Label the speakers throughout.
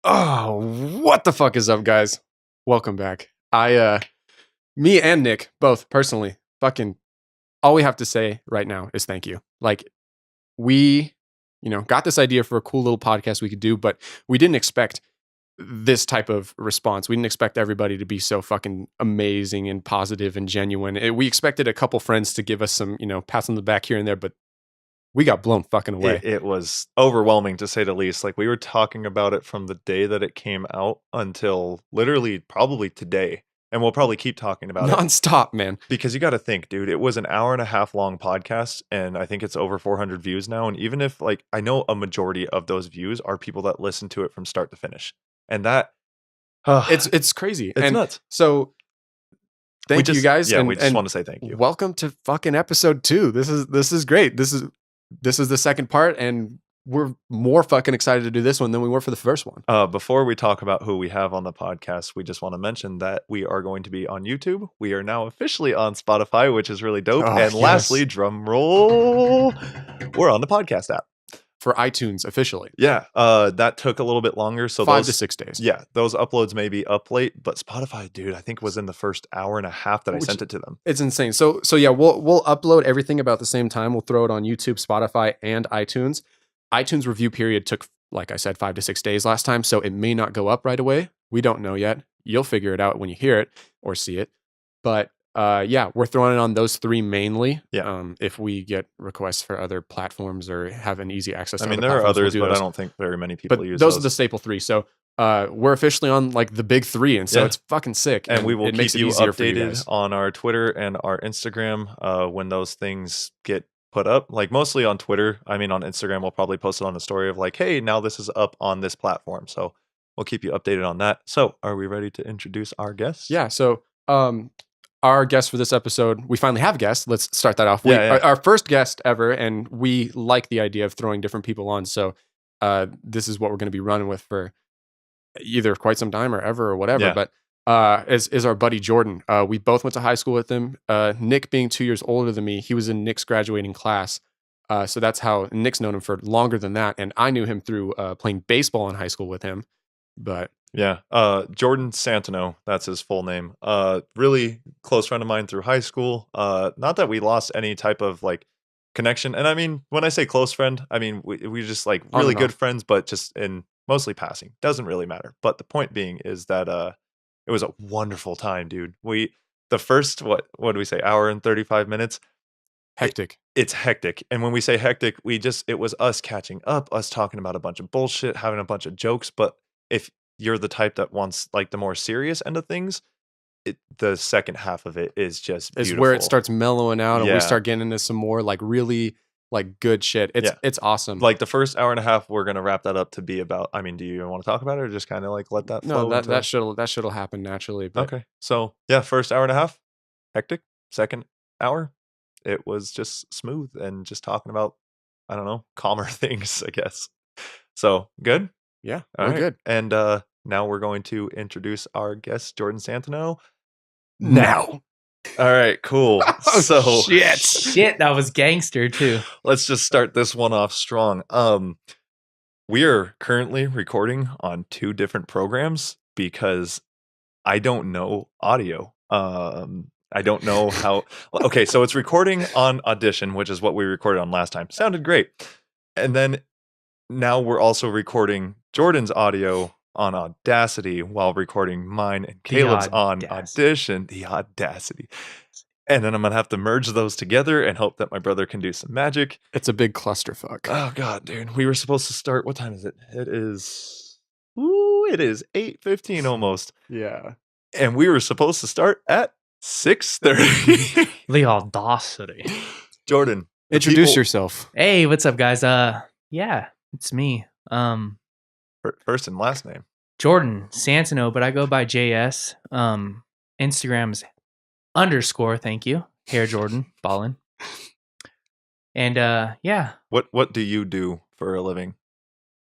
Speaker 1: Oh, what the fuck is up, guys? Welcome back. Me and Nick, both personally, fucking, all we have to say right now is thank you. Like, we, got this idea for a cool little podcast we could do, but we didn't expect this type of response. We didn't expect everybody to be so fucking amazing and positive and genuine. We expected a couple friends to give us some, pats on the back here and there, but we got blown fucking away.
Speaker 2: It was overwhelming, to say the least. Like, we were talking about it from the day that it came out until literally probably today. And we'll probably keep talking about it.
Speaker 1: Nonstop, man.
Speaker 2: Because you got to think, dude, it was an hour and a half long podcast, and I think it's over 400 views now. And even if, like, I know a majority of those views are people that listen to it from start to finish. And that...
Speaker 1: it's crazy.
Speaker 2: It's nuts.
Speaker 1: So... Thank you guys.
Speaker 2: Yeah, we just want to say thank you.
Speaker 1: Welcome to fucking episode 2. This is great. This is the second part, and we're more fucking excited to do this one than we were for the first one.
Speaker 2: Before we talk about who we have on the podcast, we just want to mention that we are going to be on YouTube. We are now officially on Spotify, which is really dope. And lastly, drum roll, we're on the podcast app.
Speaker 1: For iTunes, officially.
Speaker 2: Yeah, that took a little bit longer. So
Speaker 1: 5 to 6 days.
Speaker 2: Yeah, those uploads may be up late, but Spotify, dude, I think was in the first hour and a half that I sent it to them.
Speaker 1: It's insane. So yeah, we'll upload everything about the same time. We'll throw it on YouTube, Spotify, and iTunes. iTunes review period took, like I said, 5 to 6 days last time, so it may not go up right away. We don't know yet. You'll figure it out when you hear it or see it. But yeah, we're throwing it on those 3 mainly.
Speaker 2: Yeah.
Speaker 1: If we get requests for other platforms or have an easy access to
Speaker 2: there are others, but I don't think very many people use those.
Speaker 1: Those are the staple 3. So we're officially on like the big 3, and so it's fucking sick.
Speaker 2: And we will keep you updated on our Twitter and our Instagram when those things get put up. Like, mostly on Twitter. I mean, on Instagram, we'll probably post it on the story of like, hey, now this is up on this platform. So we'll keep you updated on that. So are we ready to introduce our guests?
Speaker 1: Yeah. So our guest for this episode, we finally have a guest. Let's start that off. Our first guest ever, and we like the idea of throwing different people on. So this is what we're going to be running with for either quite some time or ever or whatever.
Speaker 2: Yeah.
Speaker 1: But is our buddy Jordan. We both went to high school with him. Nick being 2 years older than me, he was in Nick's graduating class. So that's how Nick's known him for longer than that. And I knew him through playing baseball in high school with him. But
Speaker 2: yeah, Jordan Santineau, that's his full name. Really close friend of mine through high school. Not that we lost any type of like connection. And I mean, when I say close friend, I mean we just like really good friends, but just in mostly passing. Doesn't really matter. But the point being is that it was a wonderful time, dude. The first what do we say, hour and 35 minutes?
Speaker 1: Hectic.
Speaker 2: It's hectic. And when we say hectic, it was us catching up, us talking about a bunch of bullshit, having a bunch of jokes. But if you're the type that wants like the more serious end of things, the second half of it is just beautiful.
Speaker 1: Is where it starts mellowing out, and we start getting into some more like really like good shit. It's awesome.
Speaker 2: Like the first hour and a half, we're gonna wrap that up to be about. I mean, do you even want to talk about it, or just kind of like let that flow?
Speaker 1: No, that shit'll happen naturally. But.
Speaker 2: Okay, so yeah, first hour and a half, hectic. Second hour, it was just smooth and just talking about, I don't know, calmer things, I guess. So good.
Speaker 1: Yeah,
Speaker 2: we're
Speaker 1: good.
Speaker 2: And now we're going to introduce our guest, Jordan Santineau.
Speaker 1: Now.
Speaker 2: All right, cool.
Speaker 1: So
Speaker 3: shit, that was gangster too.
Speaker 2: Let's just start this one off strong. We are currently recording on 2 different programs because I don't know audio. I don't know how. Okay, so it's recording on Audition, which is what we recorded on last time. Sounded great. And then now we're also recording Jordan's audio on Audacity while recording mine and Caleb's on Audition. The audacity. And then I'm going to have to merge those together and hope that my brother can do some magic.
Speaker 1: It's a big clusterfuck.
Speaker 2: Oh, God, dude. We were supposed to start. What time is it? It is 8:15 almost.
Speaker 1: Yeah.
Speaker 2: And we were supposed to start at 6:30.
Speaker 3: The audacity.
Speaker 2: Jordan,
Speaker 1: introduce yourself.
Speaker 3: Hey, what's up, guys? Yeah, it's me.
Speaker 2: First and last name.
Speaker 3: Jordan Santineau, but I go by JS. Instagram's _ thank you. Hair Jordan, ballin'. And yeah.
Speaker 2: What do you do for a living?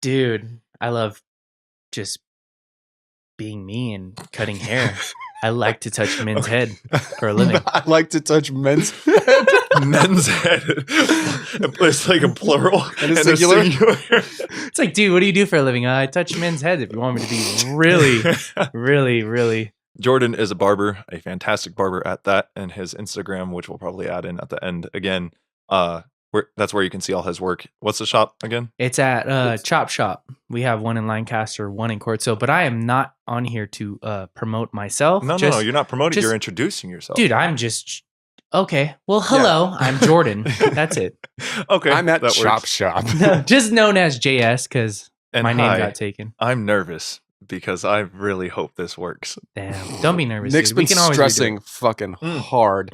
Speaker 3: Dude, I love just being me and cutting hair. I like to touch men's head for a living.
Speaker 1: I like to touch men's head.
Speaker 2: men's head. It's like a plural
Speaker 1: And a singular?
Speaker 3: It's like, dude, what do you do for a living? I touch men's heads if you want me to be really, really, really.
Speaker 2: Jordan is a barber, a fantastic barber at that, and his Instagram, which we'll probably add in at the end again. That's where you can see all his work. What's the shop again?
Speaker 3: It's at Chop Shop. We have one in Lancaster, one in Courtsville, but I am not on here to promote myself.
Speaker 2: No, you're not promoting. You're introducing yourself.
Speaker 3: Dude, I'm just... Okay. Well, hello. I'm Jordan. That's it.
Speaker 2: Okay.
Speaker 1: I'm at
Speaker 2: that
Speaker 1: Chop
Speaker 2: works.
Speaker 1: Shop.
Speaker 3: No, just known as JS because
Speaker 2: And
Speaker 3: my name
Speaker 2: hi,
Speaker 3: got taken.
Speaker 2: I'm nervous because I really hope this works.
Speaker 3: Damn. Don't be nervous.
Speaker 1: Nick's
Speaker 3: dude. We
Speaker 1: been
Speaker 3: can always redo it.
Speaker 1: stressing fucking hard.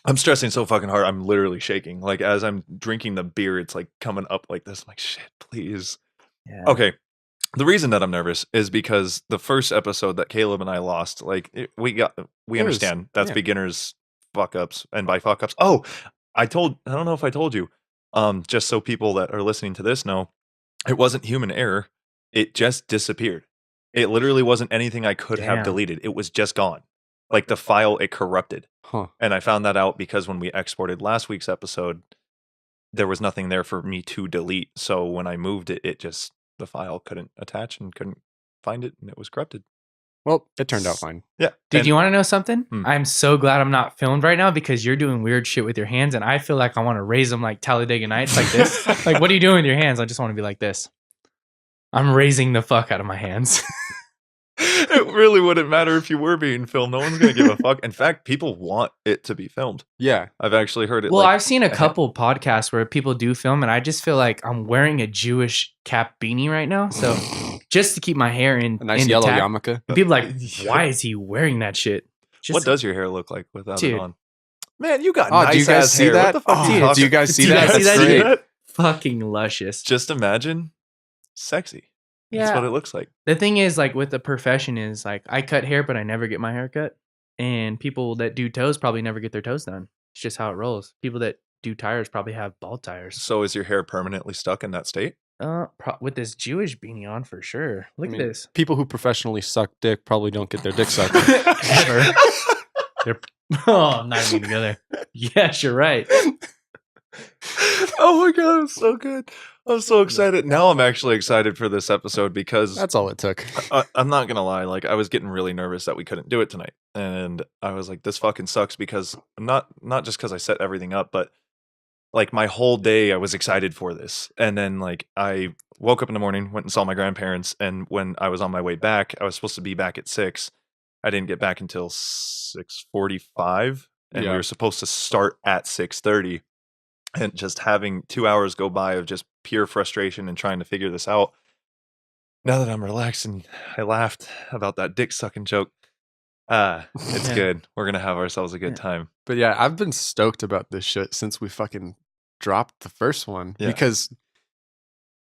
Speaker 2: I'm stressing so fucking hard. I'm literally shaking. Like as I'm drinking the beer, it's like coming up like this. I'm like, shit, please.
Speaker 3: Yeah.
Speaker 2: Okay. The reason that I'm nervous is because the first episode that Caleb and I lost, like we understand that's beginners fuck ups, and by fuck ups. Oh, I don't know if I told you. Just so people that are listening to this know, it wasn't human error. It just disappeared. It literally wasn't anything I could have
Speaker 3: Damn.
Speaker 2: deleted. It was just gone. Like the file, it corrupted.
Speaker 1: Huh.
Speaker 2: And I found that out because when we exported last week's episode, there was nothing there for me to delete. So when I moved it, the file couldn't attach and couldn't find it, and it was corrupted.
Speaker 1: Well, it turned out fine.
Speaker 2: Yeah.
Speaker 3: Dude, you want to know something?
Speaker 2: Hmm.
Speaker 3: I'm so glad I'm not filmed right now because you're doing weird shit with your hands, and I feel like I want to raise them like Talladega Nights, like this. Like, what are you doing with your hands? I just want to be like this. I'm raising the fuck out of my hands.
Speaker 2: It really wouldn't matter if you were being filmed. No one's going to give a fuck. In fact, people want it to be filmed.
Speaker 1: Yeah.
Speaker 2: I've actually heard it.
Speaker 3: Well,
Speaker 2: like,
Speaker 3: I've seen a couple podcasts where people do film, and I just feel like I'm wearing a Jewish cap beanie right now. So just to keep my hair in
Speaker 1: A nice yellow
Speaker 3: intact.
Speaker 1: yarmulke.
Speaker 3: And people are like, why is he wearing that shit? Just,
Speaker 2: what does your hair look like without
Speaker 3: Dude.
Speaker 2: it on? Man, you got
Speaker 1: Oh,
Speaker 2: nice
Speaker 1: do you guys
Speaker 2: ass
Speaker 1: see
Speaker 2: hair.
Speaker 1: that?
Speaker 2: What the fuck are you
Speaker 3: Dude,
Speaker 2: talking-
Speaker 1: Do you guys see
Speaker 3: Do you
Speaker 1: that?
Speaker 3: guys see
Speaker 1: That's
Speaker 3: that?
Speaker 1: great.
Speaker 3: fucking luscious?
Speaker 2: Just imagine sexy. That's
Speaker 3: Yeah.
Speaker 2: what it looks like.
Speaker 3: The thing is, like, with the profession is, like, I cut hair, but I never get my hair cut. And people that do toes probably never get their toes done. It's just how it rolls. People that do tires probably have bald tires.
Speaker 2: So is your hair permanently stuck in that state?
Speaker 3: With this Jewish beanie on, for sure. Look
Speaker 1: I
Speaker 3: at
Speaker 1: mean,
Speaker 3: this.
Speaker 1: People who professionally suck dick probably don't get their dick sucked.
Speaker 3: Ever. Oh, I'm not even gonna go there. Yes, you're right.
Speaker 2: Oh my god, it's so good. I'm so excited. Now I'm actually excited for this episode because
Speaker 1: That's all it took.
Speaker 2: I'm not gonna lie, like I was getting really nervous that we couldn't do it tonight. And I was like, this fucking sucks because not just because I set everything up, but like my whole day I was excited for this. And then like I woke up in the morning, went and saw my grandparents, and when I was on my way back, I was supposed to be back at 6. I didn't get back until 6:45, and we
Speaker 1: Yeah.
Speaker 2: were supposed to start at 6:30. And just having 2 hours go by of just pure frustration and trying to figure this out. Now that I'm relaxed and I laughed about that dick sucking joke, it's
Speaker 3: Yeah.
Speaker 2: good. We're gonna have ourselves a good
Speaker 3: Yeah.
Speaker 2: time.
Speaker 1: But yeah, I've been stoked about this shit since we fucking dropped the first one
Speaker 2: Yeah.
Speaker 1: because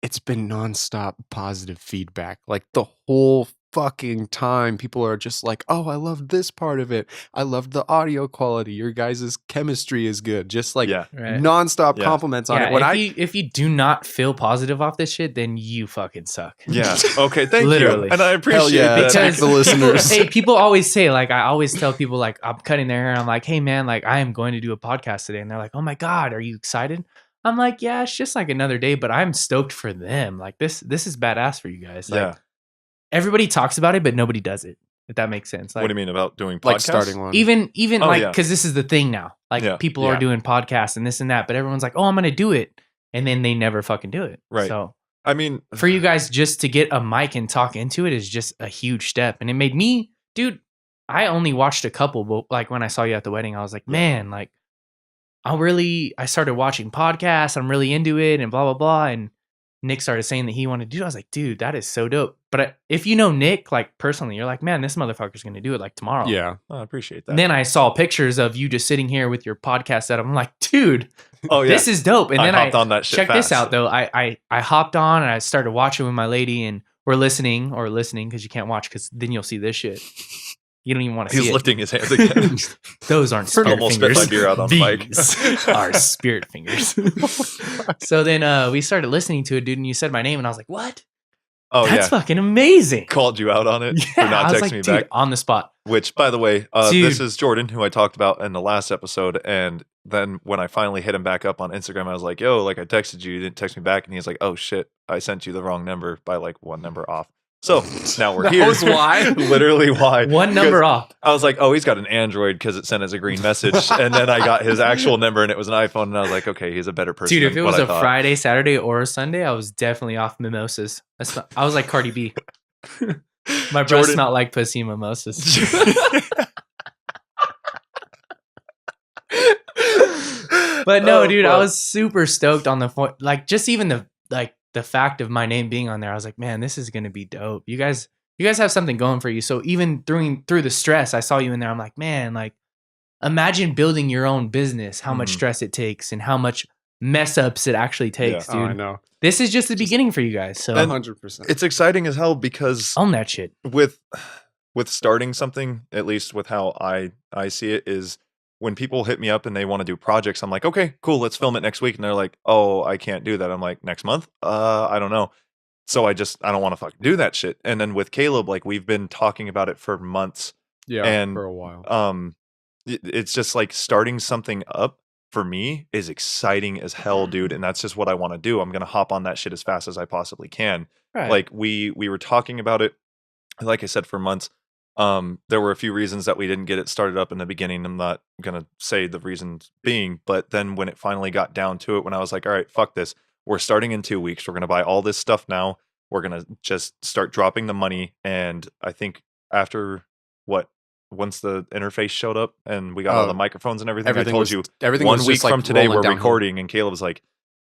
Speaker 1: it's been nonstop positive feedback. Like the whole fucking time, people are just like, "Oh, I loved this part of it. I loved the audio quality. Your guys' chemistry is good." Just like
Speaker 2: Yeah,
Speaker 3: Right.
Speaker 1: nonstop
Speaker 2: Yeah.
Speaker 1: compliments on
Speaker 3: Yeah,
Speaker 1: it. When
Speaker 3: if you do not feel positive off this shit, then you fucking suck.
Speaker 2: yeah. Okay, thank
Speaker 3: Literally.
Speaker 2: you, and I appreciate
Speaker 1: yeah,
Speaker 2: that.
Speaker 1: thank the listeners.
Speaker 3: Hey, people always say, like, I always tell people, like, I'm cutting their hair. And I'm like, hey, man, like, I am going to do a podcast today. And they're like, oh my God, are you excited? I'm like, yeah, it's just like another day, but I'm stoked for them. Like, this is badass for you guys. Like,
Speaker 2: Yeah.
Speaker 3: everybody talks about it, but nobody does it. If that makes sense. Like,
Speaker 2: What do you mean about doing podcasts?
Speaker 1: like starting one.
Speaker 3: even
Speaker 2: Oh,
Speaker 3: like,
Speaker 2: yeah.
Speaker 3: because this is the thing now. Like,
Speaker 2: Yeah.
Speaker 3: people
Speaker 2: Yeah.
Speaker 3: are doing podcasts and this and that, but everyone's like, oh, I'm going to do it. And then they never fucking do it.
Speaker 2: Right.
Speaker 3: So
Speaker 2: I mean,
Speaker 3: for you guys just to get a mic and talk into it is just a huge step. And it made me, dude, I only watched a couple, but like when I saw you at the wedding, I was like, man, like I started watching podcasts. I'm really into it and blah, blah, blah. And Nick started saying that he wanted to do it. I was like, dude, that is so dope. But if you know Nick, like personally, you're like, man, this motherfucker's going to do it like tomorrow.
Speaker 1: Yeah.
Speaker 2: I appreciate that.
Speaker 3: And then I saw pictures of you just sitting here with your podcast set up. I'm like, dude,
Speaker 2: oh yeah,
Speaker 3: this is dope. And then
Speaker 2: I hopped on that shit
Speaker 3: check this
Speaker 2: fast.
Speaker 3: out though. I hopped on and I started watching with my lady, and we're listening because you can't watch because then you'll see this shit. You don't even want to see
Speaker 2: He's
Speaker 3: it.
Speaker 2: lifting his hands again.
Speaker 3: Those aren't spirit
Speaker 2: Almost spit
Speaker 3: fingers.
Speaker 2: my beer out on the mic.
Speaker 3: These are spirit fingers. So then we started listening to it, dude, and you said my name, and I was like, what?
Speaker 2: Oh
Speaker 3: That's
Speaker 2: yeah,
Speaker 3: fucking amazing.
Speaker 2: called you out on it for
Speaker 3: Yeah,
Speaker 2: not
Speaker 3: I was
Speaker 2: texting
Speaker 3: like,
Speaker 2: me
Speaker 3: dude,
Speaker 2: back.
Speaker 3: on the spot.
Speaker 2: Which, by the way, this
Speaker 3: Dude.
Speaker 2: is Jordan, who I talked about in the last episode. And then when I finally hit him back up on Instagram, I was like, yo, like I texted you didn't text me back. And he's like, oh shit, I sent you the wrong number by like one number off. So now we're
Speaker 1: That
Speaker 2: here.
Speaker 1: was why?
Speaker 2: Literally why.
Speaker 3: One number off.
Speaker 2: I was like, oh, he's got an Android because it sent as a green message. And then I got his actual number and it was an iPhone. And I was like, okay, he's a better person.
Speaker 3: Dude, if
Speaker 2: than
Speaker 3: it
Speaker 2: what
Speaker 3: was
Speaker 2: I
Speaker 3: a
Speaker 2: thought.
Speaker 3: Friday, Saturday, or a Sunday, I was definitely off mimosas. I was like Cardi B. My breath
Speaker 2: Jordan-
Speaker 3: smelled like pussy and mimosas. But no,
Speaker 2: Oh,
Speaker 3: dude, I
Speaker 2: fuck.
Speaker 3: was super stoked on the like just even the fact of my name being on there. I was like, man, this is gonna be dope. You guys have something going for you. So even through the stress, I saw you in there. I'm like, man, like imagine building your own business, how much
Speaker 2: Mhm.
Speaker 3: stress it takes and how much mess ups it actually takes,
Speaker 1: Oh, I
Speaker 3: dude.
Speaker 1: know.
Speaker 3: This is just the beginning for you guys. So
Speaker 1: 100%.
Speaker 2: It's exciting as hell because
Speaker 3: own that shit.
Speaker 2: with starting something, at least with how I see it, is when people hit me up and they want to do projects, I'm like, okay, cool, let's film it next week. And they're like, oh, I can't do that. I'm like, next month? I don't know. So I don't want to fucking do that shit. And then with Caleb, like we've been talking about it for months.
Speaker 1: Yeah,
Speaker 2: and,
Speaker 1: for a while.
Speaker 2: It's just like starting something up for me is exciting as hell, dude. And that's just what I want to do. I'm gonna hop on that shit as fast as I possibly can.
Speaker 3: Right.
Speaker 2: Like we were talking about it, like I said, for months. There were a few reasons that we didn't get it started up in the beginning. I'm not gonna say the reasons being, but then when it finally got down to it, when I was like, all right, fuck this. We're starting in 2 weeks. We're gonna buy all this stuff now. We're gonna just start dropping the money. And I think after once the interface showed up and we got all the microphones and everything, I told you
Speaker 1: everything
Speaker 2: 1
Speaker 1: was
Speaker 2: week
Speaker 1: just, like,
Speaker 2: from today
Speaker 1: rolling
Speaker 2: we're
Speaker 1: downhill.
Speaker 2: recording, and Caleb was like,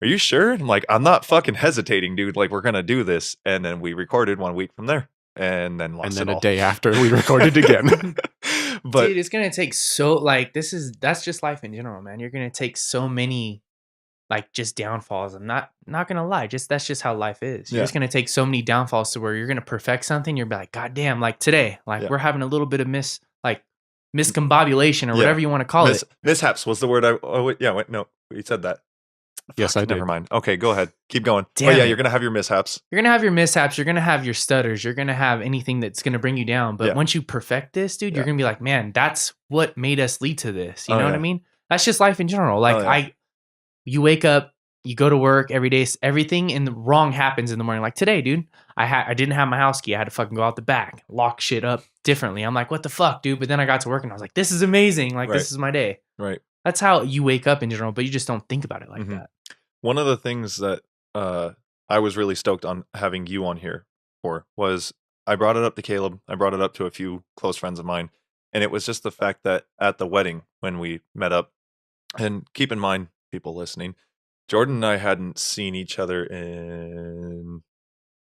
Speaker 2: are you sure? And I'm like, I'm not fucking hesitating, dude. Like, we're gonna do this. And then we recorded 1 week from there, and then lost
Speaker 1: And then
Speaker 2: it
Speaker 1: a
Speaker 2: all.
Speaker 1: day after we recorded again.
Speaker 2: But
Speaker 3: dude, it's gonna take so like that's just life in general, man. You're gonna take so many like just downfalls. I'm not gonna lie, that's just how life is. You're
Speaker 2: Yeah.
Speaker 3: just gonna take so many downfalls to where you're gonna perfect something. You're like, God damn, like today, like
Speaker 2: Yeah.
Speaker 3: we're having a little bit of miscombobulation or
Speaker 2: Yeah.
Speaker 3: whatever you want to call it.
Speaker 2: mishaps was the word. No, you said that.
Speaker 1: Yes,
Speaker 2: Fuck,
Speaker 1: I did.
Speaker 2: Never mind. Okay, go ahead. Keep going.
Speaker 3: Damn
Speaker 2: yeah,
Speaker 3: it.
Speaker 2: you're gonna have your mishaps.
Speaker 3: You're gonna have your mishaps, you're gonna have your stutters, you're gonna have anything that's gonna bring you down. But
Speaker 2: Yeah.
Speaker 3: once you perfect this, dude, you're
Speaker 2: Yeah.
Speaker 3: gonna be like, man, that's what made us lead to this. You
Speaker 2: Oh,
Speaker 3: know what
Speaker 2: yeah.
Speaker 3: I mean? That's just life in general. Like
Speaker 2: yeah.
Speaker 3: you wake up, you go to work every day, everything in the wrong happens in the morning. Like today, dude, I didn't have my house key. I had to fucking go out the back, lock shit up differently. I'm like, what the fuck, dude? But then I got to work and I was like, this is amazing. Like,
Speaker 2: Right.
Speaker 3: this is my day.
Speaker 2: Right.
Speaker 3: That's how you wake up in general, but you just don't think about it like
Speaker 2: Mhm.
Speaker 3: that.
Speaker 2: One of the things that I was really stoked on having you on here for was I brought it up to Caleb. I brought it up to a few close friends of mine. And it was just the fact that at the wedding, when we met up, and keep in mind, people listening, Jordan and I hadn't seen each other in,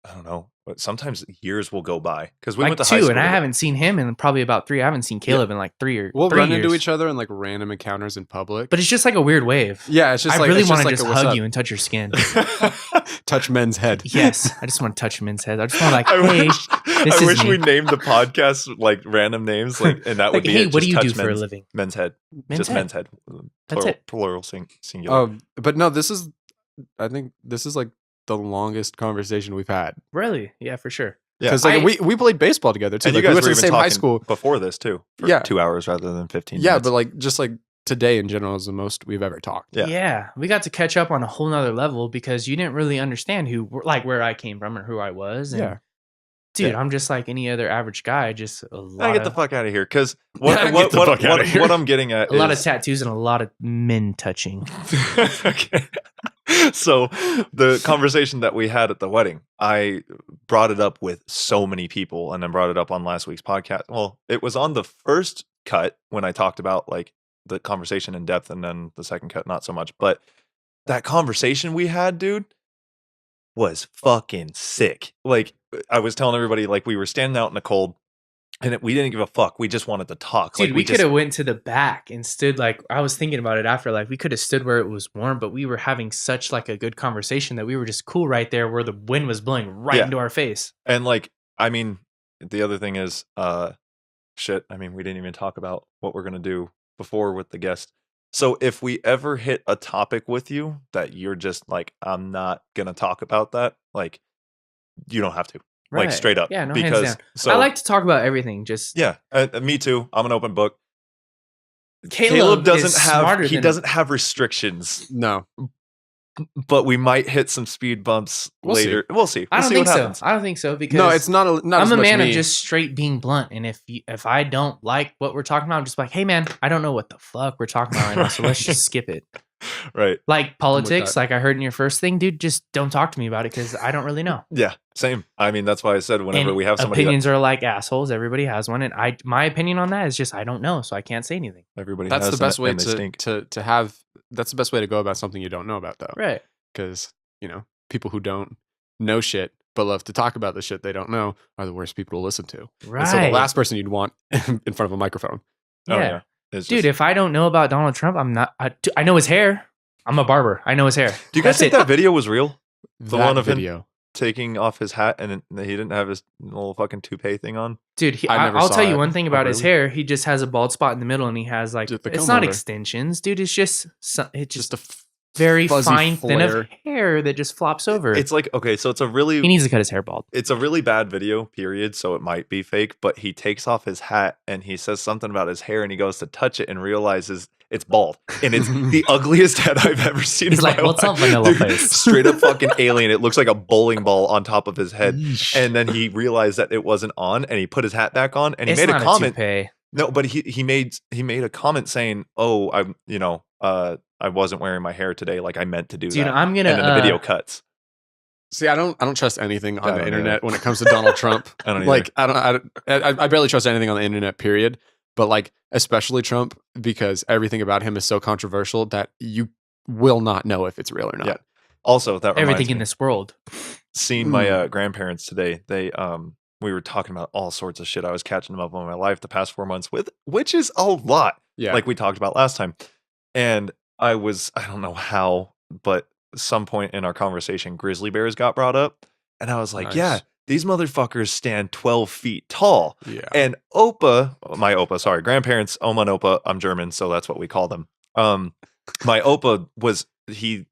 Speaker 2: I don't know, but sometimes years will go by. Because we
Speaker 3: Like
Speaker 2: went to high
Speaker 3: 2,
Speaker 2: school
Speaker 3: and I
Speaker 2: together.
Speaker 3: haven't seen him in probably about 3. I haven't seen Caleb in like 3 or
Speaker 1: We'll
Speaker 3: 3
Speaker 1: run
Speaker 3: years.
Speaker 1: into each other in like random encounters in public.
Speaker 3: But it's just like a weird wave.
Speaker 1: yeah, it's just
Speaker 3: I
Speaker 1: like
Speaker 3: really
Speaker 1: it's
Speaker 3: want to
Speaker 1: like
Speaker 3: just
Speaker 1: a, "What's
Speaker 3: hug
Speaker 1: up?"
Speaker 3: you and touch your skin.
Speaker 1: touch men's head.
Speaker 3: Yes, I just want to touch men's heads. I just want to like,
Speaker 2: I
Speaker 3: hey,
Speaker 2: wish,
Speaker 3: this
Speaker 2: I
Speaker 3: is
Speaker 2: wish
Speaker 3: me.
Speaker 2: we named the podcast like random names, like, and that would
Speaker 3: like,
Speaker 2: be
Speaker 3: hey,
Speaker 2: it.
Speaker 3: what do
Speaker 2: Just
Speaker 3: you do
Speaker 2: touch
Speaker 3: for a
Speaker 2: men's-
Speaker 3: living?
Speaker 2: Men's head.
Speaker 3: Men's
Speaker 2: Just
Speaker 3: head.
Speaker 2: men's head.
Speaker 3: That's it.
Speaker 2: Plural singular.
Speaker 1: But no, I think this is like the longest conversation we've had.
Speaker 3: Really? Yeah, for sure.
Speaker 2: Yeah.
Speaker 1: Because like we played baseball together too.
Speaker 2: And
Speaker 1: Like,
Speaker 2: you
Speaker 1: we
Speaker 2: guys
Speaker 1: went to
Speaker 2: were
Speaker 1: the
Speaker 2: even
Speaker 1: same high
Speaker 2: talking
Speaker 1: school.
Speaker 2: before this too. For
Speaker 1: Yeah.
Speaker 2: 2 hours rather than 15
Speaker 1: Yeah,
Speaker 2: minutes.
Speaker 1: but like just like today in general is the most we've ever talked.
Speaker 2: Yeah.
Speaker 3: Yeah, we got to catch up on a whole nother level because you didn't really understand where I came from or who I was. And
Speaker 1: Yeah.
Speaker 3: dude,
Speaker 2: Yeah.
Speaker 3: I'm just like any other average guy. Just a lot
Speaker 2: I get the
Speaker 3: of
Speaker 2: fuck out of here. Because
Speaker 1: Get the fuck outta here.
Speaker 2: what I'm getting at
Speaker 3: a lot of
Speaker 2: is
Speaker 3: tattoos and a lot of men touching.
Speaker 2: okay. So the conversation that we had at the wedding, I brought it up with so many people and then brought it up on last week's podcast. Well, it was on the first cut when I talked about like the conversation in depth, and then the second cut, not so much. But that conversation we had, dude, was fucking sick. Like I was telling everybody, like we were standing out in the cold and we didn't give a fuck. We just wanted to talk.
Speaker 3: Dude,
Speaker 2: Like
Speaker 3: we
Speaker 2: just
Speaker 3: could have went to the back and stood like I was thinking about it after, like we could have stood where it was warm, but we were having such like a good conversation that we were just cool right there where the wind was blowing right
Speaker 2: Yeah.
Speaker 3: into our face.
Speaker 2: And like, I mean, the other thing is, shit. I mean, we didn't even talk about what we're gonna do before with the guest. So if we ever hit a topic with you that you're just like, I'm not gonna talk about that, like, you don't have to.
Speaker 3: Right.
Speaker 2: Like straight up.
Speaker 3: Yeah, no,
Speaker 2: because
Speaker 3: hands down.
Speaker 2: so
Speaker 3: I like to talk about everything. Just
Speaker 2: yeah, me too. I'm an open book.
Speaker 3: Caleb
Speaker 2: doesn't
Speaker 3: is
Speaker 2: doesn't have restrictions,
Speaker 1: No.
Speaker 2: but we might hit some speed bumps later. We'll see.
Speaker 3: I
Speaker 2: We'll
Speaker 3: don't
Speaker 2: see
Speaker 3: think
Speaker 2: what
Speaker 3: so.
Speaker 2: happens.
Speaker 3: I don't think so because
Speaker 1: No, it's not. Not
Speaker 3: I'm
Speaker 1: as
Speaker 3: a
Speaker 1: much
Speaker 3: man
Speaker 1: me.
Speaker 3: of just straight being blunt, and if I don't like what we're talking about, I'm just like, hey man, I don't know what the fuck we're talking about right now, so let's just skip it.
Speaker 2: Right.
Speaker 3: Like politics,
Speaker 1: that.
Speaker 3: like I heard in your first thing, dude, just don't talk to me about it because I don't really know.
Speaker 2: Yeah, same. I mean, that's why I said whenever
Speaker 3: And
Speaker 2: we have somebody
Speaker 3: opinions are like assholes. Everybody has one, and my opinion on that is just I don't know, so I can't say anything.
Speaker 2: everybody
Speaker 1: That's
Speaker 2: has
Speaker 1: the best way
Speaker 2: and they stink.
Speaker 1: to have. That's the best way to go about something you don't know about, though.
Speaker 3: Right.
Speaker 1: Because people who don't know shit but love to talk about the shit they don't know are the worst people to listen to.
Speaker 3: Right.
Speaker 1: And so the last person you'd want in front of a microphone.
Speaker 2: Oh
Speaker 3: Yeah.
Speaker 2: yeah. It's
Speaker 3: Dude,
Speaker 2: just-
Speaker 3: if I don't know about Donald Trump, I'm not. I know his hair. I'm a barber. I know his hair.
Speaker 2: do you guys
Speaker 3: That's
Speaker 2: think
Speaker 3: it.
Speaker 2: that video was real? The
Speaker 1: That
Speaker 2: one of him
Speaker 1: video.
Speaker 2: taking off his hat and he didn't have his little fucking toupee thing on.
Speaker 3: Dude,
Speaker 1: I never
Speaker 3: I'll
Speaker 1: saw
Speaker 3: tell you
Speaker 1: it.
Speaker 3: one thing
Speaker 1: Oh,
Speaker 3: about his
Speaker 1: really?
Speaker 3: hair. He just has a bald spot in the middle, and he has like
Speaker 1: Just the
Speaker 3: it's
Speaker 1: comb
Speaker 3: not
Speaker 1: over.
Speaker 3: extensions, dude. It's just it's
Speaker 1: Just
Speaker 3: just
Speaker 1: a
Speaker 3: very
Speaker 1: fuzzy
Speaker 3: fine thin
Speaker 1: flare.
Speaker 3: of hair that just flops over.
Speaker 2: It's like okay, so
Speaker 3: he needs to cut his hair bald.
Speaker 2: it's a really bad video, period. So it might be fake, but he takes off his hat and he says something about his hair and he goes to touch it and realizes it's bald. And it's the ugliest head I've ever seen
Speaker 3: He's
Speaker 2: in
Speaker 3: like,
Speaker 2: my
Speaker 3: "What's
Speaker 2: life.
Speaker 3: up, vanilla
Speaker 2: Dude,
Speaker 3: face?"
Speaker 2: Straight up fucking alien. It looks like a bowling ball on top of his head.
Speaker 1: Yeesh.
Speaker 2: And then he realized that it wasn't on and he put his hat back on and he
Speaker 3: It's
Speaker 2: made a
Speaker 3: not
Speaker 2: comment.
Speaker 3: toupee.
Speaker 2: No, but he made a comment saying, "Oh, I'm I wasn't wearing my hair today. Like I meant to do
Speaker 3: Dude,
Speaker 2: that."
Speaker 3: I'm gonna.
Speaker 2: And then the video cuts.
Speaker 1: See, I don't trust anything on
Speaker 2: I
Speaker 1: the
Speaker 2: don't
Speaker 1: internet
Speaker 2: either.
Speaker 1: when it comes to Donald Trump.
Speaker 2: I don't
Speaker 1: Like I barely trust anything on the internet, period. But like especially Trump, because everything about him is so controversial that you will not know if it's real or not.
Speaker 2: Yeah. Also, that reminds
Speaker 3: everything in
Speaker 2: me,
Speaker 3: this world.
Speaker 2: seeing my grandparents today. They we were talking about all sorts of shit. I was catching them up on my life the past 4 months with, which is a lot.
Speaker 1: Yeah.
Speaker 2: Like we talked about last time. And I don't know how, but some point in our conversation, grizzly bears got brought up. And I was like,
Speaker 1: Nice.
Speaker 2: yeah, these motherfuckers stand 12 feet tall.
Speaker 1: Yeah.
Speaker 2: And grandparents, Oma and Opa, I'm German, so that's what we call them. My Opa was, he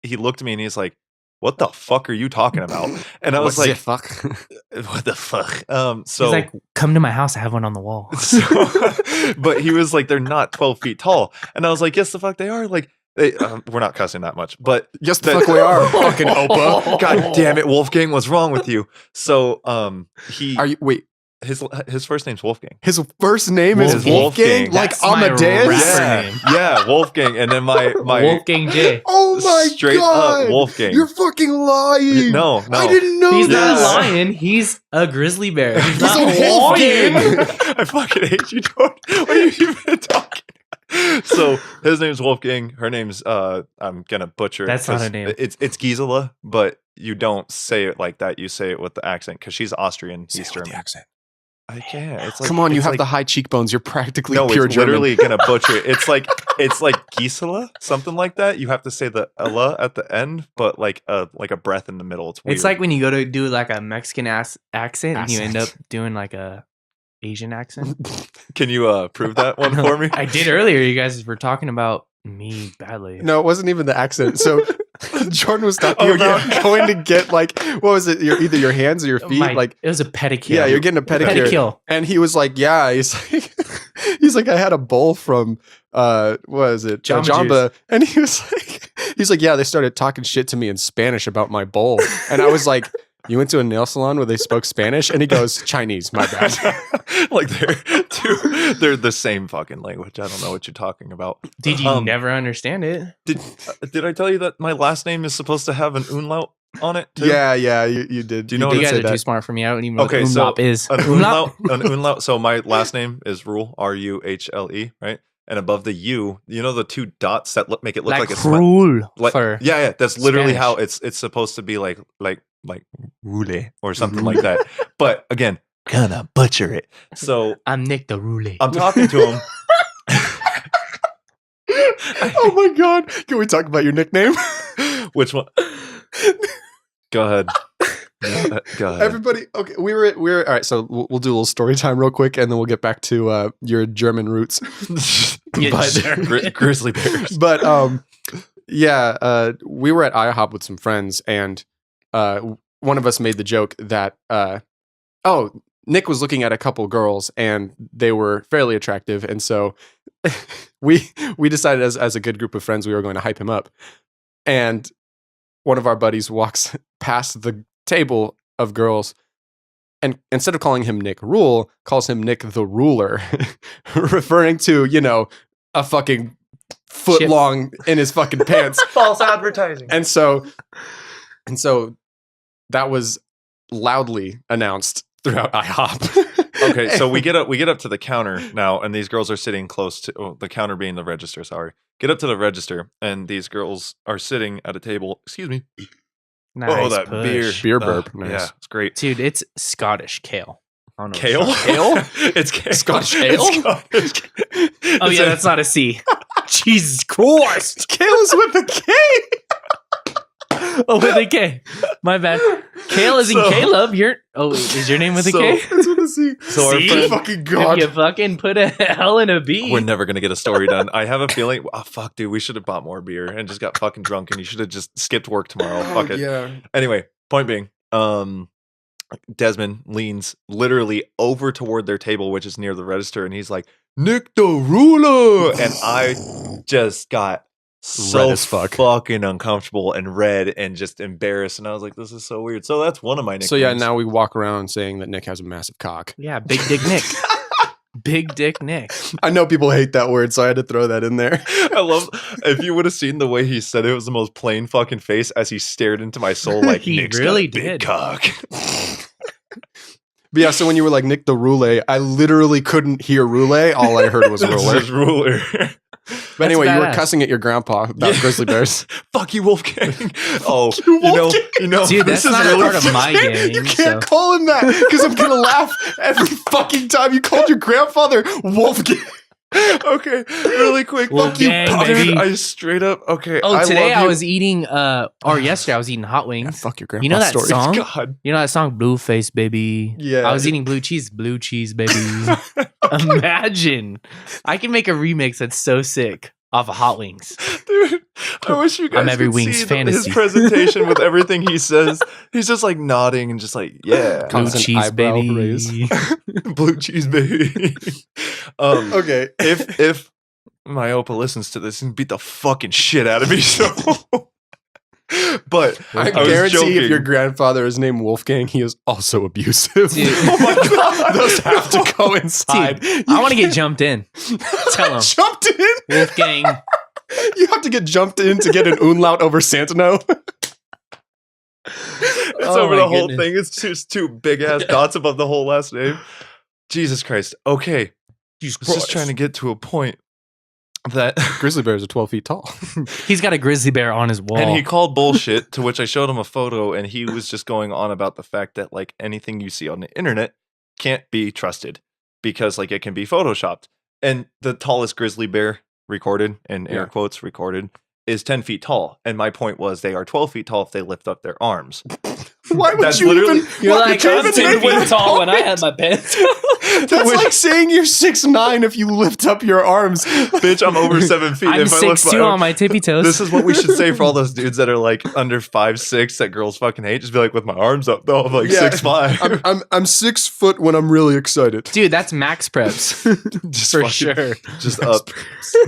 Speaker 2: looked at me and he's like, what the fuck are you talking about? And I was
Speaker 1: What the
Speaker 2: like,
Speaker 1: fuck?
Speaker 2: what the fuck? So
Speaker 3: He's like, "Come to my house. I have one on the wall."
Speaker 2: so, but he was like, they're not 12 feet tall. And I was like, yes, the fuck they are. Like, we're not cussing that much, but
Speaker 1: Yes, the fuck we are. Fucking Opa.
Speaker 2: God damn it, Wolfgang, what's wrong with you? So,
Speaker 1: Are you wait?
Speaker 2: his first name's Wolfgang.
Speaker 1: His first name is
Speaker 2: Wolfgang.
Speaker 1: Wolfgang, like
Speaker 3: That's my
Speaker 1: Amadeus.
Speaker 3: rapper
Speaker 2: Yeah,
Speaker 3: name.
Speaker 2: yeah, Wolfgang. And then my
Speaker 3: Wolfgang J.
Speaker 1: Oh my
Speaker 2: straight
Speaker 1: god!
Speaker 2: up Wolfgang.
Speaker 1: You're fucking lying.
Speaker 2: No,
Speaker 1: I didn't know
Speaker 3: He's
Speaker 1: this.
Speaker 3: not
Speaker 2: Yes.
Speaker 3: a lion. He's a grizzly bear. He's
Speaker 1: He's
Speaker 3: not
Speaker 1: a
Speaker 3: lying.
Speaker 1: Wolfgang.
Speaker 2: I fucking hate you, George. What are you even talking? So his name's Wolfgang. Her name's I'm gonna butcher it.
Speaker 3: That's not
Speaker 2: 'cause
Speaker 3: a name.
Speaker 2: It's Gisela, but you don't say it like that. You say it with the accent because she's Austrian. He's German.
Speaker 1: accent.
Speaker 2: I can't. It's like,
Speaker 1: Come on, you
Speaker 2: it's
Speaker 1: have
Speaker 2: like,
Speaker 1: the high cheekbones. You're practically
Speaker 2: no.
Speaker 1: pure
Speaker 2: It's
Speaker 1: German.
Speaker 2: literally gonna butcher it. It's like Gisela, something like that. You have to say the "ella" at the end, but like a breath in the middle. It's weird.
Speaker 3: It's like when you go to do like a Mexican accent and you end up doing like a Asian accent.
Speaker 2: Can you prove that one for me?
Speaker 3: I did earlier. You guys were talking about me badly.
Speaker 1: No, it wasn't even the accent. So Jordan was talking
Speaker 2: Oh,
Speaker 1: about
Speaker 2: yeah.
Speaker 1: going to get like, what was it? Either your hands or your feet.
Speaker 3: It was a pedicure.
Speaker 1: Yeah, you're getting a pedicure.
Speaker 3: pedicure.
Speaker 1: And he was like, yeah, he's like, I had a bowl from, what is it?
Speaker 3: Jamba
Speaker 1: Jamba. And he was like, yeah, they started talking shit to me in Spanish about my bowl. And I was like, you went to a nail salon where they spoke Spanish? And he goes, Chinese, my bad.
Speaker 2: Like they're the same fucking language. I don't know what you're talking about.
Speaker 3: Did you never understand it?
Speaker 2: Did I tell you that my last name is supposed to have an umlaut on it too?
Speaker 1: Yeah, you did.
Speaker 2: Do you know
Speaker 3: You
Speaker 2: what
Speaker 3: guys
Speaker 1: say
Speaker 3: are too
Speaker 1: that.
Speaker 3: smart for me. I don't even know
Speaker 2: Okay,
Speaker 3: what
Speaker 2: so
Speaker 3: umlaut is.
Speaker 2: an umlaut. An umlaut. So my last name is Ruhle, Ruhle, right? And above the U, you know the two dots that make it look like it's
Speaker 3: cruel.
Speaker 2: yeah. That's literally
Speaker 3: Spanish.
Speaker 2: how it's supposed to be like Ruhle or something like that. But again, gonna butcher it. So
Speaker 3: I'm Nick the Roulette.
Speaker 2: I'm talking to him.
Speaker 1: Oh my god! Can we talk about your nickname?
Speaker 2: Which one? Go ahead. Go ahead.
Speaker 1: Everybody, okay, we're all right. So we'll do a little story time real quick, and then we'll get back to your German roots.
Speaker 2: Grizzly bears.
Speaker 1: But yeah, we were at IHOP with some friends, and one of us made the joke that, Nick was looking at a couple girls and they were fairly attractive. And so we decided as a good group of friends, we were going to hype him up. And one of our buddies walks past the table of girls and instead of calling him Nick Rule, calls him Nick the Ruler, referring to, a fucking foot long in his fucking pants.
Speaker 2: False advertising.
Speaker 1: And so that was loudly announced throughout IHOP.
Speaker 2: Okay, so we get up to the counter now, and these girls are sitting close to the counter being the register. Sorry, get up to the register, and these girls are sitting at a table. Excuse me.
Speaker 3: Nice
Speaker 2: that
Speaker 3: push.
Speaker 1: Beer burp. Nice.
Speaker 2: Yeah, it's great.
Speaker 3: Dude, it's Scottish kale. I don't know
Speaker 2: Kale?
Speaker 3: what's
Speaker 1: Kale?
Speaker 2: It's kale.
Speaker 1: Scottish ale?
Speaker 2: Scottish.
Speaker 3: Oh yeah, that's not a C. Jesus Christ.
Speaker 1: Kale's with a K.
Speaker 3: Oh, with a K. My bad. Kale is in Caleb. Is your name with a K?
Speaker 1: It's with a C.
Speaker 2: So our
Speaker 3: See?
Speaker 2: friend,
Speaker 1: Fucking God.
Speaker 3: If you fucking put a L in a B.
Speaker 2: we're never gonna get a story done. I have a feeling. Oh fuck, dude, we should have bought more beer and just got fucking drunk, and you should have just skipped work tomorrow. Fuck it.
Speaker 1: Yeah.
Speaker 2: Anyway, point being, Desmond leans literally over toward their table, which is near the register, and he's like, "Nick the Ruler," and I just got so
Speaker 1: Red as fuck.
Speaker 2: fucking uncomfortable and red and just embarrassed, and I was like, "This is so weird." So that's one of my nicknames.
Speaker 1: So yeah, now we walk around saying that Nick has a massive cock.
Speaker 3: Yeah, Big Dick Nick. Big Dick Nick.
Speaker 1: I know people hate that word, so I had to throw that in there.
Speaker 2: I love if you would have seen the way he said it, was the most plain fucking face as he stared into my soul like
Speaker 3: He
Speaker 2: Nick's
Speaker 3: really
Speaker 2: got a big
Speaker 3: did.
Speaker 2: cock.
Speaker 1: But yeah, so when you were like Nick the Roulette, I literally couldn't hear roulette. All I heard was
Speaker 2: It's
Speaker 1: roller.
Speaker 2: just ruler.
Speaker 1: But anyway, you were
Speaker 3: badass.
Speaker 1: cussing at your grandpa about
Speaker 2: Yeah.
Speaker 1: grizzly bears.
Speaker 2: Fuck you, Wolfgang. Oh,
Speaker 1: you,
Speaker 2: you know,
Speaker 3: Dude,
Speaker 2: this
Speaker 3: that's
Speaker 2: is
Speaker 3: not a
Speaker 2: really
Speaker 3: part of my game.
Speaker 1: You can't
Speaker 3: so.
Speaker 1: call him that because I'm gonna laugh every fucking time you called your grandfather Wolfgang.
Speaker 2: Okay, really quick. Fuck you,
Speaker 3: Wolfgang,
Speaker 2: dude.
Speaker 3: baby.
Speaker 2: I straight up. Okay.
Speaker 3: Oh, today
Speaker 2: love
Speaker 3: I
Speaker 2: you.
Speaker 3: was eating, or yesterday I was eating hot wings.
Speaker 1: Fuck your grandpa.
Speaker 3: You know that
Speaker 1: story.
Speaker 3: song?
Speaker 2: God.
Speaker 3: You know that song, Blueface Baby?
Speaker 1: Yeah.
Speaker 3: I was eating blue cheese, baby. Imagine. I can make a remix that's so sick off of hot wings.
Speaker 2: Dude, I wish you guys
Speaker 3: I'm every
Speaker 2: could
Speaker 3: wing's
Speaker 2: see
Speaker 3: fantasy.
Speaker 2: his presentation with everything he says. He's just like nodding and just like, yeah,
Speaker 3: Blue
Speaker 1: Constant
Speaker 3: cheese,
Speaker 1: eyebrow
Speaker 3: baby.
Speaker 1: raise.
Speaker 2: blue cheese baby.
Speaker 1: Okay.
Speaker 2: If my Opa listens to this and beat the fucking shit out of me, so. But
Speaker 1: I
Speaker 2: was
Speaker 1: guarantee
Speaker 2: joking.
Speaker 1: if your grandfather is named Wolfgang, he is also abusive.
Speaker 3: Dude.
Speaker 2: Oh my god,
Speaker 1: Those have to coincide.
Speaker 3: Dude, I want to get jumped in. Tell him.
Speaker 1: Jumped in?
Speaker 3: Wolfgang.
Speaker 1: You have to get jumped in to get an umlaut over Santineau.
Speaker 2: It's
Speaker 3: Oh
Speaker 2: over
Speaker 3: my
Speaker 2: the whole
Speaker 3: goodness.
Speaker 2: thing. It's just two big ass dots above the whole last name. Jesus Christ. Okay.
Speaker 3: Jesus
Speaker 2: I was just trying to get to a point that
Speaker 1: Grizzly bears are 12 feet tall.
Speaker 3: He's got a grizzly bear on his wall.
Speaker 2: and he called bullshit, to which I showed him a photo, and he was just going on about the fact that like anything you see on the internet can't be trusted because like it can be photoshopped. And the tallest grizzly bear recorded, in air
Speaker 1: Yeah.
Speaker 2: quotes recorded, is 10 feet tall. And my point was they are 12 feet tall if they lift up their arms.
Speaker 1: Why would
Speaker 2: That's
Speaker 1: you
Speaker 2: literally-
Speaker 1: even?
Speaker 3: You're
Speaker 1: why
Speaker 3: like,
Speaker 1: would you
Speaker 3: I'm
Speaker 1: even
Speaker 3: 10
Speaker 1: make that
Speaker 3: feet tall when I
Speaker 1: point?
Speaker 3: had my pants.
Speaker 1: That's
Speaker 2: Which-
Speaker 1: like saying you're 6'9" if you lift up your arms.
Speaker 2: Bitch, I'm over 7 feet.
Speaker 3: I'm
Speaker 2: if I lift
Speaker 3: 6'2"
Speaker 2: my arm-
Speaker 3: on my tippy toes.
Speaker 2: This is what we should say for all those dudes that are like under 5'6" that girls fucking hate. Just be like, with my arms up, though, I'm like
Speaker 1: Yeah.
Speaker 2: 6'5".
Speaker 1: I'm 6 foot when I'm really excited.
Speaker 3: Dude, that's max preps.
Speaker 2: Just
Speaker 3: For
Speaker 2: fucking-
Speaker 3: sure.
Speaker 2: Just up.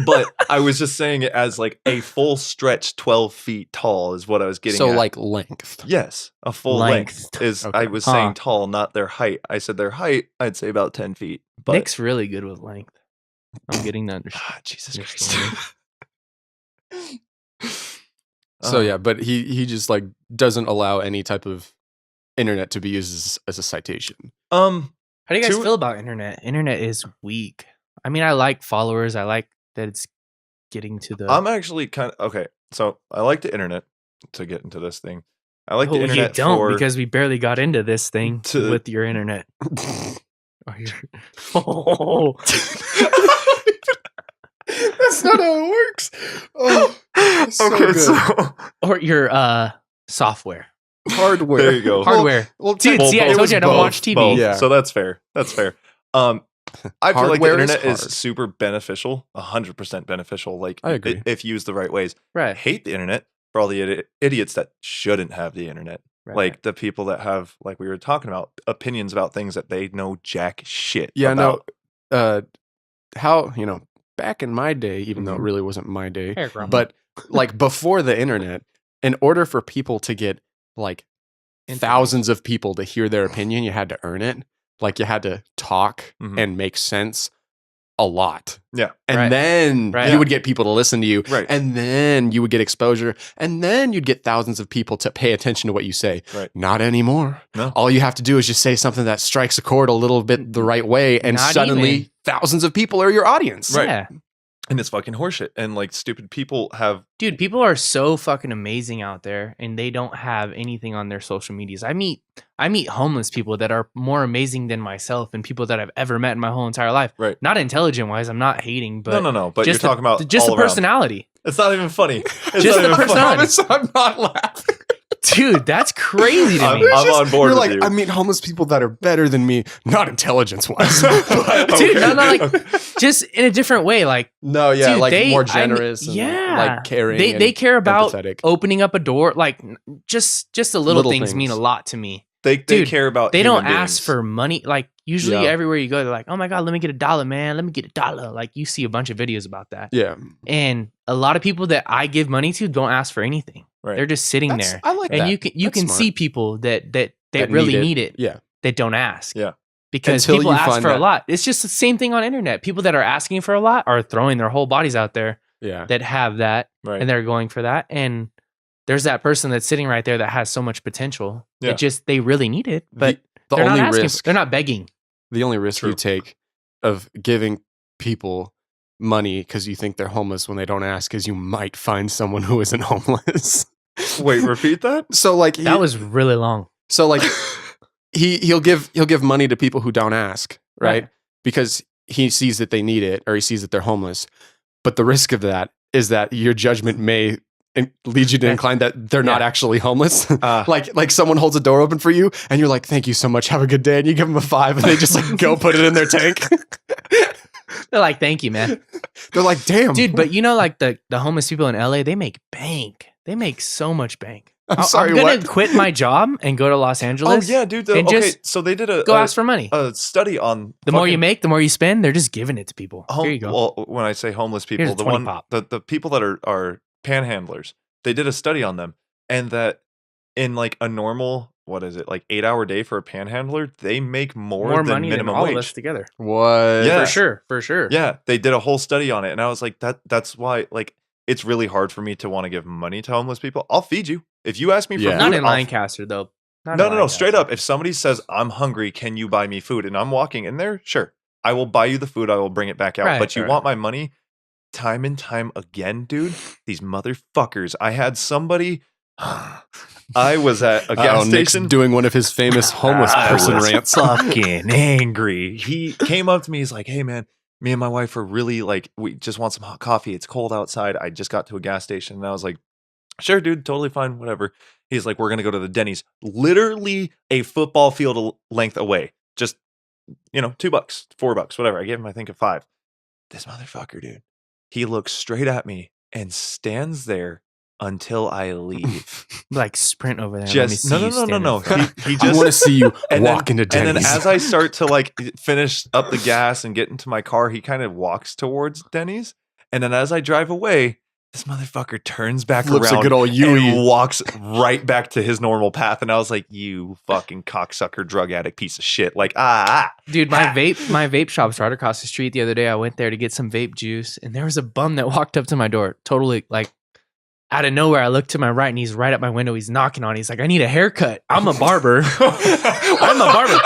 Speaker 2: But I was just saying it as like a full stretch 12 feet tall is what I was getting
Speaker 1: So
Speaker 2: at.
Speaker 1: like length.
Speaker 2: Yes, a full length is,
Speaker 1: Okay.
Speaker 2: I was
Speaker 3: Huh.
Speaker 2: saying tall, not their height. I said their height, I'd say about 10 feet. But
Speaker 3: Nick's really good with length. I'm getting to understand.
Speaker 2: Jesus
Speaker 3: Understand.
Speaker 2: Christ.
Speaker 1: So yeah, but he just like doesn't allow any type of internet to be used as a citation.
Speaker 3: How do you guys
Speaker 2: To-
Speaker 3: feel about internet? Internet is weak. I mean, I like followers. I like that it's getting to the.
Speaker 2: I'm actually kind of okay. So I like the internet to get into this thing. I like
Speaker 3: oh,
Speaker 2: the
Speaker 3: you
Speaker 2: internet
Speaker 3: don't
Speaker 2: for
Speaker 3: because we barely got into this thing
Speaker 2: To-
Speaker 3: with your internet. Or your- oh,
Speaker 1: That's not how it works. Oh, so
Speaker 2: okay.
Speaker 1: good.
Speaker 2: So
Speaker 3: or your software,
Speaker 1: hardware.
Speaker 2: there you go.
Speaker 3: hardware.
Speaker 1: Well,
Speaker 3: Dude,
Speaker 2: Well,
Speaker 3: see, I
Speaker 2: both.
Speaker 3: told you I don't
Speaker 2: Both,
Speaker 3: watch TV.
Speaker 2: both.
Speaker 1: Yeah.
Speaker 2: So that's fair. That's fair. I feel like the
Speaker 1: Hardware is
Speaker 2: internet is
Speaker 1: hard.
Speaker 2: super beneficial, 100% beneficial. Like
Speaker 1: I agree.
Speaker 2: if used the right ways. I
Speaker 3: Right.
Speaker 2: hate the internet for all the idiots that shouldn't have the internet.
Speaker 3: Right.
Speaker 2: Like the people that have, like we were talking about, opinions about things that they know jack shit
Speaker 1: Yeah,
Speaker 2: about.
Speaker 1: no. How, back in my day, even though it
Speaker 2: Mhm.
Speaker 1: really wasn't my day,
Speaker 3: Hair grump.
Speaker 1: but like before the internet, in order for people to get like thousands of people to hear their opinion, you had to earn it. Like you had to talk
Speaker 2: Mhm.
Speaker 1: and make sense a lot.
Speaker 2: Yeah.
Speaker 1: And
Speaker 3: Right.
Speaker 1: then
Speaker 3: Right.
Speaker 1: you would get people to listen to you.
Speaker 2: Right.
Speaker 1: And then you would get exposure. And then you'd get thousands of people to pay attention to what you say.
Speaker 2: Right.
Speaker 1: Not anymore.
Speaker 2: No.
Speaker 1: All you have to do is just say something that strikes a chord a little bit the right way. And
Speaker 3: Not
Speaker 1: suddenly
Speaker 3: even.
Speaker 1: thousands of people are your audience.
Speaker 2: Right.
Speaker 3: Yeah.
Speaker 2: And it's fucking horseshit. And like stupid people have.
Speaker 3: Dude, people are so fucking amazing out there, and they don't have anything on their social medias. I meet homeless people that are more amazing than myself and people that I've ever met in my whole entire life.
Speaker 2: Right.
Speaker 3: Not intelligent wise. I'm not hating, but
Speaker 2: No. But you're
Speaker 3: just
Speaker 2: talking about
Speaker 3: just
Speaker 2: all
Speaker 3: the
Speaker 2: around.
Speaker 3: personality.
Speaker 2: It's not even funny. It's
Speaker 3: Just
Speaker 2: not
Speaker 3: the
Speaker 2: even funny.
Speaker 3: personality.
Speaker 1: I'm not laughing.
Speaker 3: Dude, that's crazy to
Speaker 2: I'm
Speaker 3: me.
Speaker 2: on board
Speaker 1: You're
Speaker 2: with
Speaker 1: like,
Speaker 2: you.
Speaker 1: I meet homeless people that are better than me, not intelligence wise.
Speaker 3: Dude, no, like just in a different way. Like,
Speaker 1: No, yeah,
Speaker 3: dude,
Speaker 1: like more
Speaker 3: I mean,
Speaker 1: generous and
Speaker 3: yeah.
Speaker 1: like caring.
Speaker 3: They
Speaker 1: and
Speaker 3: care about
Speaker 1: empathetic.
Speaker 3: opening up a door. Like, just the little things mean a lot to me.
Speaker 2: They
Speaker 3: Dude,
Speaker 2: care about.
Speaker 3: They don't
Speaker 2: human
Speaker 3: ask
Speaker 2: beings.
Speaker 3: for money. Like, usually
Speaker 1: Yeah.
Speaker 3: everywhere you go, they're like, oh my God, let me get $1, man. Let me get $1. Like, you see a bunch of videos about that.
Speaker 1: Yeah.
Speaker 3: And a lot of people that I give money to don't ask for anything.
Speaker 2: Right.
Speaker 3: They're just sitting there.
Speaker 1: I like
Speaker 3: And
Speaker 1: that.
Speaker 3: you
Speaker 1: That's
Speaker 3: can
Speaker 1: smart.
Speaker 3: see people that
Speaker 1: That
Speaker 3: really
Speaker 1: need it.
Speaker 3: need it
Speaker 1: Yeah.
Speaker 3: that don't ask.
Speaker 2: Yeah.
Speaker 3: Because
Speaker 1: Until
Speaker 3: people
Speaker 1: you
Speaker 3: ask
Speaker 1: find
Speaker 3: for a
Speaker 1: that-
Speaker 3: lot. It's just the same thing on internet. People that are asking for a lot are throwing their whole bodies out there
Speaker 1: Yeah.
Speaker 3: that have that
Speaker 2: Right.
Speaker 3: and they're going for that. And there's that person that's sitting right there that has so much potential.
Speaker 2: Yeah.
Speaker 3: They really need it, but
Speaker 1: the
Speaker 3: they're
Speaker 1: only
Speaker 3: not asking.
Speaker 1: risk,
Speaker 3: They're not begging.
Speaker 1: the only risk
Speaker 2: True.
Speaker 1: you take of giving people money because you think they're homeless when they don't ask is you might find someone who isn't homeless.
Speaker 2: Wait, repeat that?
Speaker 1: So like
Speaker 3: That was really long.
Speaker 1: so like he'll give money to people who don't ask, right?
Speaker 3: Right.
Speaker 1: Because he sees that they need it or he sees that they're homeless. But the risk of that is that your judgment may lead you to incline that they're not
Speaker 3: Yeah.
Speaker 1: actually homeless.
Speaker 2: Ah.
Speaker 1: like someone holds a door open for you and you're like, thank you so much, have a good day, and you give them a 5 and they just like go put it in their tank.
Speaker 3: They're like, thank you, man.
Speaker 1: They're like, damn,
Speaker 3: Dude, but like the homeless people in LA, they make bank. They make so much bank.
Speaker 1: I'm sorry,
Speaker 3: I'm gonna
Speaker 1: what?
Speaker 3: quit my job and go to Los
Speaker 2: Oh
Speaker 3: Angeles.
Speaker 2: yeah, dude.
Speaker 3: And
Speaker 2: Okay,
Speaker 3: just
Speaker 2: so they did a
Speaker 3: Go ask for money.
Speaker 2: study on
Speaker 3: The more you
Speaker 2: fucking
Speaker 3: make, the more you spend. They're just giving it to people. Here you go.
Speaker 2: Well, when I say homeless people,
Speaker 3: Here's a
Speaker 2: the
Speaker 3: 20
Speaker 2: one
Speaker 3: pop.
Speaker 2: the people that are panhandlers, they did a study on them, and that in like a normal, what is it, like 8-hour day for a panhandler, they make more than
Speaker 3: money than
Speaker 2: minimum
Speaker 3: all
Speaker 2: wage.
Speaker 3: of us together.
Speaker 1: What?
Speaker 2: Yeah.
Speaker 3: For sure.
Speaker 2: Yeah, they did a whole study on it, and I was like, that's why like it's really hard for me to want to give money to homeless people. I'll feed you if you ask me for
Speaker 1: Yeah.
Speaker 2: food.
Speaker 3: Not in
Speaker 2: I'll-
Speaker 3: Lancaster though. Not
Speaker 2: No,
Speaker 3: in
Speaker 2: no, no. Straight
Speaker 3: Lancaster.
Speaker 2: up. If somebody says, I'm hungry, can you buy me food? And I'm walking in there, sure. I will buy you the food. I will bring it back out.
Speaker 3: Right,
Speaker 2: but you
Speaker 3: right.
Speaker 2: want my money? Time and time again, dude. These motherfuckers. I had somebody. I was at a gas
Speaker 1: Nick's
Speaker 2: station.
Speaker 1: doing one of his famous homeless
Speaker 2: I
Speaker 1: person
Speaker 2: was
Speaker 1: rants.
Speaker 2: fucking angry. He came up to me. He's like, hey, man, me and my wife are really like, we just want some hot coffee. It's cold outside. I just got to a gas station. And I was like, sure, dude, totally fine, whatever. He's like, we're going to go to the Denny's, literally a football field length away. Just, $2, $4, whatever. I gave him, I think, a 5. This motherfucker, dude, he looks straight at me and stands there until I leave.
Speaker 3: Like sprint over there.
Speaker 2: Just, no. He
Speaker 1: I
Speaker 2: just
Speaker 1: want to see you
Speaker 2: and
Speaker 1: walk into
Speaker 2: And then
Speaker 1: Denny's.
Speaker 2: as I start to like finish up the gas and get into my car, he kind of walks towards Denny's. And then as I drive away, this motherfucker turns back
Speaker 1: Flips a
Speaker 2: around
Speaker 1: good old
Speaker 2: and
Speaker 1: Yui.
Speaker 2: walks right back to his normal path. And I was like, you fucking cocksucker drug addict piece of shit. Like,
Speaker 3: Dude, my vape shop's right across the street. The other day I went there to get some vape juice and there was a bum that walked up to my door. Totally like out of nowhere. I look to my right and he's right at my window. He's knocking on it. He's like, I need a haircut. I'm a barber. I'm a barber.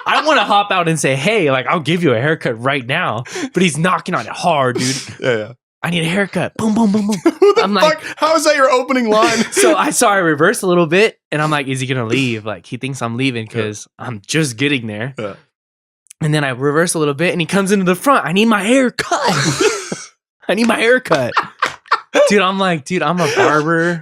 Speaker 3: I want to hop out and say, hey, like I'll give you a haircut right now. But he's knocking on it hard, dude.
Speaker 2: yeah.
Speaker 3: I need a haircut. Boom, boom, boom, boom.
Speaker 1: Who the
Speaker 3: I'm
Speaker 1: fuck?
Speaker 3: like-
Speaker 1: How is that your opening line?
Speaker 3: So I reverse a little bit and I'm like, is he gonna leave? Like he thinks I'm leaving because I'm just getting there.
Speaker 2: Yeah.
Speaker 3: And then I reverse a little bit and he comes into the front. I need my hair cut. I need my hair cut. Dude, I'm like, dude, I'm a barber.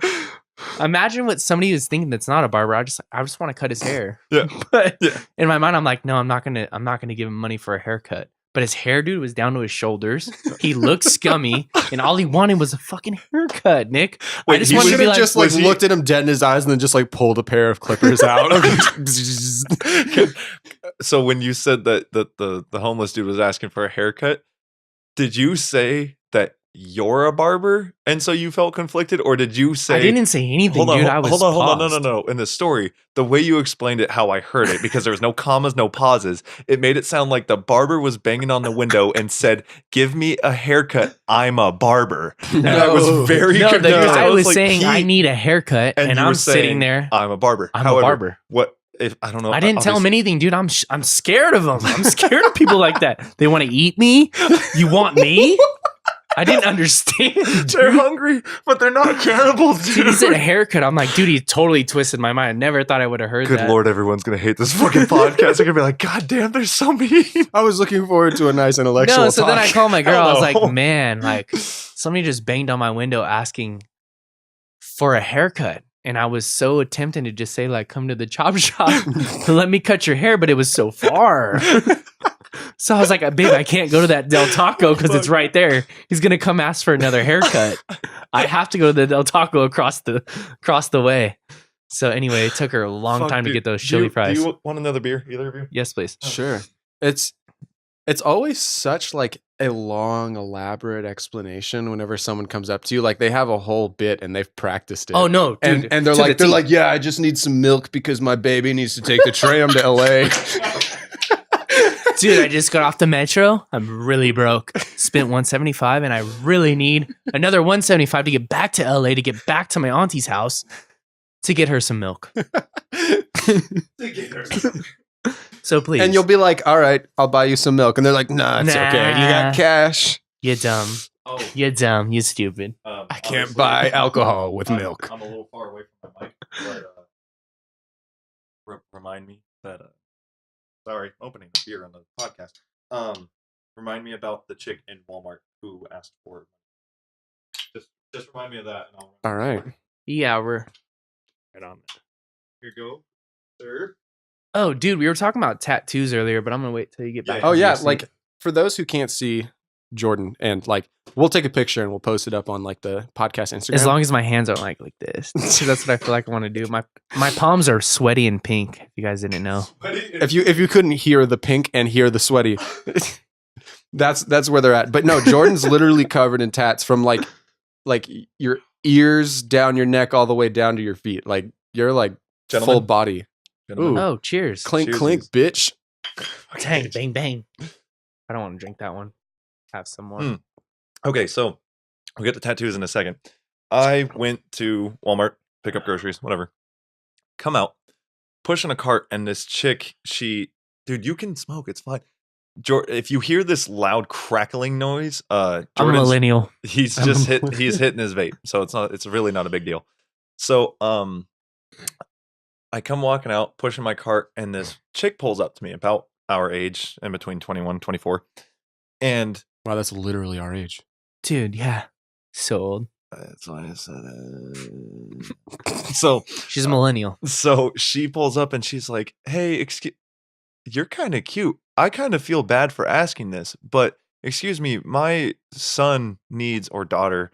Speaker 3: Imagine what somebody is thinking that's not a barber. I just want to cut his hair.
Speaker 2: Yeah.
Speaker 3: But
Speaker 2: Yeah.
Speaker 3: in my mind, I'm like, no, I'm not gonna give him money for a haircut. but his hair, dude, was down to his shoulders. He looked scummy, and all he wanted was a fucking haircut, Nick.
Speaker 1: Wait,
Speaker 3: I just
Speaker 1: he
Speaker 3: wanted
Speaker 1: should
Speaker 3: to be
Speaker 1: have
Speaker 3: like,
Speaker 1: just like looked at him dead in his eyes and then just like pulled a pair of clippers out.
Speaker 2: So when you said that the homeless dude was asking for a haircut, did you say that you're a barber and so you felt conflicted, or did you say
Speaker 3: I didn't say anything, dude. I was
Speaker 2: hold on.
Speaker 3: paused.
Speaker 2: No. In the story, the way you explained it, how I heard it, because there was no commas, no pauses, it made it sound like the barber was banging on the window and said, "Give me a haircut. I'm a barber." And I was very
Speaker 3: No,
Speaker 2: confused.
Speaker 3: I was
Speaker 2: like,
Speaker 3: saying I need a haircut, and
Speaker 2: you
Speaker 3: I'm
Speaker 2: were
Speaker 3: sitting
Speaker 2: saying,
Speaker 3: there.
Speaker 2: I'm a barber.
Speaker 3: I'm
Speaker 2: However,
Speaker 3: a barber.
Speaker 2: What if I don't know?
Speaker 3: I didn't tell him anything, dude. I'm scared of them. I'm scared of people like that. They want to eat me. You want me? I didn't understand.
Speaker 2: They're hungry, but they're not cannibals, dude.
Speaker 3: Dude, he said a haircut. I'm like, dude, he totally twisted my mind. I never thought I would have heard
Speaker 2: Good
Speaker 3: that.
Speaker 2: Lord, everyone's gonna hate this fucking podcast. They're gonna be like, God damn, they're so mean.
Speaker 1: I was looking forward to a nice intellectual
Speaker 3: No, so then I
Speaker 1: talk.
Speaker 3: called my girl. I was
Speaker 2: Hello.
Speaker 3: like, man, like somebody just banged on my window asking for a haircut. And I was so tempted to just say, like, come to the chop shop to let me cut your hair, but it was so far. So I was like, babe, I can't go to that Del Taco because it's right there. He's gonna come ask for another haircut. I have to go to the Del Taco across the way. So anyway, it took her a long
Speaker 2: Fuck,
Speaker 3: time to
Speaker 2: dude.
Speaker 3: get those chili fries.
Speaker 2: Do you want another beer, either of you?
Speaker 3: Yes, please.
Speaker 1: Sure. It's always such like a long, elaborate explanation whenever someone comes up to you. Like they have a whole bit and they've practiced it.
Speaker 3: Oh no, dude,
Speaker 1: and they're
Speaker 3: to
Speaker 1: like
Speaker 3: the T.
Speaker 1: yeah, I just need some milk because my baby needs to take the tram to LA.
Speaker 3: Dude, I just got off the metro. I'm really broke. Spent $175 and I really need another $175 to get back to LA, to get back to my auntie's house to get her some milk. So please.
Speaker 1: And you'll be like, all right, I'll buy you some milk. And they're like, nah, it's okay. You got
Speaker 3: Nah.
Speaker 1: cash.
Speaker 3: You dumb.
Speaker 2: Oh,
Speaker 3: You dumb. You stupid.
Speaker 1: I can't buy alcohol with milk.
Speaker 2: I'm a little far away from my mic, but remind me that. Sorry, opening a beer on the podcast. Remind me about the chick in Walmart who asked for. Just remind me of that, and I'll.
Speaker 1: All right.
Speaker 3: Yeah, we're right on.
Speaker 2: Here you go, sir.
Speaker 3: Oh, dude, we were talking about tattoos earlier, but I'm gonna wait till you get back.
Speaker 2: Yeah.
Speaker 3: to
Speaker 1: Oh
Speaker 3: your
Speaker 1: yeah,
Speaker 3: seat.
Speaker 1: like for those who can't see Jordan, and like we'll take a picture and we'll post it up on like the podcast Instagram.
Speaker 3: as long as my hands aren't like this. 'Cause that's what I feel like I want to do. My palms are sweaty and pink. If you guys didn't know.
Speaker 1: if you couldn't hear the pink and hear the sweaty, that's where they're at. But no, Jordan's literally covered in tats from like your ears down your neck all the way down to your feet. Like you're like
Speaker 2: Gentlemen.
Speaker 1: full body.
Speaker 2: Gentlemen.
Speaker 1: Ooh.
Speaker 3: Oh, cheers.
Speaker 1: Clink
Speaker 2: Cheers.
Speaker 1: clink, bitch.
Speaker 3: Dang, bang, bang. I don't want to drink that one. Have some more.
Speaker 2: Okay, so we'll get the tattoos in a second. I went to Walmart, pick up groceries, whatever. Come out, pushing a cart, and this chick, dude, you can smoke, it's fine. If you hear this loud crackling noise,
Speaker 3: I'm a
Speaker 2: Jordan's,
Speaker 3: millennial.
Speaker 2: he's
Speaker 3: I'm
Speaker 2: just
Speaker 3: a
Speaker 2: he's hitting his vape, so it's really not a big deal. So I come walking out, pushing my cart, and this chick pulls up to me, about our age, in between 21 and 24, and
Speaker 1: Wow, that's literally our age.
Speaker 3: Dude, yeah. So old.
Speaker 2: that's why I said so
Speaker 3: She's a millennial.
Speaker 2: So she pulls up and she's like, "Hey, excuse, you're kind of cute. I kind of feel bad for asking this, but excuse me, my son needs, or daughter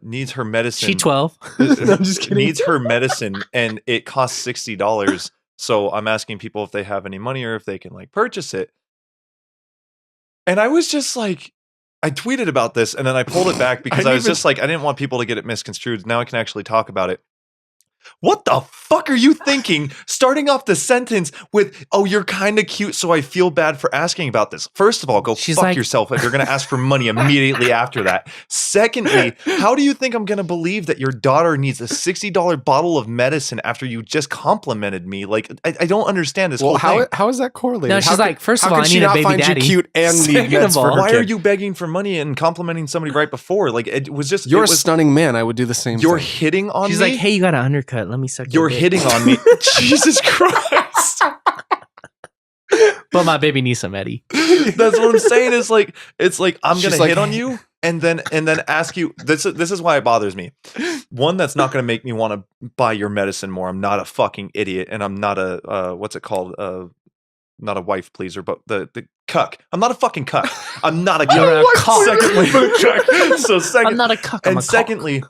Speaker 2: needs her medicine.
Speaker 3: She 12.
Speaker 1: No, I'm just kidding.
Speaker 2: Needs her medicine, and it costs $60. So I'm asking people if they have any money or if they can like purchase it." And I was just like, I tweeted about this and then I pulled it back because I was just like, I didn't want people to get it misconstrued. Now I can actually talk about it. What the fuck are you thinking? Starting off the sentence with, "Oh, you're kind of cute, so I feel bad for asking about this." First of all, go
Speaker 3: She's
Speaker 2: fuck
Speaker 3: like-
Speaker 2: yourself if you're going to ask for money immediately after that. Secondly, how do you think I'm going to believe that your daughter needs a $60 bottle of medicine after you just complimented me? Like, I don't understand this
Speaker 1: Well,
Speaker 2: whole thing.
Speaker 1: how is that correlated?
Speaker 3: No, she's
Speaker 1: How could-
Speaker 3: like, first of
Speaker 1: how
Speaker 3: all,
Speaker 1: could
Speaker 3: I
Speaker 1: she
Speaker 3: need a
Speaker 1: not
Speaker 3: baby
Speaker 1: find
Speaker 3: daddy.
Speaker 1: you cute and need
Speaker 3: Second
Speaker 1: meds
Speaker 3: of
Speaker 1: for
Speaker 3: all,
Speaker 1: her
Speaker 2: Why
Speaker 1: kid?
Speaker 2: are you begging for money and complimenting somebody right before? Like, it was just,
Speaker 1: You're
Speaker 2: it
Speaker 1: a
Speaker 2: was,
Speaker 1: stunning man. I would do the same
Speaker 2: you're
Speaker 1: thing.
Speaker 2: hitting on
Speaker 3: She's
Speaker 2: me.
Speaker 3: like, hey, you got an undercut. Let me suck your
Speaker 2: You're
Speaker 3: dick.
Speaker 2: hitting on me. Jesus Christ.
Speaker 3: But my baby needs some Eddie.
Speaker 2: That's what I'm saying. It's like I'm
Speaker 1: She's
Speaker 2: gonna
Speaker 1: like-
Speaker 2: hit on you and then ask you. This is why it bothers me. One, that's not gonna make me want to buy your medicine more. I'm not a fucking idiot, and I'm not a what's it called? not a wife pleaser, but the cuck. I'm not a fucking cuck. I'm not a cuck.
Speaker 3: You're a cuck.
Speaker 2: Secondly,
Speaker 3: I'm not a cuck. I'm
Speaker 2: and
Speaker 3: a
Speaker 2: secondly,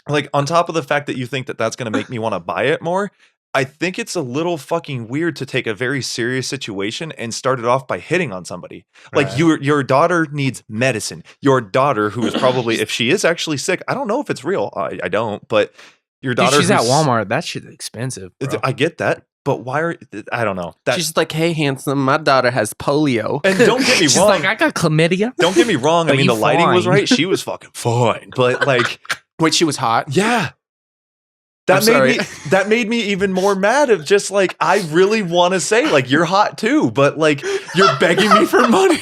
Speaker 2: like on top of the fact that you think that that's going to make me want to buy it more, I think it's a little fucking weird to take a very serious situation and start it off by hitting on somebody. Like
Speaker 3: Right.
Speaker 2: your daughter needs medicine. Your daughter, who is probably, if she is actually sick, I don't know if it's real. I don't, but your
Speaker 3: Dude,
Speaker 2: daughter.
Speaker 3: she's at
Speaker 2: who's-
Speaker 3: Walmart. That shit's expensive. Bro.
Speaker 2: I get that, but why are I don't know. That,
Speaker 1: She's like, hey, handsome, my daughter has polio.
Speaker 2: and don't get me
Speaker 3: She's
Speaker 2: wrong.
Speaker 3: like, I got chlamydia.
Speaker 2: Don't get me wrong. I
Speaker 3: But
Speaker 2: mean, the
Speaker 3: you
Speaker 2: lighting was
Speaker 3: fine.
Speaker 2: right. She was fucking fine, but like,
Speaker 1: Wait, she was hot?
Speaker 2: yeah.
Speaker 1: I'm sorry.
Speaker 2: That made me even more mad of just like I really want to say like you're hot too, but like you're begging me for money.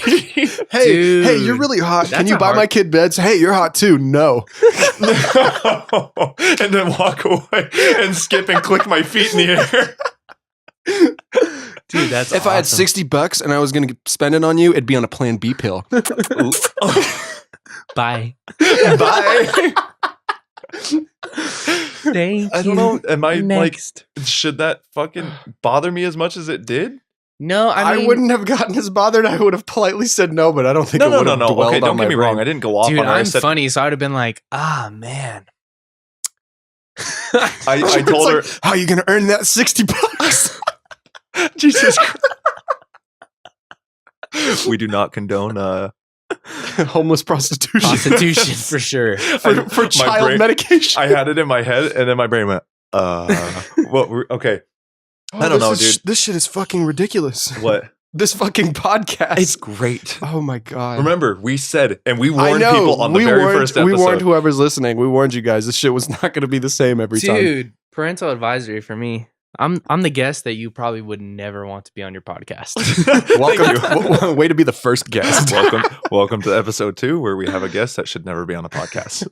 Speaker 1: Hey,
Speaker 3: Dude,
Speaker 1: hey, you're really hot. Can
Speaker 3: that's
Speaker 1: you
Speaker 3: a
Speaker 1: buy
Speaker 3: hard-
Speaker 1: my kid beds? Hey, you're hot too. No.
Speaker 2: And then walk away and skip and click my feet in the air.
Speaker 3: Dude, that's
Speaker 1: If I had
Speaker 3: awesome.
Speaker 1: $60 and I was going to spend it on you, it'd be on a Plan B pill.
Speaker 3: Bye.
Speaker 2: Bye.
Speaker 3: Thank
Speaker 2: I don't know. Am I
Speaker 3: Next.
Speaker 2: like should that fucking bother me as much as it did?
Speaker 3: No, I mean,
Speaker 1: wouldn't have gotten as bothered. I would have politely said no, but I don't think it
Speaker 2: No.
Speaker 1: would have dwelled
Speaker 2: Okay,
Speaker 1: on
Speaker 2: don't
Speaker 1: my
Speaker 2: get me
Speaker 1: brain.
Speaker 2: wrong. I didn't go off
Speaker 3: dude,
Speaker 2: on her. I
Speaker 3: I'm
Speaker 2: said
Speaker 3: funny, so I would have been like, ah, man.
Speaker 2: I
Speaker 1: It's
Speaker 2: told her
Speaker 1: like, how are you going to earn that $60?
Speaker 2: Jesus Christ. We do not condone
Speaker 1: Homeless prostitution.
Speaker 3: Prostitution for sure.
Speaker 1: for
Speaker 2: my
Speaker 1: child
Speaker 2: brain-
Speaker 1: medication.
Speaker 2: I had it in my head, and then my brain went, what? Okay, I don't know, dude.
Speaker 1: This shit is fucking ridiculous.
Speaker 2: What?
Speaker 1: This fucking podcast.
Speaker 2: It's great.
Speaker 1: Oh my god.
Speaker 2: Remember, we said, and we
Speaker 1: I
Speaker 2: warned
Speaker 1: know.
Speaker 2: people on the
Speaker 1: we
Speaker 2: very
Speaker 1: warned,
Speaker 2: first
Speaker 1: we
Speaker 2: episode.
Speaker 1: warned whoever's listening. We warned you guys. This shit was not going to be the same every time.
Speaker 3: Dude, parental advisory for me. I'm the guest that you probably would never want to be on your podcast.
Speaker 1: Welcome. Way to be the first guest.
Speaker 2: welcome to episode 2, where we have a guest that should never be on a podcast.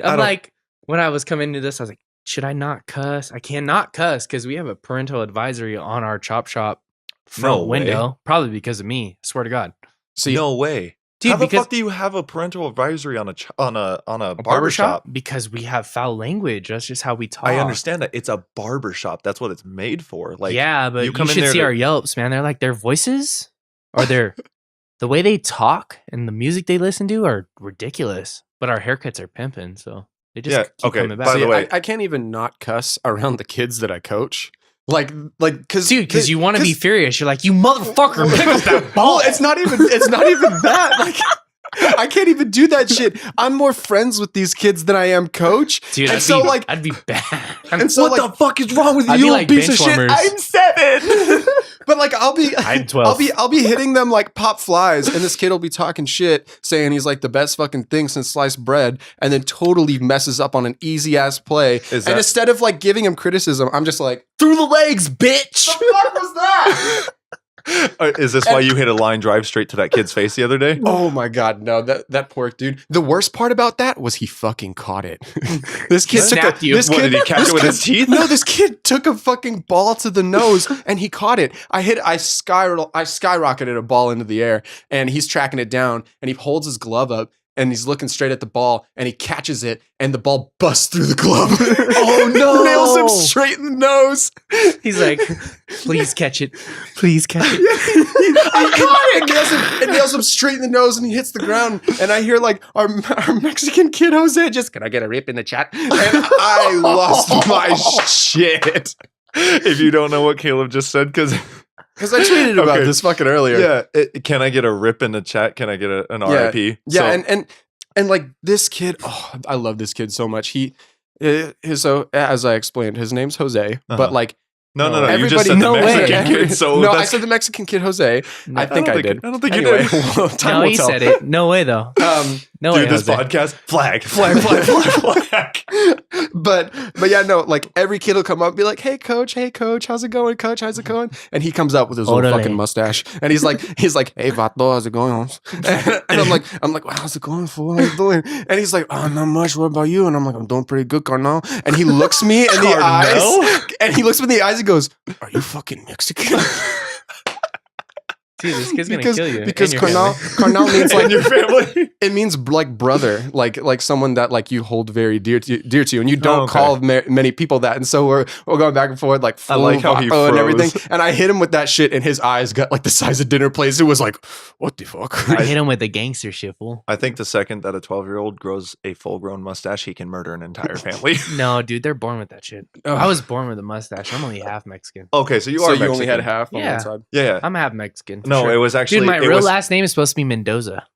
Speaker 3: I'm like, when I was coming into this, I was like, should I not cuss? I cannot cuss because we have a parental advisory on our chop shop front
Speaker 2: No way.
Speaker 3: window. Probably because of me. I swear to God.
Speaker 1: So
Speaker 2: No way.
Speaker 3: Dude,
Speaker 2: How the
Speaker 3: because
Speaker 2: fuck do you have a parental advisory on a
Speaker 3: a
Speaker 2: barber
Speaker 3: barbershop?
Speaker 2: shop?
Speaker 3: Because we have foul language. That's just how we talk.
Speaker 2: I understand that it's a barber shop. That's what it's made for. Like,
Speaker 3: yeah, but
Speaker 2: you
Speaker 3: you,
Speaker 2: come in
Speaker 3: should
Speaker 2: there
Speaker 3: see
Speaker 2: to-
Speaker 3: our Yelps, man. They're like their voices or the way they talk and the music they listen to are ridiculous. But our haircuts are pimping, so they just
Speaker 2: Yeah,
Speaker 3: keep
Speaker 2: okay,
Speaker 3: coming back.
Speaker 2: by the
Speaker 1: See,
Speaker 2: way-
Speaker 1: I can't even not cuss around the kids that I coach. Like, because
Speaker 3: Dude, because you want to be furious. You're like, you motherfucker, pick up that ball.
Speaker 1: Well, it's not even that. Like, I can't even do that shit. I'm more friends with these kids than I am coach.
Speaker 3: Dude,
Speaker 1: and so like,
Speaker 3: I'd be bad.
Speaker 1: and so
Speaker 2: what
Speaker 1: like,
Speaker 2: the fuck is wrong with
Speaker 3: I'd
Speaker 2: you,
Speaker 3: be
Speaker 2: you
Speaker 3: like
Speaker 2: piece of
Speaker 3: bench
Speaker 2: shit?
Speaker 3: warmers.
Speaker 2: I'm 7.
Speaker 1: but like, I'll be
Speaker 3: I'm 12.
Speaker 1: I'll be hitting them like pop flies, and this kid will be talking shit, saying he's like the best fucking thing since sliced bread, and then totally messes up on an easy ass play.
Speaker 2: Is
Speaker 1: And
Speaker 2: that-
Speaker 1: instead of like giving him criticism, I'm just like, through the legs, bitch. The fuck was that?
Speaker 2: Is this why you hit a line drive straight to that kid's face the other day?
Speaker 1: Oh my god, no! That poor dude. The worst part about that was he fucking caught it. This kid took
Speaker 3: snapped
Speaker 1: a,
Speaker 3: you.
Speaker 1: This
Speaker 2: What,
Speaker 1: kid,
Speaker 2: did he catch
Speaker 1: this
Speaker 2: it with
Speaker 1: kid-
Speaker 2: his teeth?
Speaker 1: No, this kid took a fucking ball to the nose and he caught it. I skyrocketed a ball into the air and he's tracking it down and he holds his glove up and he's looking straight at the ball and he catches it and the ball busts through the glove.
Speaker 2: Oh, no.
Speaker 1: Nails him straight in the nose.
Speaker 3: He's like, please catch it. Please catch it.
Speaker 1: It nails him straight in the nose and he hits the ground. And I hear like our Mexican kid Jose just, can I get a rip in the chat? And I lost my shit.
Speaker 2: If you don't know what Caleb just said, because
Speaker 1: Because I tweeted about
Speaker 2: Okay.
Speaker 1: this fucking earlier.
Speaker 2: yeah, can I get a rip in the chat? Can I get an RIP?
Speaker 1: Yeah,
Speaker 2: So-
Speaker 1: and like this kid, oh, I love this kid so much. So as I explained, his name's Jose, but
Speaker 2: Uh-huh.
Speaker 1: like
Speaker 2: no. You
Speaker 1: everybody,
Speaker 2: just said
Speaker 3: no
Speaker 2: the Mexican
Speaker 3: way.
Speaker 2: kid. So
Speaker 1: no, I
Speaker 2: that's-
Speaker 1: said the Mexican kid Jose. I think I did.
Speaker 2: I don't think
Speaker 1: Anyway,
Speaker 2: you did.
Speaker 1: well, time
Speaker 3: No,
Speaker 1: will
Speaker 3: he
Speaker 1: tell.
Speaker 3: said it. No way, though. No way,
Speaker 2: Dude, this
Speaker 3: Jose.
Speaker 2: podcast, flag.
Speaker 1: But yeah, no, like every kid will come up and be like, hey coach, how's it going, coach, how's it going? And he comes up with his little
Speaker 3: Orale.
Speaker 1: fucking mustache and he's like, hey vato, how's it going, Holmes? And I'm like, wow, how's it going, fool? How you doing? And he's like, oh, not much, what about you? And I'm like, I'm doing pretty good, Carnal. And he looks me in the
Speaker 2: Carnal?
Speaker 1: eyes and he looks me in the eyes and goes, are you fucking Mexican?
Speaker 3: Dude, this kid's gonna
Speaker 1: because
Speaker 3: kill you.
Speaker 1: because
Speaker 3: and your
Speaker 1: carnal
Speaker 3: family.
Speaker 1: means
Speaker 2: And
Speaker 1: like
Speaker 2: your family.
Speaker 1: it means like brother, like someone that like you hold very dear to you, and you don't
Speaker 2: okay.
Speaker 1: call many people that. And so we're going back and forth like
Speaker 2: I like how he
Speaker 1: vato and everything.
Speaker 2: froze.
Speaker 1: And I hit him with that shit, and his eyes got like the size of dinner plates. It was like, what the fuck?
Speaker 3: I hit him with the gangster shit, fool.
Speaker 2: I think the second that a 12-year-old grows a full-grown mustache, he can murder an entire family.
Speaker 3: No, dude, they're born with that shit.
Speaker 1: Ugh.
Speaker 3: I was born with a mustache. I'm only half Mexican.
Speaker 2: Okay, so you
Speaker 1: So
Speaker 2: are
Speaker 1: you
Speaker 2: Mexican.
Speaker 1: only had half on
Speaker 3: Yeah.
Speaker 1: one side.
Speaker 2: Yeah.
Speaker 3: I'm half Mexican. for
Speaker 2: No,
Speaker 3: sure.
Speaker 2: it was actually
Speaker 3: Dude, my
Speaker 2: it
Speaker 3: real
Speaker 2: was,
Speaker 3: last name is supposed to be Mendoza.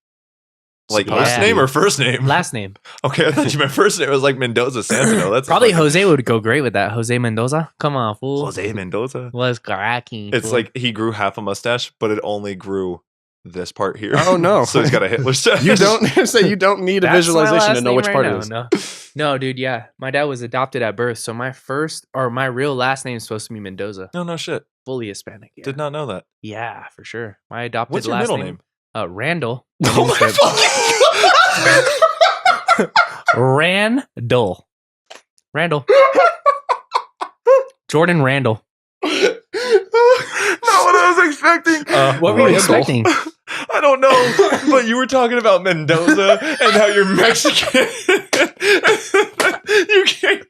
Speaker 2: like
Speaker 1: supposed
Speaker 2: last
Speaker 3: to
Speaker 2: name
Speaker 1: be.
Speaker 2: or first name?
Speaker 3: Last name.
Speaker 2: Okay, I thought you meant first name. It was like Mendoza Santineau. That's a
Speaker 3: Probably
Speaker 2: fucking-
Speaker 3: Jose would go great with that. Jose Mendoza. Come on, fool.
Speaker 2: Jose Mendoza.
Speaker 3: Was cracking.
Speaker 2: It's
Speaker 3: fool.
Speaker 2: like he grew half a mustache, but it only grew this part here.
Speaker 1: Oh, no.
Speaker 2: So he's got a Hitler stash.
Speaker 1: You don't say you don't need a
Speaker 3: That's my
Speaker 1: visualization
Speaker 3: last
Speaker 1: to know
Speaker 3: name
Speaker 1: which
Speaker 3: right
Speaker 1: part
Speaker 3: now.
Speaker 1: it is.
Speaker 3: No, dude, yeah. My dad was adopted at birth, so my real last name is supposed to be Mendoza.
Speaker 2: No shit.
Speaker 3: Fully Hispanic. Yeah.
Speaker 2: Did not know that.
Speaker 3: Yeah, for sure. My adopted
Speaker 2: What's your
Speaker 3: last
Speaker 2: middle name?
Speaker 3: Randall.
Speaker 2: Oh my fucking
Speaker 3: Randall. Randall. Jordan Randall.
Speaker 2: Not what I was expecting.
Speaker 3: What were you
Speaker 1: Randall.
Speaker 3: expecting?
Speaker 2: I don't know, but you were talking about Mendoza and how you're Mexican. You can't.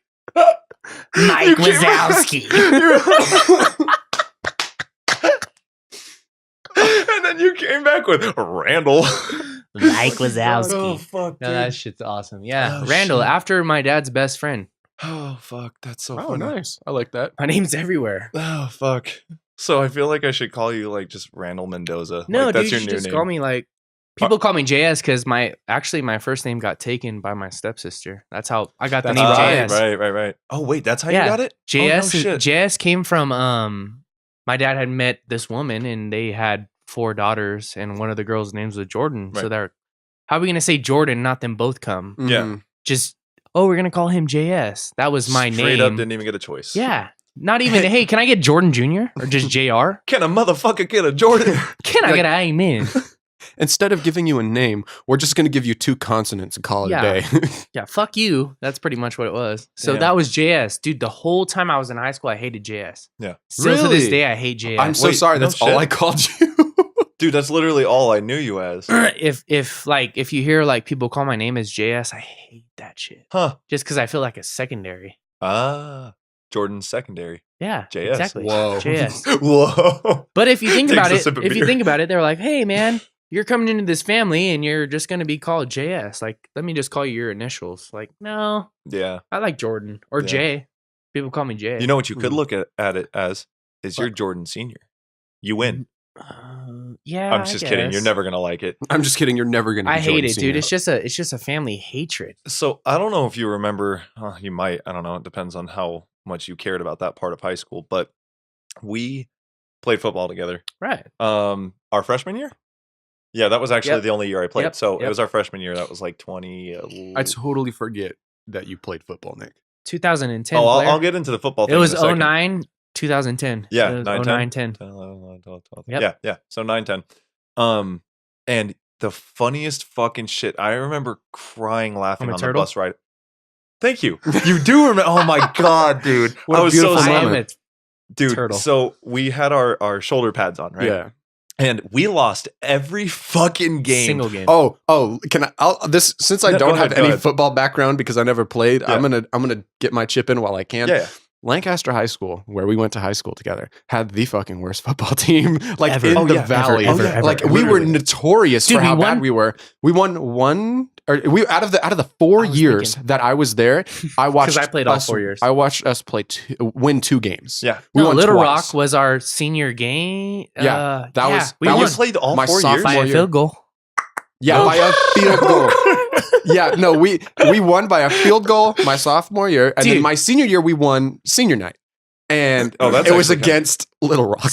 Speaker 3: Mike
Speaker 2: You came-
Speaker 3: Wazowski.
Speaker 2: And then you came back with Randall.
Speaker 3: Mike Wazowski.
Speaker 2: Oh fuck,
Speaker 3: No,
Speaker 2: dude.
Speaker 3: that shit's awesome. Yeah.
Speaker 2: Oh,
Speaker 3: Randall,
Speaker 2: shit.
Speaker 3: after my dad's best friend.
Speaker 2: Oh fuck, that's so
Speaker 1: Oh,
Speaker 2: funny.
Speaker 1: nice. I like that.
Speaker 3: My name's everywhere.
Speaker 2: Oh fuck. So I feel like I should call you like just Randall Mendoza.
Speaker 3: No,
Speaker 2: like,
Speaker 3: dude,
Speaker 2: that's
Speaker 3: you
Speaker 2: your
Speaker 3: should
Speaker 2: new
Speaker 3: just
Speaker 2: name.
Speaker 3: call me like people call me JS because my first name got taken by my stepsister. That's how I got the
Speaker 1: That's
Speaker 3: name
Speaker 1: right,
Speaker 3: JS.
Speaker 2: Right. Oh wait, that's how
Speaker 3: Yeah.
Speaker 2: you got it?
Speaker 3: JS
Speaker 2: Oh, no shit.
Speaker 3: JS came from my dad had met this woman and they had 4 daughters and one of the girls' names was Jordan. So
Speaker 2: Right.
Speaker 3: they're how are we gonna say Jordan, not them both come?
Speaker 2: Yeah.
Speaker 1: Mhm.
Speaker 3: Just we're gonna call him JS. That was my
Speaker 2: Straight
Speaker 3: name.
Speaker 2: up didn't even get a choice.
Speaker 3: Yeah. Not even hey, can I get Jordan Jr. or just JR?
Speaker 2: Can a motherfucker get a Jordan?
Speaker 3: Can I
Speaker 1: Like-
Speaker 3: get an amen?
Speaker 1: Instead of giving you a name, we're just going to give you 2 consonants and call it
Speaker 3: Yeah.
Speaker 1: a day.
Speaker 3: Yeah, fuck you. That's pretty much what it was. So
Speaker 2: Damn.
Speaker 3: that was JS. Dude, the whole time I was in high school, I hated JS.
Speaker 2: Yeah.
Speaker 3: Still to this
Speaker 1: Really?
Speaker 3: day, I hate JS.
Speaker 1: I'm so
Speaker 2: Wait,
Speaker 1: sorry.
Speaker 2: no
Speaker 1: That's all
Speaker 2: shit.
Speaker 1: I called you.
Speaker 2: Dude, that's literally all I knew you as.
Speaker 3: if you hear like people call my name as JS, I hate that shit.
Speaker 2: Huh.
Speaker 3: Just because I feel like a secondary.
Speaker 2: Ah. Jordan's secondary.
Speaker 3: Yeah,
Speaker 2: JS.
Speaker 3: exactly.
Speaker 1: Whoa.
Speaker 3: JS.
Speaker 2: Whoa.
Speaker 3: But if you think
Speaker 2: Takes
Speaker 3: about
Speaker 2: a
Speaker 3: it,
Speaker 2: sip of
Speaker 3: if you
Speaker 2: beer.
Speaker 3: think about it, they're like, hey man, you're coming into this family and you're just gonna be called JS. Like, let me just call you your initials. Like, no,
Speaker 2: Yeah.
Speaker 3: I like Jordan or
Speaker 2: Yeah.
Speaker 3: J. People call me J.
Speaker 2: You know what you could
Speaker 1: Mhm.
Speaker 2: look at it as is you're Jordan Senior. You win.
Speaker 3: Yeah,
Speaker 2: I'm just kidding. You're
Speaker 3: guess.
Speaker 2: never gonna like it.
Speaker 1: I'm just kidding. You're never going to
Speaker 3: I hate it, dude. It's just a family hatred.
Speaker 2: So I don't know if you remember. You might. I don't know. It depends on how much you cared about that part of high school. But we played football together.
Speaker 3: Right.
Speaker 2: Our freshman year. Yeah, that was actually
Speaker 3: Yep.
Speaker 2: the only year I played.
Speaker 3: Yep.
Speaker 2: So it
Speaker 3: Yep.
Speaker 2: was our freshman year. That was like 20.
Speaker 1: I totally forget that you played football, Nick.
Speaker 3: 2010.
Speaker 2: Oh,
Speaker 3: player.
Speaker 2: I'll get into the football thing.
Speaker 3: It was
Speaker 2: in a second.
Speaker 3: 09, 2010.
Speaker 2: Yeah,
Speaker 3: It was
Speaker 2: 9,
Speaker 3: 09, 10.
Speaker 2: 10, 11, 12, 13.
Speaker 3: Yep.
Speaker 2: Yeah. So 9, 10. And the funniest fucking shit. I remember crying laughing
Speaker 3: I'm a
Speaker 2: on the
Speaker 3: turtle?
Speaker 2: bus ride. Thank you. You do remember. Oh my god, dude.
Speaker 1: What
Speaker 2: I
Speaker 1: a
Speaker 2: was so
Speaker 1: beautiful
Speaker 3: I
Speaker 2: sorry.
Speaker 3: am
Speaker 1: moment.
Speaker 3: a
Speaker 2: Dude,
Speaker 3: turtle.
Speaker 2: so we had our shoulder pads on, right?
Speaker 1: Yeah.
Speaker 2: And we lost every fucking game.
Speaker 3: single game.
Speaker 1: Oh, can I? This since I
Speaker 2: No,
Speaker 1: don't
Speaker 2: go
Speaker 1: have
Speaker 2: ahead, go
Speaker 1: any
Speaker 2: ahead.
Speaker 1: football background because I never played.
Speaker 2: Yeah.
Speaker 1: I'm gonna get my chip in while I can.
Speaker 2: Yeah.
Speaker 1: Lancaster High School, where we went to high school together, had the fucking worst football team, like
Speaker 3: Ever.
Speaker 1: in
Speaker 2: Oh,
Speaker 1: the
Speaker 2: yeah,
Speaker 1: valley.
Speaker 3: ever, ever,
Speaker 1: like
Speaker 3: ever.
Speaker 1: we were
Speaker 2: Literally.
Speaker 1: notorious
Speaker 3: Dude,
Speaker 1: for how
Speaker 3: we
Speaker 1: bad
Speaker 3: won-
Speaker 1: we were. We won one, or we out of the 4
Speaker 3: I was
Speaker 1: years
Speaker 3: thinking-
Speaker 1: that I was there. I watched.
Speaker 3: I played all
Speaker 1: us-
Speaker 3: 4 years.
Speaker 1: I watched us win 2 games.
Speaker 2: Yeah.
Speaker 1: we
Speaker 3: no,
Speaker 1: won
Speaker 3: Little
Speaker 1: twice.
Speaker 3: Rock was our senior game.
Speaker 1: Yeah, that was-
Speaker 3: we
Speaker 1: that
Speaker 3: won
Speaker 2: You
Speaker 1: was
Speaker 2: played all
Speaker 1: my
Speaker 2: 4 years?
Speaker 3: by
Speaker 1: sophomore
Speaker 3: a
Speaker 1: year.
Speaker 3: field goal.
Speaker 1: Yeah, by a field goal. Yeah, no, we won by a field goal my sophomore year, and then
Speaker 3: Dude.
Speaker 1: my senior year we won senior night, and
Speaker 2: Oh, that's
Speaker 1: it was
Speaker 2: actually kinda-
Speaker 1: against Little Rock.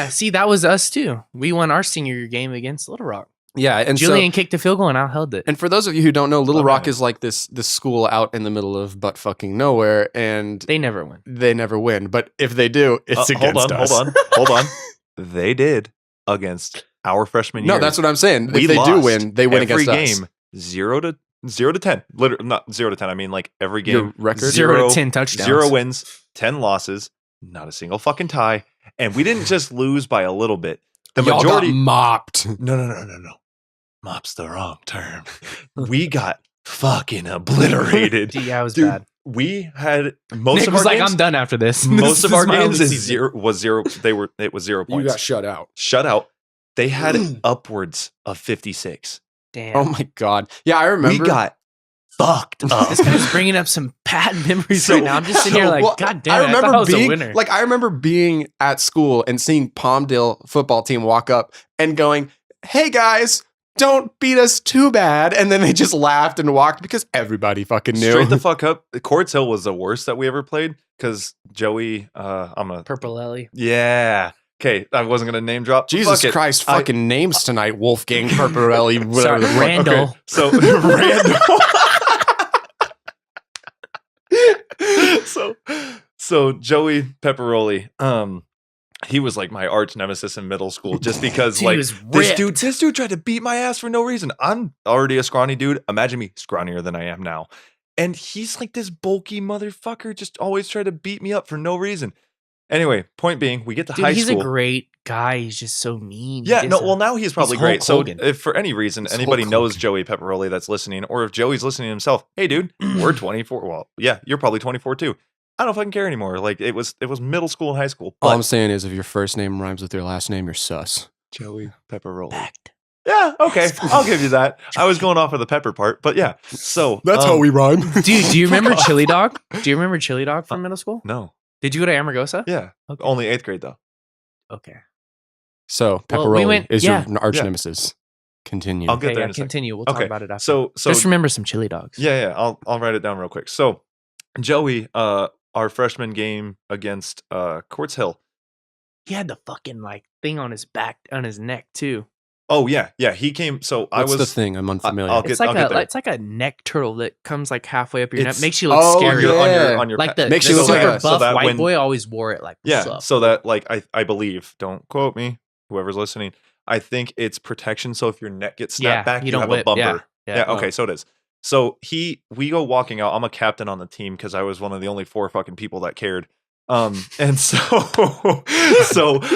Speaker 3: See, that was us too. We won our senior year game against Little Rock.
Speaker 1: Yeah, and
Speaker 3: Julian kicked a field goal and I held it.
Speaker 1: and for those of you who don't know, Little
Speaker 2: Oh,
Speaker 1: Rock
Speaker 2: man.
Speaker 1: is like this school out in the middle of butt fucking nowhere, and
Speaker 3: They never win.
Speaker 1: they never win. But if they do, it's against us.
Speaker 2: Hold on. They did against our freshman year.
Speaker 1: No, that's what I'm saying.
Speaker 2: We
Speaker 1: If they do
Speaker 2: lost
Speaker 1: win, they win
Speaker 2: every
Speaker 1: against us.
Speaker 2: game 0 to 10. Literally, not 0 to 10. I mean, like every
Speaker 1: Your
Speaker 2: game.
Speaker 1: record?
Speaker 3: 0 to 10 touchdowns.
Speaker 2: 0 wins, 10 losses, not a single fucking tie. And we didn't just lose by a little bit. The
Speaker 1: Y'all
Speaker 2: majority
Speaker 1: got mopped.
Speaker 2: No. Mop's the wrong term. We got fucking obliterated.
Speaker 3: Yeah, it was
Speaker 2: Dude,
Speaker 3: bad.
Speaker 2: we had most
Speaker 3: Nick
Speaker 2: of
Speaker 3: was
Speaker 2: our
Speaker 3: like,
Speaker 2: games,
Speaker 3: I'm done after this.
Speaker 2: most
Speaker 3: This
Speaker 2: of our
Speaker 3: my
Speaker 2: games
Speaker 3: only
Speaker 2: is
Speaker 3: season.
Speaker 2: zero was 0. It was 0
Speaker 1: You
Speaker 2: points.
Speaker 1: got shut out.
Speaker 2: Shut out. They had upwards of 56.
Speaker 3: Damn.
Speaker 1: Oh my god. Yeah, I remember.
Speaker 2: We got fucked up.
Speaker 3: This guy's bringing up some bad memories
Speaker 2: So-
Speaker 3: right now. I'm just sitting here like,
Speaker 1: Well,
Speaker 3: God damn it, I thought I was a winner.
Speaker 1: I remember being at school and seeing Palmdale football team walk up and going, "Hey guys, don't beat us too bad." And then they just laughed and walked because everybody fucking knew.
Speaker 2: Straight the fuck up. Quartz Hill was the worst that we ever played because Joey, I'm a
Speaker 3: Purple Ellie.
Speaker 2: yeah. Okay, I wasn't gonna name drop.
Speaker 1: Jesus
Speaker 2: Fuck it.
Speaker 1: Christ, fucking names tonight, Wolfgang, Perperelli, whatever
Speaker 3: Sorry,
Speaker 1: the fuck.
Speaker 3: Randall.
Speaker 1: Okay.
Speaker 2: So Randall. so Joey Pepperoli, he was like my arch nemesis in middle school just because
Speaker 3: Dude,
Speaker 2: like
Speaker 3: he was
Speaker 2: this
Speaker 3: ripped.
Speaker 2: dude tried to beat my ass for no reason. I'm already a scrawny dude. Imagine me scrawnier than I am now. And he's like this bulky motherfucker, just always tried to beat me up for no reason. Anyway, point being, we get to
Speaker 3: Dude,
Speaker 2: high
Speaker 3: he's
Speaker 2: school.
Speaker 3: a great guy. He's just so mean.
Speaker 2: Yeah,
Speaker 3: He
Speaker 2: no,
Speaker 3: just,
Speaker 2: well, now he's probably
Speaker 3: Hulk
Speaker 2: great. So,
Speaker 3: Hogan.
Speaker 2: if for any reason
Speaker 1: He's
Speaker 2: anybody
Speaker 1: Hulk
Speaker 2: knows
Speaker 1: Hogan.
Speaker 2: Joey Pepperoli that's listening, or if Joey's listening himself, hey, dude, we're 24. Well, yeah, you're probably 24 too. I don't fucking care anymore. Like it was middle school and high school.
Speaker 1: All
Speaker 2: But
Speaker 1: I'm saying is, if your first name rhymes with your last name, you're sus.
Speaker 2: Joey Pepperoli.
Speaker 3: Fact.
Speaker 2: Yeah, okay, I'll give you that. I was going off of the pepper part, but yeah. So
Speaker 1: we rhyme.
Speaker 3: Dude, do you remember
Speaker 2: Fuck off.
Speaker 3: Chili Dog? Do you remember Chili Dog from middle school?
Speaker 2: No,
Speaker 3: Did you go to Amargosa?
Speaker 2: yeah,
Speaker 3: Okay.
Speaker 2: only 8th grade though.
Speaker 3: Okay.
Speaker 1: So
Speaker 3: Well,
Speaker 1: Pepperoli
Speaker 3: we went-
Speaker 1: is
Speaker 3: yeah.
Speaker 1: your arch
Speaker 2: Yeah.
Speaker 1: nemesis. Continue.
Speaker 2: I'll get
Speaker 3: Okay,
Speaker 2: there
Speaker 3: yeah,
Speaker 2: in a second.
Speaker 3: continue. We'll talk
Speaker 2: Okay,
Speaker 3: about it after.
Speaker 2: So
Speaker 3: Just remember some Chili Dogs.
Speaker 2: yeah, I'll write it down real quick. So Joey, our freshman game against Quartz Hill.
Speaker 3: He had the fucking like thing on his back, on his neck too.
Speaker 2: Oh yeah, he came. So I
Speaker 1: What's
Speaker 2: was
Speaker 1: the thing? I'm unfamiliar.
Speaker 2: I'll
Speaker 3: It's
Speaker 2: get
Speaker 3: like
Speaker 2: there.
Speaker 3: it's like a neck turtle that comes like halfway up your neck.
Speaker 2: It's-
Speaker 3: Makes you look
Speaker 1: Oh,
Speaker 3: scary.
Speaker 1: yeah.
Speaker 2: on your
Speaker 3: Like the,
Speaker 1: Makes
Speaker 3: the
Speaker 1: you look
Speaker 3: super
Speaker 1: like a-
Speaker 2: so
Speaker 3: buff
Speaker 2: that
Speaker 3: white
Speaker 2: when-
Speaker 3: boy always wore it like what's
Speaker 2: yeah,
Speaker 3: up?
Speaker 2: so that like I believe, don't quote me, whoever's listening. I think it's protection. So if your neck gets snapped back, you
Speaker 3: don't
Speaker 2: have
Speaker 3: whip.
Speaker 2: a bumper.
Speaker 3: Yeah.
Speaker 2: Yeah, okay, so it is. So we go walking out. I'm a captain on the team because I was one of the only 4 fucking people that cared. And so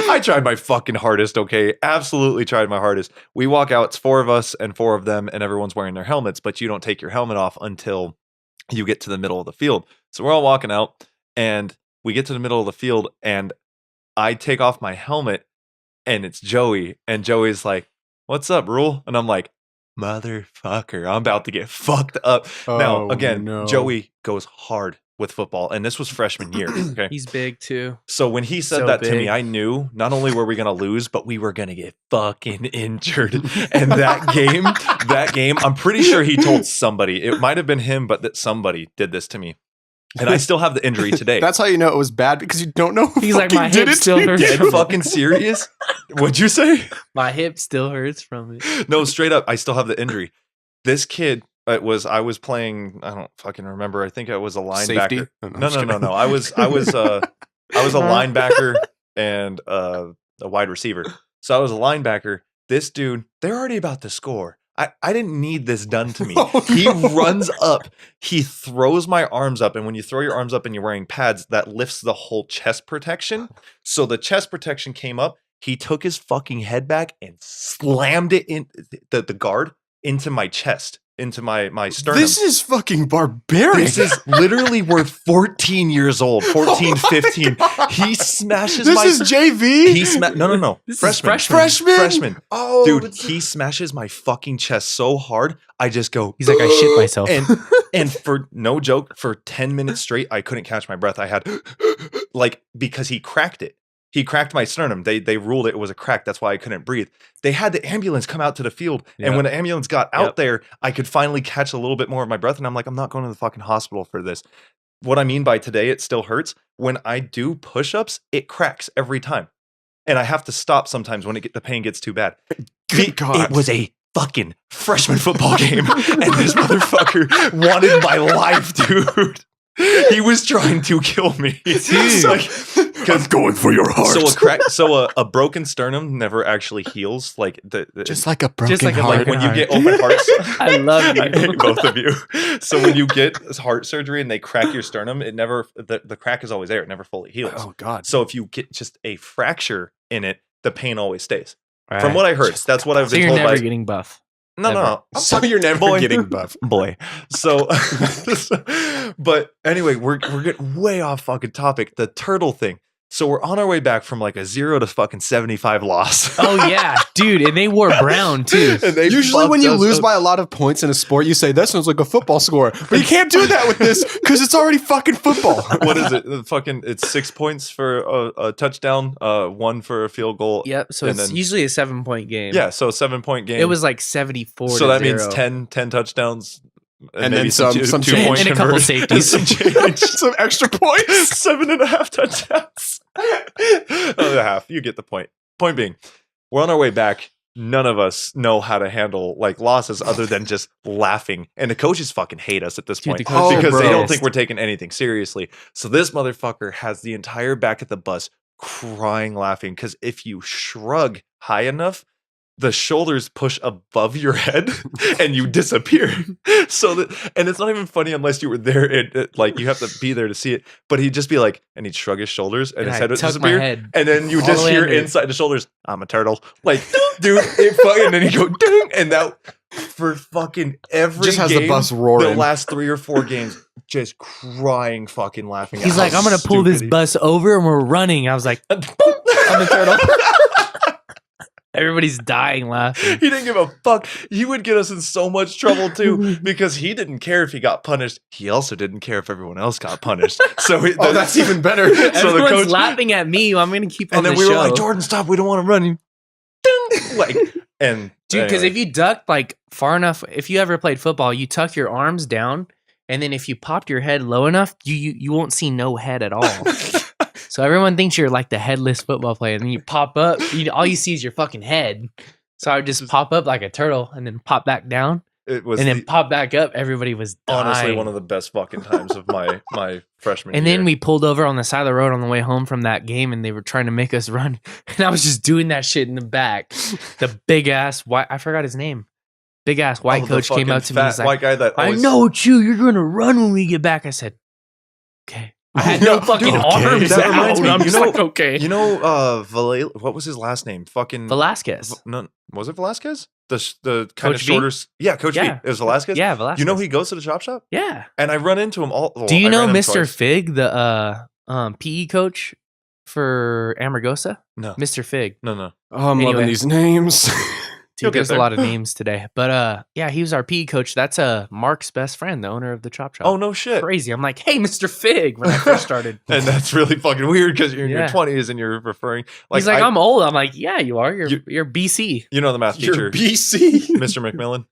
Speaker 2: I tried my fucking hardest, okay? Absolutely tried my hardest. We walk out, it's 4 of us and 4 of them, and everyone's wearing their helmets, but you don't take your helmet off until you get to the middle of the field. So we're all walking out, and we get to the middle of the field, and I take off my helmet, and it's Joey, and Joey's like, "What's up, Rule?" And I'm like, "Motherfucker, I'm about to get fucked up." Now,
Speaker 1: Oh,
Speaker 2: again,
Speaker 1: no.
Speaker 2: Joey goes hard with football, and this was freshman year. Okay,
Speaker 3: He's big too.
Speaker 2: so when he said
Speaker 3: so
Speaker 2: that to me,
Speaker 3: big.
Speaker 2: I knew not only were we gonna lose, but we were gonna get fucking injured. And that game, I'm pretty sure he told somebody. It might have been him, but that somebody did this to me, and I still have the injury today.
Speaker 1: That's how you know it was bad because you don't know who
Speaker 3: He's like,
Speaker 1: fucking
Speaker 3: my
Speaker 1: did
Speaker 3: hip
Speaker 1: it.
Speaker 3: still hurts.
Speaker 2: Dead
Speaker 3: from it.
Speaker 2: fucking serious? What'd you say?
Speaker 3: My hip still hurts from it.
Speaker 2: No, straight up, I still have the injury. This kid, I was playing. I don't fucking remember. I think I was a linebacker.
Speaker 1: Safety? Oh,
Speaker 2: No,
Speaker 1: I'm just
Speaker 2: no.
Speaker 1: kidding.
Speaker 2: I was a linebacker and a wide receiver. So I was a linebacker. This dude, they're already about to score. I didn't need this done to me.
Speaker 1: Oh,
Speaker 2: He
Speaker 1: no.
Speaker 2: runs up. He throws my arms up. And when you throw your arms up and you're wearing pads, that lifts the whole chest protection. So the chest protection came up. He took his fucking head back and slammed it in the guard into my chest, into my sternum.
Speaker 1: This is fucking barbaric.
Speaker 2: This is literally, we're 14 years old, 14, 15. He smashes
Speaker 1: This
Speaker 2: my...
Speaker 1: is JV.
Speaker 2: No.
Speaker 3: This is
Speaker 2: Freshman.
Speaker 3: freshman.
Speaker 2: Freshman.
Speaker 1: Oh,
Speaker 2: Dude, he smashes my fucking chest so hard, I just go...
Speaker 3: He's like, I shit myself.
Speaker 2: And for no joke, for 10 minutes straight, I couldn't catch my breath. I had... Like, because he cracked it. He cracked my sternum. They ruled it was a crack. That's why I couldn't breathe. They had the ambulance come out to the field.
Speaker 3: Yep.
Speaker 2: And when the ambulance got out
Speaker 3: Yep.
Speaker 2: there, I could finally catch a little bit more of my breath. And I'm like, I'm not going to the fucking hospital for this. What I mean by today, it still hurts. When I do push-ups, it cracks every time. And I have to stop sometimes when the pain gets too bad.
Speaker 1: Good God.
Speaker 2: It was a fucking freshman football game. And this motherfucker wanted my life, dude. He was trying to kill me.
Speaker 3: Dude.
Speaker 2: Like,
Speaker 1: I'm going for your heart.
Speaker 2: So a broken sternum never actually heals. Like
Speaker 1: just like a broken
Speaker 3: like a
Speaker 1: heart.
Speaker 2: like when you get open hearts.
Speaker 3: I love you.
Speaker 2: I hate both of you. So when you get heart surgery and they crack your sternum, it never the crack is always there. It never fully heals.
Speaker 1: Oh God.
Speaker 2: So if you get just a fracture in it, the pain always stays. From what I heard, that's what I've
Speaker 3: So
Speaker 2: been
Speaker 3: you're
Speaker 2: told
Speaker 3: never
Speaker 2: by.
Speaker 3: getting buff.
Speaker 2: No.
Speaker 1: So you're never
Speaker 2: Boy.
Speaker 1: getting buff.
Speaker 2: Boy. So, but anyway, we're getting way off fucking topic. The turtle thing. So we're on our way back from like a 0 to fucking 75 loss.
Speaker 3: Oh yeah, dude, and they wore brown too.
Speaker 2: And they
Speaker 1: Usually when
Speaker 2: fucked
Speaker 1: you
Speaker 2: us
Speaker 1: lose
Speaker 2: up.
Speaker 1: by a lot of points in a sport, you say, that sounds like a football score. But you can't do that with this because it's already fucking football.
Speaker 2: What is it? It's 6 points for a touchdown, 1 for a field goal.
Speaker 3: Yep. So
Speaker 2: And
Speaker 3: it's
Speaker 2: then-
Speaker 3: usually a 7-point game.
Speaker 2: Yeah, so a 7-point game.
Speaker 3: It was like 74.
Speaker 2: so
Speaker 3: to
Speaker 2: that
Speaker 3: 0.
Speaker 2: means 10 touchdowns.
Speaker 1: And
Speaker 2: maybe
Speaker 1: then some
Speaker 2: two
Speaker 1: change.
Speaker 2: point
Speaker 3: And a couple
Speaker 2: conversion.
Speaker 3: safeties.
Speaker 2: Some change.
Speaker 1: Some extra points.
Speaker 2: 7.5 touchdowns. Oh, half. You get the point. Point being, we're on our way back. None of us know how to handle like losses other than just laughing. And the coaches fucking hate us at this
Speaker 3: Dude,
Speaker 2: point
Speaker 3: the coaches
Speaker 1: are
Speaker 2: because they don't
Speaker 3: pissed.
Speaker 2: think we're taking anything seriously. So this motherfucker has the entire back of the bus crying, laughing because if you shrug high enough, the shoulders push above your head and you disappear. So that, and it's not even funny unless you were there and like you have to be there to see it. But he'd just be like, and he'd shrug his shoulders and
Speaker 3: And
Speaker 2: his
Speaker 3: I
Speaker 2: head would
Speaker 3: tuck
Speaker 2: disappear.
Speaker 3: my head.
Speaker 2: And then you
Speaker 3: all
Speaker 2: just
Speaker 3: the way
Speaker 2: hear
Speaker 3: under.
Speaker 2: inside the shoulders, I'm a turtle. Like, dude, it fucking, and then you go, ding, and that for fucking every
Speaker 1: Just has
Speaker 2: game,
Speaker 1: the bus
Speaker 2: the
Speaker 1: roaring.
Speaker 2: last 3 or 4 games, just crying, fucking laughing.
Speaker 3: He's
Speaker 2: at
Speaker 3: like,
Speaker 2: how
Speaker 3: I'm gonna pull this
Speaker 2: stupid
Speaker 3: bus over and we're running. I was like, I'm a turtle. Everybody's dying laughing.
Speaker 2: He didn't give a fuck. He would get us in so much trouble too because he didn't care if he got punished. He also didn't care if everyone else got punished. So
Speaker 1: Oh, that's even better.
Speaker 2: So the
Speaker 3: Everyone's
Speaker 2: coach,
Speaker 3: laughing at me. I'm gonna keep on
Speaker 2: and then
Speaker 3: the
Speaker 2: we
Speaker 3: show.
Speaker 2: were like, Jordan, stop. We don't want to run. And ding, like, and
Speaker 3: Dude, because
Speaker 2: anyway.
Speaker 3: if you ducked like far enough, if you ever played football, you tuck your arms down, and then if you popped your head low enough, you won't see no head at all. So everyone thinks you're like the headless football player, and then you pop up, all you see is your fucking head. So I would just pop up like a turtle, and then pop back down,
Speaker 2: it was
Speaker 3: and then pop back up. Everybody was dying.
Speaker 2: honestly one of the best fucking times of my freshman
Speaker 3: And
Speaker 2: year.
Speaker 3: then we pulled over on the side of the road on the way home from that game, and they were trying to make us run. And I was just doing that shit in the back. The big ass white, I forgot his name. Big ass white
Speaker 2: the
Speaker 3: coach came
Speaker 2: fucking
Speaker 3: up to me. He's
Speaker 2: fat
Speaker 3: like,
Speaker 2: white guy that
Speaker 3: I
Speaker 2: always,
Speaker 3: know it's you. You're going to run when we get back. I said, okay. I had no fucking
Speaker 1: okay.
Speaker 3: arms
Speaker 2: That
Speaker 3: out.
Speaker 2: reminds me,
Speaker 3: I'm
Speaker 2: you
Speaker 3: just
Speaker 2: know-
Speaker 3: like, okay.
Speaker 2: what was his last name? Fucking
Speaker 3: Velasquez.
Speaker 2: No, was it Velasquez? The kind of
Speaker 3: Coach V?
Speaker 2: shorter. Yeah, Coach V.
Speaker 3: Yeah.
Speaker 2: It was Velasquez.
Speaker 3: Yeah, Velasquez.
Speaker 2: You know he goes to the chop shop,
Speaker 3: Yeah.
Speaker 2: and I run into him all. well,
Speaker 3: Do you
Speaker 2: I
Speaker 3: know
Speaker 2: ran into him
Speaker 3: Mr.
Speaker 2: twice.
Speaker 3: Fig, the PE coach for Amargosa?
Speaker 2: No,
Speaker 3: Mr. Fig.
Speaker 2: no.
Speaker 1: Oh, I'm
Speaker 3: Anyway.
Speaker 1: loving these names.
Speaker 2: You'll
Speaker 3: Dude,
Speaker 2: get
Speaker 3: there's a
Speaker 2: there.
Speaker 3: lot of names today. But yeah, he was our PE coach. That's Mark's best friend, the owner of the Chop Shop.
Speaker 2: Oh no shit.
Speaker 3: Crazy. I'm like, hey, Mr. Fig, when I first started.
Speaker 2: And that's really fucking weird because you're in your
Speaker 3: Yeah.
Speaker 2: 20s and you're referring. Like,
Speaker 3: He's like, I'm old. I'm like, yeah, you are.
Speaker 2: You-
Speaker 3: You're BC.
Speaker 2: You know the math teacher,
Speaker 1: You're BC.
Speaker 2: Mr. McMillan.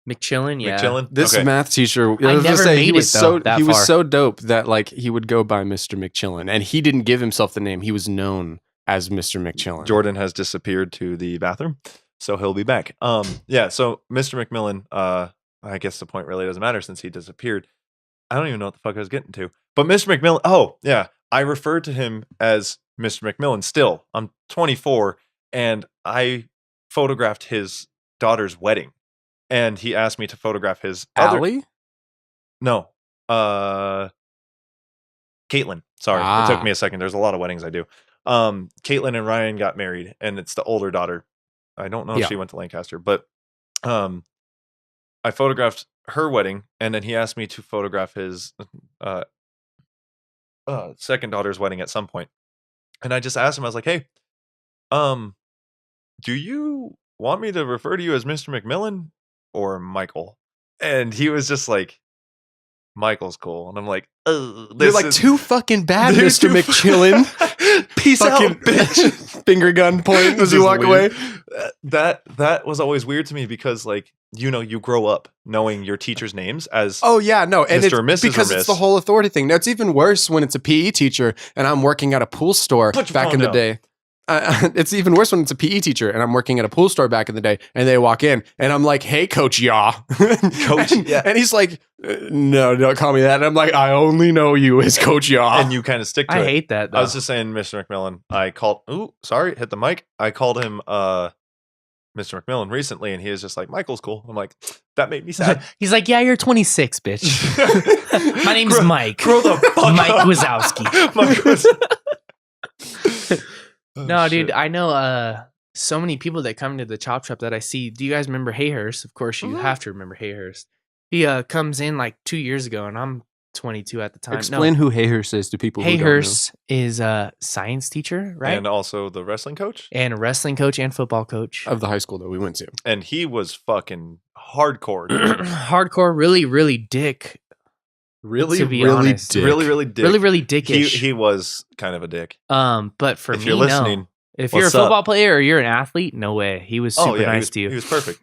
Speaker 3: McChillan, yeah.
Speaker 2: McChillan.
Speaker 1: This
Speaker 2: Okay.
Speaker 1: math teacher,
Speaker 3: I
Speaker 1: was gonna
Speaker 3: never
Speaker 1: say,
Speaker 3: made
Speaker 1: he was
Speaker 3: it, though,
Speaker 1: so
Speaker 3: that
Speaker 1: he was
Speaker 3: far.
Speaker 1: so dope that like he would go by Mr. McChillan, and he didn't give himself the name. He was known as Mr. McChillan.
Speaker 2: Jordan has disappeared to the bathroom, so he'll be back. Yeah. So Mr. McMillan. I guess the point really doesn't matter since he disappeared. I don't even know what the fuck I was getting to. But Mr. McMillan. Oh yeah, I refer to him as Mr. McMillan. Still, I'm 24, and I photographed his daughter's wedding, and he asked me to photograph his other.
Speaker 1: Allie?
Speaker 2: No. Caitlin. Sorry. It took
Speaker 1: Ah.
Speaker 2: me a second. There's a lot of weddings I do. Caitlin and Ryan got married, and it's the older daughter. I don't know
Speaker 1: Yeah.
Speaker 2: if she went to Lancaster, but I photographed her wedding, and then he asked me to photograph his second daughter's wedding at some point. And I just asked him, I was like, hey, do you want me to refer to you as Mr. McMillan or Michael? And he was just like, Michael's cool. And I'm like, oh,
Speaker 1: You're like too fucking bad, Mr. McChillan.
Speaker 2: Peace
Speaker 1: Fucking
Speaker 2: out, bitch.
Speaker 1: Finger gun point as
Speaker 2: This
Speaker 1: you
Speaker 2: is
Speaker 1: walk
Speaker 2: weird.
Speaker 1: away.
Speaker 2: That was always weird to me because, like, you grow up knowing your teachers' names as
Speaker 1: Oh yeah, no, and
Speaker 2: Mr.
Speaker 1: it's
Speaker 2: or Mrs. or
Speaker 1: because it's
Speaker 2: Miss.
Speaker 1: the whole authority thing. Now it's even worse when it's a PE teacher and I'm working at a pool store
Speaker 2: Put your
Speaker 1: back
Speaker 2: phone
Speaker 1: in the
Speaker 2: down.
Speaker 1: day. It's even worse when it's a PE teacher and I'm working at a pool store back in the day and they walk in and I'm like, "Hey, Coach Yaw."
Speaker 2: Coach,
Speaker 1: and,
Speaker 2: yeah.
Speaker 1: and he's like, "No, don't call me that." And I'm like, "I only know you as Coach Yaw."
Speaker 2: and you kind of stick to
Speaker 3: I
Speaker 2: it.
Speaker 3: hate that, though.
Speaker 2: I was just saying, Mr. McMillan. I called. Ooh, sorry, hit the mic. I called him Mr. McMillan recently, and he was just like, "Michael's cool." I'm like, that made me sad.
Speaker 3: He's like, yeah, you're 26, bitch. My name's Mike.
Speaker 2: Grow the fuck
Speaker 3: Mike
Speaker 2: up.
Speaker 3: Wazowski.
Speaker 2: Mike Wazowski. Oh,
Speaker 3: No,
Speaker 2: shit.
Speaker 3: dude, I know so many people that come to the chop shop that I see. Do you guys remember Hayhurst? Of course, you have to remember Hayhurst. He comes in like 2 years ago, and I'm 22 at the time.
Speaker 1: Explain who Hayhurst is to people who don't know.
Speaker 3: Hayhurst is a science teacher, right?
Speaker 2: And also the wrestling coach?
Speaker 3: And a wrestling coach and football coach.
Speaker 1: Of the high school that we went to.
Speaker 2: And he was fucking hardcore.
Speaker 3: Hardcore, really, really dick.
Speaker 2: Really,
Speaker 3: to be
Speaker 2: really,
Speaker 3: honest.
Speaker 2: dick. Really dick.
Speaker 3: Really, really dickish.
Speaker 2: He was kind of a dick.
Speaker 3: But for
Speaker 2: if
Speaker 3: me,
Speaker 2: you're listening,
Speaker 3: no. If you're a football player or you're an athlete, no way. He was super nice to you.
Speaker 2: He was perfect.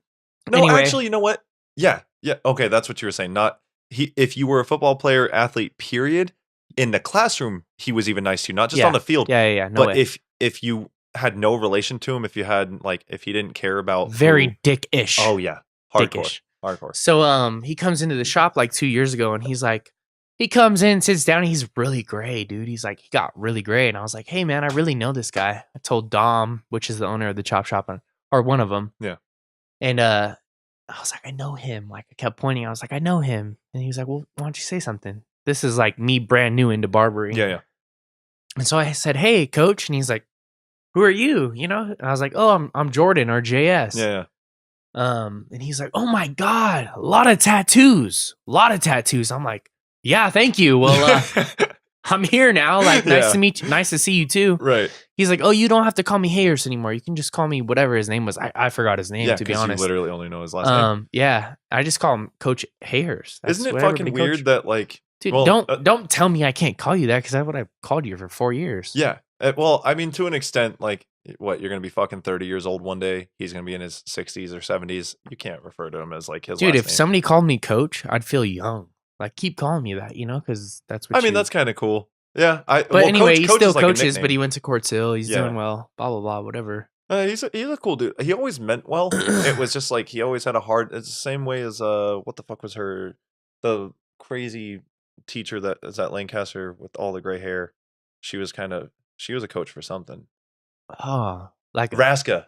Speaker 2: No,
Speaker 3: Anyway.
Speaker 2: actually, you know what? Yeah. Okay, that's what you were saying. Not if you were a football player, athlete, period, in the classroom, he was even nice to you, not just on the field.
Speaker 3: Yeah. No
Speaker 2: but
Speaker 3: way.
Speaker 2: if you had no relation to him, if you had like if he didn't care about
Speaker 3: Very dickish.
Speaker 2: Oh yeah. Hardcore.
Speaker 3: Dickish.
Speaker 2: Hardcore.
Speaker 3: So he comes into the shop like 2 years ago, and he's like, he comes in, sits down, and he's really gray, dude. He's like, he got really gray, and I was like, hey man, I really know this guy. I told Dom, which is the owner of the chop shop, or one of them.
Speaker 2: Yeah.
Speaker 3: And I was like, I know him. Like I kept pointing. I was like, I know him, and he was like, well, why don't you say something? This is like me brand new into barbering.
Speaker 2: Yeah.
Speaker 3: And so I said, hey, coach, and he's like, who are you? You know? And I was like, oh, I'm Jordan or JS.
Speaker 2: Yeah.
Speaker 3: And he's like, oh my God, a lot of tattoos. I'm like, yeah, thank you. Well, I'm here now. Like, nice to meet you. Nice to see you too.
Speaker 2: Right.
Speaker 3: He's like, oh, you don't have to call me Hayhurst anymore. You can just call me whatever his name was. I forgot his name, to be honest.
Speaker 2: You literally only know his last name.
Speaker 3: Yeah. I just call him Coach Hayhurst.
Speaker 2: Isn't it fucking weird that like,
Speaker 3: dude,
Speaker 2: well,
Speaker 3: don't tell me I can't call you that, because that's what I've called you for 4 years.
Speaker 2: Yeah. Well, I mean, to an extent, like, what, you're going to be fucking 30 years old one day. He's going to be in his 60s or 70s. You can't refer to him as like his
Speaker 3: dude,
Speaker 2: last
Speaker 3: if
Speaker 2: name.
Speaker 3: somebody called me Coach, I'd feel young. Like, keep calling me that, you know, because that's what
Speaker 2: that's kind of cool. Yeah.
Speaker 3: But anyway, he still
Speaker 2: like
Speaker 3: coaches, but he went to Quartz Hill. He's
Speaker 2: Yeah.
Speaker 3: doing well, blah, blah, blah, whatever.
Speaker 2: He's a cool dude. He always meant well. It was just like he always had a hard. It's the same way as what the fuck was the crazy teacher that is at Lancaster with all the gray hair. She was a coach for something.
Speaker 3: Oh, like
Speaker 2: Raska.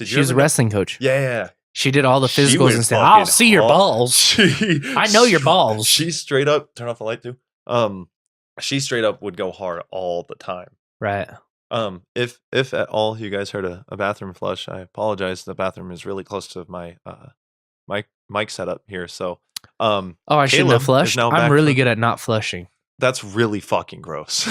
Speaker 3: She was a wrestling coach.
Speaker 2: Yeah.
Speaker 3: She did all the
Speaker 2: She
Speaker 3: physicals
Speaker 2: was
Speaker 3: and stuff.
Speaker 2: fucking
Speaker 3: I'll see your
Speaker 2: hot.
Speaker 3: balls. I know your balls.
Speaker 2: She straight up turn off the light too. She straight up would go hard all the time.
Speaker 3: Right.
Speaker 2: If at all you guys heard a bathroom flush, I apologize. The bathroom is really close to my mic setup here. So
Speaker 3: I shouldn't
Speaker 2: Caleb
Speaker 3: have flushed.
Speaker 2: is now
Speaker 3: I'm
Speaker 2: back
Speaker 3: really
Speaker 2: from-
Speaker 3: good at not flushing.
Speaker 2: That's really fucking gross.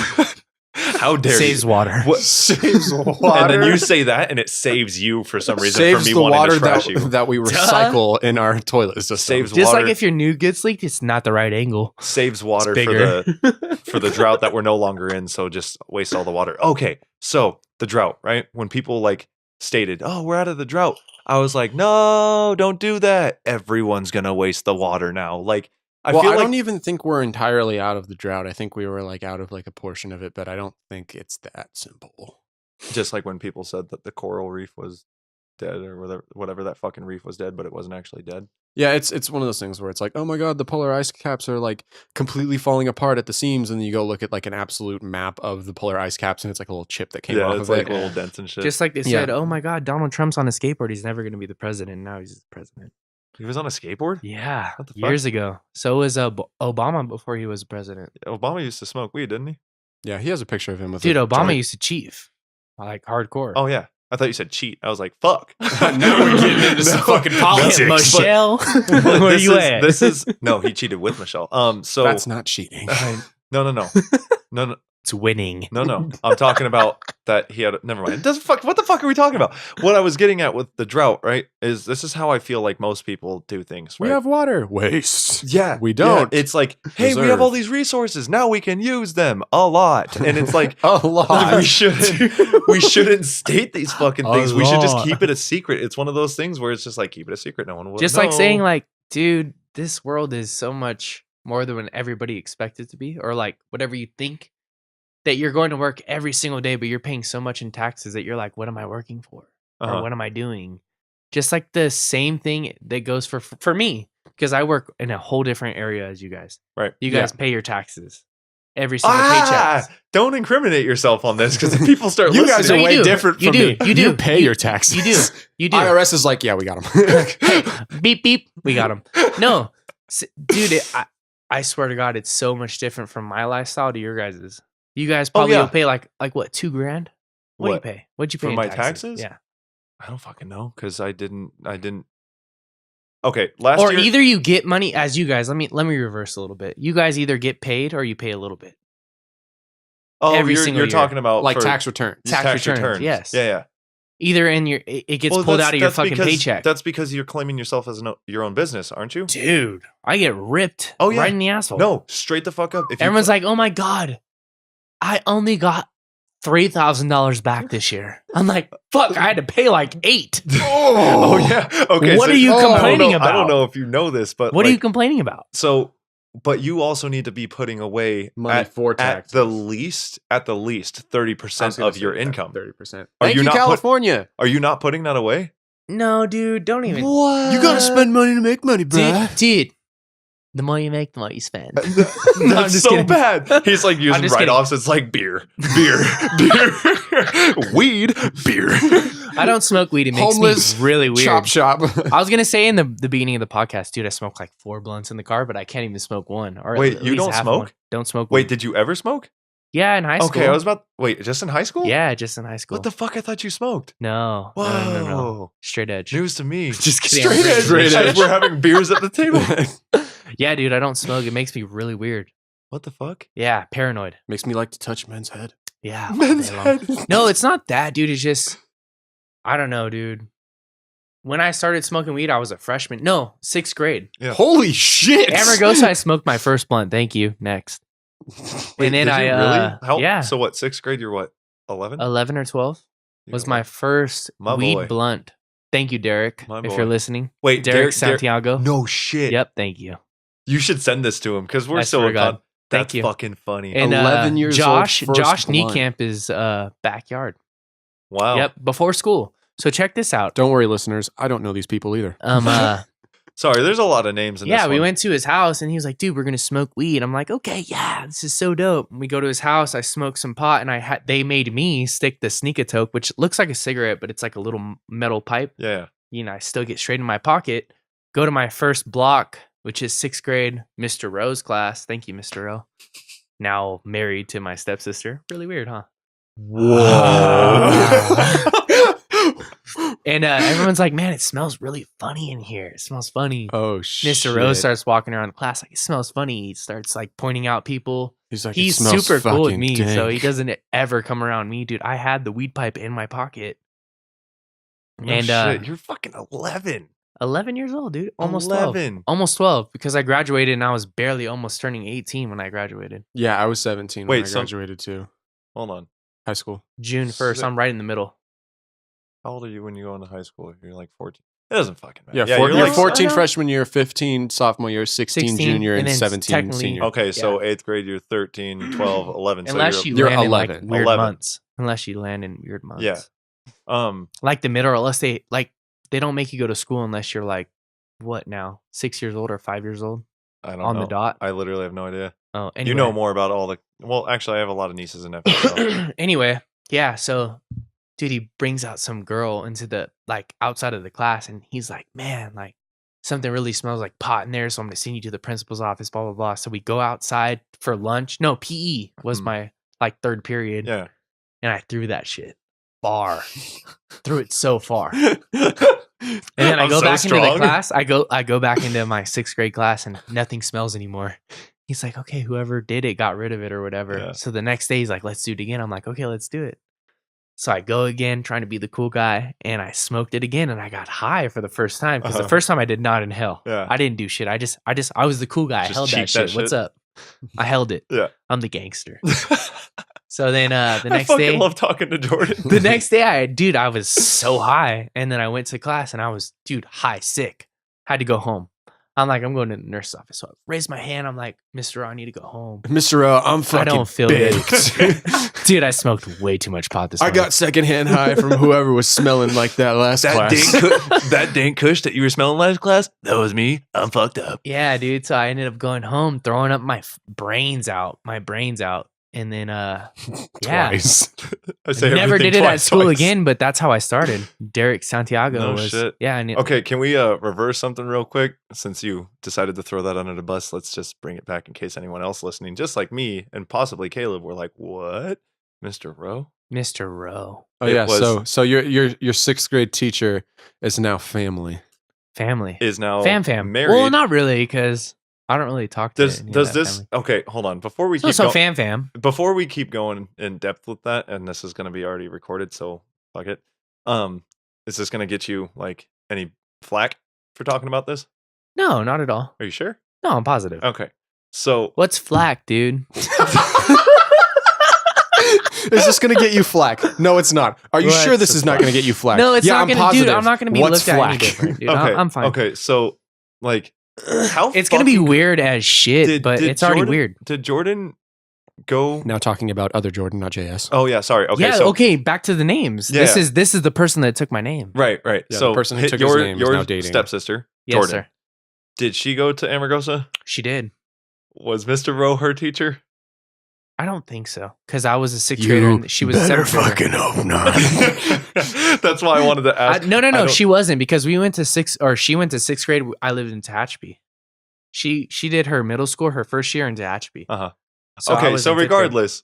Speaker 2: How dare
Speaker 3: Saves
Speaker 2: you?
Speaker 3: water.
Speaker 2: What?
Speaker 1: Saves water.
Speaker 2: And then you say that, and it saves you for some reason
Speaker 1: Saves
Speaker 2: for me
Speaker 1: the
Speaker 2: wanting
Speaker 1: water
Speaker 2: to trash you.
Speaker 1: that we recycle in our toilet system.
Speaker 2: Saves
Speaker 3: Just
Speaker 2: water.
Speaker 3: like if your nude gets leaked, it's not the right angle.
Speaker 2: Saves water
Speaker 3: It's
Speaker 2: for
Speaker 3: bigger.
Speaker 2: for the drought that we're no longer in. So just waste all the water. Okay, so the drought, right? When people like stated, "Oh, we're out of the drought," I was like, "No, don't do that. Everyone's gonna waste the water now." Like I feel like
Speaker 1: don't even think we're entirely out of the drought. I think we were like out of like a portion of it, but I don't think it's that simple.
Speaker 2: just like when people said that the coral reef was dead or whatever that fucking reef was dead, but it wasn't actually dead.
Speaker 1: Yeah, it's one of those things where it's like, oh my god, the polar ice caps are like completely falling apart at the seams, and then you go look at like an absolute map of the polar ice caps, and it's like a little chip that came
Speaker 2: Yeah,
Speaker 1: off
Speaker 2: it's
Speaker 1: of
Speaker 2: like
Speaker 1: it.
Speaker 2: little dents and shit.
Speaker 3: Just like they said, oh my God, Donald Trump's on a skateboard. He's never going to be the president. Now he's the president.
Speaker 2: He was on a skateboard?
Speaker 3: Yeah,
Speaker 2: What the fuck?
Speaker 3: years ago. So was Obama before he was president.
Speaker 2: Obama used to smoke weed, didn't he?
Speaker 1: Yeah, he has a picture of him with
Speaker 3: Dude,
Speaker 1: a
Speaker 3: Obama
Speaker 1: joint.
Speaker 3: used to chief, like hardcore.
Speaker 2: Oh yeah. I thought you said cheat. I was like, fuck.
Speaker 1: Now we're getting into some fucking politics.
Speaker 3: Michelle,
Speaker 2: But
Speaker 3: where
Speaker 2: this
Speaker 3: you
Speaker 2: is-
Speaker 3: at?
Speaker 2: This is no, he cheated with Michelle. So
Speaker 1: That's not cheating.
Speaker 3: It's winning.
Speaker 2: No. I'm talking about that he had. Never mind. It doesn't fuck. What the fuck are we talking about? What I was getting at with the drought, right? Is this is how I feel like most people do things. Right?
Speaker 1: We have water. Waste.
Speaker 2: Yeah,
Speaker 1: We don't.
Speaker 2: Yeah. It's like, hey, we have all these resources. Now we can use them a lot. And it's like,
Speaker 1: A lot.
Speaker 2: we shouldn't state these fucking
Speaker 3: A
Speaker 2: things. We should just
Speaker 3: lot.
Speaker 2: keep it a secret. It's one of those things where it's just like, keep it a secret. No one will
Speaker 3: Just
Speaker 2: know.
Speaker 3: like saying, like, dude, this world is so much more than what everybody expects it to be, or like whatever you think that you're going to work every single day, but you're paying so much in taxes that you're like, what am I working for? Or what am I doing? Just like the same thing that goes for me, because I work in a whole different area as you guys.
Speaker 2: Right.
Speaker 3: You guys pay your taxes every single paycheck.
Speaker 2: Don't incriminate yourself on this because if people start
Speaker 1: You
Speaker 2: listening.
Speaker 1: guys are
Speaker 3: No, you
Speaker 1: way
Speaker 3: do.
Speaker 1: different
Speaker 3: You
Speaker 1: from
Speaker 3: do.
Speaker 1: me.
Speaker 3: You do.
Speaker 1: pay your taxes.
Speaker 3: You do. You do.
Speaker 1: IRS is like, yeah, we got them.
Speaker 3: Hey, beep beep, we got them. No, dude, I swear to God, it's so much different from my lifestyle to your guys's. You guys probably
Speaker 2: yeah.
Speaker 3: will pay like what, $2,000? What do you
Speaker 2: What?
Speaker 3: pay? What'd you pay
Speaker 2: For
Speaker 3: in
Speaker 2: my taxes?
Speaker 3: Yeah.
Speaker 2: I don't fucking know because I didn't. Okay, last
Speaker 3: Or
Speaker 2: year.
Speaker 3: either you get money as you guys. Let me reverse a little bit. You guys either get paid or you pay a little bit.
Speaker 2: Oh,
Speaker 3: every
Speaker 2: you're
Speaker 3: single year.
Speaker 2: talking about
Speaker 1: Like
Speaker 2: for
Speaker 1: tax return.
Speaker 3: Tax returns, yes.
Speaker 2: Yeah.
Speaker 3: Either in your it gets pulled out of your fucking paycheck.
Speaker 2: That's because you're claiming yourself as your own business, aren't you?
Speaker 3: Dude, I get ripped right in the asshole.
Speaker 2: No, straight the fuck up. If
Speaker 3: Everyone's like, oh my God, I only got $3,000 back this year. I'm like, fuck, I had to pay like $8,000.
Speaker 2: Oh yeah. Okay.
Speaker 3: What are you complaining about?
Speaker 2: I don't know if you know this, but
Speaker 3: what are you complaining about?
Speaker 2: So, but you also need to be putting away
Speaker 1: Money for taxes.
Speaker 2: at the least 30% of your income.
Speaker 1: 30%.
Speaker 2: Are
Speaker 1: Thank
Speaker 2: you
Speaker 1: you,
Speaker 2: not
Speaker 1: California.
Speaker 2: Are you not putting that away?
Speaker 3: No, dude, don't even.
Speaker 2: What?
Speaker 1: You gotta spend money to make money, bro.
Speaker 3: Dude, the more you make, the more you spend.
Speaker 2: That's
Speaker 3: just
Speaker 2: so
Speaker 3: kidding.
Speaker 2: bad. He's like using
Speaker 3: just kidding.
Speaker 2: write-offs. It's like beer, weed, beer.
Speaker 3: I don't smoke weed. It makes
Speaker 1: Homeless
Speaker 3: me really weird.
Speaker 1: Chop shop.
Speaker 3: I was gonna say in the beginning of the podcast, dude, I smoke like 4 blunts in the car, but I can't even smoke one. Or
Speaker 2: Wait,
Speaker 3: at
Speaker 2: you
Speaker 3: least
Speaker 2: don't
Speaker 3: half
Speaker 2: smoke?
Speaker 3: one. Don't smoke.
Speaker 2: Wait,
Speaker 3: weed.
Speaker 2: did you ever smoke?
Speaker 3: Yeah, in high school.
Speaker 2: Okay, I was about. Wait, just in high school?
Speaker 3: Yeah, just in high school.
Speaker 2: What the fuck? I thought you smoked.
Speaker 3: No.
Speaker 2: Whoa.
Speaker 3: No. Straight edge.
Speaker 2: News to me.
Speaker 3: Just kidding.
Speaker 2: Straight edge.
Speaker 1: Straight edge.
Speaker 2: We're having beers at the table.
Speaker 3: Yeah, dude, I don't smoke. It makes me really weird.
Speaker 2: What the fuck?
Speaker 3: Yeah, paranoid.
Speaker 1: Makes me like to touch men's head.
Speaker 3: Yeah. all
Speaker 2: Men's
Speaker 3: day long.
Speaker 2: head.
Speaker 3: No, it's not that, dude. It's just, I don't know, dude. When I started smoking weed, I was a freshman. No, 6th grade.
Speaker 2: Yeah.
Speaker 1: Holy shit.
Speaker 3: Amargosa, I smoked my first blunt. Thank you. Next.
Speaker 2: Wait,
Speaker 3: And then
Speaker 2: did
Speaker 3: I,
Speaker 2: you really? How,
Speaker 3: yeah.
Speaker 2: So what? 6th grade? You're what? 11?
Speaker 3: 11 or 12 was my first
Speaker 2: My
Speaker 3: weed
Speaker 2: boy.
Speaker 3: blunt. Thank you, Derek,
Speaker 2: My
Speaker 3: if
Speaker 2: boy.
Speaker 3: you're listening.
Speaker 2: Wait,
Speaker 3: Derek Santiago.
Speaker 2: No shit.
Speaker 3: Yep, thank you.
Speaker 2: You should send this to him because we're
Speaker 3: I
Speaker 2: so
Speaker 3: swear to God.
Speaker 2: uncon-
Speaker 3: Thank
Speaker 2: That's
Speaker 3: you.
Speaker 2: fucking funny.
Speaker 3: And
Speaker 1: 11 years
Speaker 3: Josh,
Speaker 1: old, first
Speaker 3: Josh
Speaker 1: blunt.
Speaker 3: Niekamp is backyard.
Speaker 2: Wow.
Speaker 3: Yep, before school. So check this out.
Speaker 1: Don't worry, listeners. I don't know these people either.
Speaker 2: Sorry, there's a lot of names in this
Speaker 3: yeah, we
Speaker 2: one.
Speaker 3: went to his house and he was like, dude, we're going to smoke weed. I'm like, okay, yeah, this is so dope. And we go to his house. I smoked some pot and they made me stick the sneak-a-toke, which looks like a cigarette, but it's like a little metal pipe.
Speaker 2: Yeah.
Speaker 3: You know, I still get straight in my pocket. Go to my first block, which is 6th grade, Mr. Rowe's class. Thank you, Mr. Rowe. Now married to my stepsister. Really weird, huh? And everyone's like, man, it smells really funny in here. It smells funny.
Speaker 1: Oh, shit.
Speaker 3: Mr. Rose starts walking around the class like, it smells funny. He starts like pointing out people.
Speaker 1: He's like,
Speaker 3: He's
Speaker 1: "It smells
Speaker 3: super cool with
Speaker 1: fucking
Speaker 3: me, so he
Speaker 1: dank."
Speaker 3: doesn't ever come around me, dude. I had the weed pipe in my pocket.
Speaker 2: No
Speaker 3: And,
Speaker 2: shit. You're fucking 11.
Speaker 3: 11 years old, dude. Almost
Speaker 2: 11.
Speaker 3: 12. Almost 12 because I graduated and I was barely almost turning 18 when I graduated.
Speaker 1: Yeah, I was 17 when
Speaker 2: Wait,
Speaker 1: I
Speaker 2: so-
Speaker 1: graduated too.
Speaker 2: Hold on.
Speaker 1: High school.
Speaker 3: June 1st. I'm right in the middle.
Speaker 2: How old are you when you go into high school? You're like 14. It doesn't fucking matter.
Speaker 1: Yeah,
Speaker 2: you're
Speaker 1: you're
Speaker 2: like
Speaker 1: 14
Speaker 3: I know.
Speaker 1: freshman year, 15 sophomore year, 16 junior,
Speaker 3: and
Speaker 1: and
Speaker 3: then
Speaker 1: 17
Speaker 3: technically-
Speaker 1: senior.
Speaker 2: Okay, so 8th grade, you're 13, 12, 11.
Speaker 3: Unless
Speaker 2: so
Speaker 3: you
Speaker 1: you're
Speaker 3: land in like
Speaker 1: 11.
Speaker 3: weird
Speaker 2: 11.
Speaker 3: months. Unless you land in weird months.
Speaker 2: Yeah.
Speaker 3: Like the middle, unless they don't make you go to school unless you're like, what now? 6 years old or 5 years old?
Speaker 2: I don't
Speaker 3: On
Speaker 2: know.
Speaker 3: the dot?
Speaker 2: I literally have no idea.
Speaker 3: Oh, anyway.
Speaker 2: You know more about all the. Well, actually, I have a lot of nieces and nephews. So.
Speaker 3: Anyway, yeah, so dude, he brings out some girl into the like outside of the class and he's like, man, like something really smells like pot in there, so I'm gonna send you to the principal's office, blah blah blah. So we go outside for lunch. No, PE was my like 3rd period.
Speaker 2: Yeah.
Speaker 3: And I threw that shit far. Threw it so far. And then I
Speaker 2: I'm
Speaker 3: go
Speaker 2: so
Speaker 3: back into the
Speaker 2: strong.
Speaker 3: class. I go back into my 6th grade class and nothing smells anymore. He's like, okay, whoever did it got rid of it or whatever.
Speaker 2: Yeah.
Speaker 3: So the next day he's like, let's do it again. I'm like, okay, let's do it. So I go again, trying to be the cool guy, and I smoked it again, and I got high for the first time because the first time I did not inhale.
Speaker 2: Yeah.
Speaker 3: I didn't do shit. I was the cool guy. I
Speaker 2: Just
Speaker 3: held
Speaker 2: cheat
Speaker 3: that shit. What's up? I held it.
Speaker 2: Yeah.
Speaker 3: I'm the gangster. So then the
Speaker 2: I
Speaker 3: next
Speaker 2: fucking
Speaker 3: day,
Speaker 2: love talking to Jordan.
Speaker 3: the next day, I was so high, and then I went to class, and I was, high, sick. Had to go home. I'm like, I'm going to the nurse's office. So I raised my hand. I'm like, Mr. I need to go home.
Speaker 1: Mr. I'm fucking
Speaker 3: I don't feel
Speaker 1: baked.
Speaker 3: good. Dude, I smoked way too much pot this
Speaker 1: I
Speaker 3: morning.
Speaker 1: got secondhand high from whoever was smelling like that last class.
Speaker 2: That dank kush that you were smelling last class, that was me. I'm fucked up.
Speaker 3: Yeah, dude. So I ended up going home, throwing up my brains out. And then, yeah.
Speaker 1: Twice.
Speaker 2: I say
Speaker 3: I never
Speaker 2: everything
Speaker 3: did it at
Speaker 2: twice,
Speaker 3: school
Speaker 2: twice.
Speaker 3: again, but that's how I started. Derek Santiago
Speaker 2: No
Speaker 3: was.
Speaker 2: shit.
Speaker 3: Yeah. And
Speaker 2: Okay, can we reverse something real quick? Since you decided to throw that under the bus, let's just bring it back in case anyone else listening, just like me and possibly Caleb, were like, what? Mr. Rowe?
Speaker 3: Mr. Rowe.
Speaker 1: Oh
Speaker 2: It
Speaker 1: yeah.
Speaker 2: was-
Speaker 1: So your sixth grade teacher is now family.
Speaker 3: Family.
Speaker 2: Is now
Speaker 3: Fam.
Speaker 2: married.
Speaker 3: Well, not really, because I don't really talk to
Speaker 2: Does
Speaker 3: any of that
Speaker 2: this?
Speaker 3: family.
Speaker 2: Okay, hold on. Before we
Speaker 3: So,
Speaker 2: keep
Speaker 3: so
Speaker 2: going,
Speaker 3: fam.
Speaker 2: before we keep going in depth with that, and this is going to be already recorded, so fuck it. Is this going to get you like any flack for talking about this?
Speaker 3: No, not at all.
Speaker 2: Are you sure?
Speaker 3: No, I'm positive.
Speaker 2: Okay. So
Speaker 3: What's flack, dude?
Speaker 1: Is this going to get you flack? No, it's not. Are you sure this is not going to get you flack?
Speaker 3: No, it's
Speaker 1: yeah,
Speaker 3: not
Speaker 1: I'm
Speaker 3: going to.
Speaker 1: positive.
Speaker 3: Dude, I'm not going to be
Speaker 1: What's
Speaker 3: looked at any
Speaker 1: flack?
Speaker 3: different, dude.
Speaker 2: okay,
Speaker 3: I'm fine.
Speaker 2: Okay, so like, how
Speaker 3: It's going to be
Speaker 2: fucking-
Speaker 3: weird as shit, but it's already
Speaker 2: Jordan-
Speaker 3: weird.
Speaker 2: Did Jordan go?
Speaker 1: Now talking about other Jordan, not JS.
Speaker 2: Oh yeah, sorry. Okay,
Speaker 3: yeah.
Speaker 2: so
Speaker 3: Okay. Back to the names.
Speaker 2: Yeah.
Speaker 3: This is the person that took my name.
Speaker 2: right.
Speaker 1: Yeah,
Speaker 2: so
Speaker 1: the person who
Speaker 2: hit
Speaker 1: took his name is
Speaker 2: your
Speaker 1: now dating.
Speaker 2: stepsister,
Speaker 3: Yes,
Speaker 2: Jordan.
Speaker 3: sir.
Speaker 2: Did she go to Amargosa?
Speaker 3: She did.
Speaker 2: Was Mr. Rowe her teacher?
Speaker 3: I don't think so, because I was a sixth grader and she was a seventh grader.
Speaker 1: hope not.
Speaker 2: That's why I wanted to ask.
Speaker 3: No.
Speaker 2: I don't-
Speaker 3: She wasn't, because she went to sixth grade. I lived in Tehachapi. She did her middle school, her first year in Tehachapi.
Speaker 2: Uh-huh.
Speaker 3: So I
Speaker 2: Okay,
Speaker 3: was
Speaker 2: so
Speaker 3: in fifth grade.
Speaker 2: regardless.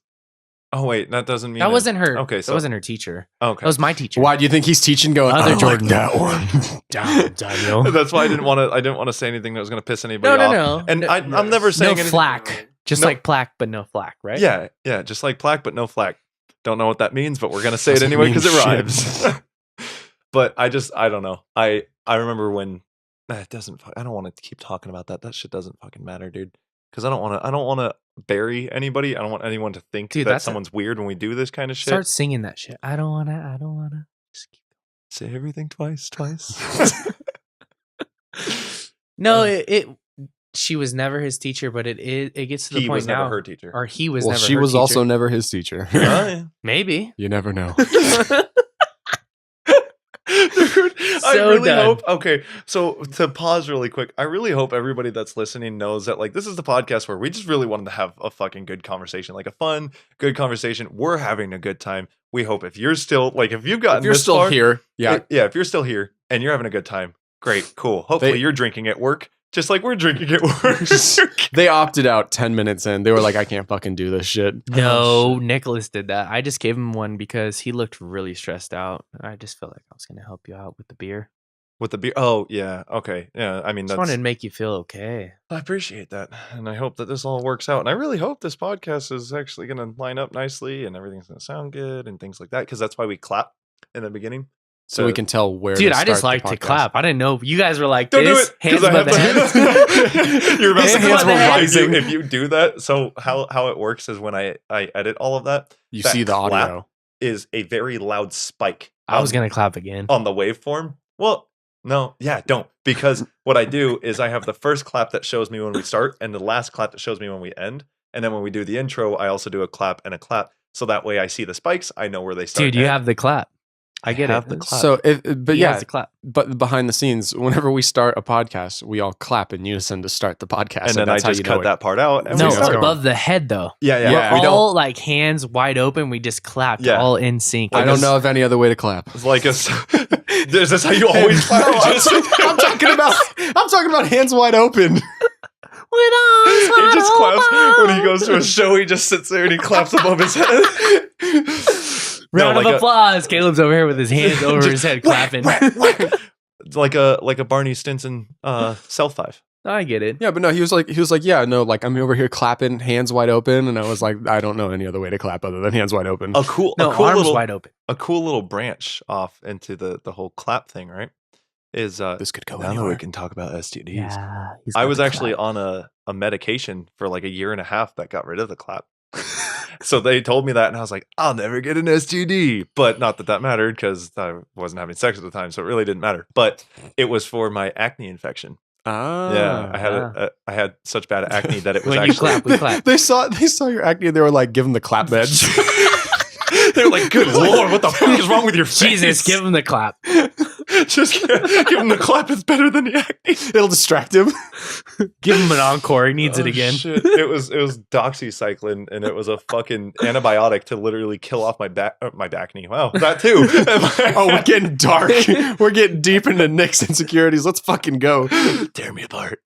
Speaker 2: Oh wait, that doesn't mean
Speaker 3: That wasn't her.
Speaker 2: Okay,
Speaker 3: that
Speaker 2: so
Speaker 3: wasn't her teacher.
Speaker 2: okay.
Speaker 3: That was my teacher.
Speaker 1: Why do you think he's teaching? Going
Speaker 3: Other
Speaker 1: I
Speaker 3: Jordan.
Speaker 1: like that one.
Speaker 3: Damn, Daniel.
Speaker 2: That's why I didn't want to say anything that was going to piss anybody off.
Speaker 3: No.
Speaker 2: And
Speaker 3: No,
Speaker 2: I'm never saying
Speaker 3: no
Speaker 2: anything.
Speaker 3: flack. Just
Speaker 2: No.
Speaker 3: like plaque, but no flack, right?
Speaker 2: Yeah, just like plaque, but no flack. Don't know what that means, but we're gonna say it
Speaker 1: Doesn't
Speaker 2: anyway
Speaker 1: mean
Speaker 2: because it
Speaker 1: shit.
Speaker 2: rhymes. But I don't know. I remember when it doesn't. I don't want to keep talking about that. That shit doesn't fucking matter, dude. Because I don't want to bury anybody. I don't want anyone to think
Speaker 3: Dude,
Speaker 2: that
Speaker 3: that's
Speaker 2: someone's weird when we do this kind of shit.
Speaker 3: Start singing that shit. I don't wanna. Just keep-
Speaker 2: Say everything twice.
Speaker 3: No, it. She was never his teacher, but it gets to the
Speaker 2: He
Speaker 3: point
Speaker 2: was
Speaker 3: now.
Speaker 2: never her teacher.
Speaker 3: Or he was
Speaker 1: Well,
Speaker 3: never.
Speaker 1: she
Speaker 3: her
Speaker 1: was
Speaker 3: teacher.
Speaker 1: also never his teacher.
Speaker 2: Oh, yeah.
Speaker 3: maybe.
Speaker 1: You never know.
Speaker 2: Dude, I
Speaker 3: So
Speaker 2: really
Speaker 3: done.
Speaker 2: hope. Okay, so to pause really quick, I really hope everybody that's listening knows that like this is the podcast where we just really wanted to have a fucking good conversation, like a fun, good conversation. We're having a good time. We hope if you're still like if you've gotten
Speaker 1: If you're
Speaker 2: this
Speaker 1: still
Speaker 2: far,
Speaker 1: here, yeah.
Speaker 2: if you're still here and you're having a good time, great, cool. Hopefully
Speaker 1: They-
Speaker 2: you're drinking at work just like we're drinking at work.
Speaker 1: They opted out 10 minutes in. They were like, I can't fucking do this shit.
Speaker 3: No, Nicholas did that. I just gave him one because he looked really stressed out. I just felt like I was gonna help you out with the beer.
Speaker 2: With the beer. Oh yeah, okay, yeah. I mean,
Speaker 3: Just wanted to make you feel okay.
Speaker 2: I appreciate that. And I hope that this all works out. And I really hope this podcast is actually going to line up nicely and everything's going to sound good and things like that. Because that's why we clap in the beginning.
Speaker 1: So we can tell where
Speaker 3: Dude,
Speaker 1: to
Speaker 3: I just
Speaker 1: start
Speaker 3: like
Speaker 1: the
Speaker 3: to
Speaker 1: podcast.
Speaker 3: clap. I didn't know you guys were like
Speaker 2: Don't
Speaker 3: this.
Speaker 2: do it.
Speaker 3: Hands
Speaker 2: 'cause I
Speaker 3: above the
Speaker 2: have
Speaker 3: head.
Speaker 2: to- You're about to
Speaker 3: Hands
Speaker 2: say
Speaker 3: were
Speaker 2: if
Speaker 1: rising.
Speaker 2: you- If you do that, so how it works is when I edit all of that,
Speaker 1: You
Speaker 2: that
Speaker 1: see the
Speaker 2: clap
Speaker 1: audio.
Speaker 2: is a very loud spike.
Speaker 3: I was
Speaker 2: on-
Speaker 3: gonna clap again.
Speaker 2: on the waveform. Well, no, yeah, don't. Because what I do is I have the first clap that shows me when we start and the last clap that shows me when we end. And then when we do the intro, I also do a clap and a clap. So that way I see the spikes. I know where they start.
Speaker 3: Dude,
Speaker 2: and
Speaker 3: you
Speaker 2: end.
Speaker 3: have the clap. I get
Speaker 2: have
Speaker 3: it.
Speaker 2: the clap.
Speaker 1: So, but
Speaker 3: He
Speaker 1: yeah,
Speaker 3: has the clap.
Speaker 1: but behind the scenes, whenever we start a podcast, we all clap in unison to start the podcast.
Speaker 2: and then I
Speaker 1: that's how
Speaker 2: just
Speaker 1: you know
Speaker 2: cut
Speaker 1: it.
Speaker 2: that part out. And
Speaker 3: No,
Speaker 2: we
Speaker 1: what's
Speaker 2: start.
Speaker 1: going
Speaker 3: above the head though.
Speaker 2: Yeah, yeah.
Speaker 1: Yeah.
Speaker 2: We don't.
Speaker 3: All like hands wide open. We just clapped
Speaker 2: Yeah.
Speaker 3: all in sync.
Speaker 1: I don't know of any other way to clap.
Speaker 2: It's like a. Is this how you always clap?
Speaker 1: No, I'm talking about hands wide open.
Speaker 3: With arms
Speaker 2: He
Speaker 3: wide
Speaker 2: just claps
Speaker 3: open.
Speaker 2: when he goes to a show. He just sits there and he claps above his head.
Speaker 3: Round
Speaker 2: like
Speaker 3: of
Speaker 2: a-
Speaker 3: applause. Caleb's over here with his hands over his head clapping.
Speaker 2: It's like a Barney Stinson self five.
Speaker 3: I get it.
Speaker 1: Yeah, but no, he was like, yeah, no, like I'm over here clapping, hands wide open, and I was like, I don't know any other way to clap other than hands wide open.
Speaker 2: A cool
Speaker 3: No,
Speaker 2: little
Speaker 3: arms wide open.
Speaker 2: a cool little branch off into the whole clap thing, right? Is
Speaker 1: This could go
Speaker 2: now that we
Speaker 1: anywhere.
Speaker 2: can talk about STDs.
Speaker 3: Yeah, he's
Speaker 2: I
Speaker 3: got
Speaker 2: was
Speaker 3: the
Speaker 2: actually
Speaker 3: clap.
Speaker 2: on a medication for like a year and a half that got rid of the clap. So they told me that, and I was like, I'll never get an STD. But not that mattered because I wasn't having sex at the time, so it really didn't matter. But it was for my acne infection.
Speaker 1: Ah,
Speaker 2: Yeah, I had such bad acne that it was
Speaker 3: When you
Speaker 2: actually.
Speaker 3: clap, we clap.
Speaker 1: They saw your acne. And they were like, give him the clap badge.
Speaker 2: They were like, "Good lord, what the fuck is wrong with your face?"
Speaker 3: Jesus, give him the clap.
Speaker 2: Just give him the clap. It's better than the acne.
Speaker 1: It'll distract him.
Speaker 3: Give him an encore. He needs it
Speaker 2: Oh,
Speaker 3: again.
Speaker 2: shit. It was doxycycline, and it was a fucking antibiotic to literally kill off my acne. Wow, that too.
Speaker 1: Oh, we're getting dark. We're getting deep into Nick's insecurities. Let's fucking go.
Speaker 2: tear me apart.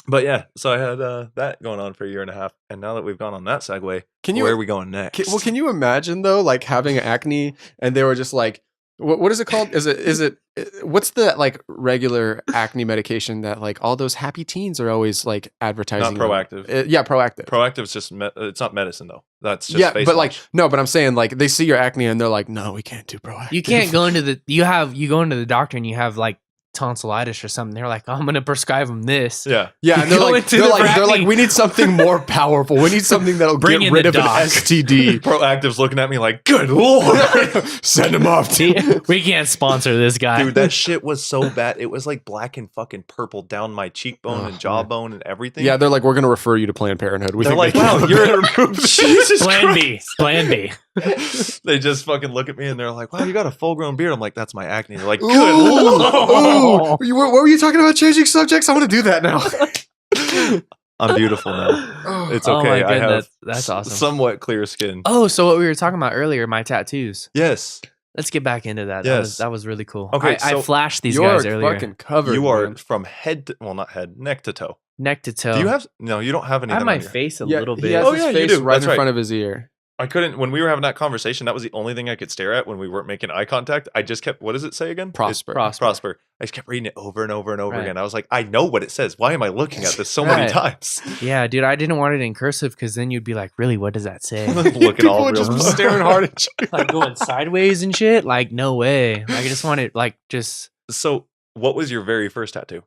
Speaker 2: But yeah, so I had that going on for a year and a half, and now that we've gone on that segue, where are we going next?
Speaker 1: Can you imagine though, like having acne and they were just like, what is it called? Is it what's the like regular acne medication that like all those happy teens are always like advertising?
Speaker 2: Not Proactive.
Speaker 1: Yeah, Proactive.
Speaker 2: Proactive's just it's not medicine though. That's just face
Speaker 1: but
Speaker 2: wash.
Speaker 1: like no, but I'm saying like they see your acne and they're like, no, we can't do Proactive.
Speaker 3: You can't go into the you go into the doctor and you have like tonsillitis or something. They're like, I'm gonna prescribe them this.
Speaker 2: Yeah,
Speaker 1: and they're like, we need something more powerful. We need something that'll
Speaker 3: Bring
Speaker 1: get
Speaker 3: in
Speaker 1: rid
Speaker 3: the
Speaker 1: of an
Speaker 3: doc.
Speaker 1: STD.
Speaker 2: Proactive's looking at me like, good lord,
Speaker 1: send him off.
Speaker 3: We can't sponsor this guy.
Speaker 2: dude. That shit was so bad. It was like black and fucking purple down my cheekbone and jawbone and everything.
Speaker 1: Yeah, they're like, we're gonna refer you to Planned Parenthood.
Speaker 2: They're like, wow, you're Jesus
Speaker 3: Plan B.
Speaker 2: Christ.
Speaker 3: Plan B.
Speaker 2: They just fucking look at me and they're like, wow, you got a full grown beard. I'm like, that's my acne. They're like, good
Speaker 1: Ooh,
Speaker 2: lord.
Speaker 1: ooh. What were you talking about? Changing subjects? I want to do that now.
Speaker 2: I'm beautiful now. It's
Speaker 3: Oh
Speaker 2: okay.
Speaker 3: my
Speaker 2: I have
Speaker 3: goodness, that's awesome.
Speaker 2: somewhat clear skin.
Speaker 3: Oh, so what we were talking about earlier, my tattoos.
Speaker 2: Yes.
Speaker 3: Let's get back into that.
Speaker 2: Yes.
Speaker 3: That was really cool.
Speaker 2: Okay,
Speaker 3: I
Speaker 2: so
Speaker 3: flashed these
Speaker 1: You're
Speaker 3: guys earlier.
Speaker 1: fucking covered.
Speaker 2: You are
Speaker 1: man.
Speaker 2: from head to, well, not head, neck to toe.
Speaker 3: Neck to toe.
Speaker 2: Do you have, no, you don't have any
Speaker 3: I
Speaker 2: of
Speaker 3: have
Speaker 2: them
Speaker 3: my
Speaker 2: on your-
Speaker 3: face a
Speaker 1: Yeah,
Speaker 3: little
Speaker 1: He
Speaker 3: bit.
Speaker 1: has
Speaker 2: Oh,
Speaker 1: his
Speaker 2: yeah, you
Speaker 1: face
Speaker 2: do.
Speaker 1: right
Speaker 2: That's
Speaker 1: in
Speaker 2: right.
Speaker 1: front of his ear.
Speaker 2: I couldn't, when we were having that conversation, that was the only thing I could stare at when we weren't making eye contact. I just kept, what does it say again?
Speaker 1: Prosper.
Speaker 2: Prosper. I just kept reading it over and over and over
Speaker 3: Right.
Speaker 2: again. I was like, I know what it says. Why am I looking at this so many
Speaker 3: Right.
Speaker 2: times?
Speaker 3: Yeah, dude, I didn't want it in cursive because then you'd be like, really, what does that say?
Speaker 2: Looking
Speaker 1: People
Speaker 2: all
Speaker 1: would
Speaker 2: real.
Speaker 1: just be staring hard at you.
Speaker 3: Like going sideways and shit? Like, no way. Like, I just wanted, like, just,
Speaker 2: So, what was your very first tattoo?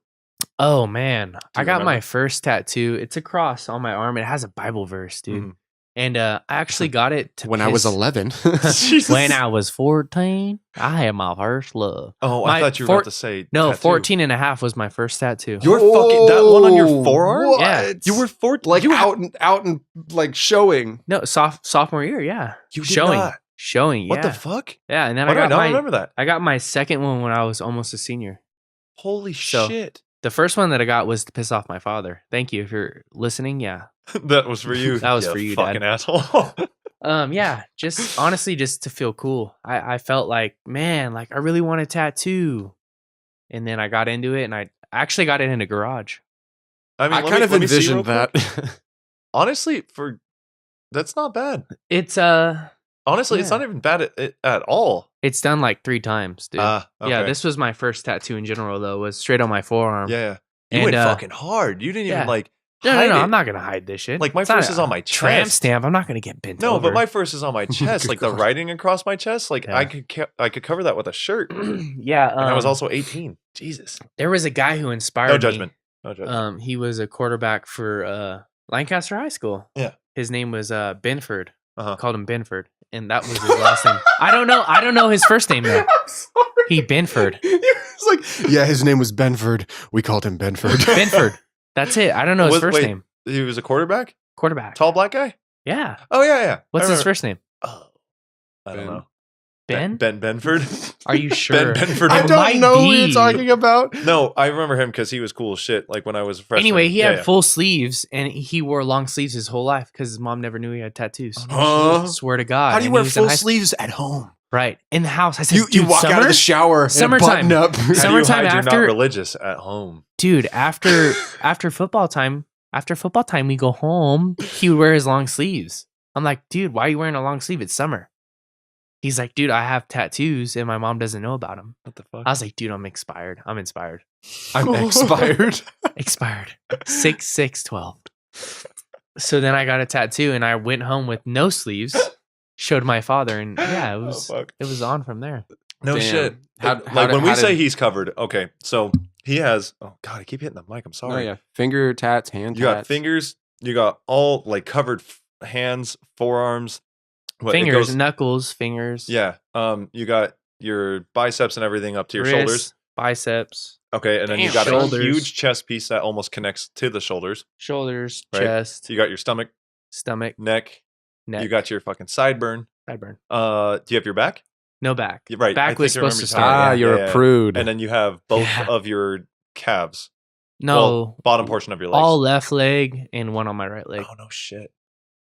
Speaker 3: oh, man. I
Speaker 2: you
Speaker 3: got my
Speaker 2: remember?
Speaker 3: first tattoo. It's a cross on my arm. It has a Bible verse, dude.
Speaker 2: Mhm.
Speaker 3: And I actually got it to
Speaker 1: When I was
Speaker 3: piss-
Speaker 1: 11.
Speaker 2: Jesus.
Speaker 3: When I was 14, I had my first love.
Speaker 2: Oh, I
Speaker 3: My
Speaker 2: thought you were about to say
Speaker 3: No,
Speaker 2: tattoo.
Speaker 3: 14 and a half was my first tattoo.
Speaker 2: You were fucking that one on your forearm?
Speaker 1: What?
Speaker 3: Yeah.
Speaker 2: You were 14.
Speaker 1: like
Speaker 2: you
Speaker 1: out and like showing.
Speaker 3: No, sophomore year, yeah.
Speaker 2: You did
Speaker 3: showing.
Speaker 2: not.
Speaker 3: Showing, yeah.
Speaker 2: What the fuck?
Speaker 3: Yeah, and then
Speaker 2: Why do I
Speaker 3: I got
Speaker 2: not
Speaker 3: my
Speaker 2: remember that?
Speaker 3: I got my second one when I was almost a senior.
Speaker 2: Holy
Speaker 3: So-
Speaker 2: shit.
Speaker 3: The first one that I got was to piss off my father. Thank you if you're listening. Yeah.
Speaker 2: That was for you.
Speaker 3: That was for you, Dad.
Speaker 2: fucking asshole.
Speaker 3: Yeah, just honestly just to feel cool. I felt like, man, like I really want a tattoo. And then I got into it and I actually got it in a garage.
Speaker 2: I mean,
Speaker 1: I
Speaker 2: let
Speaker 1: kind
Speaker 2: me-
Speaker 1: of
Speaker 2: let me see real
Speaker 1: envisioned
Speaker 2: quick.
Speaker 1: that.
Speaker 2: Honestly, that's not bad.
Speaker 3: It's
Speaker 2: Honestly, it's
Speaker 3: Yeah.
Speaker 2: not even bad at all.
Speaker 3: it's done like 3 times, dude.
Speaker 2: Okay.
Speaker 3: Yeah, this was my first tattoo in general though, was straight on my forearm.
Speaker 2: Yeah. You
Speaker 3: And,
Speaker 2: went
Speaker 3: uh,
Speaker 2: fucking hard. You didn't
Speaker 3: yeah.
Speaker 2: even like
Speaker 3: No,
Speaker 2: hide it.
Speaker 3: I'm not gonna hide this shit.
Speaker 2: Like, my
Speaker 3: It's not
Speaker 2: first
Speaker 3: a
Speaker 2: is on my
Speaker 3: tramp
Speaker 2: chest.
Speaker 3: stamp. I'm not gonna get bent
Speaker 2: No,
Speaker 3: over.
Speaker 2: but my first is on my chest.
Speaker 1: Good
Speaker 2: Like the
Speaker 1: God.
Speaker 2: writing across my chest. Like
Speaker 3: Yeah.
Speaker 2: I could cover that with a shirt. And
Speaker 3: yeah,
Speaker 2: I was also 18. Jesus.
Speaker 3: there was a guy who inspired
Speaker 2: No judgment. No
Speaker 3: me.
Speaker 2: judgment.
Speaker 3: He was a quarterback for Lancaster High School.
Speaker 2: Yeah.
Speaker 3: His name was Benford.
Speaker 2: Uh-huh.
Speaker 3: Called him Benford, and that was his last name. I don't know his first name though.
Speaker 1: I'm sorry.
Speaker 3: He Benford.
Speaker 1: It's like, yeah, his name was Benford. We called him Benford.
Speaker 3: Benford. That's it. I don't know his
Speaker 2: Was-
Speaker 3: first
Speaker 2: wait.
Speaker 3: name.
Speaker 2: He was a quarterback?
Speaker 3: Quarterback.
Speaker 2: Tall black guy?
Speaker 3: Yeah.
Speaker 2: Oh, yeah.
Speaker 3: What's
Speaker 2: I
Speaker 3: his
Speaker 2: remember.
Speaker 3: first name?
Speaker 2: Oh, I don't
Speaker 1: Ben.
Speaker 2: know.
Speaker 3: Ben?
Speaker 2: Ben Benford?
Speaker 3: Are you sure?
Speaker 2: Benford.
Speaker 1: I
Speaker 3: It
Speaker 1: don't
Speaker 3: might
Speaker 1: know who
Speaker 3: be.
Speaker 1: you're talking about.
Speaker 2: No, I remember him because he was cool as shit. Like when I was a freshman.
Speaker 3: Anyway, he
Speaker 2: Yeah,
Speaker 3: had
Speaker 2: yeah.
Speaker 3: full sleeves, and he wore long sleeves his whole life because his mom never knew he had tattoos.
Speaker 1: Huh?
Speaker 3: Swear to God.
Speaker 1: How do you
Speaker 3: And
Speaker 1: wear
Speaker 3: he was in
Speaker 1: full
Speaker 3: high-
Speaker 1: sleeves at home?
Speaker 3: Right. In the house. I said,
Speaker 1: You
Speaker 3: dude,
Speaker 1: walk out of
Speaker 3: summer?
Speaker 1: the shower,
Speaker 3: Summertime.
Speaker 1: and button up.
Speaker 2: How do you
Speaker 3: Summertime
Speaker 2: hide you're
Speaker 3: after-
Speaker 2: not religious at home?
Speaker 3: Dude, after football time, we go home. He would wear his long sleeves. I'm like, dude, why are you wearing a long sleeve? It's summer. He's like, dude, I have tattoos and my mom doesn't know about them.
Speaker 2: What the fuck?
Speaker 3: I was like, dude, I'm inspired. I'm inspired.
Speaker 1: I'm expired.
Speaker 3: Expired. 6/6/12. So then I got a tattoo and I went home with no sleeves. Showed my father, and yeah, it was
Speaker 2: fuck.
Speaker 3: it was on from there.
Speaker 2: No
Speaker 1: Damn.
Speaker 2: shit.
Speaker 1: How-
Speaker 2: Like
Speaker 1: how did-
Speaker 2: when we
Speaker 1: how
Speaker 2: say
Speaker 1: did-
Speaker 2: he's covered, okay, so he has, oh God, I keep hitting the mic. I'm
Speaker 1: Oh
Speaker 2: sorry.
Speaker 1: yeah, finger tats, hand
Speaker 2: You got
Speaker 1: tats.
Speaker 2: fingers, you got all like covered hands, forearms. What, it
Speaker 3: Fingers,
Speaker 2: goes-
Speaker 3: knuckles, fingers.
Speaker 2: Yeah. You got your biceps and everything up to your
Speaker 3: wrists,
Speaker 2: shoulders.
Speaker 3: biceps,
Speaker 2: Okay, and then you
Speaker 3: Damn.
Speaker 2: got
Speaker 3: Shoulders.
Speaker 2: a huge chest piece that almost connects to the shoulders.
Speaker 3: shoulders,
Speaker 2: Right.
Speaker 3: chest,
Speaker 2: So you got your stomach,
Speaker 3: stomach,
Speaker 2: neck.
Speaker 3: neck.
Speaker 2: You got your fucking sideburn.
Speaker 3: sideburn.
Speaker 2: Do you have your back?
Speaker 3: No back.
Speaker 2: Yeah, right. I
Speaker 3: Back
Speaker 2: think
Speaker 3: was
Speaker 2: I remember
Speaker 3: supposed to
Speaker 2: you telling me.
Speaker 3: start.
Speaker 1: Ah, you're
Speaker 2: Yeah,
Speaker 1: a
Speaker 2: yeah.
Speaker 1: prude.
Speaker 2: And then you have both
Speaker 3: Yeah.
Speaker 2: of your calves.
Speaker 3: No,
Speaker 2: Well, bottom portion of your legs.
Speaker 3: all left leg and one on my right leg,
Speaker 2: Oh no shit.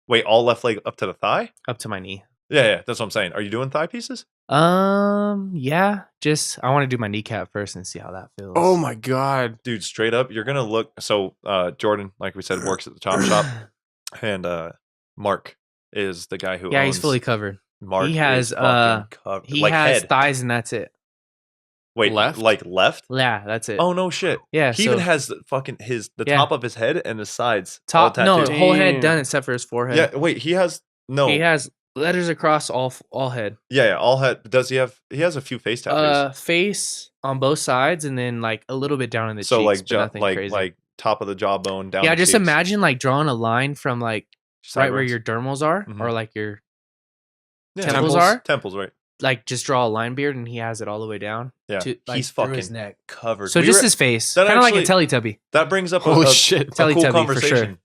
Speaker 2: Wait, all left leg up to the thigh?
Speaker 3: up to my knee.
Speaker 2: Yeah, that's what I'm saying. Are you doing thigh pieces?
Speaker 3: Yeah, just I want to do my kneecap first and see how that feels.
Speaker 1: Oh my god.
Speaker 2: Dude, straight up, you're gonna look. So, Jordan, like we said, works at the chop shop, and Mark is the guy who
Speaker 3: Yeah,
Speaker 2: owns.
Speaker 3: he's fully covered.
Speaker 2: Mark
Speaker 3: He has
Speaker 2: is fucking covered.
Speaker 3: he
Speaker 2: Like
Speaker 3: has
Speaker 2: head.
Speaker 3: thighs and that's it.
Speaker 2: Wait,
Speaker 1: Left?
Speaker 2: like left?
Speaker 3: Yeah, that's it.
Speaker 2: Oh no, shit.
Speaker 3: Yeah,
Speaker 2: He
Speaker 3: so
Speaker 2: even has the fucking the
Speaker 3: Yeah.
Speaker 2: top of his head and the sides
Speaker 3: top
Speaker 2: all
Speaker 3: no
Speaker 2: tattooed.
Speaker 3: whole head
Speaker 1: Damn.
Speaker 3: done except for his forehead.
Speaker 2: Yeah, wait, he has no.
Speaker 3: He has letters across all head.
Speaker 2: Yeah, all head. Does he have? He has a few face tattoos.
Speaker 3: Face on both sides and then like a little bit down in the
Speaker 2: So
Speaker 3: cheeks,
Speaker 2: like,
Speaker 3: but nothing crazy.
Speaker 2: like top of the jawbone down.
Speaker 3: Yeah,
Speaker 2: the
Speaker 3: just
Speaker 2: cheeks,
Speaker 3: imagine like drawing a line from like right where
Speaker 2: sideburns.
Speaker 3: your dermals are
Speaker 2: Mhm.
Speaker 3: or like your
Speaker 2: Yeah,
Speaker 3: temples are.
Speaker 2: Temples, right?
Speaker 3: Like just draw a line beard and he has it all the way down.
Speaker 2: Yeah,
Speaker 3: to, like,
Speaker 2: he's
Speaker 3: through
Speaker 2: fucking
Speaker 3: his neck.
Speaker 2: covered.
Speaker 3: So
Speaker 2: We
Speaker 3: just
Speaker 2: were-
Speaker 3: his face,
Speaker 2: that
Speaker 3: kind of like a
Speaker 2: actually-
Speaker 3: Teletubby.
Speaker 2: That brings up
Speaker 1: Holy
Speaker 2: a
Speaker 1: shit.
Speaker 2: cool
Speaker 3: Teletubby, for sure.
Speaker 2: conversation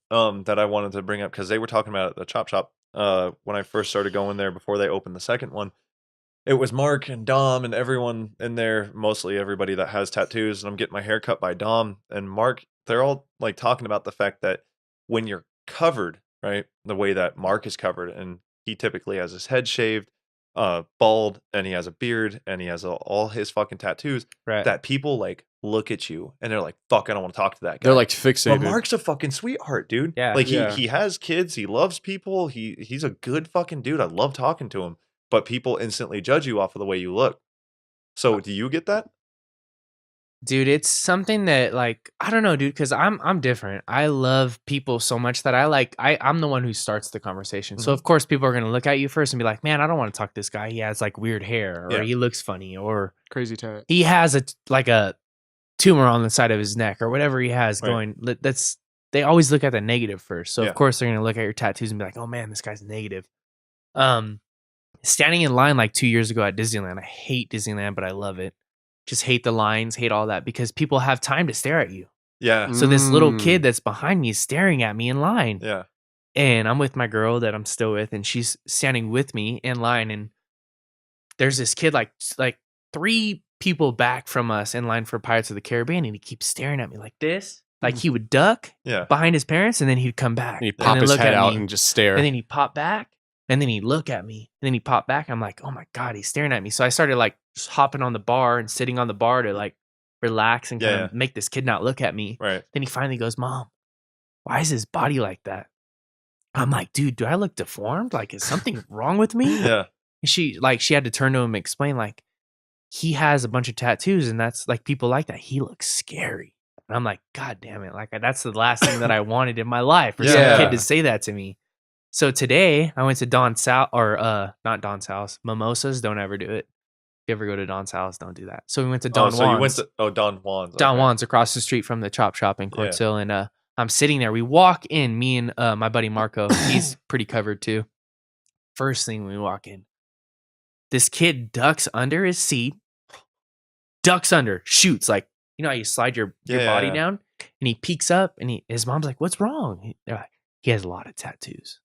Speaker 2: that I wanted to bring up because they were talking about it at the chop shop when I first started going there before they opened the second one. It was Mark and Dom and everyone in there, mostly everybody that has tattoos, and I'm getting my hair cut by Dom and Mark. They're all like talking about the fact that when you're covered, right, the way that Mark is covered, and he typically has his head shaved, bald, and he has a beard, and he has all his fucking tattoos,
Speaker 3: Right.
Speaker 2: that people like look at you and they're like, "Fuck, I don't want to talk to that guy."
Speaker 1: They're like
Speaker 2: But
Speaker 1: fixated.
Speaker 2: Mark's a fucking sweetheart, dude.
Speaker 3: Yeah.
Speaker 2: Like
Speaker 1: Yeah.
Speaker 2: he has kids, he loves people, he's a good fucking dude. I love talking to him. But people instantly judge you off of the way you look. So do you get that?
Speaker 3: Dude, it's something that like I don't know, dude, because I'm different. I love people so much that I'm the one who starts the conversation. So
Speaker 2: Mhm.
Speaker 3: of course people are gonna look at you first and be like, man, I don't want to talk to this guy. He has like weird hair, or
Speaker 2: Yeah.
Speaker 3: he looks funny, or
Speaker 1: Crazy tat.
Speaker 3: he has a tumor on the side of his neck, or whatever he has
Speaker 2: Right.
Speaker 3: going. That's they always look at the negative first. So
Speaker 2: Yeah.
Speaker 3: of course they're gonna look at your tattoos and be like, oh man, this guy's negative. Standing in line like 2 years ago at Disneyland. I hate Disneyland, but I love it. Just hate the lines, hate all that because people have time to stare at you.
Speaker 2: Yeah.
Speaker 3: So this little
Speaker 1: Mm.
Speaker 3: kid that's behind me is staring at me in line.
Speaker 2: Yeah.
Speaker 3: And I'm with my girl that I'm still with, and she's standing with me in line. And there's this kid like 3 people back from us in line for Pirates of the Caribbean, and he keeps staring at me like this. Like he would duck
Speaker 2: Yeah.
Speaker 3: behind his parents, and then he'd come back.
Speaker 1: And he
Speaker 3: and
Speaker 1: pop
Speaker 3: then
Speaker 1: his
Speaker 3: look
Speaker 1: head
Speaker 3: at
Speaker 1: out
Speaker 3: me,
Speaker 1: and just stare.
Speaker 3: and then he'd pop back, and then he'd look at me, and then he'd pop back. I'm like, oh my God, he's staring at me. So I started like just hopping on the bar and sitting on the bar to like relax and kind
Speaker 2: Yeah.
Speaker 3: of make this kid not look at me.
Speaker 2: Right.
Speaker 3: Then he finally goes, Mom, why is his body like that? I'm like, dude, do I look deformed? Like, is something wrong with me?
Speaker 2: Yeah.
Speaker 3: And she had to turn to him and explain, like, he has a bunch of tattoos, and that's like people like that. He looks scary. And I'm like, God damn it. Like, that's the last thing that I wanted in my life for some
Speaker 1: Yeah.
Speaker 3: kid to say that to me. So today I went to Don's house, or not Don's house, Mimosas. Don't ever do it. If you ever go to Don's house, don't do that. So we went to Don
Speaker 2: Oh, so you went
Speaker 3: Juan's.
Speaker 2: to Don Juan's.
Speaker 3: Don
Speaker 2: okay.
Speaker 3: Juan's across the street from the chop shop in Quartz Hill, and I'm sitting there. We walk in, me and my buddy Marco. He's pretty covered too. First thing we walk in, this kid ducks under his seat, shoots like, you know how you slide your body
Speaker 2: Yeah.
Speaker 3: down, and he peeks up, and his mom's like, "What's wrong?" They're like, he has a lot of tattoos.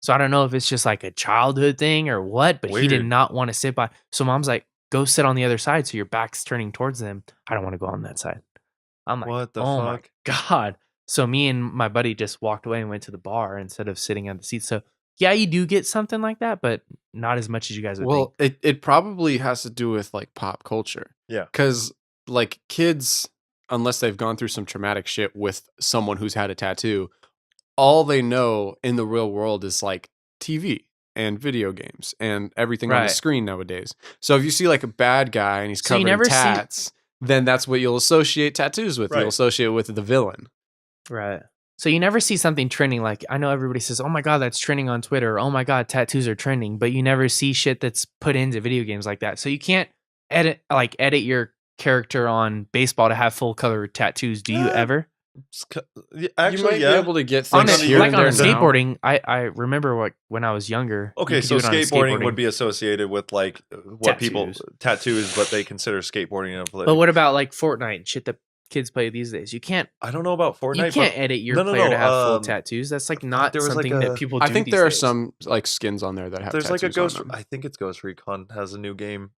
Speaker 3: So I don't know if it's just like a childhood thing or what, but he did
Speaker 2: Weird.
Speaker 3: not want to sit by. So mom's like, "Go sit on the other side, so your back's turning towards them." I don't want to go on that side. I'm like,
Speaker 2: What the
Speaker 3: oh
Speaker 2: fuck?
Speaker 3: my God. So me and my buddy just walked away and went to the bar instead of sitting on the seat. So yeah, you do get something like that, but not as much as you guys would think.
Speaker 1: Well, it probably has to do with like pop culture.
Speaker 2: Yeah.
Speaker 1: Because like kids, unless they've gone through some traumatic shit with someone who's had a tattoo, all they know in the real world is like TV and video games and everything on the
Speaker 3: Right.
Speaker 1: screen nowadays. So if you see like a bad guy and he's
Speaker 3: So you
Speaker 1: covered in
Speaker 3: never see-
Speaker 1: tats, then that's what you'll associate tattoos with.
Speaker 2: Right.
Speaker 1: You'll associate with the villain.
Speaker 3: Right. So you never see something trending. Like, I know everybody says, oh my God, that's trending on Twitter. Or, oh my God, tattoos are trending. But you never see shit that's put into video games like that. So you can't edit your character on baseball to have full color tattoos. Do you ever?
Speaker 1: You
Speaker 2: Actually,
Speaker 1: might
Speaker 2: yeah.
Speaker 1: be able to get
Speaker 3: On
Speaker 1: things
Speaker 3: a,
Speaker 1: here
Speaker 3: like
Speaker 1: and
Speaker 3: on
Speaker 1: there
Speaker 3: a
Speaker 1: now.
Speaker 3: skateboarding, I remember when I was younger. you
Speaker 2: Okay,
Speaker 3: could
Speaker 2: so
Speaker 3: do it on a
Speaker 2: skateboarding would be associated with like what people
Speaker 3: Tattoos.
Speaker 2: tattoos, but they consider skateboarding of like.
Speaker 3: But what about like Fortnite and shit that kids play these days? You can't
Speaker 2: I don't know about Fortnite.
Speaker 3: you can't edit your
Speaker 2: No, no,
Speaker 3: player to
Speaker 2: no,
Speaker 3: have full
Speaker 2: um,
Speaker 3: tattoos. That's like not
Speaker 2: there was, like,
Speaker 3: something that
Speaker 2: a-
Speaker 3: people do.
Speaker 1: I think
Speaker 3: these
Speaker 1: there are
Speaker 3: days.
Speaker 1: some like skins on there that have
Speaker 2: There's like a
Speaker 1: tattoos on
Speaker 2: Ghost.
Speaker 1: them.
Speaker 2: I think it's Ghost Recon has a new game.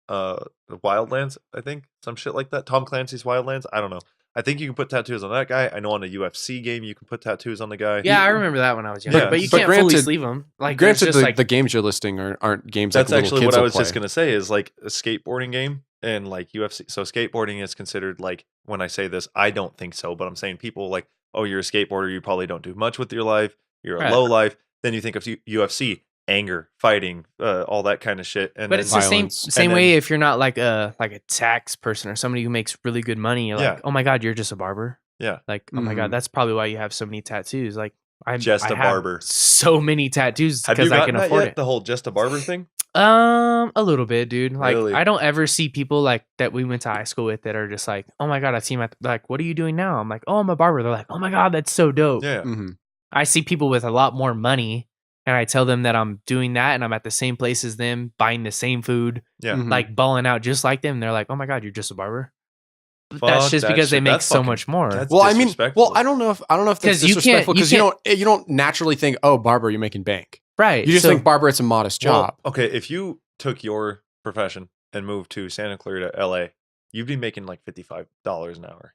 Speaker 2: Wildlands. I think some shit like that. Tom Clancy's Wildlands. I don't know. I think you can put tattoos on that guy. I know on a UFC game you can put tattoos on the guy.
Speaker 3: Yeah, I remember that when I was younger.
Speaker 2: Yeah.
Speaker 3: But you
Speaker 1: But
Speaker 3: can't fully
Speaker 1: granted-
Speaker 3: sleeve them. Like,
Speaker 1: Granted,
Speaker 3: it's just
Speaker 1: the games you're listing aren't games
Speaker 2: That's
Speaker 1: like little
Speaker 2: actually
Speaker 1: kids
Speaker 2: what I
Speaker 1: will
Speaker 2: was just
Speaker 1: play.
Speaker 2: gonna say is like a skateboarding game and like UFC. So skateboarding is considered like, when I say this, I don't think so, but I'm saying people like, oh, you're a skateboarder, you probably don't do much with your life, you're a
Speaker 3: Right.
Speaker 2: low life. Then you think of UFC, anger, fighting, all that kind of shit. And
Speaker 3: But
Speaker 2: then,
Speaker 3: it's the
Speaker 1: Violence.
Speaker 3: same
Speaker 2: And
Speaker 3: way
Speaker 2: then-
Speaker 3: if you're not like a tax person or somebody who makes really good money. You're like,
Speaker 2: Yeah.
Speaker 3: oh my god, you're just a barber.
Speaker 2: Yeah.
Speaker 3: Like, oh my
Speaker 1: Mhm.
Speaker 3: god, that's probably why you have so many tattoos. Like, I'm
Speaker 2: Just
Speaker 3: I
Speaker 2: a
Speaker 3: have
Speaker 2: barber.
Speaker 3: So many tattoos
Speaker 2: have you
Speaker 3: because I
Speaker 2: gotten
Speaker 3: can
Speaker 2: that
Speaker 3: afford
Speaker 2: yet?
Speaker 3: it.
Speaker 2: The whole just a barber thing?
Speaker 3: A little bit, dude. Like,
Speaker 2: Really?
Speaker 3: I don't ever see people like that we went to high school with that are just like, oh my god, I see him at like, what are you doing now? I'm like, oh, I'm a barber. They're like, oh my god, that's so dope.
Speaker 2: Yeah.
Speaker 1: Mhm.
Speaker 3: I see people with a lot more money, and I tell them that I'm doing that, and I'm at the same place as them, buying the same food,
Speaker 2: Yeah.
Speaker 1: Mhm.
Speaker 3: like balling out just like them. They're like, oh my god, you're just a barber. But
Speaker 2: Fuck
Speaker 3: that's just
Speaker 2: that
Speaker 3: because they
Speaker 2: shit.
Speaker 3: make
Speaker 2: That's
Speaker 3: so
Speaker 2: fucking-
Speaker 3: much more.
Speaker 2: that's
Speaker 1: Well, I mean,
Speaker 2: disrespectful.
Speaker 1: I don't know if that's
Speaker 3: 'Cause you can't-
Speaker 1: disrespectful
Speaker 3: you
Speaker 1: because you don't naturally think, oh, barber, you're making bank.
Speaker 3: Right.
Speaker 1: You just
Speaker 3: so,
Speaker 1: think barber, it's a modest
Speaker 2: Well,
Speaker 1: job.
Speaker 2: okay, if you took your profession and moved to Santa Clara to LA, you'd be making like $55 an hour.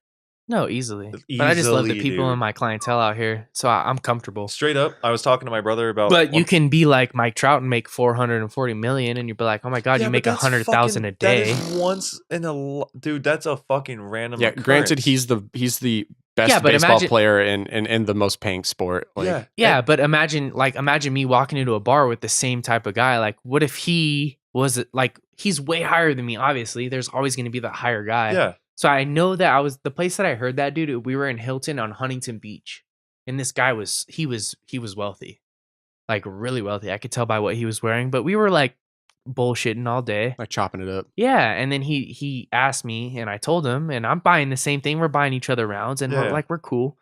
Speaker 3: no, easily. But I just love the
Speaker 2: Easily,
Speaker 3: people
Speaker 2: dude.
Speaker 3: in my clientele out here, so I'm comfortable.
Speaker 2: Straight up, I was talking to my brother about.
Speaker 3: But you can be like Mike Trout and make 440 million, and you'd be like, "Oh my god,
Speaker 2: Yeah,
Speaker 3: you
Speaker 2: but
Speaker 3: make
Speaker 2: that's
Speaker 3: 100,000 a
Speaker 2: fucking- that
Speaker 3: day."
Speaker 2: is once in a dude. That's a fucking random.
Speaker 1: Yeah, granted,
Speaker 2: occurrence.
Speaker 1: he's the best
Speaker 3: Yeah, but
Speaker 1: baseball
Speaker 3: imagine-
Speaker 1: player in the most paying sport. Like,
Speaker 2: yeah,
Speaker 3: Yeah, but imagine me walking into a bar with the same type of guy. Like, what if he was like, he's way higher than me? Obviously, there's always going to be the higher guy.
Speaker 2: yeah.
Speaker 3: So I know that the place that I heard that dude. We were in Hilton on Huntington Beach, and this guy was wealthy, like really wealthy. I could tell by what he was wearing. But we were like bullshitting all day.
Speaker 1: like chopping it up.
Speaker 3: Yeah, and then he asked me, and I told him, and I'm buying the same thing. We're buying each other rounds, and
Speaker 2: Yeah.
Speaker 3: we're cool.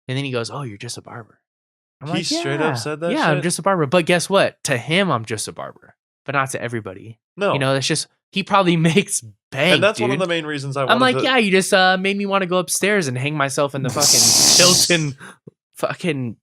Speaker 3: And then he goes, "Oh, you're just a barber." I'm
Speaker 2: He straight up said that
Speaker 3: Yeah, I'm
Speaker 2: shit?
Speaker 3: just a barber. But guess what? To him, I'm just a barber, but not to everybody.
Speaker 2: No,
Speaker 3: You know, that's just he probably makes bank.
Speaker 2: and that's one of
Speaker 3: dude.
Speaker 2: the main reasons I wanted
Speaker 3: I'm like,
Speaker 2: to.
Speaker 3: yeah, you just made me want to go upstairs and hang myself in the fucking Hilton fucking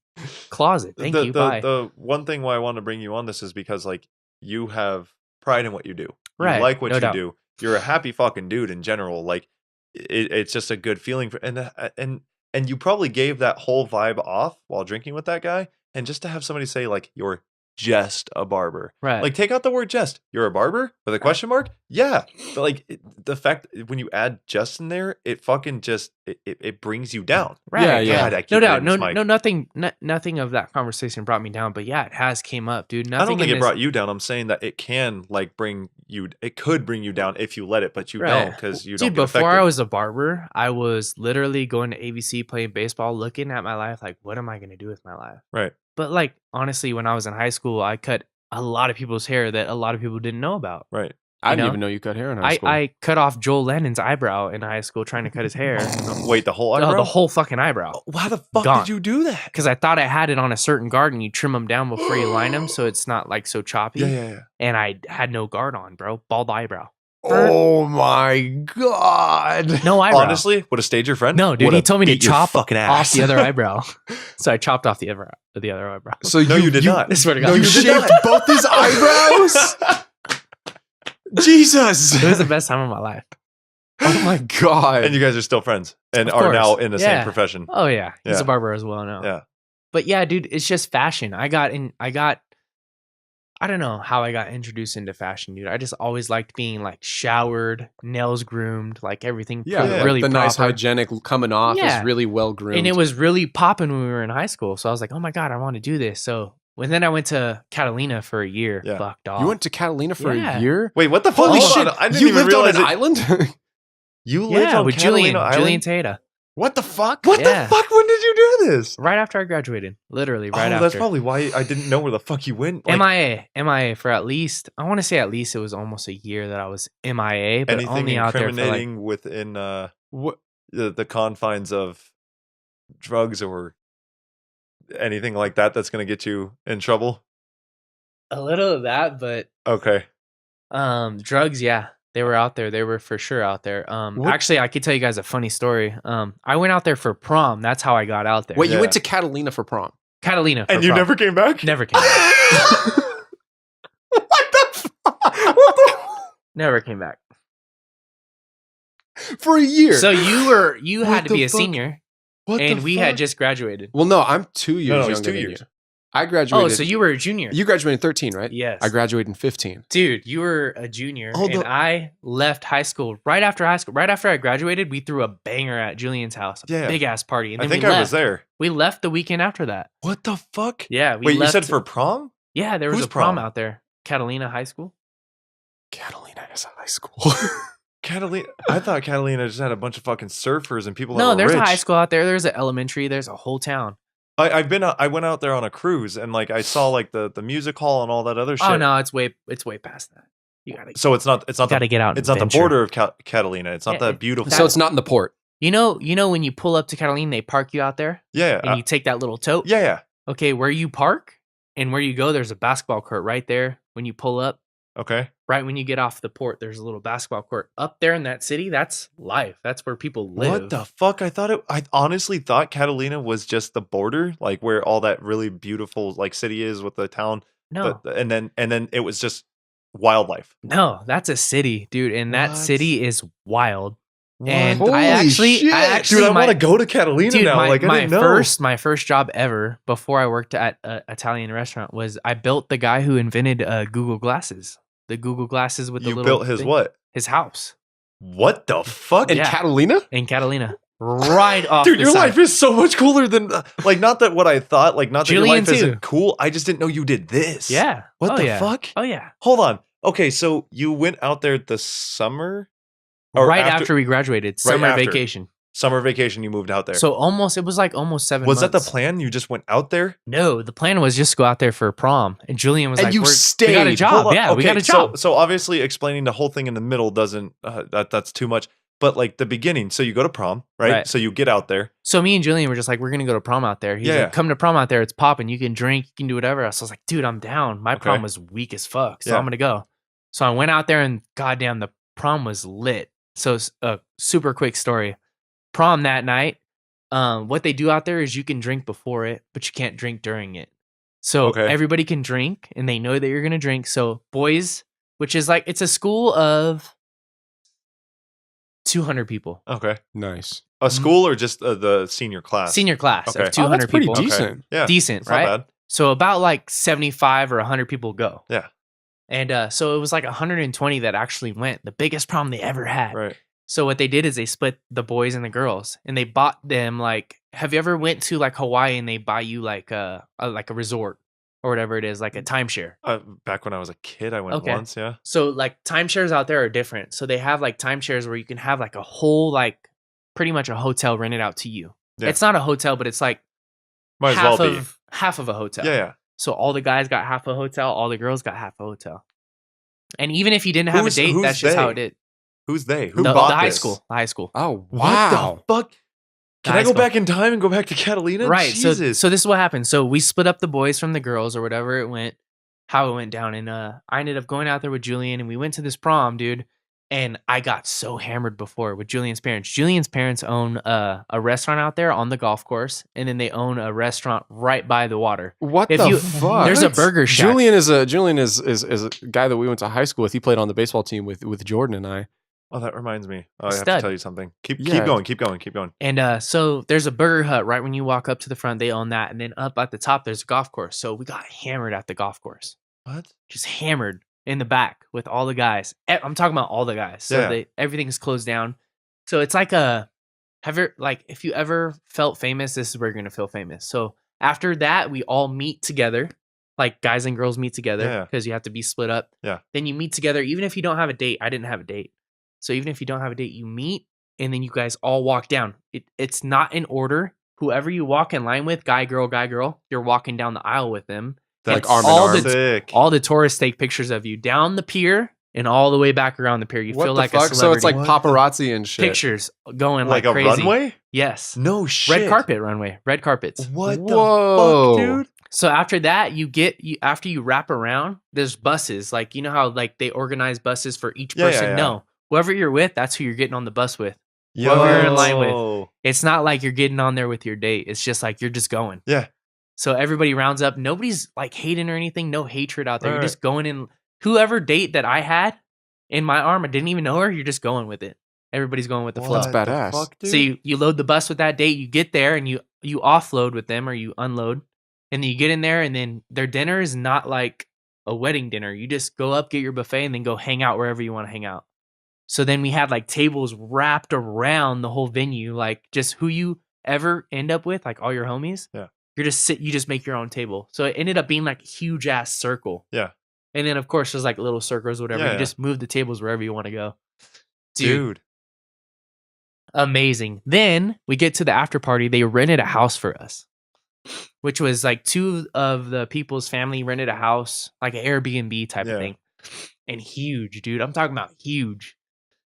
Speaker 3: closet. Thank you. Bye.
Speaker 2: The one thing why I want to bring you on this is because like you have pride in what you do. You
Speaker 3: Right,
Speaker 2: like what
Speaker 3: no
Speaker 2: you
Speaker 3: doubt.
Speaker 2: do. You're a happy fucking dude in general. Like it's just a good feeling for and you probably gave that whole vibe off while drinking with that guy. And just to have somebody say like you're just a barber.
Speaker 3: Right.
Speaker 2: Like take out the word just. You're a barber with a question mark? Yeah. But like the fact when you add just in there, it fucking just it brings you down.
Speaker 3: Right.
Speaker 1: Yeah.
Speaker 2: God, I keep
Speaker 3: No doubt.
Speaker 2: hitting this mic.
Speaker 3: Nothing of that conversation brought me down. But yeah, it has came up, dude. Nothing
Speaker 2: I don't think
Speaker 3: in
Speaker 2: it
Speaker 3: this-
Speaker 2: brought you down. I'm saying that it can like bring you. It could bring you down if you let it, but you
Speaker 3: Right.
Speaker 2: don't because you don't.
Speaker 3: Dude,
Speaker 2: Get
Speaker 3: before
Speaker 2: affected.
Speaker 3: I was a barber, I was literally going to ABC playing baseball, looking at my life like, what am I going to do with my life?
Speaker 2: right.
Speaker 3: But like, honestly, when I was in high school, I cut a lot of people's hair that a lot of people didn't know about.
Speaker 2: Right.
Speaker 1: I didn't
Speaker 3: know?
Speaker 1: even know you cut hair in high school.
Speaker 3: I cut off Joel Lennon's eyebrow in high school trying to cut his hair.
Speaker 2: Wait, the whole
Speaker 3: Oh,
Speaker 2: eyebrow?
Speaker 3: the whole fucking eyebrow.
Speaker 2: How the fuck
Speaker 3: Gone.
Speaker 2: did you do that?
Speaker 3: Because I thought I had it on a certain guard and you trim them down before you line them so it's not like so choppy.
Speaker 2: Yeah.
Speaker 3: And I had no guard on, bro. Bald eyebrow.
Speaker 1: oh my god!
Speaker 3: No eyebrow.
Speaker 2: Honestly, would have stayed your friend?
Speaker 3: No, dude,
Speaker 2: Would've
Speaker 3: he told me to
Speaker 2: beat your
Speaker 3: chop
Speaker 2: fucking
Speaker 3: off
Speaker 2: ass.
Speaker 3: the other eyebrow. So I chopped off the other eyebrow.
Speaker 1: So
Speaker 2: No, you did not.
Speaker 3: I swear to God.
Speaker 1: No, you
Speaker 2: You did
Speaker 1: shaved
Speaker 2: not.
Speaker 1: both his eyebrows. Jesus!
Speaker 3: It was the best time of my life.
Speaker 1: Oh my god!
Speaker 2: And you guys are still friends and
Speaker 3: Of
Speaker 2: are
Speaker 3: course.
Speaker 2: now in the
Speaker 3: Yeah.
Speaker 2: same profession.
Speaker 3: Oh yeah, he's
Speaker 2: Yeah.
Speaker 3: a barber as well now.
Speaker 2: Yeah.
Speaker 3: But yeah, dude, it's just fashion. I don't know how I got introduced into fashion, dude. I just always liked being like showered, nails groomed, like everything
Speaker 1: yeah,
Speaker 2: Yeah.
Speaker 3: really
Speaker 1: the nice
Speaker 3: proper.
Speaker 1: hygienic coming off
Speaker 3: Yeah.
Speaker 1: is really well groomed.
Speaker 3: And it was really popping when we were in high school. So I was like, oh my God, I want to do this. So then I went to Catalina for a year.
Speaker 2: Yeah.
Speaker 3: Fucked off.
Speaker 1: You went to Catalina for
Speaker 3: Yeah.
Speaker 1: a year.
Speaker 2: Wait, what the fuck?
Speaker 1: Holy
Speaker 2: Hold
Speaker 1: shit!
Speaker 2: on, I didn't
Speaker 1: You
Speaker 2: even
Speaker 1: lived on
Speaker 2: realize
Speaker 1: an
Speaker 2: it.
Speaker 1: island.
Speaker 2: You lived
Speaker 3: yeah,
Speaker 2: on
Speaker 3: with
Speaker 2: Catalina Island?
Speaker 3: Julian Tejeda.
Speaker 1: What the fuck?
Speaker 2: What
Speaker 3: Yeah.
Speaker 2: the fuck? When did you do this?
Speaker 3: Right after I graduated. Literally right
Speaker 2: oh,
Speaker 3: after.
Speaker 2: that's probably why I didn't know where the fuck you went. Like,
Speaker 3: MIA for at least, I want to say at least it was almost a year that I was MIA, but
Speaker 2: anything
Speaker 3: only out there for like,
Speaker 2: incriminating within
Speaker 1: What?
Speaker 2: the confines of drugs or anything like that that's going to get you in trouble?
Speaker 3: a little of that, but
Speaker 2: Okay.
Speaker 3: drugs, yeah. They were out there. They were for sure out there.
Speaker 1: What-
Speaker 3: Actually, I could tell you guys a funny story. I went out there for prom. That's how I got out there.
Speaker 1: Wait, you
Speaker 2: Yeah.
Speaker 1: went to Catalina for prom?
Speaker 3: Catalina. For
Speaker 2: And you
Speaker 3: prom.
Speaker 2: never came back?
Speaker 3: Never came back.
Speaker 1: What the fuck? What the?
Speaker 3: Never came back.
Speaker 1: for a year.
Speaker 3: So you
Speaker 2: What
Speaker 3: had to
Speaker 2: the
Speaker 3: be a
Speaker 2: fuck?
Speaker 3: senior,
Speaker 2: What
Speaker 3: and
Speaker 2: the
Speaker 3: we had
Speaker 2: fuck?
Speaker 3: just graduated.
Speaker 1: Well, no, I'm 2 years
Speaker 2: no, he's
Speaker 1: younger
Speaker 2: 2
Speaker 1: than
Speaker 2: years.
Speaker 1: you. I graduated.
Speaker 3: Oh, so you were a junior.
Speaker 1: You graduated in 13, right?
Speaker 3: Yes.
Speaker 1: I graduated in 15.
Speaker 3: Dude, you were a junior,
Speaker 2: Hold
Speaker 3: and
Speaker 2: up.
Speaker 3: I left high school. Right after I graduated, we threw a banger at Julian's house.
Speaker 2: Yeah.
Speaker 3: Big ass party. And
Speaker 2: I
Speaker 3: then
Speaker 2: think
Speaker 3: we
Speaker 2: I
Speaker 3: left.
Speaker 2: was there.
Speaker 3: We left the weekend after that.
Speaker 2: What the fuck?
Speaker 3: Yeah, we
Speaker 2: Wait,
Speaker 3: left.
Speaker 2: you said for prom?
Speaker 3: Yeah, there was
Speaker 2: Whose
Speaker 3: a prom
Speaker 2: prom?
Speaker 3: out there. Catalina High School.
Speaker 1: Catalina is a high school.
Speaker 2: Catalina. I thought Catalina just had a bunch of fucking surfers and people that
Speaker 3: No,
Speaker 2: were
Speaker 3: there's
Speaker 2: rich.
Speaker 3: a high school out there. There's an elementary. There's a whole town.
Speaker 2: I went out there on a cruise and like I saw like the music hall and all that other shit.
Speaker 3: Oh no, it's way past that. You gotta
Speaker 2: So it's not
Speaker 3: gotta get out. And
Speaker 2: it's not the
Speaker 3: venture.
Speaker 2: border of Catalina. It's not
Speaker 3: Yeah,
Speaker 2: that beautiful.
Speaker 1: So it's not in the port.
Speaker 3: You know when you pull up to Catalina, they park you out there,
Speaker 2: yeah,
Speaker 3: and you take that little tote.
Speaker 2: yeah.
Speaker 3: Okay, where you park and where you go, there's a basketball court right there. When you pull up,
Speaker 2: Okay.
Speaker 3: right when you get off the port, there's a little basketball court up there in that city. That's life. That's where people live.
Speaker 2: What the fuck? I honestly thought Catalina was just the border, like where all that really beautiful like city is with the town.
Speaker 3: No,
Speaker 2: And then it was just wildlife.
Speaker 3: no, that's a city, dude, and that
Speaker 2: What?
Speaker 3: city is wild. And
Speaker 1: Holy
Speaker 3: I actually,
Speaker 1: shit.
Speaker 2: Dude, I want to go to Catalina
Speaker 3: Dude,
Speaker 2: now. I didn't know.
Speaker 3: my first job ever before I worked at an Italian restaurant was I built the guy who invented Google Glasses. The Google Glasses with the
Speaker 2: You
Speaker 3: little
Speaker 2: built his
Speaker 3: thing.
Speaker 2: what?
Speaker 3: His house
Speaker 2: What the fuck?
Speaker 1: In
Speaker 3: Yeah.
Speaker 1: Catalina?
Speaker 3: in Catalina, right off.
Speaker 2: Dude,
Speaker 3: the
Speaker 2: your
Speaker 3: side.
Speaker 2: life is so much cooler than like not that what I thought, like not that your
Speaker 3: Julian
Speaker 2: life
Speaker 3: too.
Speaker 2: isn't cool. I just didn't know you did this.
Speaker 3: Yeah.
Speaker 2: What
Speaker 3: Oh,
Speaker 2: the
Speaker 3: yeah.
Speaker 2: fuck?
Speaker 3: Oh yeah.
Speaker 2: Hold on. Okay, so you went out there the summer? Or
Speaker 3: Right after we graduated, summer
Speaker 2: after.
Speaker 3: vacation.
Speaker 2: Summer vacation you moved out there.
Speaker 3: So it was like almost 7
Speaker 2: was
Speaker 3: months.
Speaker 2: that the plan? You just went out there?
Speaker 3: No, the plan was just to go out there for prom. And Julian was
Speaker 1: And
Speaker 3: like,
Speaker 1: you
Speaker 3: we got a
Speaker 1: stayed.
Speaker 3: job.
Speaker 2: Hold on.
Speaker 3: Yeah, we
Speaker 2: Okay,
Speaker 3: got a job.
Speaker 2: So obviously explaining the whole thing in the middle doesn't that's too much. But like the beginning, so you go to prom, right?
Speaker 3: Right.
Speaker 2: So you get out there.
Speaker 3: So me and Julian were just like, we're gonna go to prom out there. He's
Speaker 2: Yeah.
Speaker 3: like, come to prom out there. It's popping. You can drink. You can do whatever. So I was like, dude, I'm down. My
Speaker 2: Okay.
Speaker 3: prom was weak as fuck. So
Speaker 2: Yeah.
Speaker 3: I'm gonna go. So I went out there and goddamn, the prom was lit. So a super quick story. Prom that night. What they do out there is you can drink before it, but you can't drink during it. So
Speaker 2: Okay.
Speaker 3: everybody can drink, and they know that you're gonna drink. So boys, which is like it's a school of 200 people,
Speaker 2: Okay.
Speaker 1: Nice.
Speaker 2: A school or just the senior class?
Speaker 3: senior class
Speaker 2: Okay.
Speaker 3: of 200
Speaker 1: that's pretty
Speaker 3: people.
Speaker 1: decent.
Speaker 2: Okay. Yeah.
Speaker 3: Decent,
Speaker 2: It's
Speaker 3: right?
Speaker 2: not bad.
Speaker 3: So about like 75 or 100 people go.
Speaker 2: Yeah.
Speaker 3: And so it was like 120 that actually went. The biggest prom they ever had.
Speaker 2: Right.
Speaker 3: So what they did is they split the boys and the girls, and they bought them like. Have you ever went to like Hawaii and they buy you like a resort or whatever it is, like a timeshare?
Speaker 2: Back when I was a kid, I went
Speaker 3: Okay.
Speaker 2: once. Yeah.
Speaker 3: So like timeshares out there are different. So they have like timeshares where you can have like a whole like pretty much a hotel rented out to you.
Speaker 2: Yeah.
Speaker 3: It's not a hotel, but it's like
Speaker 2: Might as
Speaker 3: half
Speaker 2: well be.
Speaker 3: of half of a hotel.
Speaker 2: Yeah.
Speaker 3: So all the guys got half a hotel, all the girls got half a hotel. And even if you didn't have
Speaker 2: Who's-
Speaker 3: a date,
Speaker 2: who's
Speaker 3: that's just how it
Speaker 2: they?
Speaker 3: did.
Speaker 2: Who's they? Who
Speaker 3: The
Speaker 2: bought
Speaker 3: high
Speaker 2: this?
Speaker 3: school. The high school.
Speaker 1: Oh,
Speaker 2: What
Speaker 1: wow.
Speaker 2: the fuck? Can
Speaker 3: high
Speaker 2: I go
Speaker 3: school.
Speaker 2: back in time and go back to Catalina?
Speaker 3: Right.
Speaker 2: Jesus.
Speaker 3: So this is what happened. So we split up the boys from the girls or whatever it went, how it went down. And I ended up going out there with Julian, and we went to this prom, dude. And I got so hammered before with Julian's parents. Julian's parents own a restaurant out there on the golf course, and then they own a restaurant right by the water.
Speaker 1: What
Speaker 3: If
Speaker 1: the
Speaker 3: you-
Speaker 1: fuck?
Speaker 3: There's a burger shack.
Speaker 1: Julian is a guy that we went to high school with. He played on the baseball team with Jordan and I.
Speaker 2: Oh, that reminds me. Oh, I have to
Speaker 3: Stud.
Speaker 2: tell you something. Keep
Speaker 1: Yeah.
Speaker 2: going. Keep going.
Speaker 3: And so there's a burger hut right when you walk up to the front. They own that. And then up at the top, there's a golf course. So we got hammered at the golf course.
Speaker 2: What?
Speaker 3: Just hammered in the back with all the guys. I'm talking about all the guys. So
Speaker 2: Yeah.
Speaker 3: everything's closed down. So it's like if you ever felt famous, this is where you're going to feel famous. So after that, we all meet together. Like guys and girls meet together
Speaker 2: Yeah.
Speaker 3: because you have to be split up.
Speaker 2: Yeah.
Speaker 3: Then you meet together, even if you don't have a date. I didn't have a date. So even if you don't have a date, you meet and then you guys all walk down. It's not in order. Whoever you walk in line with, guy, girl, you're walking down the aisle with them.
Speaker 2: That's
Speaker 1: Like arm in
Speaker 3: all
Speaker 1: arm.
Speaker 3: the
Speaker 2: sick.
Speaker 3: all the tourists take pictures of you down the pier and all the way back around the pier. You
Speaker 1: What
Speaker 3: feel
Speaker 1: the
Speaker 3: like
Speaker 1: fuck?
Speaker 3: a
Speaker 1: So it's like
Speaker 3: celebrity.
Speaker 2: What
Speaker 1: paparazzi and shit.
Speaker 3: Pictures going
Speaker 2: like
Speaker 3: like,
Speaker 2: a
Speaker 3: crazy.
Speaker 2: runway?
Speaker 3: Yes.
Speaker 2: No shit.
Speaker 3: Red carpet runway. Red carpets.
Speaker 2: What
Speaker 1: Whoa.
Speaker 2: the fuck, dude?
Speaker 3: So after that, after you wrap around, there's buses. Like, you know how like they organize buses for each
Speaker 2: Yeah, yeah,
Speaker 3: person?
Speaker 2: yeah.
Speaker 3: No. Whoever you're with, that's who you're getting on the bus with.
Speaker 2: Yo.
Speaker 3: Whoever you're in line with. It's not like you're getting on there with your date. It's just like you're just going.
Speaker 2: Yeah.
Speaker 3: So everybody rounds up. Nobody's like hating or anything. No hatred out there.
Speaker 2: Right,
Speaker 3: You're just going in. Whoever date that I had in my arm, I didn't even know her. You're just going with it. Everybody's going with the flow.
Speaker 1: That's badass.
Speaker 2: dude?
Speaker 3: So you load the bus with that date, you get there and you offload with them or you unload. And then you get in there and then their dinner is not like a wedding dinner. You just go up, get your buffet, and then go hang out wherever you want to hang out. So then we had like tables wrapped around the whole venue, like just who you ever end up with, like all your homies.
Speaker 2: Yeah.
Speaker 3: You just make your own table. So it ended up being like a huge ass circle.
Speaker 2: Yeah.
Speaker 3: And then of course there's like little circles, whatever.
Speaker 2: Yeah,
Speaker 3: You just move the tables wherever you want to go.
Speaker 2: Dude.
Speaker 3: Amazing. Then we get to the after party. They rented a house for us, which was like two of the people's family rented a house, like an Airbnb type of thing. And huge, dude. I'm talking about huge.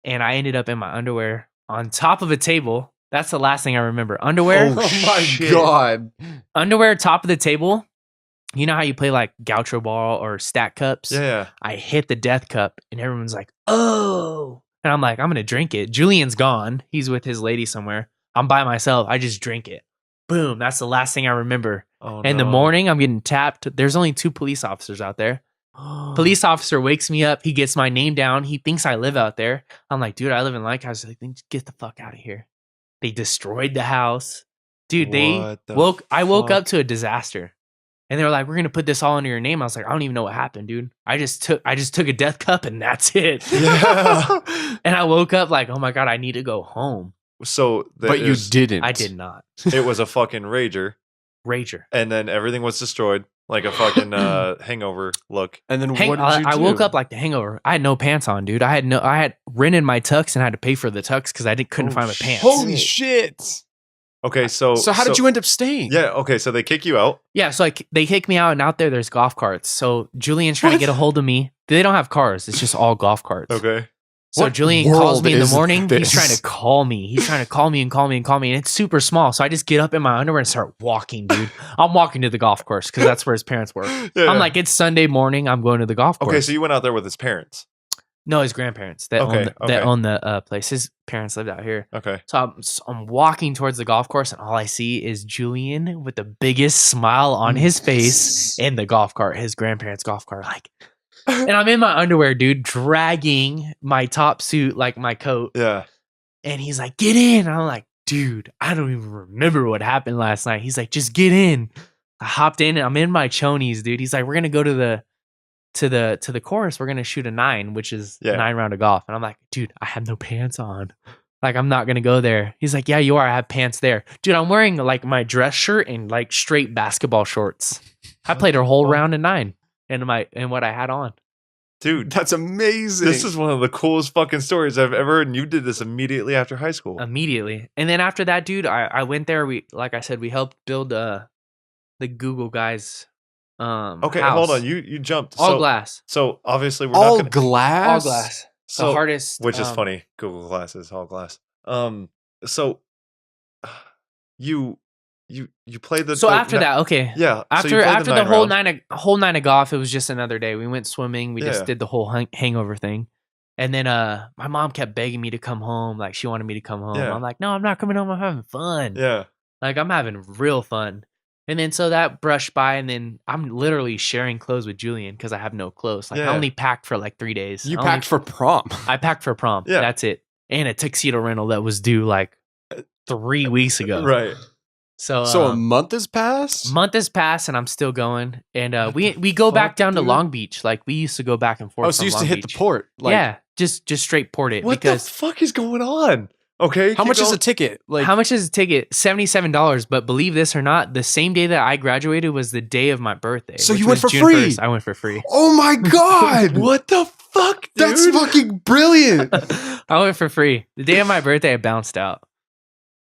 Speaker 3: And I ended up in my underwear on top of a table. That's the last thing I remember. Underwear.
Speaker 1: Oh my
Speaker 2: shit.
Speaker 1: God.
Speaker 3: Underwear, top of the table. You know how you play like gaucho ball or stack cups?
Speaker 2: Yeah.
Speaker 3: I hit the death cup and everyone's like, oh. And I'm like, I'm going to drink it. Julian's gone. He's with his lady somewhere. I'm by myself. I just drink it. Boom. That's the last thing I remember.
Speaker 2: Oh,
Speaker 3: In the morning, I'm getting tapped. There's only 2 police officers out there. Police officer wakes me up. He gets my name down. He thinks I live out there. I'm like, dude, I live in Lighthouse. Like, get the fuck out of here. They destroyed the house. Dude, I woke up to a disaster. And they were like, we're gonna put this all under your name. I was like, I don't even know what happened, dude. I just took a death cup and that's it.
Speaker 2: Yeah.
Speaker 3: And I woke up like, oh my God, I need to go home.
Speaker 2: So
Speaker 1: But you didn't.
Speaker 3: I did not.
Speaker 2: It was a fucking rager.
Speaker 3: Rager.
Speaker 2: And then everything was destroyed. Like a fucking hangover look.
Speaker 1: And then what did you do?
Speaker 3: I woke up like the Hangover. I had no pants on, dude. I had rented my tux and I had to pay for the tux because I couldn't find my pants.
Speaker 1: Holy shit.
Speaker 2: Okay, so
Speaker 1: how did you end up staying?
Speaker 2: Yeah, okay, so they kick you out.
Speaker 3: Yeah, so they kick me out and out there's golf carts. So Julian's trying to get a hold of me. They don't have cars. It's just all golf carts.
Speaker 2: Okay.
Speaker 3: So
Speaker 1: What
Speaker 3: Julian calls me in the
Speaker 1: world
Speaker 3: morning.
Speaker 1: is
Speaker 3: He's trying
Speaker 1: this?
Speaker 3: to call me. He's trying to call me and call me and call me. And it's super small. So I just get up in my underwear and start walking, dude. I'm walking to the golf course because that's where his parents work.
Speaker 2: Yeah.
Speaker 3: I'm like, it's Sunday morning. I'm going to the golf course.
Speaker 2: Okay, so you went out there with his parents.
Speaker 3: No, his grandparents that own the place. His parents lived out here.
Speaker 2: Okay.
Speaker 3: So I'm walking towards the golf course and all I see is Julian with the biggest smile on his face in the golf cart, his grandparents' golf cart. Like, and I'm in my underwear, dude, dragging my top suit, like my coat.
Speaker 2: Yeah.
Speaker 3: And he's like, get in. And I'm like, dude, I don't even remember what happened last night. He's like, just get in. I hopped in and I'm in my chonies, dude. He's like, we're gonna go to the course. We're gonna shoot a 9, which is 9 round of golf. And I'm like, dude, I have no pants on. Like, I'm not gonna go there. He's like, yeah, you are. I have pants there, dude. I'm wearing like my dress shirt and like straight basketball shorts. I played a whole round of 9 and what I had on.
Speaker 2: Dude,
Speaker 1: That's amazing.
Speaker 2: this is one of the coolest fucking stories I've ever heard. And you did this immediately after high school.
Speaker 3: Immediately. And then after that, dude, I went there. Like I said, we helped build the Google guys.
Speaker 2: Okay,
Speaker 3: house.
Speaker 2: hold on. You jumped.
Speaker 3: All glass.
Speaker 2: So obviously we're
Speaker 1: all
Speaker 2: not gonna,
Speaker 1: glass?
Speaker 3: All glass.
Speaker 2: So,
Speaker 3: The hardest.
Speaker 2: which is funny. Google Glasses, all glass. So you played the.
Speaker 3: So after that, okay.
Speaker 2: Yeah. so you
Speaker 3: After
Speaker 2: played
Speaker 3: the whole
Speaker 2: round.
Speaker 3: whole night of golf, it was just another day. We went swimming. We
Speaker 2: Yeah.
Speaker 3: just did the whole hangover thing. And then my mom kept begging me to come home. Like, she wanted me to come home.
Speaker 2: Yeah.
Speaker 3: I'm like, no, I'm not coming home. I'm having fun.
Speaker 2: Yeah.
Speaker 3: Like, I'm having real fun. And then so that brushed by, and then I'm literally sharing clothes with Julian because I have no clothes. Like,
Speaker 2: Yeah.
Speaker 3: I only packed for like 3 days.
Speaker 1: You packed for prom.
Speaker 3: I packed for prom.
Speaker 2: Yeah.
Speaker 3: That's it. And a tuxedo rental that was due like 3 weeks ago.
Speaker 2: Right.
Speaker 3: So
Speaker 1: So a month has passed?
Speaker 3: month has passed and I'm still going. And we go back
Speaker 2: fuck,
Speaker 3: down to
Speaker 2: dude?
Speaker 3: Long Beach. Like, we used to go back and forth.
Speaker 1: Oh, so you used
Speaker 3: from
Speaker 1: to
Speaker 3: Long
Speaker 1: hit the
Speaker 3: Beach.
Speaker 1: port. Like,
Speaker 3: Yeah, just straight port it.
Speaker 2: What
Speaker 3: because
Speaker 2: the fuck is going on? Okay.
Speaker 1: How
Speaker 2: keep
Speaker 1: much is
Speaker 2: going.
Speaker 1: a ticket? Like,
Speaker 3: how much is a ticket? $77. But believe this or not, the same day that I graduated was the day of my birthday.
Speaker 1: So
Speaker 3: which
Speaker 1: you went
Speaker 3: was
Speaker 1: for
Speaker 3: June
Speaker 1: free?
Speaker 3: 1st. I went for free.
Speaker 1: oh my God.
Speaker 2: What the fuck, dude?
Speaker 1: That's fucking brilliant.
Speaker 3: I went for free. The day of my birthday, I bounced out.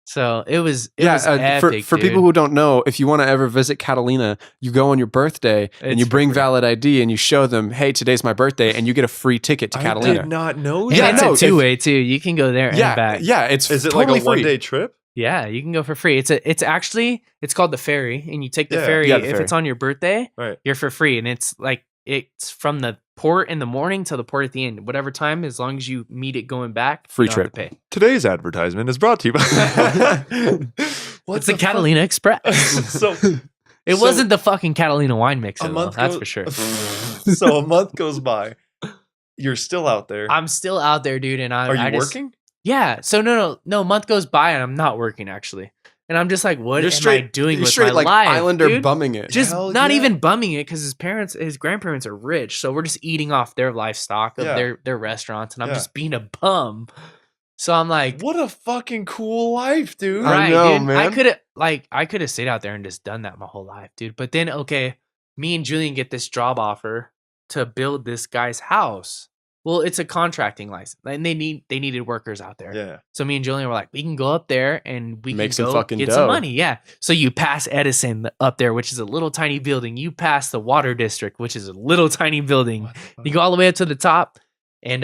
Speaker 3: So it was epic,
Speaker 1: for people
Speaker 3: dude.
Speaker 1: who don't know, if you want to ever visit Catalina, you go on your birthday and
Speaker 3: It's
Speaker 1: you bring
Speaker 3: free.
Speaker 1: valid ID and you show them, hey, today's my birthday, and you get a free ticket to
Speaker 2: I
Speaker 1: Catalina.
Speaker 2: did not know
Speaker 3: And
Speaker 1: Yeah,
Speaker 2: that.
Speaker 3: it's
Speaker 1: no,
Speaker 3: a two-way too. You can go there and back.
Speaker 1: Yeah, it's
Speaker 2: Is it
Speaker 1: totally
Speaker 2: like a
Speaker 1: free.
Speaker 2: 1-day trip?
Speaker 3: Yeah, you can go for free. It's called the ferry, and you take the
Speaker 2: Yeah.
Speaker 3: ferry.
Speaker 1: Yeah, the
Speaker 3: if
Speaker 1: ferry.
Speaker 3: it's on your birthday,
Speaker 2: Right.
Speaker 3: you're for free, and it's from the port in the morning to the port at the end. Whatever time, as long as you meet it going back,
Speaker 1: Free
Speaker 3: you don't have
Speaker 1: trip.
Speaker 3: to pay.
Speaker 2: Today's advertisement is brought to you by.
Speaker 3: It's the Catalina Express.
Speaker 2: So
Speaker 3: It
Speaker 2: so
Speaker 3: wasn't the fucking Catalina wine mixer,
Speaker 2: a
Speaker 3: though,
Speaker 2: month
Speaker 3: that's
Speaker 2: goes-
Speaker 3: for sure.
Speaker 2: So a month goes by. You're still out there.
Speaker 3: I'm still out there, dude, and
Speaker 2: Are you
Speaker 3: I just,
Speaker 2: working?
Speaker 3: Yeah. So no. Month goes by and I'm not working actually, and I'm just like, what
Speaker 1: You're
Speaker 3: am I
Speaker 1: straight
Speaker 3: doing
Speaker 1: You're
Speaker 3: with
Speaker 1: straight
Speaker 3: my
Speaker 1: like
Speaker 3: life,
Speaker 1: Islander
Speaker 3: dude?
Speaker 1: bumming it.
Speaker 3: Just
Speaker 2: Hell
Speaker 3: not
Speaker 2: yeah.
Speaker 3: even bumming it because his grandparents are rich, so we're just eating off their livestock of
Speaker 2: Yeah.
Speaker 3: their restaurants, and I'm
Speaker 2: Yeah.
Speaker 3: just being a bum. So I'm like,
Speaker 2: What a fucking cool life, dude.
Speaker 1: I
Speaker 3: right,
Speaker 1: know,
Speaker 3: dude.
Speaker 1: man.
Speaker 3: I could have stayed out there and just done that my whole life, dude. But then, okay, me and Julian get this job offer to build this guy's house. Well, it's a contracting license, and they needed workers out there.
Speaker 2: Yeah.
Speaker 3: So me and Julian were like, we can go up there and we
Speaker 1: Make
Speaker 3: can
Speaker 1: some
Speaker 3: go
Speaker 1: fucking
Speaker 3: get
Speaker 1: dough.
Speaker 3: some money. Yeah. So you pass Edison up there, which is a little tiny building. You pass the water district, which is a little tiny building.
Speaker 2: What the fuck?
Speaker 3: You go all the way up to the top, and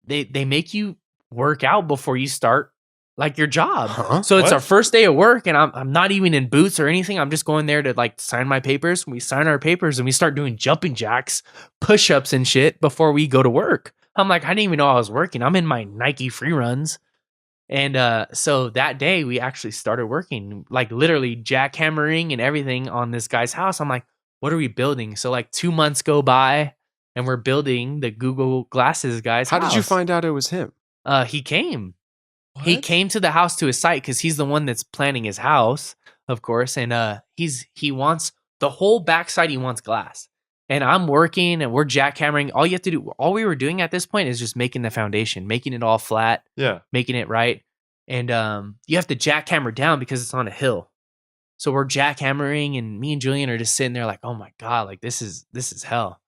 Speaker 3: they make you work out before you start like your job.
Speaker 1: Huh?
Speaker 3: So it's
Speaker 2: What?
Speaker 3: our first day of work, and I'm not even in boots or anything. I'm just going there to like sign my papers. We sign our papers and we start doing jumping jacks, push-ups and shit before we go to work. I'm like, I didn't even know I was working. I'm in my Nike free runs. And so that day we actually started working, like literally jackhammering and everything on this guy's house. I'm like, what are we building? So like 2 months go by and we're building the Google Glasses guy's
Speaker 1: How
Speaker 3: house.
Speaker 1: did you find out it was him?
Speaker 3: He came. He
Speaker 2: What?
Speaker 3: came to the house to his site because he's the one that's planning his house, of course. And he wants the whole backside. He wants glass. And I'm working and we're jackhammering. All you have to do, all we were doing at this point is just making the foundation, making it all flat,
Speaker 2: Yeah.
Speaker 3: making it right. And you have to jackhammer down because it's on a hill. So we're jackhammering, and me and Julian are just sitting there like, oh my God, like this is hell.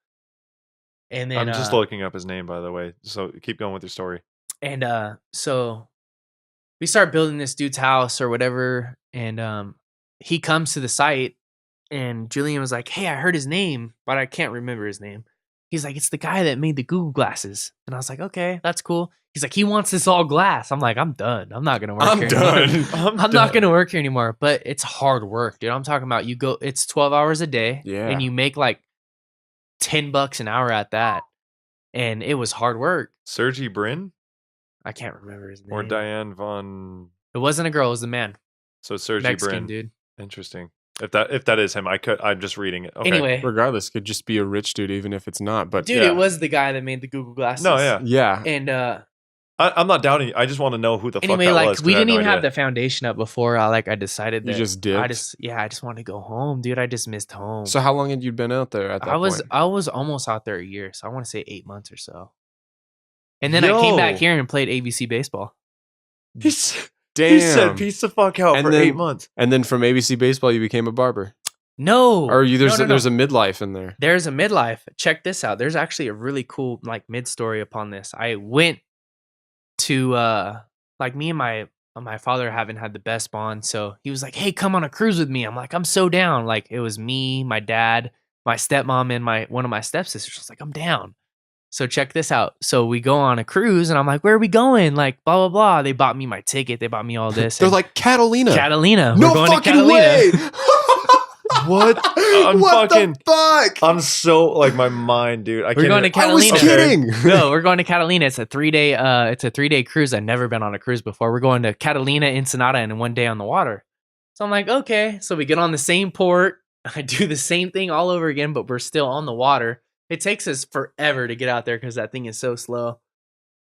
Speaker 3: And then
Speaker 2: I'm just looking up his name, by the way. So keep going with your story.
Speaker 3: And so we start building this dude's house or whatever, and he comes to the site, and Julian was like, hey, I heard his name, but I can't remember his name. He's like, it's the guy that made the Google Glasses. And I was like, okay, that's cool. He's like, he wants this all glass. I'm like, I'm done. I'm not going to work
Speaker 1: I'm
Speaker 3: here
Speaker 1: done.
Speaker 3: anymore. I'm not going to work here anymore. But it's hard work, dude. I'm talking about it's 12 hours a day,
Speaker 1: Yeah.
Speaker 3: and you make like $10 an hour at that. And it was hard work.
Speaker 2: Sergey Brin
Speaker 3: I can't remember his name.
Speaker 2: or Diane von.
Speaker 3: It wasn't a girl, it was a man.
Speaker 2: So Sergey
Speaker 3: Mexican
Speaker 2: Brin.
Speaker 3: dude.
Speaker 2: Interesting. If that is him, I'm just reading it. Okay.
Speaker 3: Anyway,
Speaker 1: Regardless, could just be a rich dude, even if it's not. But
Speaker 3: dude,
Speaker 2: yeah.
Speaker 3: it was the guy that made the Google Glasses.
Speaker 2: No, yeah.
Speaker 1: yeah,
Speaker 3: And
Speaker 2: I'm not doubting you. I just want to know who the
Speaker 3: anyway,
Speaker 2: fuck that
Speaker 3: like
Speaker 2: was. 'cause
Speaker 3: we
Speaker 2: I had
Speaker 3: didn't
Speaker 2: no
Speaker 3: even have
Speaker 2: idea.
Speaker 3: the foundation up before I decided
Speaker 1: You
Speaker 3: that
Speaker 1: just dipped?
Speaker 3: I just wanted to go home, dude. I just missed home.
Speaker 1: So how long had you been out there at that
Speaker 3: I was
Speaker 1: point?
Speaker 3: almost out there a year, so I want to say 8 months or so. And then I came back
Speaker 2: Yo.
Speaker 3: here and played ABC baseball.
Speaker 1: Damn.
Speaker 2: He said peace the fuck out
Speaker 1: And
Speaker 2: for
Speaker 1: then-
Speaker 2: 8 months.
Speaker 1: And then from ABC Baseball, you became a barber.
Speaker 3: No,
Speaker 1: Or you
Speaker 3: no.
Speaker 1: there's a midlife in there.
Speaker 3: There's a midlife. Check this out. There's actually a really cool like mid story upon this. I went to like me and my father haven't had the best bond, so he was like, "Hey, come on a cruise with me." I'm like, "I'm so down." Like it was me, my dad, my stepmom, and one of my stepsisters. I was like, "I'm down." So check this out. So we go on a cruise, and I'm like, "Where are we going?" Like blah blah blah. They bought me my ticket. They bought me all this.
Speaker 1: They're
Speaker 3: and
Speaker 1: like Catalina.
Speaker 3: Catalina.
Speaker 1: No
Speaker 3: We're going
Speaker 1: fucking
Speaker 3: to Catalina.
Speaker 1: way.
Speaker 2: What? I'm
Speaker 1: what
Speaker 2: fucking-
Speaker 1: the fuck?
Speaker 2: I'm so like my mind, dude. I
Speaker 3: We're
Speaker 2: can't
Speaker 3: going
Speaker 2: even-
Speaker 3: to
Speaker 1: I was
Speaker 3: Catalina.
Speaker 1: kidding.
Speaker 3: No, we're going to Catalina. It's a 3-day cruise. I've never been on a cruise before. We're going to Catalina, Ensenada, and 1 day on the water. So I'm like, okay. So we get on the same port. I do the same thing all over again, but we're still on the water. It takes us forever to get out there because that thing is so slow.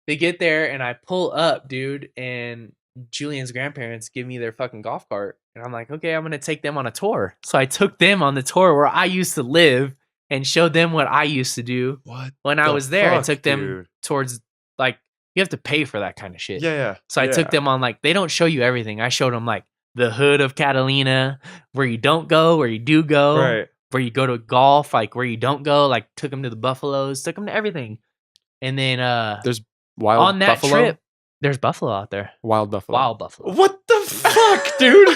Speaker 3: They get there and I pull up, dude, and Julian's grandparents give me their fucking golf cart. And I'm like, okay, I'm going to take them on a tour. So I took them on the tour where I used to live and showed them what I used to do
Speaker 2: What
Speaker 3: when I
Speaker 2: the
Speaker 3: was there. I
Speaker 2: fuck,
Speaker 3: took them
Speaker 2: dude?
Speaker 3: towards, like, you have to pay for that kind of shit.
Speaker 2: Yeah.
Speaker 3: So I took
Speaker 2: yeah.
Speaker 3: them on, like, they don't show you everything. I showed them, like, the hood of Catalina, where you don't go, where you do go,
Speaker 2: Right.
Speaker 3: where you go to golf, like, where you don't go. Like, took them to the buffaloes, took them to everything. And then
Speaker 1: There's wild
Speaker 3: on that
Speaker 1: buffalo.
Speaker 3: trip, there's buffalo out there.
Speaker 1: Wild buffalo.
Speaker 3: Wild buffalo.
Speaker 2: What the fuck, dude?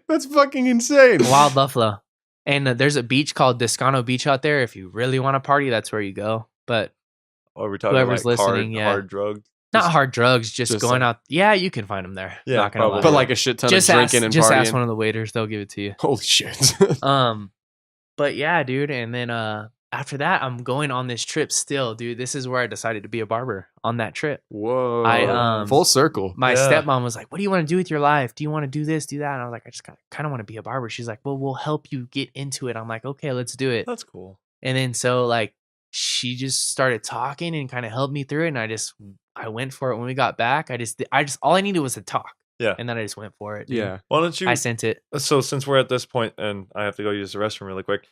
Speaker 1: That's fucking insane.
Speaker 3: Wild buffalo. And there's a beach called Descano Beach out there. If you really want to party, that's where you go. But
Speaker 2: Are we talking
Speaker 3: Whoever's
Speaker 2: like
Speaker 3: listening, yeah.
Speaker 2: hard drugs?
Speaker 3: not hard drugs, just
Speaker 1: just
Speaker 3: going
Speaker 1: like-
Speaker 3: out. Yeah, you can find them there.
Speaker 2: Yeah,
Speaker 3: Not gonna lie.
Speaker 2: probably.
Speaker 1: But like a shit ton of drinking and
Speaker 3: just
Speaker 1: partying.
Speaker 3: ask one of the waiters; they'll give it to you.
Speaker 1: Holy shit.
Speaker 3: But yeah, dude. And then after that, I'm going on this trip still, dude. This is where I decided to be a barber on that trip.
Speaker 1: Whoa.
Speaker 3: I,
Speaker 1: Full circle.
Speaker 3: My
Speaker 2: Yeah.
Speaker 3: stepmom was like, "What do you want to do with your life? Do you want to do this, do that?" And I was like, "I just kind of want to be a barber." She's like, "Well, we'll help you get into it." I'm like, "Okay, let's do it."
Speaker 2: That's cool.
Speaker 3: And then so like she just started talking and kind of helped me through it. And I went for it. When we got back, all I needed was to talk.
Speaker 2: Yeah.
Speaker 3: And then I just went for it. Dude.
Speaker 1: Yeah.
Speaker 2: Why don't you?
Speaker 3: I sent it.
Speaker 2: So since we're at this point and I have to go use the restroom really quick,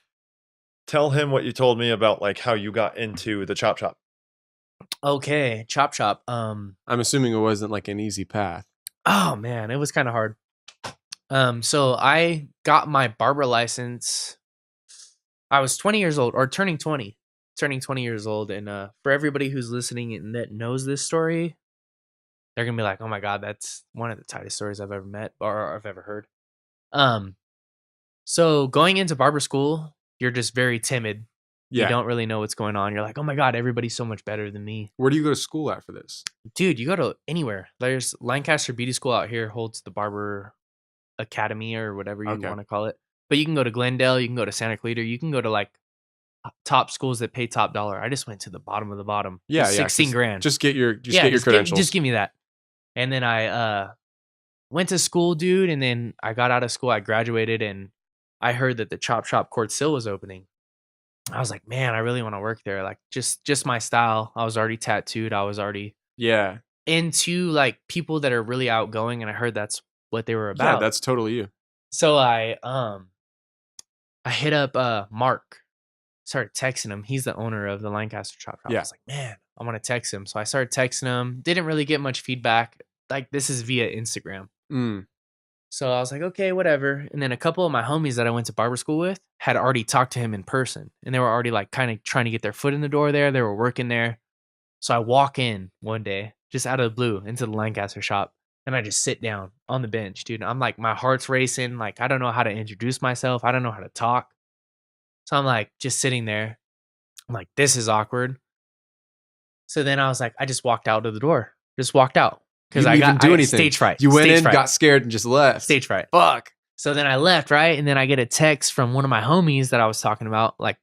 Speaker 2: tell him what you told me about like how you got into the chop shop.
Speaker 3: Okay, chop shop.
Speaker 1: I'm assuming it wasn't like an easy path.
Speaker 3: Oh man, it was kind of hard. So I got my barber license. I was 20 years old, or turning 20 years old. And for everybody who's listening and that knows this story, they're gonna be like, "Oh my god, that's one of the tightest stories I've ever met or I've ever heard." So going into barber school, you're just very timid.
Speaker 1: Yeah.
Speaker 3: You don't really know what's going on. You're like, "Oh my god, everybody's so much better than me."
Speaker 1: Where do you go to school at for this?
Speaker 3: Dude, you go to anywhere. There's Lancaster Beauty School out here holds the barber academy or whatever you
Speaker 1: Okay.
Speaker 3: want to call it. But you can go to Glendale, you can go to Santa Clarita, you can go to like top schools that pay top dollar. I just went to the bottom of the bottom.
Speaker 1: Yeah,
Speaker 3: It was 16 grand.
Speaker 1: Just get your credentials.
Speaker 3: Just give me that. And then I went to school, dude, and then I got out of school, I graduated, and I heard that the chop shop Court Sill was opening. I was like, man, I really want to work there. Like just my style. I was already tattooed. I was already
Speaker 1: Yeah.
Speaker 3: into like people that are really outgoing, and I heard that's what they were about.
Speaker 1: Yeah, that's totally you.
Speaker 3: So I hit up Mark, started texting him. He's the owner of the Lancaster Chop Shop.
Speaker 1: Yeah.
Speaker 3: I was like, man, I want to text him. So I started texting him. Didn't really get much feedback. Like, this is via Instagram. So I was like, okay, whatever. And then a couple of my homies that I went to barber school with had already talked to him in person. And they were already like kind of trying to get their foot in the door there. They were working there. So I walk in one day, just out of the blue, into the Lancaster shop. And I just sit down on the bench, dude. I'm like, my heart's racing. Like, I don't know how to introduce myself. I don't know how to talk. So I'm like, just sitting there. I'm like, this is awkward. So then I was like, I just walked out of the door. Just walked out. Because I got stage fright.
Speaker 1: You went
Speaker 3: stage
Speaker 1: in,
Speaker 3: fright.
Speaker 1: got scared, and just left.
Speaker 3: Stage fright.
Speaker 1: Fuck.
Speaker 3: So then I left, right? And then I get a text from one of my homies that I was talking about, like,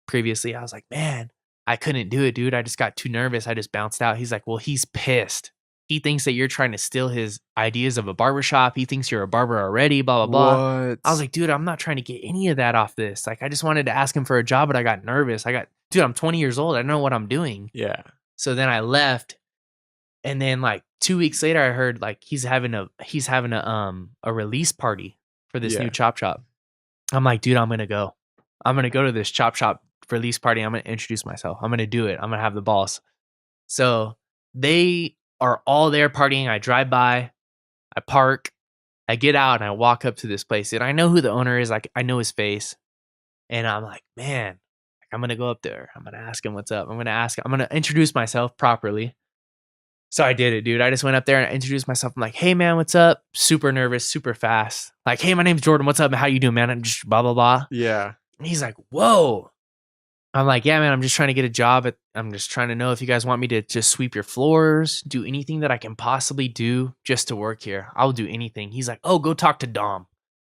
Speaker 3: previously. I was like, man, I couldn't do it, dude. I just got too nervous. I just bounced out. He's like, well, he's pissed. He thinks that you're trying to steal his ideas of a barbershop. He thinks you're a barber already, blah, blah, blah.
Speaker 1: What?
Speaker 3: I was like, dude, I'm not trying to get any of that off this. Like, I just wanted to ask him for a job, but I got nervous. Dude, I'm 20 years old. I don't know what I'm doing.
Speaker 1: Yeah.
Speaker 3: So then I left. And then like 2 weeks later, I heard like he's having a release party for this new chop shop. I'm like, dude, I'm going to go. I'm going to go to this chop shop release party. I'm going to introduce myself. I'm going to do it. I'm going to have the balls. So they are all there partying. I drive by, I park, I get out, and I walk up to this place. And I know who the owner is. Like, I know his face. And I'm like, man, I'm going to go up there. I'm going to ask him what's up. I'm going to introduce myself properly. So I did it, dude. I just went up there and I introduced myself. I'm like, hey, man, what's up? Super nervous, super fast. Like, hey, my name's Jordan. What's up? How you doing, man? I'm just blah, blah, blah.
Speaker 1: Yeah.
Speaker 3: And he's like, whoa. I'm like, yeah, man, I'm just trying to get a job. I'm just trying to know if you guys want me to just sweep your floors, do anything that I can possibly do just to work here. I'll do anything. He's like, oh, go talk to Dom.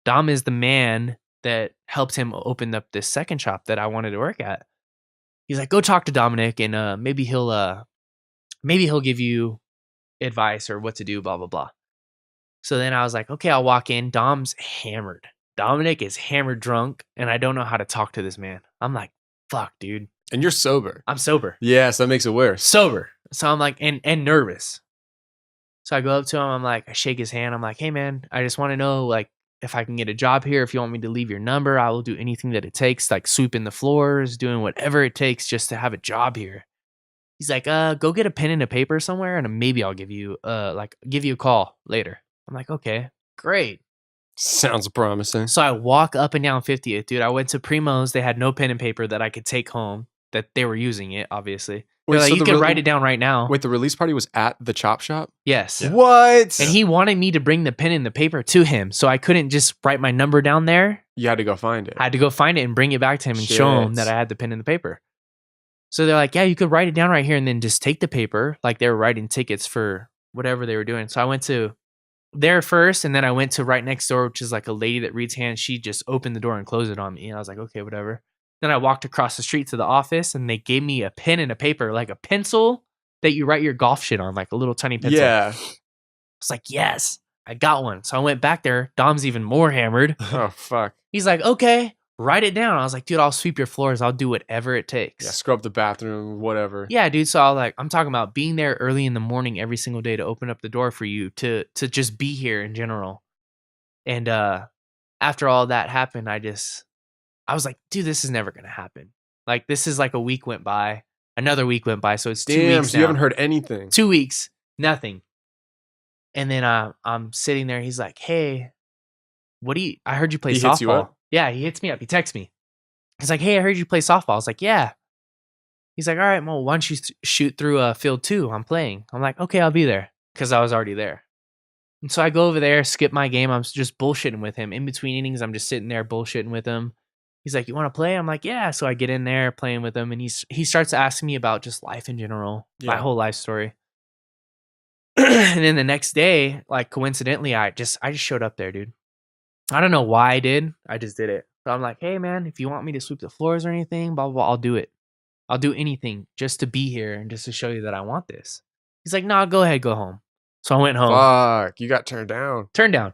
Speaker 3: Dom is the man that helped him open up this second shop that I wanted to work at. He's like, go talk to Dominic and maybe he'll give you advice or what to do, blah, blah, blah. So then I was like, okay, I'll walk in. Dom's hammered. Dominic is hammered drunk, and I don't know how to talk to this man. I'm like, fuck, dude.
Speaker 1: And you're sober.
Speaker 3: I'm sober.
Speaker 1: Yes, that makes it worse.
Speaker 3: Sober. So I'm like, and nervous. So I go up to him. I'm like, I shake his hand. I'm like, hey, man, I just want to know, like, if I can get a job here. If you want me to leave your number, I will do anything that it takes, like sweeping the floors, doing whatever it takes just to have a job here. He's like, go get a pen and a paper somewhere, and maybe I'll give you a call later. I'm like, okay, great.
Speaker 1: Sounds promising.
Speaker 3: So I walk up and down 50th, dude. I went to Primo's. They had no pen and paper that I could take home. That they were using it, obviously.
Speaker 1: Wait,
Speaker 3: like,
Speaker 1: so
Speaker 3: you can write it down right now.
Speaker 1: Wait, the release party was at the chop shop?
Speaker 3: Yes.
Speaker 2: Yeah.
Speaker 1: What?
Speaker 3: And he wanted me to bring the pen and the paper to him, so I couldn't just write my number down there.
Speaker 1: You had to go find it.
Speaker 3: I had to go find it and bring it back to him and show him that I had the pen and the paper. So they're like, yeah, you could write it down right here and then just take the paper. Like they were writing tickets for whatever they were doing. So I went to there first, and then I went to right next door, which is like a lady that reads hands. She just opened the door and closed it on me. And I was like, okay, whatever. Then I walked across the street to the office, and they gave me a pen and a paper, like a pencil that you write your golf shit on, like a little tiny pencil.
Speaker 1: Yeah.
Speaker 3: It's like, yes, I got one. So I went back there. Dom's even more hammered.
Speaker 1: Oh, fuck.
Speaker 3: He's like, okay, write it down. I was like, dude, I'll sweep your floors. I'll do whatever it takes.
Speaker 1: Yeah, scrub the bathroom, whatever.
Speaker 3: Yeah, dude. So I'm talking about being there early in the morning every single day to open up the door for you to just be here in general. And after all that happened, I was like, dude, this is never gonna happen. Like, this is like a week went by, another week went by, so it's 2
Speaker 1: Damn,
Speaker 3: weeks.
Speaker 1: so you haven't heard anything.
Speaker 3: 2 weeks, nothing. And then I'm sitting there. He's like, hey, I heard you play
Speaker 1: He
Speaker 3: softball.
Speaker 1: hits you up?
Speaker 3: Yeah, he hits me up. He texts me. He's like, hey, I heard you play softball. I was like, yeah. He's like, all right, well, why don't you shoot through field 2? I'm playing. I'm like, okay, I'll be there, because I was already there. And so I go over there, skip my game. I'm just bullshitting with him. In between innings, I'm just sitting there bullshitting with him. He's like, you want to play? I'm like, yeah. So I get in there playing with him, and he starts asking me about just life in general, my whole life story. And then the next day, like, coincidentally, I just showed up there, dude. I don't know why I did. I just did it. So I'm like, hey, man, if you want me to sweep the floors or anything, blah, blah, blah, I'll do it. I'll do anything just to be here and just to show you that I want this. He's like, nah, go ahead, go home. So I went home.
Speaker 1: Fuck, you got turned down.
Speaker 3: Turned down.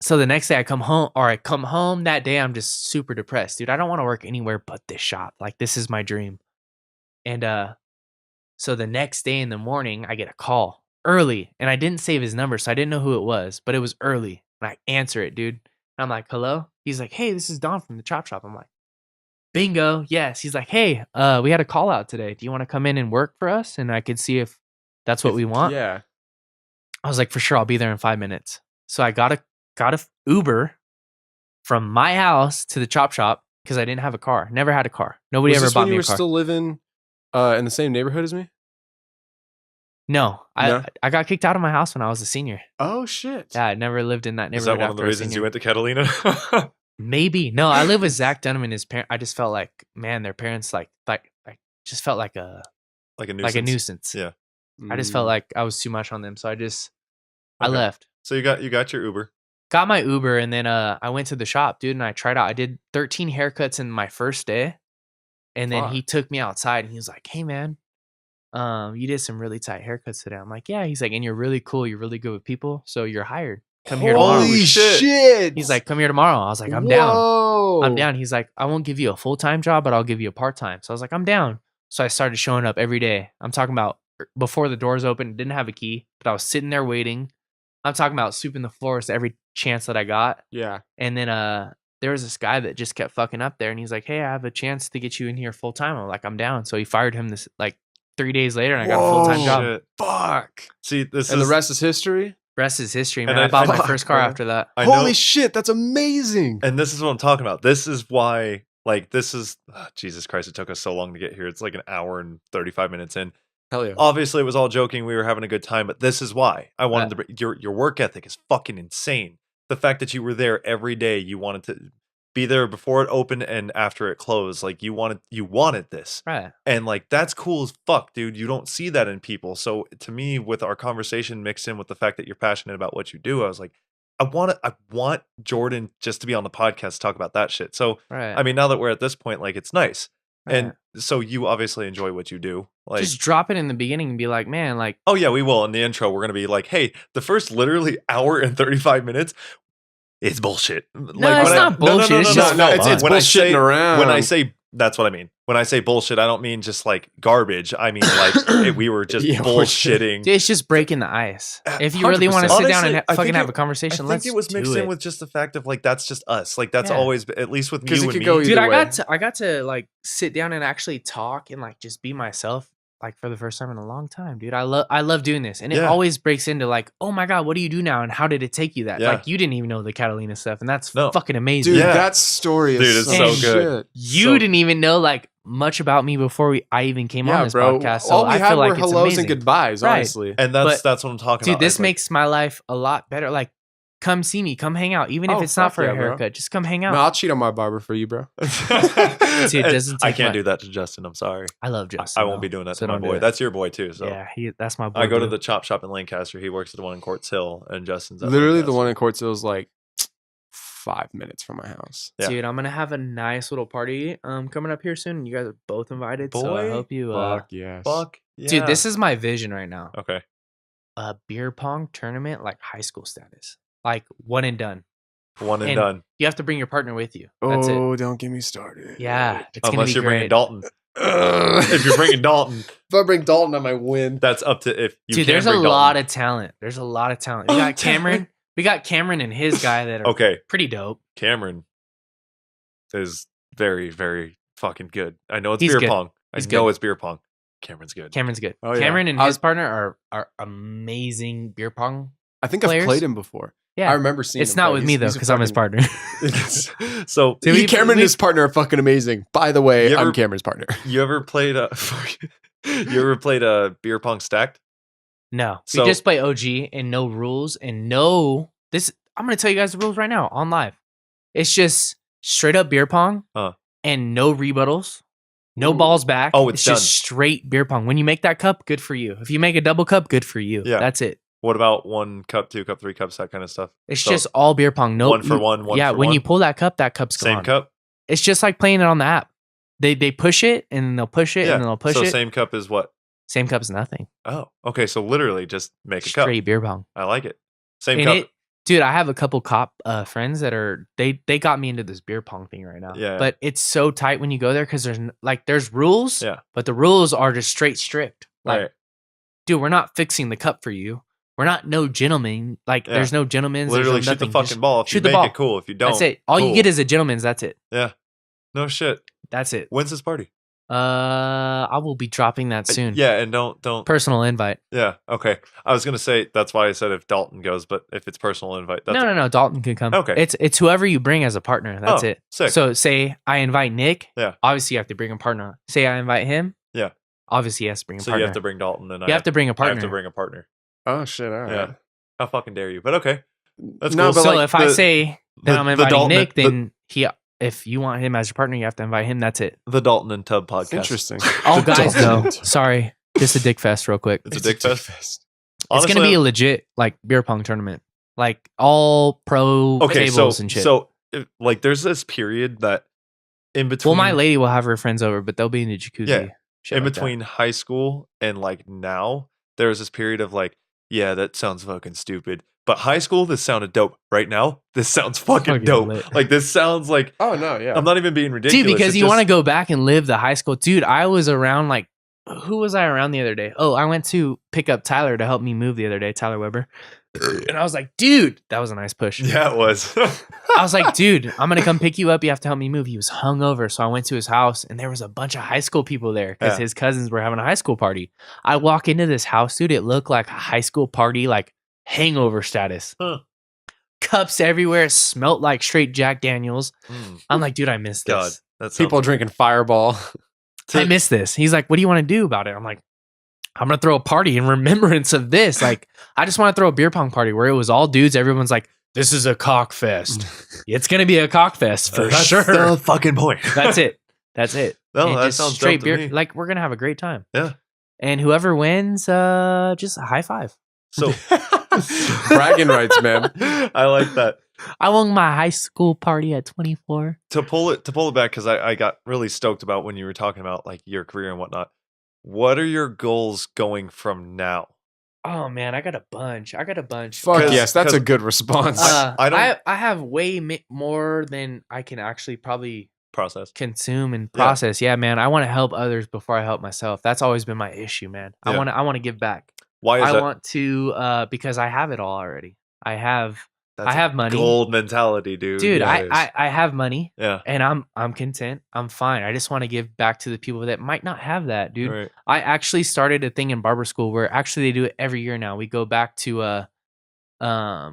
Speaker 3: So the next day I come home that day, I'm just super depressed, dude. I don't want to work anywhere but this shop. Like, this is my dream. And so the next day in the morning, I get a call early, and I didn't save his number, so I didn't know who it was, but it was early. And I answer it, dude. And I'm like, hello? He's like, hey, this is Don from the Chop Shop. I'm like, bingo, yes. He's like, hey, we had a call out today. Do you want to come in and work for us? And I could see if that's what we want.
Speaker 1: Yeah.
Speaker 3: I was like, for sure, I'll be there in 5 minutes. So I got a Uber from my house to the Chop Shop because I didn't have a car. Never had a car. Nobody
Speaker 1: Was
Speaker 3: ever
Speaker 1: this
Speaker 3: bought
Speaker 1: when
Speaker 3: me
Speaker 1: you
Speaker 3: a
Speaker 1: were
Speaker 3: car.
Speaker 1: still living in the same neighborhood as me?
Speaker 3: No,
Speaker 1: No?
Speaker 3: I got kicked out of my house when I was a senior.
Speaker 1: Oh shit.
Speaker 3: Yeah, I never lived in that
Speaker 2: Is
Speaker 3: neighborhood.
Speaker 2: that one of the
Speaker 3: after I was
Speaker 2: reasons
Speaker 3: senior.
Speaker 2: you went to Catalina?
Speaker 3: Maybe. No, I live with Zach Dunham and his parents. I just felt like, man, their parents like just felt like a nuisance.
Speaker 2: Yeah.
Speaker 3: I just felt like I was too much on them, so I left.
Speaker 2: So you got your Uber.
Speaker 3: Got my Uber, and then I went to the shop, dude, and I tried out. I did 13 haircuts in my first day, and then he took me outside, and he was like, hey, man, you did some really tight haircuts today. I'm like, yeah. He's like, and you're really cool. You're really good with people, so you're hired. Come here tomorrow.
Speaker 1: Holy shit.
Speaker 3: He's like, come here tomorrow. I was like, I'm down. I'm down. He's like, I won't give you a full-time job, but I'll give you a part-time. So I was like, I'm down. So I started showing up every day. I'm talking about before the doors opened, didn't have a key, but I was sitting there waiting. I'm talking about sweeping the floors every chance that I got.
Speaker 1: Yeah.
Speaker 3: And then there was this guy that just kept fucking up there, and he's like, hey, I have a chance to get you in here full-time. I'm like, I'm down. So he fired him this like 3 days later, and I got a full-time job.
Speaker 2: Shit.
Speaker 1: Fuck.
Speaker 2: See,
Speaker 1: And the rest is history?
Speaker 3: Rest is history,
Speaker 2: And
Speaker 3: man. I bought my
Speaker 1: fuck,
Speaker 3: first car
Speaker 2: bro.
Speaker 3: after that.
Speaker 2: I know,
Speaker 1: Holy shit, that's amazing.
Speaker 2: and this is what I'm talking about. This is why, like, Jesus Christ, it took us so long to get here. It's like an hour and 35 minutes in.
Speaker 1: Hell yeah.
Speaker 2: Obviously, it was all joking. We were having a good time, but this is why I wanted to. Your work ethic is fucking insane. The fact that you were there every day, you wanted to be there before it opened and after it closed. Like, you wanted this,
Speaker 3: Right.
Speaker 2: and like, that's cool as fuck, dude. You don't see that in people. So to me, with our conversation mixed in with the fact that you're passionate about what you do, I was like, I want Jordan just to be on the podcast to talk about that shit. So
Speaker 3: Right.
Speaker 2: I mean, now that we're at this point, like, it's nice.
Speaker 3: Right.
Speaker 2: And so you obviously enjoy what you do. Like,
Speaker 3: just drop it in the beginning and be like, man, like,
Speaker 2: oh yeah, we will. In the intro, we're gonna be like, hey, the first literally hour and 35 minutes, it's bullshit.
Speaker 3: No, it's not bullshit. It's just
Speaker 1: no, it's
Speaker 2: When I
Speaker 1: bullshitting
Speaker 2: say-
Speaker 1: around.
Speaker 2: When I say that's what I mean. When I say bullshit, I don't mean just like garbage. I mean like we were just
Speaker 1: Yeah,
Speaker 2: bullshitting.
Speaker 3: it's just breaking the ice. If you really want to
Speaker 2: 100%.
Speaker 3: sit down and
Speaker 2: Honestly, I
Speaker 3: fucking
Speaker 2: think
Speaker 3: have
Speaker 2: it-
Speaker 3: a conversation,
Speaker 2: I
Speaker 3: let's
Speaker 2: think it was mixed
Speaker 3: do
Speaker 2: in
Speaker 3: it.
Speaker 2: with just the fact of like that's just us. Like that's
Speaker 3: Yeah.
Speaker 2: always, at least with
Speaker 1: 'Cause
Speaker 2: you
Speaker 1: it
Speaker 2: and
Speaker 1: could
Speaker 2: me.
Speaker 1: go either
Speaker 3: Dude, I
Speaker 1: way.
Speaker 3: got to like sit down and actually talk and like just be myself, like for the first time in a long time, dude. I love doing this, and it
Speaker 2: Yeah.
Speaker 3: always breaks into like, oh my god, what do you do now, and how did it take you that?
Speaker 2: Yeah.
Speaker 3: Like you didn't even know the Catalina stuff, and that's
Speaker 2: No.
Speaker 3: fucking amazing.
Speaker 1: Dude,
Speaker 2: Yeah.
Speaker 1: that story is
Speaker 2: Dude, it's
Speaker 1: so
Speaker 3: so
Speaker 2: good.
Speaker 1: shit.
Speaker 3: You
Speaker 1: So-
Speaker 3: didn't even know like much about me before I even came on
Speaker 1: Yeah,
Speaker 3: this
Speaker 1: bro.
Speaker 3: podcast. So
Speaker 1: All we
Speaker 3: I
Speaker 1: had
Speaker 3: feel like
Speaker 1: were
Speaker 3: it's
Speaker 1: hellos
Speaker 3: amazing.
Speaker 1: and goodbyes,
Speaker 3: Right.
Speaker 1: honestly.
Speaker 2: And
Speaker 3: But,
Speaker 2: that's what I'm talking
Speaker 3: Dude,
Speaker 2: about.
Speaker 3: this
Speaker 2: It's like-
Speaker 3: makes my life a lot better. Like, come see me, come hang out, even if
Speaker 1: Oh,
Speaker 3: it's not
Speaker 1: fuck
Speaker 3: for
Speaker 1: yeah,
Speaker 3: a
Speaker 1: bro.
Speaker 3: haircut. Just come hang out.
Speaker 1: No, I'll cheat on my barber for you, bro.
Speaker 3: Dude, it doesn't
Speaker 2: I
Speaker 3: take
Speaker 2: can't
Speaker 3: much.
Speaker 2: do that to Justin. I'm sorry.
Speaker 3: I love Justin.
Speaker 2: I won't
Speaker 3: though,
Speaker 2: be doing that
Speaker 3: so
Speaker 2: to my
Speaker 3: don't do
Speaker 2: boy.
Speaker 3: it.
Speaker 2: That's your boy too. So
Speaker 3: Yeah, that's my boy.
Speaker 2: I go to
Speaker 3: dude.
Speaker 2: the chop shop in Lancaster. He works at the one in Courts Hill, and Justin's at
Speaker 1: Literally, the
Speaker 2: Lancaster.
Speaker 1: one in Courtsville is like 5 minutes from my house.
Speaker 2: Yeah.
Speaker 3: Dude, I'm gonna have a nice little party coming up here soon. You guys are both invited, so I
Speaker 2: Boy,
Speaker 3: hope you.
Speaker 1: Fuck yes.
Speaker 2: Fuck yeah.
Speaker 3: Dude, this is my vision right now.
Speaker 2: okay.
Speaker 3: A beer pong tournament, like high school status, like one and done.
Speaker 2: One and
Speaker 3: And
Speaker 2: done.
Speaker 3: you have to bring your partner with you. That's it.
Speaker 1: Oh, don't get me started.
Speaker 3: Yeah, it's gonna
Speaker 2: Unless
Speaker 3: be
Speaker 2: you're bringing
Speaker 3: great.
Speaker 2: Dalton.
Speaker 1: If
Speaker 2: If you're bringing Dalton,
Speaker 1: I bring Dalton, I might win.
Speaker 2: that's up to if you
Speaker 3: Dude,
Speaker 2: can
Speaker 3: there's a
Speaker 2: bring
Speaker 3: lot
Speaker 2: Dalton.
Speaker 3: of talent. There's a lot of talent. We
Speaker 1: Oh,
Speaker 3: got
Speaker 1: talent.
Speaker 3: Cameron. We got Cameron and his guy that are
Speaker 2: Okay,
Speaker 3: pretty dope.
Speaker 2: Cameron is very, very fucking good. I know it's
Speaker 3: He's
Speaker 2: beer
Speaker 3: good.
Speaker 2: pong.
Speaker 3: He's
Speaker 2: I know
Speaker 3: good.
Speaker 2: it's beer pong. Cameron's good.
Speaker 3: Cameron's good.
Speaker 1: Oh, yeah.
Speaker 3: Cameron and
Speaker 1: I
Speaker 3: his
Speaker 1: was-
Speaker 3: partner are amazing beer pong.
Speaker 1: I think
Speaker 3: Players?
Speaker 1: I've played him before.
Speaker 3: Yeah,
Speaker 1: I remember seeing
Speaker 3: it's
Speaker 1: him
Speaker 3: not
Speaker 1: play.
Speaker 3: with me though,
Speaker 1: He's a
Speaker 3: because I'm his
Speaker 1: fucking-
Speaker 3: partner.
Speaker 2: So
Speaker 3: Dude, we-
Speaker 1: Cameron and
Speaker 3: we-
Speaker 1: his partner are fucking amazing. By the way,
Speaker 2: You ever-
Speaker 1: I'm Cameron's partner.
Speaker 2: you ever played a beer pong stacked?
Speaker 3: No,
Speaker 2: So-
Speaker 3: we just play OG and no rules and no this. I'm gonna tell you guys the rules right now on live. It's just straight up beer pong and no rebuttals, no
Speaker 1: Ooh.
Speaker 3: balls back.
Speaker 2: Oh, it's
Speaker 3: just
Speaker 2: done.
Speaker 3: straight beer pong. When you make that cup, good for you. If you make a double cup, good for you.
Speaker 2: Yeah.
Speaker 3: That's it.
Speaker 2: What about 1 cup, 2 cup, 3 cups, that kind of stuff?
Speaker 3: It's
Speaker 2: So,
Speaker 3: just all beer pong. No,
Speaker 2: one for one, one
Speaker 3: yeah,
Speaker 2: for
Speaker 3: when
Speaker 2: one?
Speaker 3: you pull that cup cup's
Speaker 2: Same
Speaker 3: gone.
Speaker 2: cup?
Speaker 3: It's just like playing it on the app. They push it and then they'll push it
Speaker 2: Yeah.
Speaker 3: and then they'll push
Speaker 2: so
Speaker 3: it.
Speaker 2: same cup is what?
Speaker 3: Same cup's nothing.
Speaker 2: Oh, okay. So literally just make a cup.
Speaker 3: Straight beer pong.
Speaker 2: I like it. Same
Speaker 3: And
Speaker 2: cup.
Speaker 3: dude, I have a couple cop friends that are they got me into this beer pong thing right now.
Speaker 2: Yeah.
Speaker 3: But it's so tight when you go there because there's rules.
Speaker 2: Yeah.
Speaker 3: But the rules are just straight strict. Like,
Speaker 2: Right.
Speaker 3: dude, we're not fixing the cup for you. We're not no gentlemen. Like,
Speaker 2: Yeah.
Speaker 3: there's no gentlemen's.
Speaker 2: Literally
Speaker 3: there's no
Speaker 2: shoot the
Speaker 3: nothing.
Speaker 2: fucking
Speaker 3: Just
Speaker 2: ball. If
Speaker 3: shoot
Speaker 2: you
Speaker 3: the
Speaker 2: make
Speaker 3: ball.
Speaker 2: it, cool. If you don't,
Speaker 3: That's it. All you
Speaker 2: cool.
Speaker 3: get is a gentleman's. That's it.
Speaker 2: Yeah. No shit.
Speaker 3: That's it.
Speaker 2: When's this party?
Speaker 3: I will be dropping that soon.
Speaker 2: Yeah, and don't.
Speaker 3: Personal invite.
Speaker 2: Yeah. Okay. I was gonna say that's why I said if Dalton goes, but if it's personal invite, that's
Speaker 3: No. Dalton can come.
Speaker 2: Okay.
Speaker 3: It's whoever you bring as a partner. That's
Speaker 2: Oh,
Speaker 3: it.
Speaker 2: sick.
Speaker 3: So say I invite Nick.
Speaker 2: Yeah.
Speaker 3: Obviously, you have to bring a partner. Say I invite him.
Speaker 2: Yeah.
Speaker 3: Obviously, he has to bring a
Speaker 2: So
Speaker 3: partner.
Speaker 2: you have to bring Dalton, and
Speaker 3: You have to bring a
Speaker 2: I
Speaker 3: partner.
Speaker 2: have to bring a partner.
Speaker 1: Oh shit! All right.
Speaker 2: Yeah. How fucking dare you? But okay. That's
Speaker 1: No,
Speaker 2: cool.
Speaker 1: but
Speaker 3: So
Speaker 1: like
Speaker 3: if I say that I'm inviting
Speaker 2: Dalton,
Speaker 3: Nick, then if you want him as your partner, you have to invite him. That's it.
Speaker 2: the Dalton and Tub podcast.
Speaker 1: Interesting.
Speaker 3: Oh,
Speaker 1: The
Speaker 3: guys,
Speaker 1: Dalton.
Speaker 3: though. Sorry, just a dick fest, real quick.
Speaker 2: It's a dick fest.
Speaker 3: It's
Speaker 2: Honestly,
Speaker 3: gonna be a legit like beer pong tournament, like all pro
Speaker 2: okay.
Speaker 3: tables
Speaker 2: So
Speaker 3: and shit.
Speaker 2: like there's this period that in between.
Speaker 3: well, my lady will have her friends over, but they'll be in the jacuzzi.
Speaker 2: Yeah.
Speaker 3: shit
Speaker 2: in
Speaker 3: like that.
Speaker 2: between high school and like now, there was this period of like, yeah, that sounds fucking stupid. But high school, this sounded dope. Right now, this sounds fucking
Speaker 3: Fucking
Speaker 2: dope.
Speaker 3: lit.
Speaker 2: Like this sounds like
Speaker 1: Oh no! Yeah.
Speaker 2: I'm not even being ridiculous.
Speaker 3: Dude, because
Speaker 2: It's
Speaker 3: you want to
Speaker 2: just-
Speaker 3: go back and live the high school. Dude, I was around like, who was I around the other day? Oh, I went to pick up Tyler to help me move the other day, Tyler Weber. And I was like, dude, that was a nice push.
Speaker 2: Yeah, it was.
Speaker 3: I was like, dude, I'm going to come pick you up. You have to help me move. He was hungover. So I went to his house and there was a bunch of high school people there because
Speaker 2: Yeah.
Speaker 3: his cousins were having a high school party. I walk into this house, dude. It looked like a high school party, like hangover status.
Speaker 2: Huh.
Speaker 3: Cups everywhere. It smelt like straight Jack Daniels.
Speaker 2: Mm,
Speaker 3: I'm like, dude, I miss this.
Speaker 2: God, that's
Speaker 1: People drinking Fireball.
Speaker 3: I miss this. He's like, what do you want to do about it? I'm like, I'm going to throw a party in remembrance of this. Like, I just want to throw a beer pong party where it was all dudes. Everyone's like, this is a cock fest. It's going to be a cock fest for
Speaker 2: That's
Speaker 3: sure.
Speaker 2: the fucking point.
Speaker 3: That's it. That's it.
Speaker 2: No,
Speaker 3: And
Speaker 2: that
Speaker 3: just
Speaker 2: sounds
Speaker 3: straight
Speaker 2: dope to
Speaker 3: beer.
Speaker 2: me.
Speaker 3: Like, we're going to have a great time.
Speaker 2: Yeah.
Speaker 3: And whoever wins, just a high five.
Speaker 2: So
Speaker 1: Bragging rights, man.
Speaker 2: I like that.
Speaker 3: I won my high school party at 24.
Speaker 2: To pull it back, because I got really stoked about when you were talking about like your career and whatnot. What are your goals going from now?
Speaker 3: Oh, man, I got a bunch.
Speaker 1: Fuck
Speaker 2: 'Cause-
Speaker 1: yes, that's a
Speaker 2: 'cause-
Speaker 1: good response.
Speaker 2: I don't-
Speaker 3: I have way more than I can actually probably
Speaker 2: Process.
Speaker 3: consume and
Speaker 2: Yeah.
Speaker 3: process. Yeah, man. I want to help others before I help myself. That's always been my issue, man.
Speaker 2: Yeah.
Speaker 3: I want to give back.
Speaker 2: Why is
Speaker 3: I
Speaker 2: that?
Speaker 3: want to because I have it all already. I have
Speaker 2: That's
Speaker 3: I have money.
Speaker 2: Gold mentality, dude.
Speaker 3: dude,
Speaker 2: Yeah, it is.
Speaker 3: I have money
Speaker 2: yeah.
Speaker 3: and I'm content. I'm fine. I just want to give back to the people that might not have that, dude.
Speaker 2: Right.
Speaker 3: I actually started a thing in barber school where actually they do it every year now. We go back to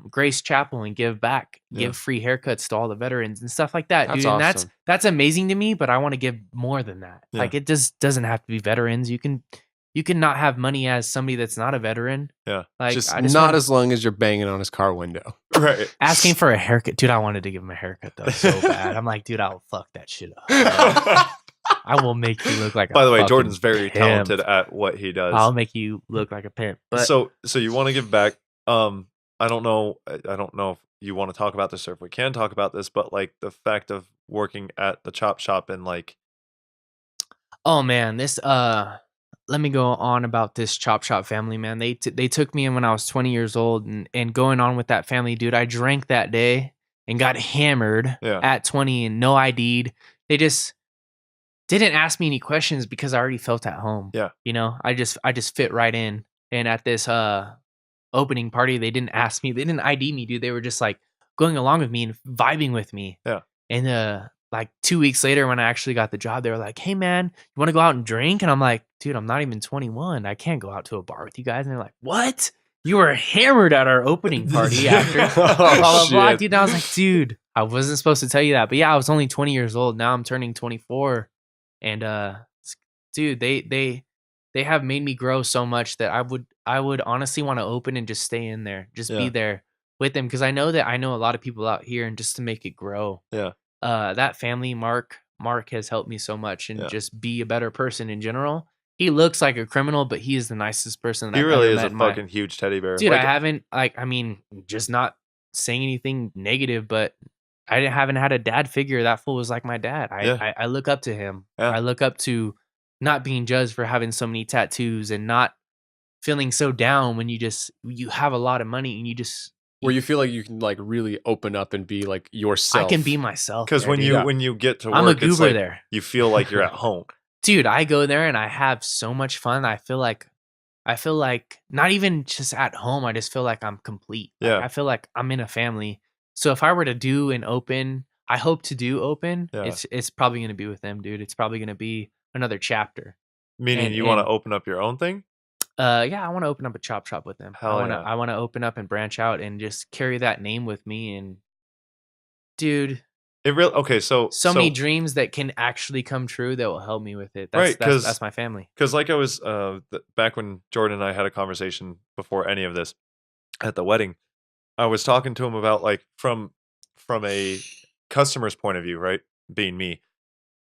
Speaker 3: Grace Chapel and give back,
Speaker 2: Yeah.
Speaker 3: give free haircuts to all the veterans and stuff like that,
Speaker 1: That's
Speaker 3: dude. And
Speaker 1: awesome.
Speaker 3: that's amazing to me, but I want to give more than that.
Speaker 2: Yeah.
Speaker 3: Like it just doesn't have to be veterans. You can not have money as somebody that's not a veteran.
Speaker 2: Yeah.
Speaker 3: Like
Speaker 1: just
Speaker 3: I just
Speaker 1: not
Speaker 3: want-
Speaker 1: as long as you're banging on his car window.
Speaker 2: Right.
Speaker 3: asking for a haircut. Dude, I wanted to give him a haircut though so bad. I'm like, dude, I'll fuck that shit up. I will make you look like
Speaker 2: By
Speaker 3: a
Speaker 2: the way,
Speaker 3: fucking
Speaker 2: Jordan's very
Speaker 3: pimp.
Speaker 2: talented at what he does.
Speaker 3: I'll make you look like a pimp. But
Speaker 2: so you want to give back. I don't know if you want to talk about this or if we can talk about this, but like the fact of working at the chop shop and like
Speaker 3: oh man, this let me go on about this chop shop family, man. They took me in when I was 20 years old and going on with that family, dude. I drank that day and got hammered at 20 and no ID'd. They just didn't ask me any questions because I already felt at home.
Speaker 2: Yeah.
Speaker 3: You know, I just fit right in. And at this opening party, they didn't ask me. They didn't ID me, dude. They were just like going along with me and vibing with me.
Speaker 2: Yeah.
Speaker 3: And like 2 weeks later, when I actually got the job, they were like, "Hey, man, you want to go out and drink?" And I'm like, "Dude, I'm not even 21. I can't go out to a bar with you guys." And they're like, "What? You were hammered at our opening party after blah, blah, blah." Dude, and I was like, "Dude, I wasn't supposed to tell you that." But yeah, I was only 20 years old. Now I'm turning 24. And dude, they have made me grow so much that I would honestly want to open and just stay in there, just be there with them, because I know a lot of people out here, and just to make it grow.
Speaker 2: Yeah.
Speaker 3: That family, Mark has helped me so much, and just be a better person in general. He looks like a criminal, but he is the nicest person that
Speaker 2: he
Speaker 3: I've
Speaker 2: really
Speaker 3: ever
Speaker 2: is
Speaker 3: met
Speaker 2: a fucking huge teddy bear.
Speaker 3: Dude, I haven't just not saying anything negative, but I haven't had a dad figure. That fool was like my dad. I look up to him.
Speaker 2: Yeah.
Speaker 3: I look up to not being judged for having so many tattoos and not feeling so down when you have a lot of money and you just
Speaker 1: where you feel like you can like really open up and be like yourself.
Speaker 3: I can be myself.
Speaker 2: Because when you get to work,
Speaker 3: I'm a goober
Speaker 2: it's like
Speaker 3: there.
Speaker 2: You feel like you're at home.
Speaker 3: Dude, I go there and I have so much fun. I feel like not even just at home. I just feel like I'm complete.
Speaker 2: Yeah.
Speaker 3: I feel like I'm in a family. So if I were to do an open, I hope to do open.
Speaker 2: Yeah.
Speaker 3: It's probably going to be with them, dude. It's probably going to be another chapter.
Speaker 2: Meaning you want to open up your own thing?
Speaker 3: Yeah, I want to open up a chop shop with them.
Speaker 2: Hell
Speaker 3: I want to open up and branch out and just carry that name with me. And dude,
Speaker 2: it really okay. So
Speaker 3: many dreams that can actually come true that will help me with it. That's my family.
Speaker 2: Because like I was back when Jordan and I had a conversation before any of this at the wedding, I was talking to him about like from a customer's point of view, right? Being me.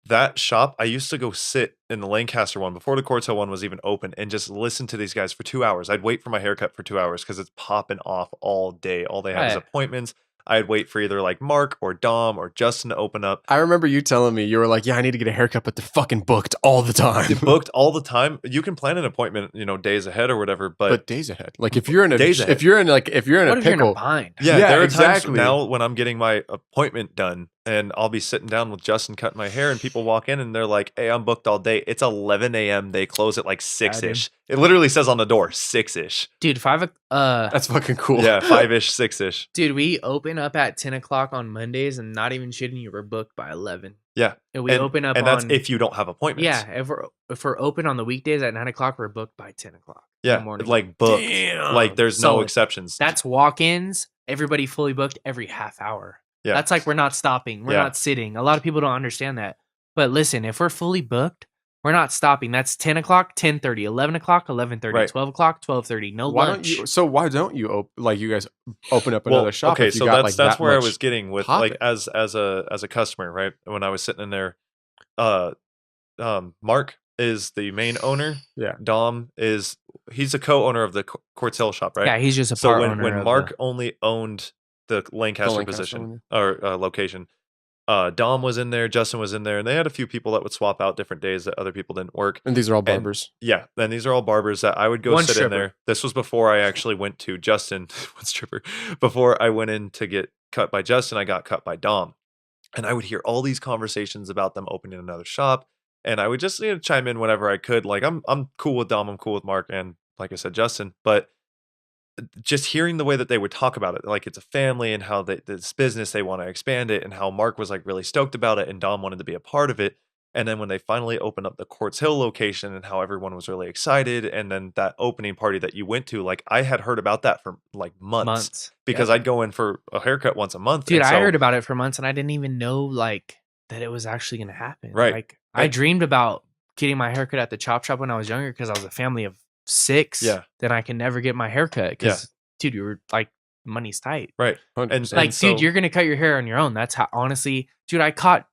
Speaker 2: That shop, I used to go sit in the Lancaster one before the Quartz Hill one was even open and just listen to these guys for 2 hours. I'd wait for my haircut for 2 hours because it's popping off all day. All they have is appointments. I'd wait for either like Mark or Dom or Justin to open up.
Speaker 1: I remember you telling me, you were like, "Yeah, I need to get a haircut, but they're fucking booked all the time."
Speaker 2: They're booked all the time. You can plan an appointment, days ahead or whatever, but
Speaker 1: days ahead. Like if you're in a
Speaker 2: days ahead.
Speaker 1: if you're in a pickle,
Speaker 3: you're in a bind?
Speaker 2: Yeah, there are
Speaker 1: exactly.
Speaker 2: times now when I'm getting my appointment done and I'll be sitting down with Justin cutting my hair and people walk in and they're like, "Hey, I'm booked all day." It's 11 a.m. They close at like 6-ish. It literally says on the door 6-ish.
Speaker 3: Dude,
Speaker 1: that's fucking cool.
Speaker 2: Yeah, 5-ish, 6-ish.
Speaker 3: Dude, we open up at 10 o'clock on Mondays, and not even shitting you, we're booked by 11.
Speaker 2: Yeah.
Speaker 3: And we open up
Speaker 2: and that's if you don't have appointments.
Speaker 3: Yeah, if we're open on the weekdays at 9 o'clock, we're booked by 10 o'clock.
Speaker 2: Yeah,
Speaker 3: in the morning.
Speaker 2: like booked.
Speaker 3: Damn.
Speaker 2: Like there's no exceptions.
Speaker 3: That's walk-ins, everybody fully booked every half hour.
Speaker 2: Yeah.
Speaker 3: That's like we're not stopping. We're not sitting. A lot of people don't understand that. But listen, if we're fully booked, we're not stopping. That's 10 o'clock, 10:30, 11 o'clock, 11:30,
Speaker 2: Right.
Speaker 3: 12 o'clock, 12:30. No lunch.
Speaker 1: Why don't you you guys open up another shop?
Speaker 2: Okay,
Speaker 1: if you
Speaker 2: so
Speaker 1: got,
Speaker 2: that's where I
Speaker 1: much
Speaker 2: was getting with
Speaker 1: profit?
Speaker 2: like as a customer, right? When I was sitting in there, Mark is the main owner.
Speaker 1: Yeah.
Speaker 2: Dom he's a co-owner of the Quartz Hill shop, right?
Speaker 3: Yeah, he's just a part owner.
Speaker 2: So when Mark only owned the Lancaster position or location, Dom was in there, Justin was in there, and they had a few people that would swap out different days that other people didn't work.
Speaker 1: And these are all barbers.
Speaker 2: And these are all barbers that I would go sit in there. This was before I actually went to Justin. One stripper. Before I went in to get cut by Justin, I got cut by Dom. And I would hear all these conversations about them opening another shop. And I would just chime in whenever I could. Like I'm cool with Dom, I'm cool with Mark, and like I said, Justin. But just hearing the way that they would talk about it, like it's a family and how this business, they want to expand it, and how Mark was like really stoked about it and Dom wanted to be a part of it. And then when they finally opened up the Quartz Hill location and how everyone was really excited, and then that opening party that you went to, like I had heard about that for like months. Because I'd go in for a haircut once a month.
Speaker 3: Dude, I heard about it for months and I didn't even know like that it was actually going to happen.
Speaker 2: Right.
Speaker 3: Like I dreamed about getting my haircut at the chop shop when I was younger because I was a family of 6.
Speaker 2: Yeah.
Speaker 3: Then I can never get my haircut because, dude, you were like, money's tight.
Speaker 2: Right.
Speaker 3: And like, dude, you're going to cut your hair on your own. That's how, honestly, dude, I cut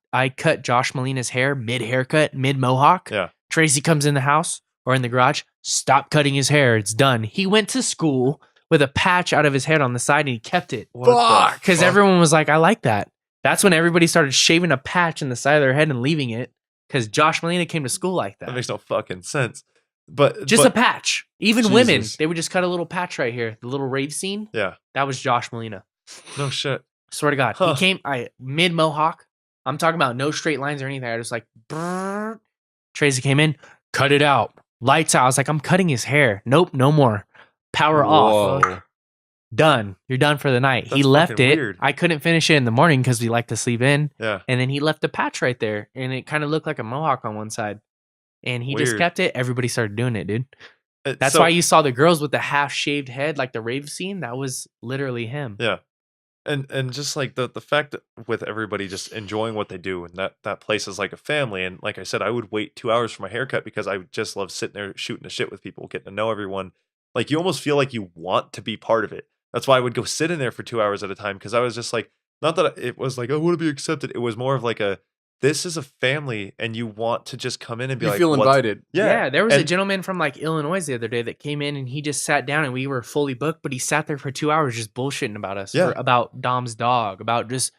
Speaker 3: Josh Molina's hair mid-haircut, mid-mohawk.
Speaker 2: Yeah.
Speaker 3: Tracy comes in the house or in the garage, stop cutting his hair. It's done. He went to school with a patch out of his head on the side and he kept it.
Speaker 1: Fuck!
Speaker 3: Because everyone was like, I like that. That's when everybody started shaving a patch in the side of their head and leaving it because Josh Molina came to school like that.
Speaker 2: That makes no fucking sense. But
Speaker 3: a patch. Even
Speaker 1: Jesus.
Speaker 3: women, they would just cut a little patch right here. The little rave scene.
Speaker 2: Yeah.
Speaker 3: That was Josh Molina.
Speaker 2: No shit.
Speaker 3: Swear to God.
Speaker 2: Huh.
Speaker 3: He came mid mohawk. I'm talking about no straight lines or anything. I just like brrr. Tracy came in, cut it out. Lights out. I was like, I'm cutting his hair. Nope, no more. Power off.
Speaker 1: Whoa.
Speaker 3: Done. You're done for the night. He
Speaker 2: That's
Speaker 3: left
Speaker 2: fucking
Speaker 3: it.
Speaker 2: weird.
Speaker 3: I couldn't finish it in the morning because we like to sleep in.
Speaker 2: Yeah.
Speaker 3: And then he left a patch right there. And it kind of looked like a mohawk on one side. And he just
Speaker 2: Weird.
Speaker 3: kept it. Everybody started doing it, dude. That's
Speaker 2: So-
Speaker 3: why you saw the girls with the half shaved head, like the rave scene. That was literally him.
Speaker 2: Yeah. And just like the fact that with everybody just enjoying what they do, and that place is like a family. And like I said, I would wait 2 hours for my haircut because I just love sitting there shooting the shit with people, getting to know everyone. Like you almost feel like you want to be part of it. That's why I would go sit in there for 2 hours at a time, because I was just like, not that it was like I want to be accepted. It was more of like this is a family, and you want to just come in and be
Speaker 1: You
Speaker 2: like,
Speaker 1: feel invited.
Speaker 3: Yeah, there was a
Speaker 2: and-
Speaker 3: gentleman from like Illinois the other day that came in and he just sat down and we were fully booked, but he sat there for 2 hours just bullshitting about us,
Speaker 2: Yeah.
Speaker 3: about Dom's dog, about just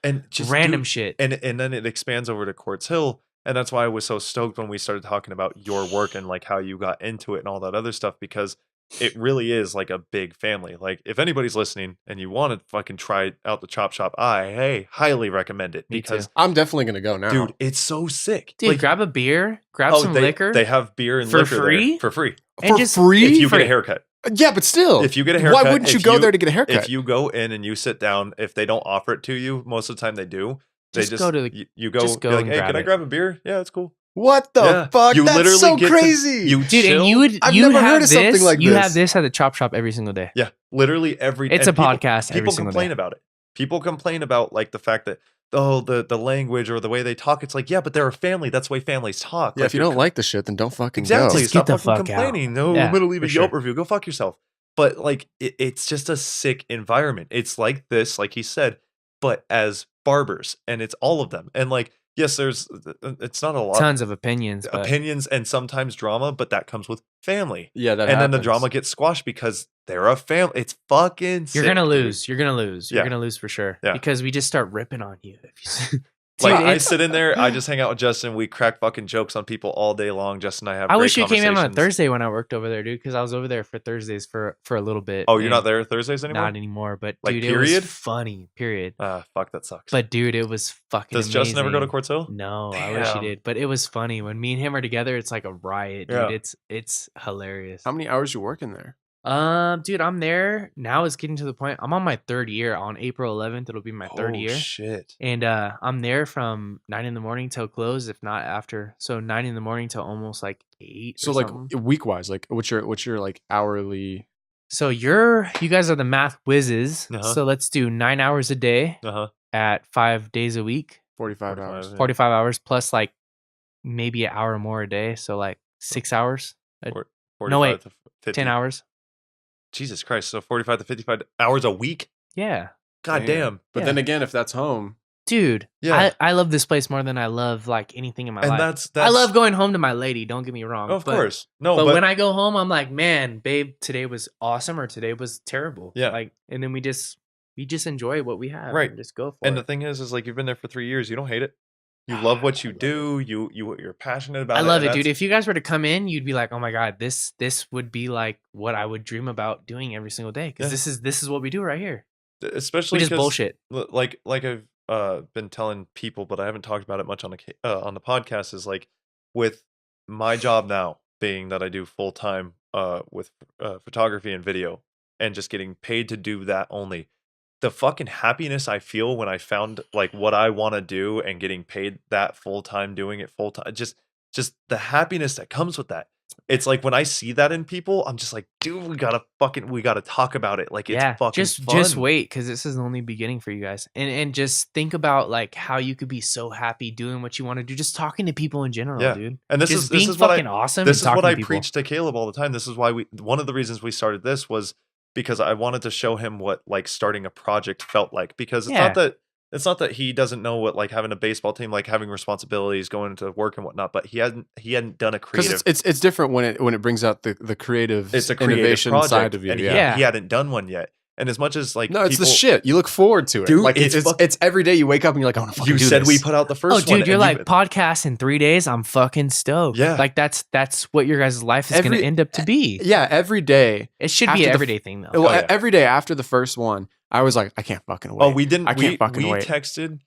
Speaker 3: random shit.
Speaker 2: And then it expands over to Quartz Hill. And that's why I was so stoked when we started talking about your work and like how you got into it and all that other stuff, because it really is like a big family. Like if anybody's listening and you want to fucking try out the chop shop, I highly recommend it,
Speaker 3: Me
Speaker 2: because
Speaker 3: too.
Speaker 1: I'm definitely gonna go now.
Speaker 2: dude, it's so sick.
Speaker 3: Dude,
Speaker 2: Like,
Speaker 3: grab a beer, grab some liquor.
Speaker 2: They have beer and
Speaker 3: For
Speaker 2: liquor there
Speaker 3: free?
Speaker 2: for free.
Speaker 3: and
Speaker 1: For
Speaker 3: just-
Speaker 1: free?
Speaker 2: If you get a
Speaker 3: free.
Speaker 2: haircut.
Speaker 1: Yeah, but still.
Speaker 2: If you get a haircut,
Speaker 1: why wouldn't you
Speaker 2: if
Speaker 1: go
Speaker 2: you-
Speaker 1: there to get a haircut?
Speaker 2: If you go in and you sit down, if they don't offer it to you, most of the time they do. They
Speaker 3: Just
Speaker 2: just
Speaker 3: go to the-
Speaker 2: you go,
Speaker 3: just go
Speaker 2: be like,
Speaker 3: and
Speaker 2: hey,
Speaker 3: grab
Speaker 2: can I
Speaker 3: it."
Speaker 2: grab a beer? Yeah, it's cool.
Speaker 1: What the
Speaker 2: Yeah.
Speaker 1: fuck?
Speaker 2: You
Speaker 1: That's
Speaker 2: literally
Speaker 1: so
Speaker 2: get to-
Speaker 1: crazy.
Speaker 2: You
Speaker 3: Dude,
Speaker 2: chill.
Speaker 3: and you would
Speaker 1: I've
Speaker 3: you
Speaker 1: never
Speaker 3: have
Speaker 1: heard of something
Speaker 3: this,
Speaker 1: like
Speaker 3: you
Speaker 1: this.
Speaker 3: have this at the chop shop every single day.
Speaker 2: Yeah, literally every.
Speaker 3: It's
Speaker 2: and
Speaker 3: a podcast every
Speaker 2: People
Speaker 3: single
Speaker 2: complain
Speaker 3: day.
Speaker 2: about it. People complain about like the fact that the language or the way they talk. It's like, yeah, but they're a family. That's the way families talk.
Speaker 1: Yeah,
Speaker 2: Like,
Speaker 1: if you
Speaker 2: you're
Speaker 1: don't like the shit, then don't fucking
Speaker 2: exactly,
Speaker 1: go.
Speaker 3: Just
Speaker 2: stop
Speaker 3: get the
Speaker 2: fucking
Speaker 3: fuck out.
Speaker 2: complaining. No,
Speaker 3: Yeah,
Speaker 2: I'm gonna leave a
Speaker 3: for
Speaker 2: Yelp
Speaker 3: sure.
Speaker 2: review. Go fuck yourself. But like, it's just a sick environment. It's like this, like he said, but as barbers, and it's all of them. And like, yes, it's not a lot.
Speaker 3: Tons of opinions. But
Speaker 2: Opinions and sometimes drama, but that comes with family.
Speaker 1: Yeah, that
Speaker 2: And then the
Speaker 1: happens.
Speaker 2: drama gets squashed because they're a family. It's fucking sick,
Speaker 3: you're gonna
Speaker 2: dude.
Speaker 3: lose. You're gonna lose. You're
Speaker 2: Yeah.
Speaker 3: gonna lose for sure.
Speaker 2: Yeah.
Speaker 3: Because we just start ripping on you.
Speaker 2: Like
Speaker 3: Dude,
Speaker 2: I
Speaker 3: it's-
Speaker 2: sit in there, I just hang out with Justin. We crack fucking jokes on people all day long. Justin and I have.
Speaker 3: I
Speaker 2: great
Speaker 3: wish you came in on a
Speaker 2: conversations.
Speaker 3: Thursday when I worked over there, dude, because I was over there for Thursdays for a little bit.
Speaker 2: Oh, you're not
Speaker 3: and
Speaker 2: there Thursdays anymore?
Speaker 3: Not anymore. But
Speaker 2: Like,
Speaker 3: dude, it
Speaker 2: period?
Speaker 3: was funny. Period.
Speaker 2: Fuck, that sucks.
Speaker 3: But dude, it was fucking.
Speaker 2: Does Justin ever go to
Speaker 3: amazing.
Speaker 2: Quartz Hill?
Speaker 3: No, I wish he
Speaker 2: Damn.
Speaker 3: did. But it was funny when me and him are together. It's like a riot, dude.
Speaker 2: Yeah.
Speaker 3: It's hilarious.
Speaker 1: How many hours you working there?
Speaker 3: Dude, I'm there now. It's getting to the point. I'm on my third year. On April 11th, it'll be my third
Speaker 2: Oh,
Speaker 3: year.
Speaker 2: shit.
Speaker 3: And I'm there from 9 a.m. till close, if not after. So 9 a.m. till almost like 8.
Speaker 1: So
Speaker 3: or
Speaker 1: like
Speaker 3: something.
Speaker 1: week wise, like what's your like hourly?
Speaker 3: So you guys are the math whizzes.
Speaker 2: Uh-huh.
Speaker 3: So let's do 9 hours a day
Speaker 2: Uh huh.
Speaker 3: at 5 days a week,
Speaker 1: 45 hours.
Speaker 2: 45.
Speaker 3: 45 hours plus like maybe an hour more a day. So like 6 hours,
Speaker 2: 45
Speaker 3: wait,
Speaker 2: to 50.
Speaker 3: 10 hours.
Speaker 2: Jesus Christ. So 45 to 55 hours a week?
Speaker 3: Yeah.
Speaker 2: God damn.
Speaker 1: But
Speaker 3: Yeah.
Speaker 1: then again, if that's home,
Speaker 3: Dude,
Speaker 2: Yeah.
Speaker 3: I love this place more than I love like anything in my
Speaker 2: And
Speaker 3: life.
Speaker 2: that's
Speaker 3: I love going home to my lady. Don't get me wrong.
Speaker 2: Oh, of
Speaker 3: but-
Speaker 2: course. No,
Speaker 3: But,
Speaker 2: but
Speaker 3: when I go home, I'm like, man, babe, today was awesome or today was terrible.
Speaker 2: Yeah.
Speaker 3: Like, and then we just enjoy what we have.
Speaker 2: Right.
Speaker 3: And just go for
Speaker 2: and
Speaker 3: it.
Speaker 2: the thing is like you've been there for 3 years. You don't hate it. You love what you do. You're passionate about it.
Speaker 3: I love
Speaker 2: and
Speaker 3: it, dude.
Speaker 2: that's-
Speaker 3: If you guys were to come in, you'd be like, oh my God, this would be like what I would dream about doing every single day. Because
Speaker 2: Yeah.
Speaker 3: this is what we do right here.
Speaker 2: Especially
Speaker 3: We just
Speaker 2: 'cause,
Speaker 3: bullshit.
Speaker 2: Like I've been telling people, but I haven't talked about it much on the podcast. Is like with my job now being that I do full time with photography and video, and just getting paid to do that only. The fucking happiness I feel when I found like what I want to do and getting paid that full time, doing it full time, just the happiness that comes with that. It's like when I see that in people, I'm just like, dude, we gotta talk about it. Like it's
Speaker 3: Yeah.
Speaker 2: fucking
Speaker 3: Just
Speaker 2: fun.
Speaker 3: wait, because this is the only beginning for you guys. And just think about like how you could be so happy doing what you want to do, just talking to people in general,
Speaker 2: Yeah.
Speaker 3: dude.
Speaker 2: And this
Speaker 3: just
Speaker 2: is
Speaker 3: being
Speaker 2: what
Speaker 3: fucking awesome.
Speaker 2: This
Speaker 3: and
Speaker 2: is what
Speaker 3: talking
Speaker 2: I
Speaker 3: to people.
Speaker 2: preach to Caleb all the time. This is why one of the reasons we started this was because I wanted to show him what like starting a project felt like. Because it's not that he doesn't know what like having a baseball team, like having responsibilities, going to work and whatnot, but he hadn't done a creative.
Speaker 1: because it's different when it brings out the creative
Speaker 2: It's a creative
Speaker 1: innovation
Speaker 2: project,
Speaker 1: side of you.
Speaker 2: and
Speaker 1: Yeah.
Speaker 2: he hadn't done one yet. And as much as like
Speaker 1: No, it's the shit. You look forward to it.
Speaker 2: Dude,
Speaker 1: like it's every day you wake up and you're like, I want to fucking
Speaker 2: you
Speaker 1: do
Speaker 2: said
Speaker 1: this.
Speaker 2: we put out the first
Speaker 3: Oh,
Speaker 2: one.
Speaker 3: dude, you're
Speaker 2: and
Speaker 3: like podcast in 3 days. I'm fucking stoked.
Speaker 2: Yeah.
Speaker 3: Like that's what your guys' life is going to end up to be.
Speaker 1: Yeah, every day.
Speaker 3: It should
Speaker 1: after
Speaker 3: be
Speaker 1: the
Speaker 3: an
Speaker 1: f-
Speaker 3: everyday thing though.
Speaker 1: Well,
Speaker 2: yeah.
Speaker 1: every day after the first one, I was like, I can't fucking wait.
Speaker 2: Oh, we didn't.
Speaker 1: I can't fucking
Speaker 2: we
Speaker 1: wait.
Speaker 2: texted,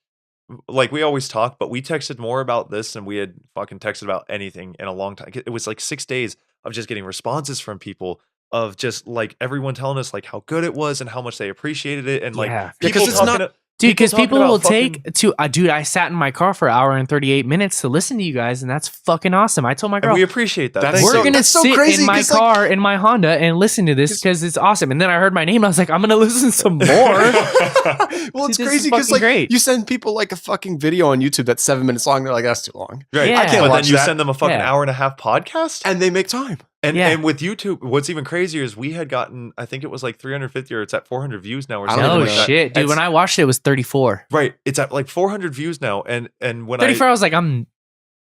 Speaker 2: like we always talk, but we texted more about this than we had fucking texted about anything in a long time. It was like 6 days of just getting responses from people of just like everyone telling us like how good it was and how much they appreciated it and like
Speaker 3: Yeah.
Speaker 2: people
Speaker 1: Because it's
Speaker 2: talking
Speaker 1: not-
Speaker 3: Dude, because
Speaker 2: talking
Speaker 3: people
Speaker 2: about
Speaker 3: will
Speaker 2: fucking-
Speaker 3: take to dude, I sat in my car for an hour and 38 minutes to listen to you guys, and that's fucking awesome. I told my
Speaker 2: and
Speaker 3: girl,
Speaker 2: we appreciate that.
Speaker 1: That's
Speaker 2: Thank
Speaker 3: we're
Speaker 2: you.
Speaker 3: gonna
Speaker 1: that's so
Speaker 3: sit
Speaker 1: crazy,
Speaker 3: in my
Speaker 1: 'cause, like-
Speaker 3: car in my Honda and listen to this because it's awesome. And then I heard my name, and I was like, I'm gonna listen some more.
Speaker 1: Well, it's
Speaker 3: This is
Speaker 1: crazy because
Speaker 3: fucking
Speaker 1: like
Speaker 3: great.
Speaker 1: you send people like a fucking video on YouTube that's 7 minutes long. They're like, that's too long,
Speaker 2: Right.
Speaker 3: Yeah.
Speaker 1: I can't
Speaker 2: But
Speaker 1: watch
Speaker 2: then you
Speaker 1: that.
Speaker 2: send them a fucking
Speaker 3: Yeah.
Speaker 2: hour and a half podcast.
Speaker 1: and they make time.
Speaker 3: Yeah.
Speaker 2: And with YouTube, what's even crazier is we had gotten, I think it was like 350 or it's at 400 views now or
Speaker 1: I don't
Speaker 2: something
Speaker 3: No
Speaker 1: even
Speaker 2: like
Speaker 1: know.
Speaker 2: that.
Speaker 3: shit, dude.
Speaker 2: It's-
Speaker 3: When I watched it was 34.
Speaker 2: right, it's at like 400 views now, and when
Speaker 3: 34, I was like, I'm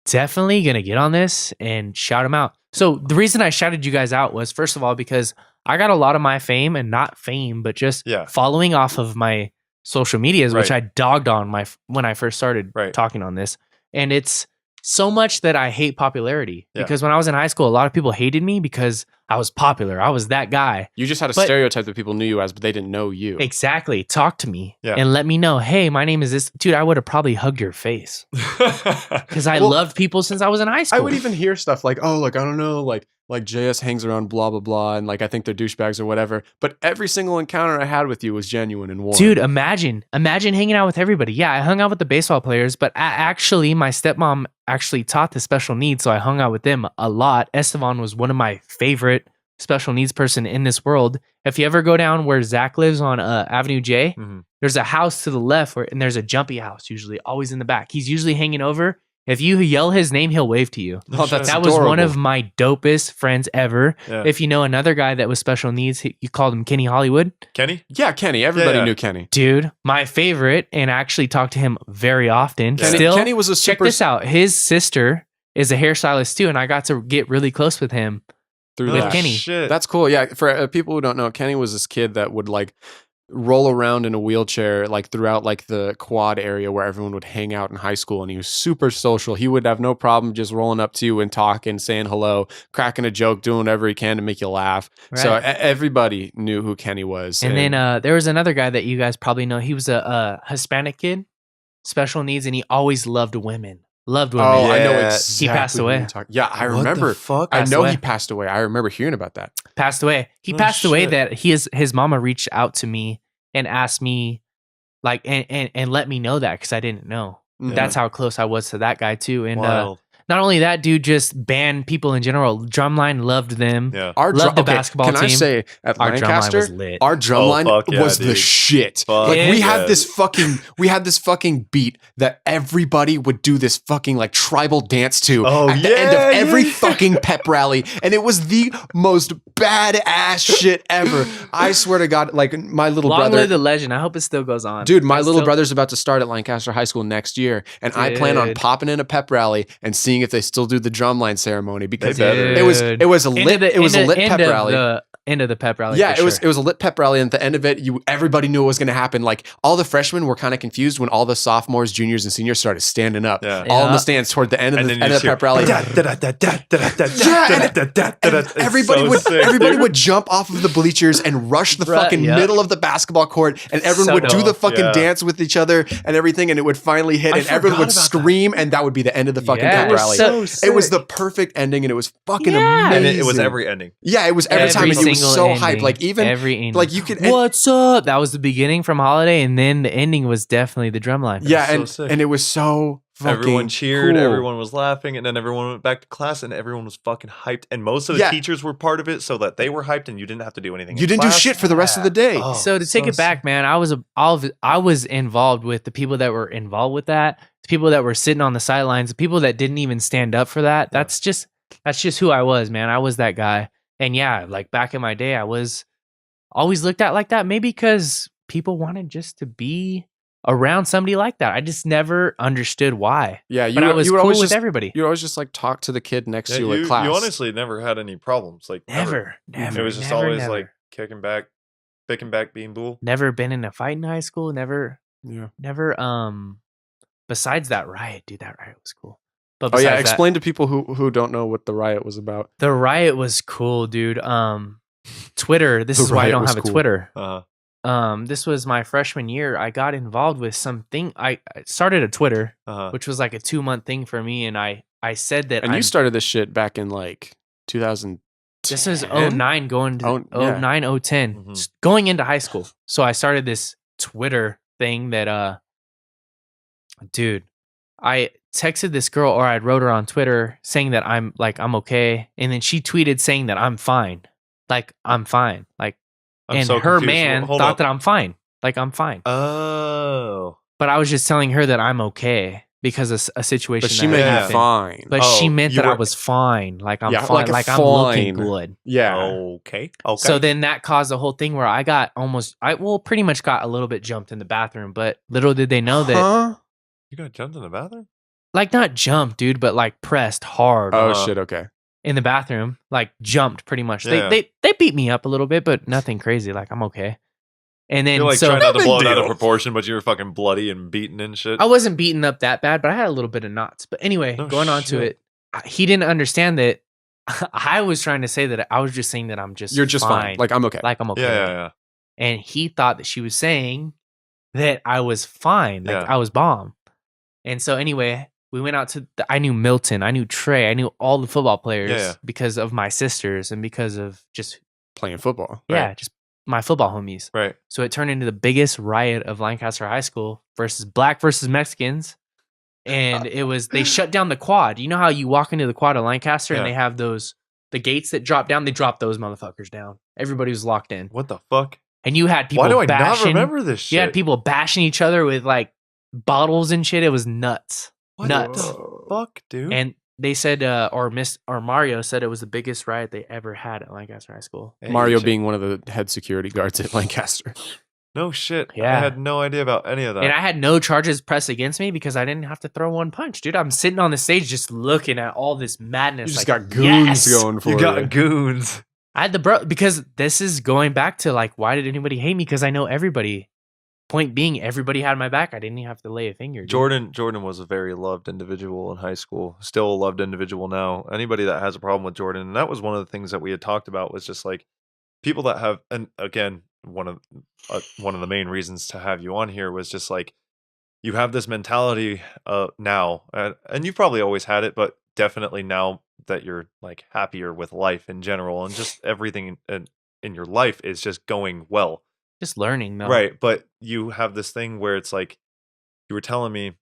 Speaker 3: definitely gonna get on this and shout them out. So the reason I shouted you guys out was, first of all, because I got a lot of my fame, and not fame, but just
Speaker 2: Yeah.
Speaker 3: following off of my social medias, which I
Speaker 2: Right.
Speaker 3: dogged on when I first started
Speaker 2: Right.
Speaker 3: talking on this. And it's so much that I hate popularity,
Speaker 2: Yeah.
Speaker 3: because when I was in high school, a lot of people hated me because I was popular. I was that guy.
Speaker 1: You just had a
Speaker 3: But-
Speaker 1: stereotype that people knew you as, but they didn't know you.
Speaker 3: Exactly. Talk to me
Speaker 2: Yeah.
Speaker 3: and let me know, hey, my name is this. Dude, I would have probably hugged your face because I
Speaker 1: Well,
Speaker 3: loved people since I was in high school.
Speaker 1: I would even hear stuff like, oh, like, I don't know, like JS hangs around blah, blah, blah. And like, I think they're douchebags or whatever. But every single encounter I had with you was genuine and warm.
Speaker 3: Dude, imagine hanging out with everybody. Yeah, I hung out with the baseball players, but actually, my stepmom actually taught the special needs, so I hung out with them a lot. Esteban was one of my favorite special needs person in this world. If you ever go down where Zach lives on Avenue J,
Speaker 2: Mhm.
Speaker 3: there's a house to the left and there's a jumpy house, usually always in the back. He's usually hanging over. If you yell his name, he'll wave to you.
Speaker 1: Oh, that's
Speaker 3: That was one
Speaker 1: adorable.
Speaker 3: of my dopest friends ever.
Speaker 2: Yeah.
Speaker 3: If you know another guy that was special needs, you called him Kenny Hollywood.
Speaker 2: Kenny?
Speaker 1: Yeah, Kenny. Everybody
Speaker 2: Yeah.
Speaker 1: knew Kenny.
Speaker 3: Dude, my favorite, and I actually talk to him very often.
Speaker 2: Yeah.
Speaker 3: Still,
Speaker 1: Kenny was a
Speaker 3: check
Speaker 1: super
Speaker 3: this out. His sister is a hairstylist too, and I got to get really close with him.
Speaker 1: through
Speaker 3: With
Speaker 1: that.
Speaker 3: Kenny.
Speaker 2: Shit.
Speaker 1: That's cool. Yeah, for people who don't know, Kenny was this kid that would like roll around in a wheelchair like throughout like the quad area where everyone would hang out in high school, and he was super social. He would have no problem just rolling up to you and talking, saying hello, cracking a joke, doing whatever he can to make you laugh. So
Speaker 3: Right.
Speaker 1: everybody knew who Kenny was.
Speaker 3: And then there was another guy that you guys probably know. He was a Hispanic kid, special needs, and he always loved women. Loved women.
Speaker 1: oh, I know
Speaker 2: Yeah.
Speaker 1: exactly.
Speaker 3: He passed
Speaker 1: who
Speaker 3: away.
Speaker 1: you're talking- Yeah, I
Speaker 2: What the
Speaker 1: remember.
Speaker 2: fuck?
Speaker 1: I
Speaker 3: Passed
Speaker 1: know
Speaker 3: away.
Speaker 1: he passed away. I remember hearing about that.
Speaker 3: Passed away. He
Speaker 2: Oh,
Speaker 3: passed away
Speaker 2: shit.
Speaker 3: that his mama reached out to me and asked me like and let me know that because I didn't know.
Speaker 1: Mhm.
Speaker 3: That's how close I was to that guy too. And
Speaker 2: Wild.
Speaker 3: not only that, dude, just band people in general. Drumline loved them.
Speaker 2: Yeah.
Speaker 1: Our
Speaker 3: Loved the
Speaker 1: okay,
Speaker 3: basketball
Speaker 1: can I
Speaker 3: team.
Speaker 1: say at
Speaker 3: Our drumline
Speaker 1: Lancaster,
Speaker 3: was lit.
Speaker 1: our drumline
Speaker 2: fuck yeah,
Speaker 1: was the
Speaker 2: dude.
Speaker 1: shit.
Speaker 2: Fuck
Speaker 1: Like we
Speaker 2: yeah.
Speaker 1: had this fucking beat that everybody would do this fucking like tribal dance to
Speaker 2: Oh,
Speaker 1: at the end
Speaker 2: yeah,
Speaker 1: of every
Speaker 2: yeah.
Speaker 1: fucking pep rally, and it was the most badass shit ever. I swear to God, like my little
Speaker 3: Long
Speaker 1: brother.
Speaker 3: live the legend. I hope it still goes on.
Speaker 1: Dude, my
Speaker 3: I
Speaker 1: little
Speaker 3: still-
Speaker 1: brother's about to start at Lancaster High School next year, and I plan on
Speaker 3: Dude.
Speaker 1: popping in a pep rally and seeing if they still do the drumline ceremony because
Speaker 2: They better.
Speaker 1: it was a lit pep rally.
Speaker 3: The end of the pep rally.
Speaker 1: Yeah,
Speaker 3: for
Speaker 1: it was
Speaker 3: sure.
Speaker 1: a lit pep rally, and at the end of it, everybody knew what was going to happen. Like all the freshmen were kind of confused when all the sophomores, juniors, and seniors started standing up,
Speaker 2: Yeah.
Speaker 1: all in
Speaker 3: Yeah.
Speaker 1: the stands toward the end of
Speaker 2: And
Speaker 1: the
Speaker 2: then
Speaker 1: end
Speaker 2: you
Speaker 1: of the
Speaker 2: just
Speaker 1: pep rally. And everybody would jump off of the bleachers and rush the
Speaker 3: Right,
Speaker 1: fucking
Speaker 3: yeah.
Speaker 1: middle of the basketball court, and everyone
Speaker 3: So
Speaker 1: would do
Speaker 3: dope.
Speaker 1: the fucking
Speaker 2: Yeah.
Speaker 1: dance with each other and everything, and it would finally hit,
Speaker 2: I
Speaker 1: and everyone would
Speaker 2: forgot about
Speaker 1: scream, and that would be the end of the fucking
Speaker 3: Yeah,
Speaker 1: pep
Speaker 3: it was
Speaker 1: rally.
Speaker 3: so
Speaker 1: It was
Speaker 2: sick.
Speaker 1: the perfect ending, and it was fucking
Speaker 3: Yeah.
Speaker 1: amazing.
Speaker 2: And it was every ending.
Speaker 1: Yeah, it was every time, and it was
Speaker 3: single
Speaker 1: so
Speaker 3: ending,
Speaker 1: hyped. Like even
Speaker 3: every ending.
Speaker 1: like you could
Speaker 3: What's up? That was the beginning from Holiday, and then the ending was definitely the drumline.
Speaker 1: yeah,
Speaker 2: so
Speaker 1: and
Speaker 2: sick.
Speaker 1: and it was so fucking
Speaker 2: Everyone cheered,
Speaker 1: cool.
Speaker 2: everyone was laughing, and then everyone went back to class and everyone was fucking hyped. And most of the
Speaker 1: Yeah.
Speaker 2: teachers were part of it so that they were hyped and you didn't have to do anything.
Speaker 1: You
Speaker 2: in
Speaker 1: didn't do
Speaker 2: class.
Speaker 1: shit for the rest of the day.
Speaker 2: Oh,
Speaker 3: So to take
Speaker 2: so
Speaker 3: it back, man, I was involved with the people that were involved with that, the people that were sitting on the sidelines, the people that didn't even stand up for that. That's just who I was, man. I was that guy. And yeah, like back in my day, I was always looked at like that. Maybe because people wanted just to be around somebody like that. I just never understood why.
Speaker 1: Yeah,
Speaker 3: But I was
Speaker 1: you would
Speaker 3: cool
Speaker 1: always
Speaker 3: with
Speaker 1: just
Speaker 3: everybody.
Speaker 1: you would always just like talk to the kid next
Speaker 2: Yeah,
Speaker 1: to you at class.
Speaker 2: you honestly never had any problems. Like
Speaker 3: Never.
Speaker 2: It was just always like kicking back, Bickenback Bean Bool.
Speaker 3: Never been in a fight in high school. Never. Besides that riot, dude, that riot was cool. But
Speaker 1: Oh yeah,
Speaker 3: besides that,
Speaker 1: explain to people who don't know what the riot was about.
Speaker 3: the riot was cool, dude. Twitter. This
Speaker 1: The
Speaker 3: is why I
Speaker 1: riot
Speaker 3: don't
Speaker 1: was
Speaker 3: have a
Speaker 1: cool.
Speaker 3: Twitter.
Speaker 2: Uh-huh.
Speaker 3: This was my freshman year. I got involved with something. I started a Twitter,
Speaker 2: Uh-huh.
Speaker 3: which was like a 2-month thing for me, and I said that.
Speaker 1: And you started this shit back in like 2000.
Speaker 3: This is 09 going to 09, 010,
Speaker 2: Mhm.
Speaker 3: going into high school. So I started this Twitter thing that, dude, I texted this girl, or I wrote her on Twitter saying that I'm okay. And then she tweeted saying that I'm fine. Like, I'm fine. Like,
Speaker 2: I'm
Speaker 3: and
Speaker 2: so
Speaker 3: her
Speaker 2: confused.
Speaker 3: man
Speaker 2: Hold
Speaker 3: thought
Speaker 2: up.
Speaker 3: that I'm fine. Like, I'm fine.
Speaker 2: Oh.
Speaker 3: But I was just telling her that I'm okay because of a situation
Speaker 1: But she
Speaker 3: that
Speaker 1: meant
Speaker 3: happened.
Speaker 1: you fine.
Speaker 3: But she
Speaker 2: Oh,
Speaker 3: meant
Speaker 2: you
Speaker 3: that I
Speaker 2: were-
Speaker 3: was fine. Like, I'm
Speaker 1: Yeah,
Speaker 3: fine.
Speaker 1: like a
Speaker 3: Like, I'm looking
Speaker 1: fine.
Speaker 3: good.
Speaker 1: Yeah.
Speaker 2: Okay. Okay.
Speaker 3: So then that caused the whole thing where I pretty much got a little bit jumped in the bathroom. But little did they know that,
Speaker 1: Huh?
Speaker 2: You got jumped in the bathroom?
Speaker 3: like, not jumped, dude, but like pressed hard
Speaker 1: Oh
Speaker 2: Uh-huh.
Speaker 1: shit. Okay.
Speaker 3: in the bathroom. Like, jumped pretty much.
Speaker 2: Yeah.
Speaker 3: They beat me up a little bit, but nothing crazy. Like, I'm okay. And then
Speaker 2: You're like
Speaker 3: so
Speaker 2: trying not to
Speaker 1: big
Speaker 2: blow it out of
Speaker 1: deal.
Speaker 2: proportion, but you were fucking bloody and beaten and shit.
Speaker 3: I wasn't beaten up that bad, but I had a little bit of knots. But anyway,
Speaker 2: No
Speaker 3: going on to
Speaker 2: shit.
Speaker 3: it, he didn't understand that. I was trying to say that I was just saying that I'm just
Speaker 1: You're just fine. Like I'm okay.
Speaker 3: like I'm okay.
Speaker 2: Yeah.
Speaker 3: And he thought that she was saying that I was fine, like
Speaker 2: Yeah.
Speaker 3: I was bomb. And so anyway, we went out to I knew Milton, I knew Trey, I knew all the football players
Speaker 2: Yeah.
Speaker 3: because of my sisters and because of just
Speaker 1: Playing football.
Speaker 3: just my football homies.
Speaker 2: Right.
Speaker 3: So it turned into the biggest riot of Lancaster High School black versus Mexicans. And they shut down the quad. You know how you walk into the quad of Lancaster and
Speaker 2: Yeah.
Speaker 3: they have the gates that drop down? They dropped those motherfuckers down. Everybody was locked in.
Speaker 2: What the fuck?
Speaker 3: And you had people
Speaker 2: Why do I
Speaker 3: bashing.
Speaker 2: not remember this shit?
Speaker 3: You had people bashing each other with like bottles and shit. It was nuts.
Speaker 2: What
Speaker 3: nuts.
Speaker 2: the fuck, dude?
Speaker 3: And they said, or Mario said it was the biggest riot they ever had at Lancaster High School.
Speaker 2: Hey,
Speaker 1: Mario
Speaker 2: shit.
Speaker 1: being one of the head security guards at Lancaster.
Speaker 2: No shit.
Speaker 3: Yeah.
Speaker 2: I had no idea about any of that.
Speaker 3: And I had no charges pressed against me because I didn't have to throw one punch, dude. I'm sitting on the stage just looking at all this madness.
Speaker 1: You just
Speaker 3: like,
Speaker 1: got goons
Speaker 3: yes!
Speaker 1: going for
Speaker 2: You got goons.
Speaker 3: I had because this is going back to like, why did anybody hate me? Because I know everybody. Point being, everybody had my back. I didn't even have to lay a finger. Dude.
Speaker 2: Jordan was a very loved individual in high school. Still a loved individual now. Anybody that has a problem with Jordan, and that was one of the things that we had talked about, was just like people that have, and again, one of the main reasons to have you on here was just like you have this mentality now, and you've probably always had it, but definitely now that you're like happier with life in general, and just everything in your life is just going well.
Speaker 3: Just learning, though.
Speaker 2: Right, but you have this thing where it's like you were telling me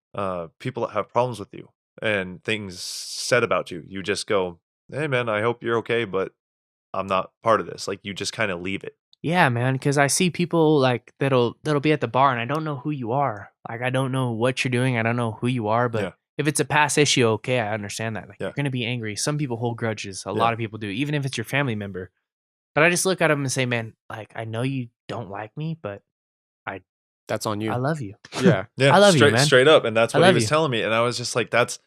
Speaker 2: people that have problems with you and things said about you, you just go, hey man, I hope you're okay, but I'm not part of this. Like you just kind of leave it.
Speaker 3: Yeah, man, because I see people like that'll be at the bar and I don't know who you are. Like I don't know what you're doing. I don't know who you are, but
Speaker 2: Yeah.
Speaker 3: if it's a past issue, okay, I understand that. Like
Speaker 2: Yeah.
Speaker 3: you're gonna be angry. Some people hold grudges. A
Speaker 2: Yeah.
Speaker 3: lot of people do, even if it's your family member. But I just look at them and say, man, like I know you don't like me, but
Speaker 1: That's on you.
Speaker 3: I love you.
Speaker 1: Yeah.
Speaker 2: Yeah,
Speaker 3: I love you,
Speaker 2: straight,
Speaker 3: man.
Speaker 2: straight up, and that's
Speaker 3: I
Speaker 2: what he
Speaker 3: love
Speaker 2: was
Speaker 3: you.
Speaker 2: telling me, and I was just like, that's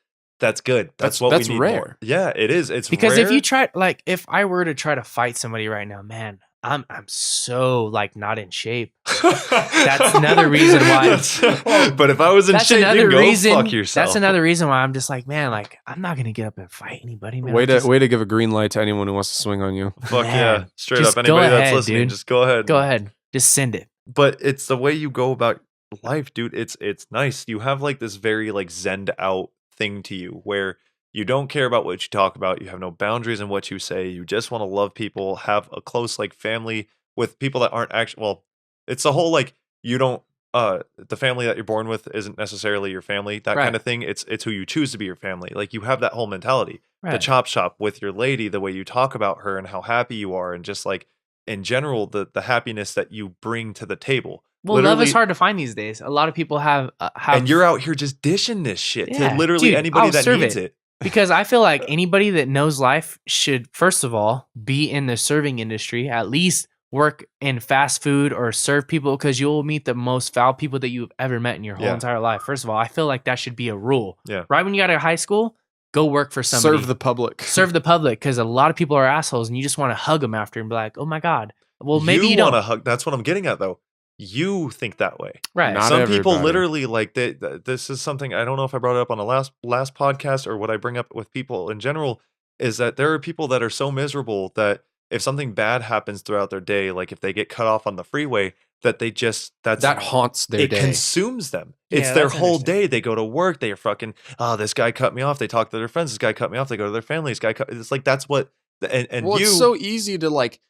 Speaker 2: good. That's what
Speaker 1: that's
Speaker 2: we need
Speaker 1: rare.
Speaker 2: more. Yeah, it is. It's
Speaker 3: Because
Speaker 2: rare.
Speaker 3: if you try, like, if I were to try to fight somebody right now, man, I'm so like not in shape.
Speaker 2: that's
Speaker 3: another reason why-
Speaker 2: But if I was in
Speaker 3: That's
Speaker 2: shape,
Speaker 3: another
Speaker 2: you'd go
Speaker 3: reason.
Speaker 2: fuck yourself.
Speaker 3: That's another reason why I'm just like, man, like I'm not gonna get up and fight anybody, man.
Speaker 1: Way
Speaker 3: I'm
Speaker 1: to
Speaker 3: just-
Speaker 1: way to give a green light to anyone who wants to swing on you.
Speaker 2: Fuck
Speaker 3: Man,
Speaker 2: yeah, straight
Speaker 3: just
Speaker 2: up.
Speaker 3: go
Speaker 2: Anybody that's
Speaker 3: ahead,
Speaker 2: listening,
Speaker 3: dude.
Speaker 2: just go ahead.
Speaker 3: Go ahead, just send it.
Speaker 2: But it's the way you go about life, dude. It's nice. You have like this very like zened out thing to you where you don't care about what you talk about. You have no boundaries in what you say. You just want to love people, have a close like family with people that aren't actually, well, it's the whole like you don't the family that you're born with isn't necessarily your family, that
Speaker 3: Right.
Speaker 2: kind of thing. It's who you choose to be your family. Like you have that whole mentality. The
Speaker 3: Right.
Speaker 2: chop shop with your lady, the way you talk about her and how happy you are, and just like in general the happiness that you bring to the table.
Speaker 3: Well, love
Speaker 2: Literally-
Speaker 3: is hard to find these days. A lot of people have
Speaker 2: and you're out here just dishing this shit
Speaker 3: Yeah,
Speaker 2: to literally
Speaker 3: dude,
Speaker 2: anybody
Speaker 3: I'll
Speaker 2: that
Speaker 3: serve
Speaker 2: needs
Speaker 3: it.
Speaker 2: it.
Speaker 3: because I feel like anybody that knows life should, first of all, be in the serving industry, at least work in fast food or serve people, because you'll meet the most foul people that you've ever met in your whole
Speaker 2: Yeah.
Speaker 3: entire life. First of all, I feel like that should be a rule.
Speaker 2: Yeah.
Speaker 3: Right when you got out of high school, go work for somebody.
Speaker 1: Serve the public.
Speaker 3: Serve the public, because a lot of people are assholes and you just want to hug them after and be like, oh my God. Well, maybe you don't.
Speaker 2: want to hug. That's what I'm getting at, though. You think that way,
Speaker 3: Right?
Speaker 1: Not
Speaker 2: Some people
Speaker 1: everybody.
Speaker 2: literally like this is something I don't know if I brought it up on the last podcast or what I bring up with people in general is that there are people that are so miserable that if something bad happens throughout their day, like if they get cut off on the freeway, that they just
Speaker 1: that haunts their
Speaker 2: it
Speaker 1: day.
Speaker 2: consumes them.
Speaker 3: Yeah,
Speaker 2: It's their
Speaker 3: that's
Speaker 2: whole day.
Speaker 3: understandable.
Speaker 2: They go to work. They are fucking. Oh, this guy cut me off. They talk to their friends. This guy cut me off. They go to their family. This guy cut. It's like that's what. And
Speaker 1: Well,
Speaker 2: you.
Speaker 1: it's so easy to like.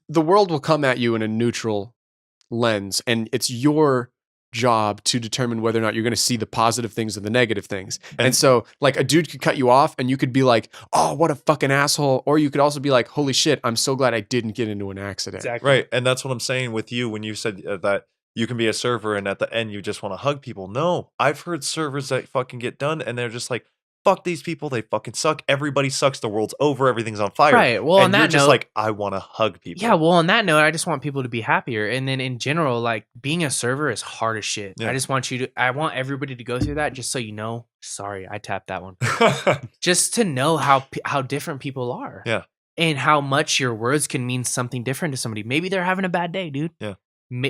Speaker 1: The world will come at you in a neutral lens, and it's your job to determine whether or not you're going to see the positive things or the negative things. And so, like, a dude could cut you off, and you could be like, "Oh, what a fucking asshole," or you could also be like, "Holy shit, I'm so glad I didn't get into an accident."
Speaker 3: Exactly.
Speaker 2: Right, and that's what I'm saying with you when you said that you can be a server and at the end you just want to hug people. No, I've heard servers that fucking get done and they're just like, fuck these people, they fucking suck. Everybody sucks. The world's over. Everything's on fire.
Speaker 3: Right. Well,
Speaker 2: and
Speaker 3: on
Speaker 2: you're
Speaker 3: that
Speaker 2: just
Speaker 3: note,
Speaker 2: like, I want to hug people.
Speaker 3: yeah. Well, on that note, I just want people to be happier. And then in general, like being a server is hard as shit.
Speaker 2: Yeah.
Speaker 3: I just want I want everybody to go through that just so you know. Sorry, I tapped that one. Just to know how different people are.
Speaker 2: Yeah.
Speaker 3: And how much your words can mean something different to somebody. Maybe they're having a bad day, dude.
Speaker 2: Yeah.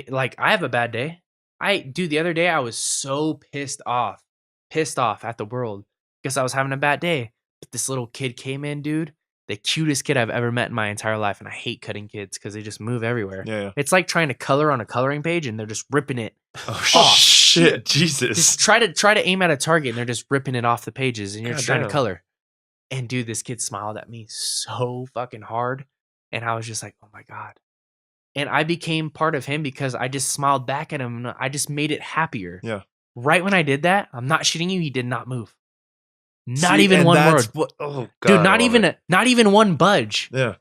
Speaker 3: Like I have a bad day. Dude, the other day I was so pissed off at the world because I was having a bad day. But this little kid came in, dude. The cutest kid I've ever met in my entire life. And I hate cutting kids because they just move everywhere.
Speaker 2: Yeah.
Speaker 3: It's like trying to color on a coloring page and they're just ripping it.
Speaker 2: Oh,
Speaker 3: Oh,
Speaker 2: shit. Jesus.
Speaker 3: Just try to aim at a target and they're just ripping it off the pages and you're just trying to
Speaker 2: Goddamn.
Speaker 3: color. And dude, this kid smiled at me so fucking hard. And I was just like, oh my God. And I became part of him because I just smiled back at him. And I just made it happier.
Speaker 2: Yeah.
Speaker 3: Right when I did that, I'm not shitting you. He did not move. Not
Speaker 2: See,
Speaker 3: even
Speaker 2: and
Speaker 3: one
Speaker 2: that's
Speaker 3: word.
Speaker 2: Oh, God.
Speaker 3: Dude,
Speaker 2: I love
Speaker 3: not even one budge.
Speaker 2: Yeah.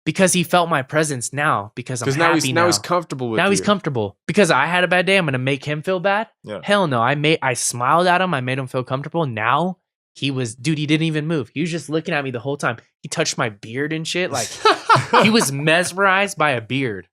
Speaker 3: Because he felt my presence now because I'm
Speaker 1: Because
Speaker 3: happy
Speaker 1: now he's comfortable with
Speaker 3: now
Speaker 1: you.
Speaker 3: he's comfortable. Because I had a bad day, I'm gonna make him feel bad.
Speaker 2: Yeah.
Speaker 3: Hell no. I smiled at him, I made him feel comfortable. Now he didn't even move. He was just looking at me the whole time. He touched my beard and shit. Like he was mesmerized by a beard.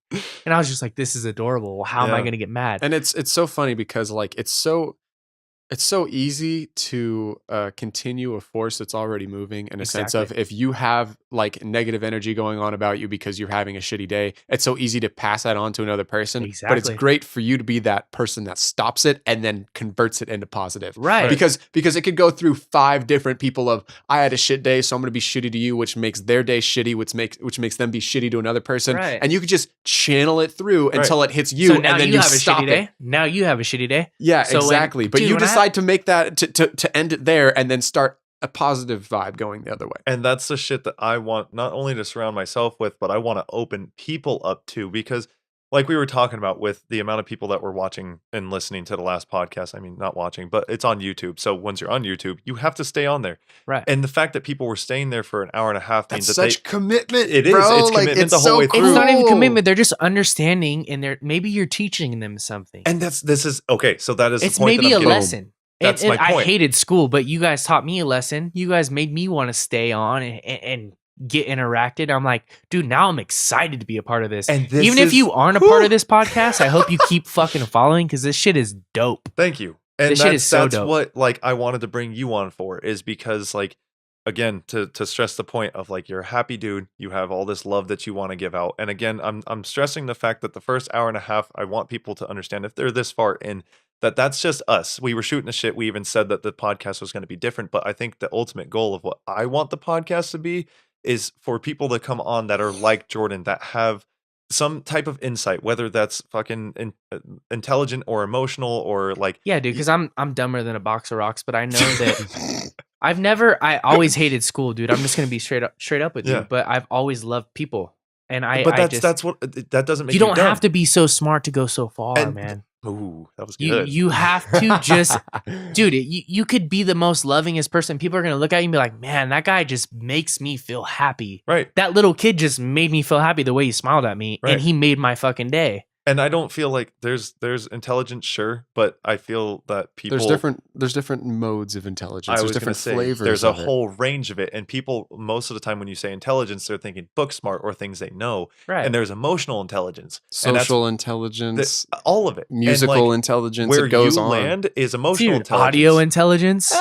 Speaker 3: And I was just like, this is adorable. Well, how am I
Speaker 2: Yeah.
Speaker 3: gonna get mad?
Speaker 1: And it's so funny because like it's so easy to continue a force that's already moving in a sense of if you have like negative energy going on about you because you're having a shitty day, it's so easy to pass that on to another person. But it's
Speaker 3: Exactly.
Speaker 1: great for you to be that person that stops it and then converts it into positive.
Speaker 3: Right.
Speaker 1: Because it could go through 5 different people of I had a shit day, so I'm gonna be shitty to you, which makes their day shitty, which makes them be shitty to another person.
Speaker 3: Right.
Speaker 1: And you could just channel it through until it hits you,
Speaker 3: So now
Speaker 1: and then
Speaker 3: you
Speaker 1: you
Speaker 3: have a
Speaker 1: stop
Speaker 3: shitty
Speaker 1: it.
Speaker 3: day. Now you have a shitty day.
Speaker 1: Yeah,
Speaker 3: So when-
Speaker 1: exactly. But
Speaker 3: dude,
Speaker 1: you
Speaker 3: when I
Speaker 1: decide to make that to end it there and then start a positive vibe going the other way.
Speaker 2: And that's the shit that I want not only to surround myself with, but I want to open people up to because like we were talking about with the amount of people that were watching and listening to the last podcast, I mean, not watching, but it's on YouTube. So once you're on YouTube, you have to stay on there.
Speaker 3: Right.
Speaker 2: And the fact that people were staying there for an hour and a half means
Speaker 1: That's
Speaker 2: that
Speaker 1: such commitment.
Speaker 2: It is.
Speaker 1: Bro.
Speaker 2: It's
Speaker 1: Like,
Speaker 2: commitment the whole
Speaker 1: so
Speaker 2: way
Speaker 1: cool.
Speaker 2: through.
Speaker 3: It's not even commitment. They're just understanding and maybe you're teaching them something.
Speaker 2: and this is okay. So that is
Speaker 3: It's
Speaker 2: the point
Speaker 3: maybe
Speaker 2: that
Speaker 3: a
Speaker 2: I'm getting.
Speaker 3: lesson.
Speaker 2: That's
Speaker 3: And
Speaker 2: my
Speaker 3: I
Speaker 2: point.
Speaker 3: hated school, but you guys taught me a lesson. You guys made me want to stay on and get interacted. I'm like, dude, now I'm excited to be a part of this.
Speaker 2: And this
Speaker 3: Even if
Speaker 2: is-
Speaker 3: you aren't a part of this podcast, I hope you keep fucking following because this shit is dope.
Speaker 2: Thank you. And
Speaker 3: This
Speaker 2: that's,
Speaker 3: shit is so
Speaker 2: that's
Speaker 3: dope.
Speaker 2: what like I wanted to bring you on for is because like again to stress the point of like you're a happy dude, you have all this love that you want to give out. And again, I'm stressing the fact that the first hour and a half I want people to understand if they're this far in that that's just us. We were shooting the shit. We even said that the podcast was going to be different, but I think the ultimate goal of what I want the podcast to be is for people to come on that are like Jordan that have some type of insight, whether that's fucking intelligent or emotional or like
Speaker 3: Yeah, dude, because I'm dumber than a box of rocks, but I know that I always hated school, dude. I'm just gonna be straight up with
Speaker 2: Yeah.
Speaker 3: you, but I've always loved people. And
Speaker 2: but
Speaker 3: I just,
Speaker 2: that's what that doesn't make
Speaker 3: you don't
Speaker 2: dumb.
Speaker 3: have to be so smart to go so far,
Speaker 2: And-
Speaker 3: man.
Speaker 2: Ooh, that was
Speaker 3: You
Speaker 2: good.
Speaker 3: you have to just, dude. You could be the most lovingest person. People are gonna look at you and be like, man, that guy just makes me feel happy.
Speaker 2: Right.
Speaker 3: That little kid just made me feel happy the way he smiled at me,
Speaker 2: Right.
Speaker 3: and he made my fucking day.
Speaker 2: And I don't feel like there's intelligence, sure, but I feel that people
Speaker 1: There's different modes of intelligence.
Speaker 2: I
Speaker 1: There's
Speaker 2: was going to
Speaker 1: different
Speaker 2: say
Speaker 1: flavors.
Speaker 2: there's a
Speaker 1: of it.
Speaker 2: whole range of it, and people most of the time when you say intelligence, they're thinking book smart or things they know,
Speaker 3: Right.
Speaker 2: and there's emotional intelligence, and that's
Speaker 1: social intelligence,
Speaker 2: all of it, And,
Speaker 1: musical
Speaker 2: like,
Speaker 1: intelligence.
Speaker 2: where
Speaker 1: it goes
Speaker 2: you
Speaker 1: on.
Speaker 2: land is emotional
Speaker 3: Dude,
Speaker 2: intelligence.
Speaker 3: audio intelligence.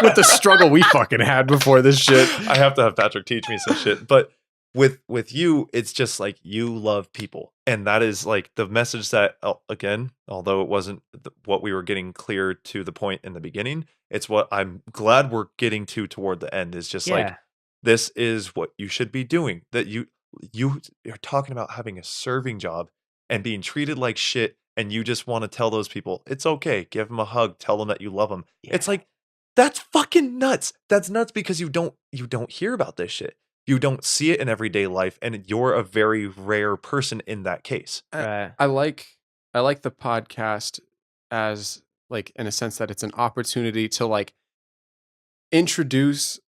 Speaker 1: With the struggle we fucking had before this shit.
Speaker 2: I have to have Patrick teach me some shit, but with you, it's just like you love people, and that is like the message that again, although it wasn't what we were getting clear to the point in the beginning, it's what I'm glad we're getting to toward the end is just like this is what you should be doing. That you're talking about having a serving job and being treated like shit, and you just want to tell those people it's okay, give them a hug, tell them that you love them. It's like that's fucking nuts. That's nuts because you don't hear about this shit. You don't see it in everyday life, and you're a very rare person in that case.
Speaker 3: Right.
Speaker 1: I like the podcast as like in a sense that it's an opportunity to like introduce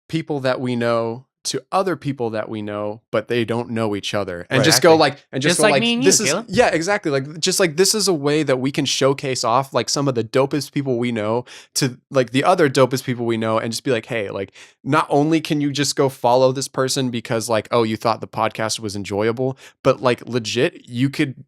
Speaker 1: people that we know to other people that we know, but they don't know each other, and just go like, and just go like,
Speaker 3: me and
Speaker 1: this
Speaker 3: you,
Speaker 1: is
Speaker 3: Caleb.
Speaker 1: yeah, exactly. Like just like this is a way that we can showcase off like some of the dopest people we know to like the other dopest people we know, and just be like, hey, like not only can you just go follow this person because like, oh, you thought the podcast was enjoyable, but like legit, you could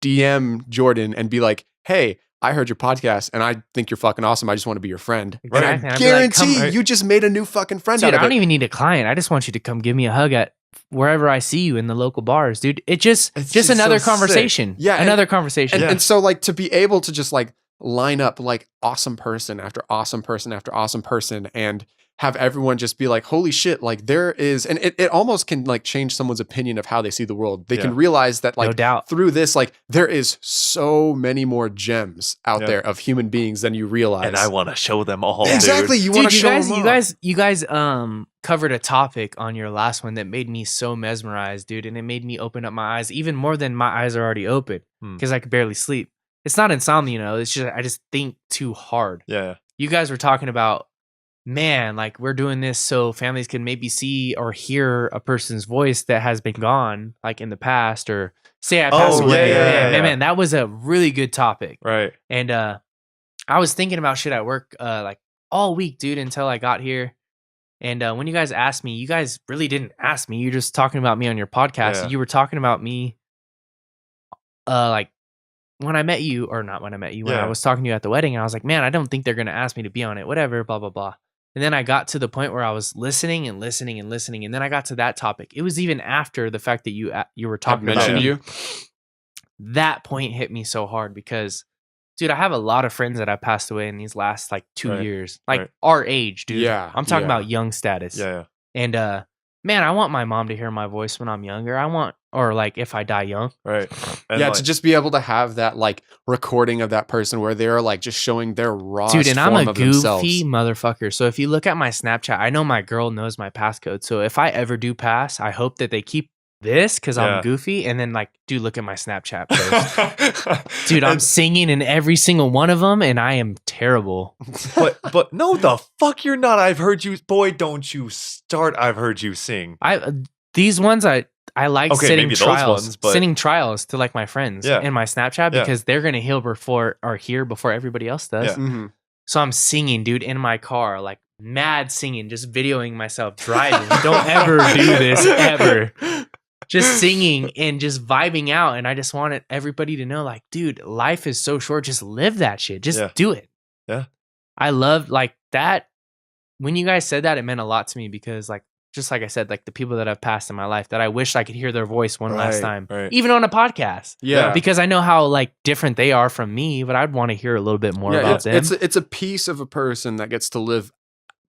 Speaker 1: DM Jordan and be like, hey, I heard your podcast and I think you're fucking awesome. I just want to be your friend.
Speaker 3: Exactly.
Speaker 1: And I
Speaker 3: I'd be like,
Speaker 1: guarantee you just made a new fucking friend
Speaker 3: dude,
Speaker 1: out of
Speaker 3: I don't
Speaker 1: it.
Speaker 3: even need a client. I just want you to come give me a hug at wherever I see you in the local bars, dude. It's just another
Speaker 2: so
Speaker 3: conversation.
Speaker 1: Yeah,
Speaker 3: another conversation.
Speaker 1: And so like to be able to just like line up like awesome person after awesome person after awesome person and have everyone just be like, holy shit, like there is, and it almost can like change someone's opinion of how they see the world. They can realize that like
Speaker 3: No doubt.
Speaker 1: through this, like there is so many more gems out there of human beings than you realize.
Speaker 2: And I want to show them all.
Speaker 1: Exactly.
Speaker 2: Dude.
Speaker 1: You want to show them all.
Speaker 3: you guys covered a topic on your last one that made me so mesmerized, dude. And it made me open up my eyes even more than my eyes are already open because I could barely sleep. It's not insomnia, you know, it's just, I just think too hard.
Speaker 2: Yeah.
Speaker 3: You guys were talking about, man, like we're doing this so families can maybe see or hear a person's voice that has been gone, like in the past, or say I passed away. Man, that was a really good topic.
Speaker 2: Right.
Speaker 3: And I was thinking about shit at work like all week, dude, until I got here. And when you guys asked me, you guys really didn't ask me. You're just talking about me on your podcast.
Speaker 2: Yeah.
Speaker 3: You were talking about me like when I met you, or not when I met you, when I was talking to you at the wedding, and I was like, man, I don't think they're going to ask me to be on it, whatever, blah, blah, blah. And then I got to the point where I was listening and listening and listening. And then I got to that topic. It was even after the fact that you were talking about me. That point hit me so hard because, dude, I have a lot of friends that have passed away in these last like 2 years, like our age, dude.
Speaker 1: Yeah.
Speaker 3: I'm talking about young status.
Speaker 2: Yeah.
Speaker 3: And man, I want my mom to hear my voice when I'm younger. Or like if I die young.
Speaker 2: Right. And
Speaker 1: yeah,
Speaker 2: like,
Speaker 1: to just be able to have that like recording of that person where they're like just showing their raw
Speaker 3: dude, and I'm
Speaker 1: form
Speaker 3: a
Speaker 1: of themselves.
Speaker 3: goofy motherfucker. So if you look at my Snapchat, I know my girl knows my passcode. So if I ever do pass, I hope that they keep this because I'm goofy. And then like, dude, look at my Snapchat post. Dude, I'm singing in every single one of them, and I am terrible.
Speaker 2: But no, the fuck you're not. I've heard you. Boy, don't you start. I've heard you sing.
Speaker 3: These ones I like sending trials,
Speaker 2: but
Speaker 3: sending trials to like my friends in my Snapchat because they're gonna hear before everybody else does.
Speaker 2: Yeah.
Speaker 1: Mm-hmm.
Speaker 3: So I'm singing, dude, in my car, like mad singing, just videoing myself driving. Don't ever do this ever. Just singing and just vibing out, and I just wanted everybody to know, like, dude, life is so short. Just live that shit. Just do it.
Speaker 2: Yeah.
Speaker 3: I love like that. When you guys said that, it meant a lot to me because like. Just like I said, like the people that have passed in my life that I wish I could hear their voice one last time, even on a podcast.
Speaker 1: Yeah.
Speaker 3: Because I know how like different they are from me, but I'd want to hear a little bit more about them.
Speaker 1: It's a piece of a person that gets to live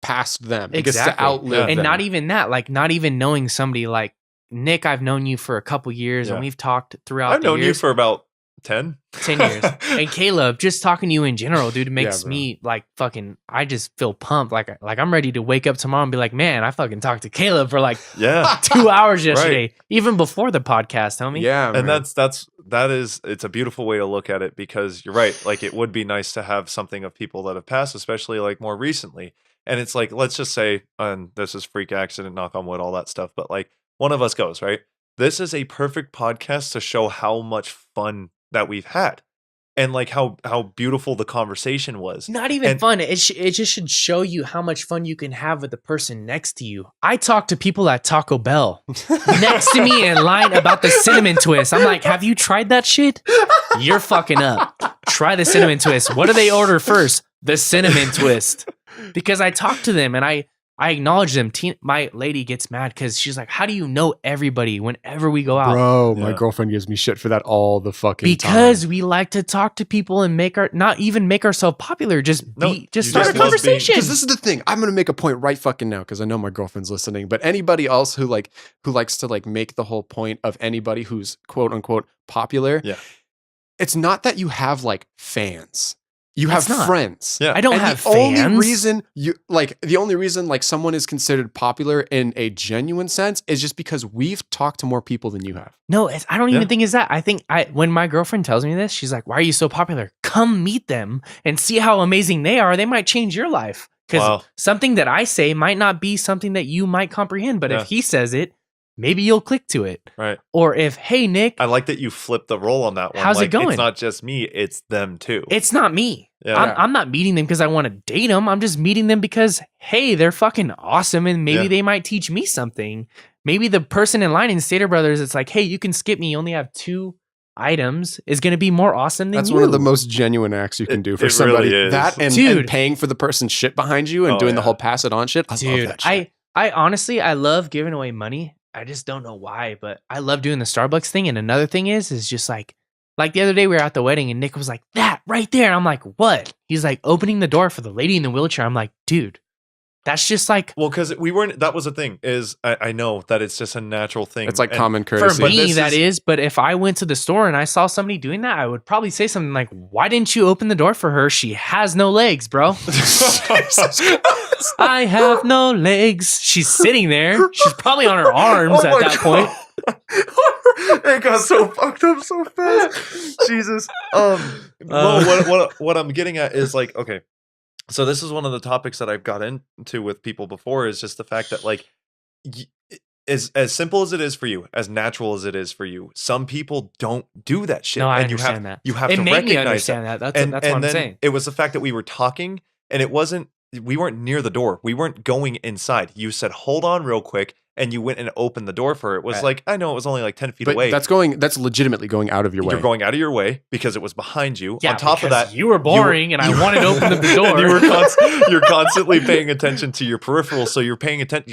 Speaker 1: past them. It gets to outlive them.
Speaker 3: And not even that, like not even knowing somebody like Nick, I've known you for a couple years and we've talked throughout
Speaker 2: I've
Speaker 3: the years.
Speaker 2: known you for about 10
Speaker 3: years. And Caleb, just talking to you in general, dude, makes me like fucking, I just feel pumped. Like I'm ready to wake up tomorrow and be like, man, I fucking talked to Caleb for like 2 hours yesterday, even before the podcast, homie.
Speaker 1: Yeah.
Speaker 2: And it's a beautiful way to look at it because you're right. Like it would be nice to have something of people that have passed, especially like more recently. And it's like, let's just say, and this is freak accident, knock on wood, all that stuff. But like one of us goes, right? This is a perfect podcast to show how much fun that we've had and like how beautiful the conversation was.
Speaker 3: Not even fun. It just should show you how much fun you can have with the person next to you. I talk to people at Taco Bell next to me in line about the cinnamon twist. I'm like, have you tried that shit? You're fucking up. Try the cinnamon twist. What do they order first? The cinnamon twist. Because I talk to them and I I acknowledge them. My lady gets mad because she's like, how do you know everybody whenever we go out?
Speaker 1: Bro, my girlfriend gives me shit for that all the fucking
Speaker 3: because
Speaker 1: time.
Speaker 3: we like to talk to people and not even make ourselves popular. Just start a
Speaker 2: just
Speaker 3: conversation.
Speaker 1: Because this is the thing. I'm gonna make a point right fucking now because I know my girlfriend's listening. But anybody else who likes to like make the whole point of anybody who's quote unquote popular, it's not that you have like fans. You have friends.
Speaker 2: Yeah.
Speaker 3: I don't have fans.
Speaker 1: The only reason like someone is considered popular in a genuine sense is just because we've talked to more people than you have.
Speaker 3: No, I don't even think it's that. I think when my girlfriend tells me this, she's like, why are you so popular? Come meet them and see how amazing they are. They might change your life. Because something that I say might not be something that you might comprehend. But if he says it, maybe you'll click to it.
Speaker 2: Right.
Speaker 3: Or if, hey, Nick.
Speaker 2: I like that you flipped the role on that one.
Speaker 3: How's it going?
Speaker 2: It's not just me, it's them too.
Speaker 3: It's not me.
Speaker 2: Yeah.
Speaker 3: I'm not meeting them because I want to date them. I'm just meeting them because, hey, they're fucking awesome and maybe they might teach me something. Maybe the person in line in Stater Brothers, it's like, hey, you can skip me. You only have 2 items is going to be more awesome than
Speaker 1: That's
Speaker 3: you.
Speaker 1: one of the most genuine acts you can do for somebody.
Speaker 2: Really is.
Speaker 1: That and paying for the person's shit behind you and doing the whole pass it on shit. I love that shit.
Speaker 3: I honestly, I love giving away money. I just don't know why, but I love doing the Starbucks thing. And another thing is just like the other day we were at the wedding and Nick was like, that right there. And I'm like, what? He's like opening the door for the lady in the wheelchair. I'm like, dude, that's just like.
Speaker 2: Well, because that was the thing is I know that it's just a natural thing.
Speaker 1: It's like common courtesy.
Speaker 3: For me, that is. But if I went to the store and I saw somebody doing that, I would probably say something like, why didn't you open the door for her? She has no legs, bro. I have no legs. She's sitting there. She's probably on her arms at that point.
Speaker 2: It got so fucked up so fast. Jesus. What I'm getting at is like, okay, so this is one of the topics that I've got into with people before is just the fact that like, as simple as it is for you, as natural as it is for you, some people don't do that shit.
Speaker 3: No, I understand that.
Speaker 2: You have
Speaker 3: it
Speaker 2: to
Speaker 3: made
Speaker 2: recognize
Speaker 3: me understand that. That's what I'm saying.
Speaker 2: It was the fact that we were talking and we weren't near the door. We weren't going inside. You said, hold on real quick. And you went and opened the door for her. It was like, I know it was only like 10 feet away.
Speaker 1: That's legitimately going out of your way.
Speaker 2: You're going out of your way because it was behind you.
Speaker 3: Yeah,
Speaker 2: on top of that,
Speaker 3: you were boring and I wanted to open up the door.
Speaker 2: You're constantly paying attention to your peripheral. So you're paying attention.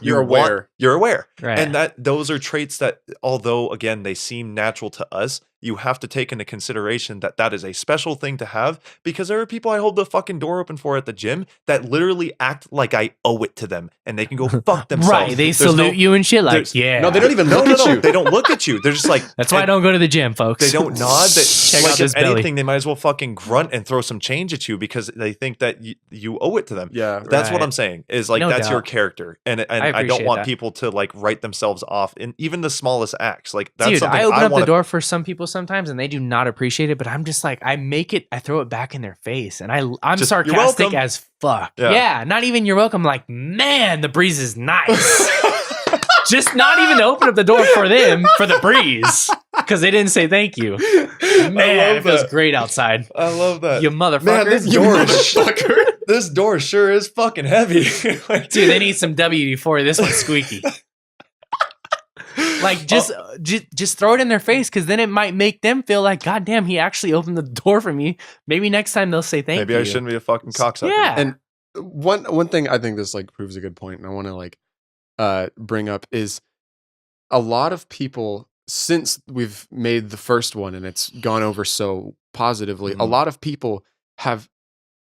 Speaker 2: You're aware. You're aware.
Speaker 3: Right.
Speaker 2: And those are traits that, although again, they seem natural to us, you have to take into consideration that is a special thing to have because there are people I hold the fucking door open for at the gym that literally act like I owe it to them and they can go fuck themselves.
Speaker 3: Right. They salute you and shit like, yeah.
Speaker 1: No, they don't even look at you.
Speaker 2: They don't look at you. They're just like.
Speaker 3: That's why I don't go to the gym, folks.
Speaker 2: They don't nod.
Speaker 3: Check
Speaker 2: like
Speaker 3: out this
Speaker 2: if anything,
Speaker 3: belly.
Speaker 2: they might as well fucking grunt and throw some change at you because they think that you owe it to them.
Speaker 1: Yeah.
Speaker 2: That's what
Speaker 3: Right.
Speaker 2: I'm saying is like,
Speaker 3: No
Speaker 2: that's
Speaker 3: doubt.
Speaker 2: your character. And I don't
Speaker 3: appreciate
Speaker 2: want
Speaker 3: that.
Speaker 2: people to like write themselves off in even the smallest acts. Like that's
Speaker 3: Dude,
Speaker 2: something
Speaker 3: I open up
Speaker 2: wanna,
Speaker 3: the door for some people sometimes and they do not appreciate it, but I'm just like, I throw it back in their face and I'm
Speaker 2: Just,
Speaker 3: sarcastic
Speaker 2: "You're welcome."
Speaker 3: as fuck.
Speaker 2: Yeah.
Speaker 3: Yeah, not even you're welcome. Like, man, the breeze is nice. Just not even to open up the door for them for the breeze because they didn't say thank you. Man, it feels great outside.
Speaker 2: I love that.
Speaker 3: You motherfucker.
Speaker 2: Man, this door sure is fucking heavy.
Speaker 3: Dude, they need some WD-40. This one's squeaky. Like, just throw it in their face because then it might make them feel like, God damn, he actually opened the door for me. Maybe next time they'll say thank you.
Speaker 2: Maybe I shouldn't be a fucking cocksucker.
Speaker 3: Yeah.
Speaker 1: And one thing I think this like proves a good point, and I want to like bring up is a lot of people since we've made the first one and it's gone over so positively. A lot of people have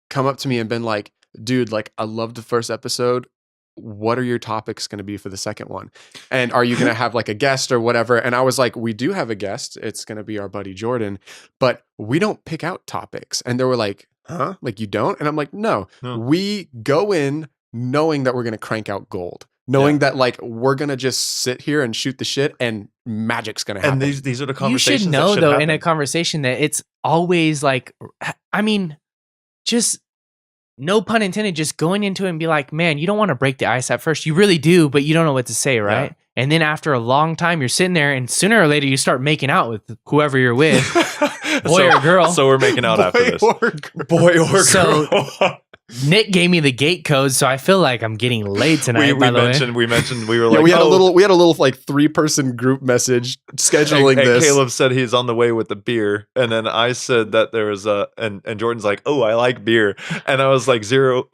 Speaker 1: come up to me and been like, "Dude, like I loved the first episode. What are your topics going to be for the second one? And are you going to have like a guest or whatever?" And I was like, "We do have a guest. It's going to be our buddy Jordan, but we don't pick out topics." And they were like, "Huh? Like you don't?" And I'm like, no. We go in knowing that we're going to crank out gold, knowing that like we're going to just sit here and shoot the shit and magic's going to happen.
Speaker 2: And these are the conversations
Speaker 3: you should know
Speaker 2: that
Speaker 3: though
Speaker 2: happen.
Speaker 3: in a conversation that it's always like, I mean, just no pun intended, just going into it and be like, man, you don't want to break the ice at first. You really do, but you don't know what to say, right? Yeah. And then after a long time, you're sitting there and sooner or later you start making out with whoever you're with, boy or girl.
Speaker 2: So we're making out after this. Boy or girl.
Speaker 3: So Nick gave me the gate code, so I feel like I'm getting laid tonight.
Speaker 2: We mentioned we were like,
Speaker 1: we had a little like 3-person group message scheduling this.
Speaker 2: Caleb said he's on the way with the beer, and then I said that there was and Jordan's like, oh, I like beer, and I was like 0.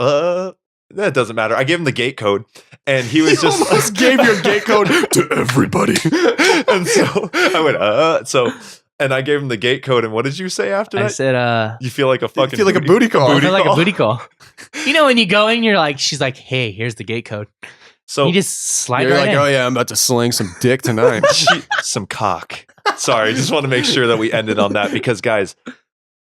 Speaker 2: that doesn't matter. I gave him the gate code, and he was just
Speaker 1: almost gave your gate code to everybody.
Speaker 2: And so I went, and I gave him the gate code. And what did you say after that?
Speaker 3: I said,
Speaker 2: you feel like a fucking
Speaker 1: You feel like a booty call.
Speaker 3: I feel like a booty call. You know, when you go in, you're like, she's like, hey, here's the gate code.
Speaker 2: So
Speaker 3: you just slide
Speaker 1: You're
Speaker 3: right
Speaker 1: like,
Speaker 3: in.
Speaker 1: oh yeah, I'm about to sling some dick tonight.
Speaker 2: some cock. Sorry, just want to make sure that we ended on that because, guys,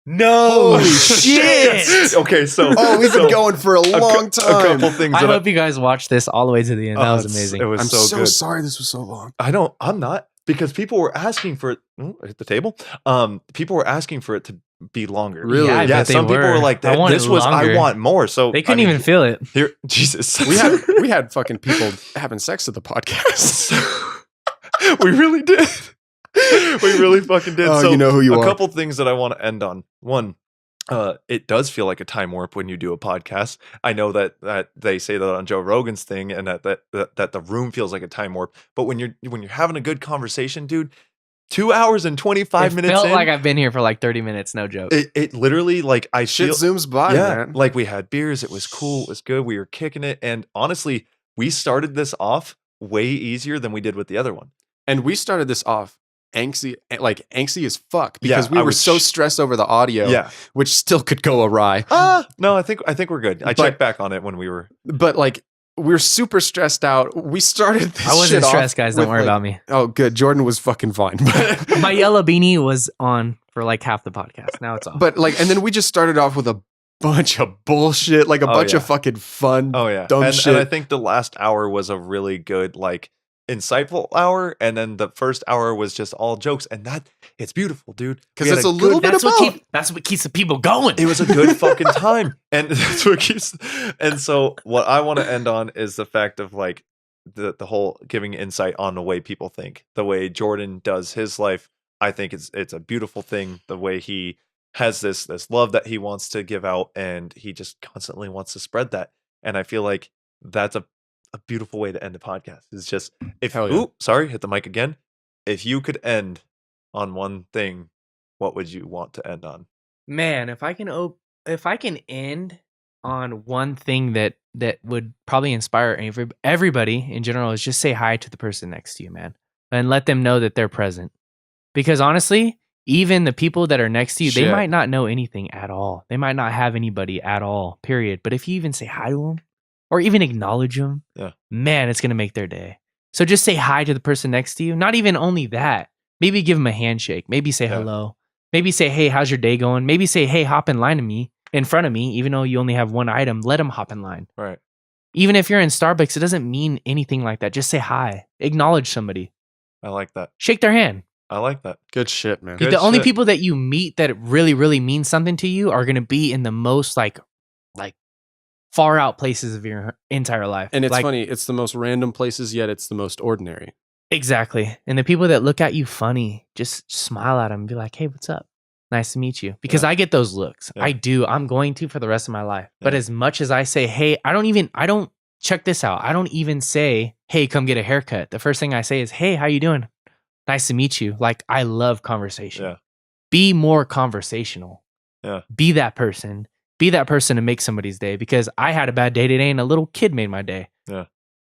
Speaker 2: no
Speaker 1: Holy shit.
Speaker 2: Okay, so
Speaker 1: We've been going for a long time.
Speaker 2: A couple things.
Speaker 3: I hope you guys watched this all the way to the end. That was
Speaker 2: it's-
Speaker 3: amazing.
Speaker 2: It was
Speaker 1: I'm
Speaker 2: so
Speaker 1: so
Speaker 2: good.
Speaker 1: sorry this was so long.
Speaker 2: I'm not because people were asking for it. Hit the table. People were asking for it to be longer.
Speaker 1: Really?
Speaker 3: Yeah, I
Speaker 2: Yeah.
Speaker 3: bet they
Speaker 2: Some people were like,
Speaker 3: I want
Speaker 2: "This
Speaker 3: it
Speaker 2: was I
Speaker 3: longer.
Speaker 2: want more." So
Speaker 3: They couldn't even feel it.
Speaker 2: Here, Jesus.
Speaker 1: We had fucking people having sex at the podcast.
Speaker 2: we really did. We really fucking did.
Speaker 1: Oh,
Speaker 2: So
Speaker 1: you know who you
Speaker 2: a
Speaker 1: are.
Speaker 2: couple things that I want to end on. One, it does feel like a time warp when you do a podcast. I know that they say that on Joe Rogan's thing, and that the room feels like a time warp. But when you're having a good conversation, dude, 2 hours and 25 minutes
Speaker 3: felt
Speaker 2: in,
Speaker 3: like I've been here for like 30 minutes. No joke.
Speaker 2: it literally like I
Speaker 1: Shit
Speaker 2: feel
Speaker 1: zooms by, man.
Speaker 2: like we had beers. It was cool. It was good. We were kicking it, and honestly, we started this off way easier than we did with the other one.
Speaker 1: And we started this off angsty as fuck because
Speaker 2: Yeah,
Speaker 1: we
Speaker 2: I
Speaker 1: were
Speaker 2: was
Speaker 1: so stressed over the audio,
Speaker 2: Yeah.
Speaker 1: which still could go awry.
Speaker 2: No, I think we're good. I
Speaker 1: But-
Speaker 2: checked back on it when we were.
Speaker 1: But like, we're super stressed out. We started this
Speaker 3: I wasn't
Speaker 1: shit off
Speaker 3: stressed, guys. Don't
Speaker 1: with,
Speaker 3: worry
Speaker 1: like-
Speaker 3: about me.
Speaker 1: Oh, good. Jordan was fucking fine.
Speaker 3: My yellow beanie was on for like half the podcast. Now it's off.
Speaker 1: But like, and then we just started off with a bunch of bullshit, like a
Speaker 2: Oh,
Speaker 1: bunch
Speaker 2: yeah.
Speaker 1: of fucking fun.
Speaker 2: Oh yeah,
Speaker 1: Dumb
Speaker 2: and
Speaker 1: shit.
Speaker 2: I think the last hour was a really good, like, insightful hour, and then the first hour was just all jokes, and that it's beautiful, dude.
Speaker 1: Because
Speaker 2: We had
Speaker 1: it's a little bit
Speaker 3: that's
Speaker 1: of both.
Speaker 3: that's what keeps the people going.
Speaker 2: It was a good fucking time, and that's what keeps. And so, what I want to end on is the fact of like the whole giving insight on the way people think, the way Jordan does his life. I think it's a beautiful thing. The way he has this love that he wants to give out, and he just constantly wants to spread that. And I feel like that's a beautiful way to end a podcast. It's just if
Speaker 1: Hell yeah.
Speaker 2: sorry, hit the mic again. If you could end on one thing, what would you want to end on?
Speaker 3: Man, if I can end on one thing that would probably inspire everybody in general is just say hi to the person next to you, man, and let them know that they're present. Because honestly, even the people that are next to you, they
Speaker 1: Shit.
Speaker 3: might not know anything at all. They might not have anybody at all, period. But if you even say hi to them or even acknowledge them,
Speaker 2: Yeah.
Speaker 3: man, it's going to make their day. So just say hi to the person next to you. Not even only that, maybe give them a handshake. Maybe say
Speaker 2: Yeah.
Speaker 3: hello. Maybe say, hey, how's your day going? Maybe say, hey, hop in line to me, in front of me, even though you only have one item, let them hop in line.
Speaker 2: Right.
Speaker 3: Even if you're in Starbucks, it doesn't mean anything like that. Just say hi. Acknowledge somebody.
Speaker 2: I like that.
Speaker 3: Shake their hand.
Speaker 2: I like that.
Speaker 1: Good shit, man.
Speaker 2: Good
Speaker 3: The only
Speaker 2: shit.
Speaker 3: people that you meet that really, really mean something to you are going to be in the most like far out places of your entire life.
Speaker 1: And it's
Speaker 3: like,
Speaker 1: funny. It's the most random places, yet it's the most ordinary.
Speaker 3: Exactly. And the people that look at you funny, just smile at them and be like, hey, what's up? Nice to meet you. Because
Speaker 2: Yeah.
Speaker 3: I get those looks.
Speaker 2: Yeah.
Speaker 3: I do. I'm going to for the rest of my life. But
Speaker 2: Yeah.
Speaker 3: as much as I say, hey, I don't check this out. I don't even say, hey, come get a haircut. The first thing I say is, hey, how you doing? Nice to meet you. Like, I love conversation.
Speaker 2: Yeah.
Speaker 3: Be more conversational.
Speaker 2: Yeah.
Speaker 3: Be that person. Be that person to make somebody's day. Because I had a bad day today and a little kid made my day.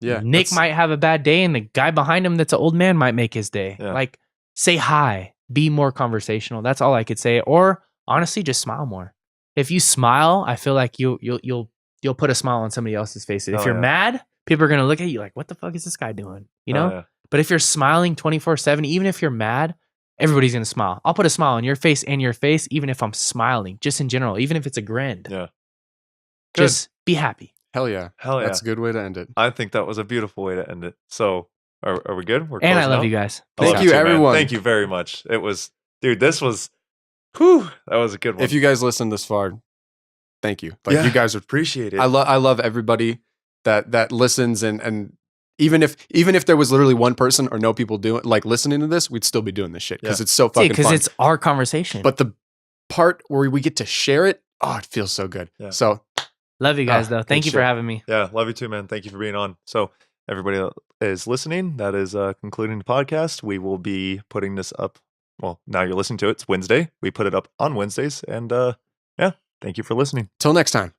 Speaker 1: Yeah.
Speaker 3: Nick
Speaker 1: that's-
Speaker 3: might have a bad day and the guy behind him that's an old man might make his day.
Speaker 2: Yeah.
Speaker 3: Like, say hi. Be more conversational. That's all I could say. Or honestly, just smile more. If you smile, I feel like you'll put a smile on somebody else's face. If
Speaker 2: Oh,
Speaker 3: you're
Speaker 2: yeah.
Speaker 3: mad, people are gonna look at you like, what the fuck is this guy doing? You know?
Speaker 2: Oh, yeah.
Speaker 3: But if you're smiling 24/7, even if you're mad, everybody's gonna smile. I'll put a smile on your face and your face, even if I'm smiling, just in general, even if it's a grin.
Speaker 2: Yeah. Good.
Speaker 3: Just be happy.
Speaker 1: Hell yeah.
Speaker 2: Hell yeah.
Speaker 1: That's a good way to end it.
Speaker 2: I think that was a beautiful way to end it. So are we good? We're
Speaker 3: And I
Speaker 2: closing
Speaker 3: love
Speaker 2: out?
Speaker 3: you guys.
Speaker 2: I
Speaker 1: Thank
Speaker 2: love
Speaker 1: you,
Speaker 2: too, man.
Speaker 1: everyone.
Speaker 2: Thank you very much. It was, dude, this was, whew, that was a good one.
Speaker 1: If you guys listened this far, thank you. Like
Speaker 2: Yeah.
Speaker 1: you guys are.
Speaker 2: appreciate it.
Speaker 1: I love everybody that listens and even if there was literally one person or no people doing like listening to this, we'd still be doing this shit because
Speaker 2: Yeah.
Speaker 1: it's so fucking
Speaker 3: Because
Speaker 1: fun.
Speaker 3: it's our conversation.
Speaker 1: But the part where we get to share it, oh, it feels so good.
Speaker 2: Yeah.
Speaker 1: So
Speaker 3: love you guys,
Speaker 1: Ah,
Speaker 3: though.
Speaker 1: good
Speaker 3: Thank you for
Speaker 1: shit.
Speaker 3: having me.
Speaker 2: Yeah, love you too, man. Thank you for being on. So everybody that is listening, that is concluding the podcast. We will be putting this up. Well, now you're listening to it. It's Wednesday. We put it up on Wednesdays. And yeah, thank you for listening.
Speaker 1: till next time.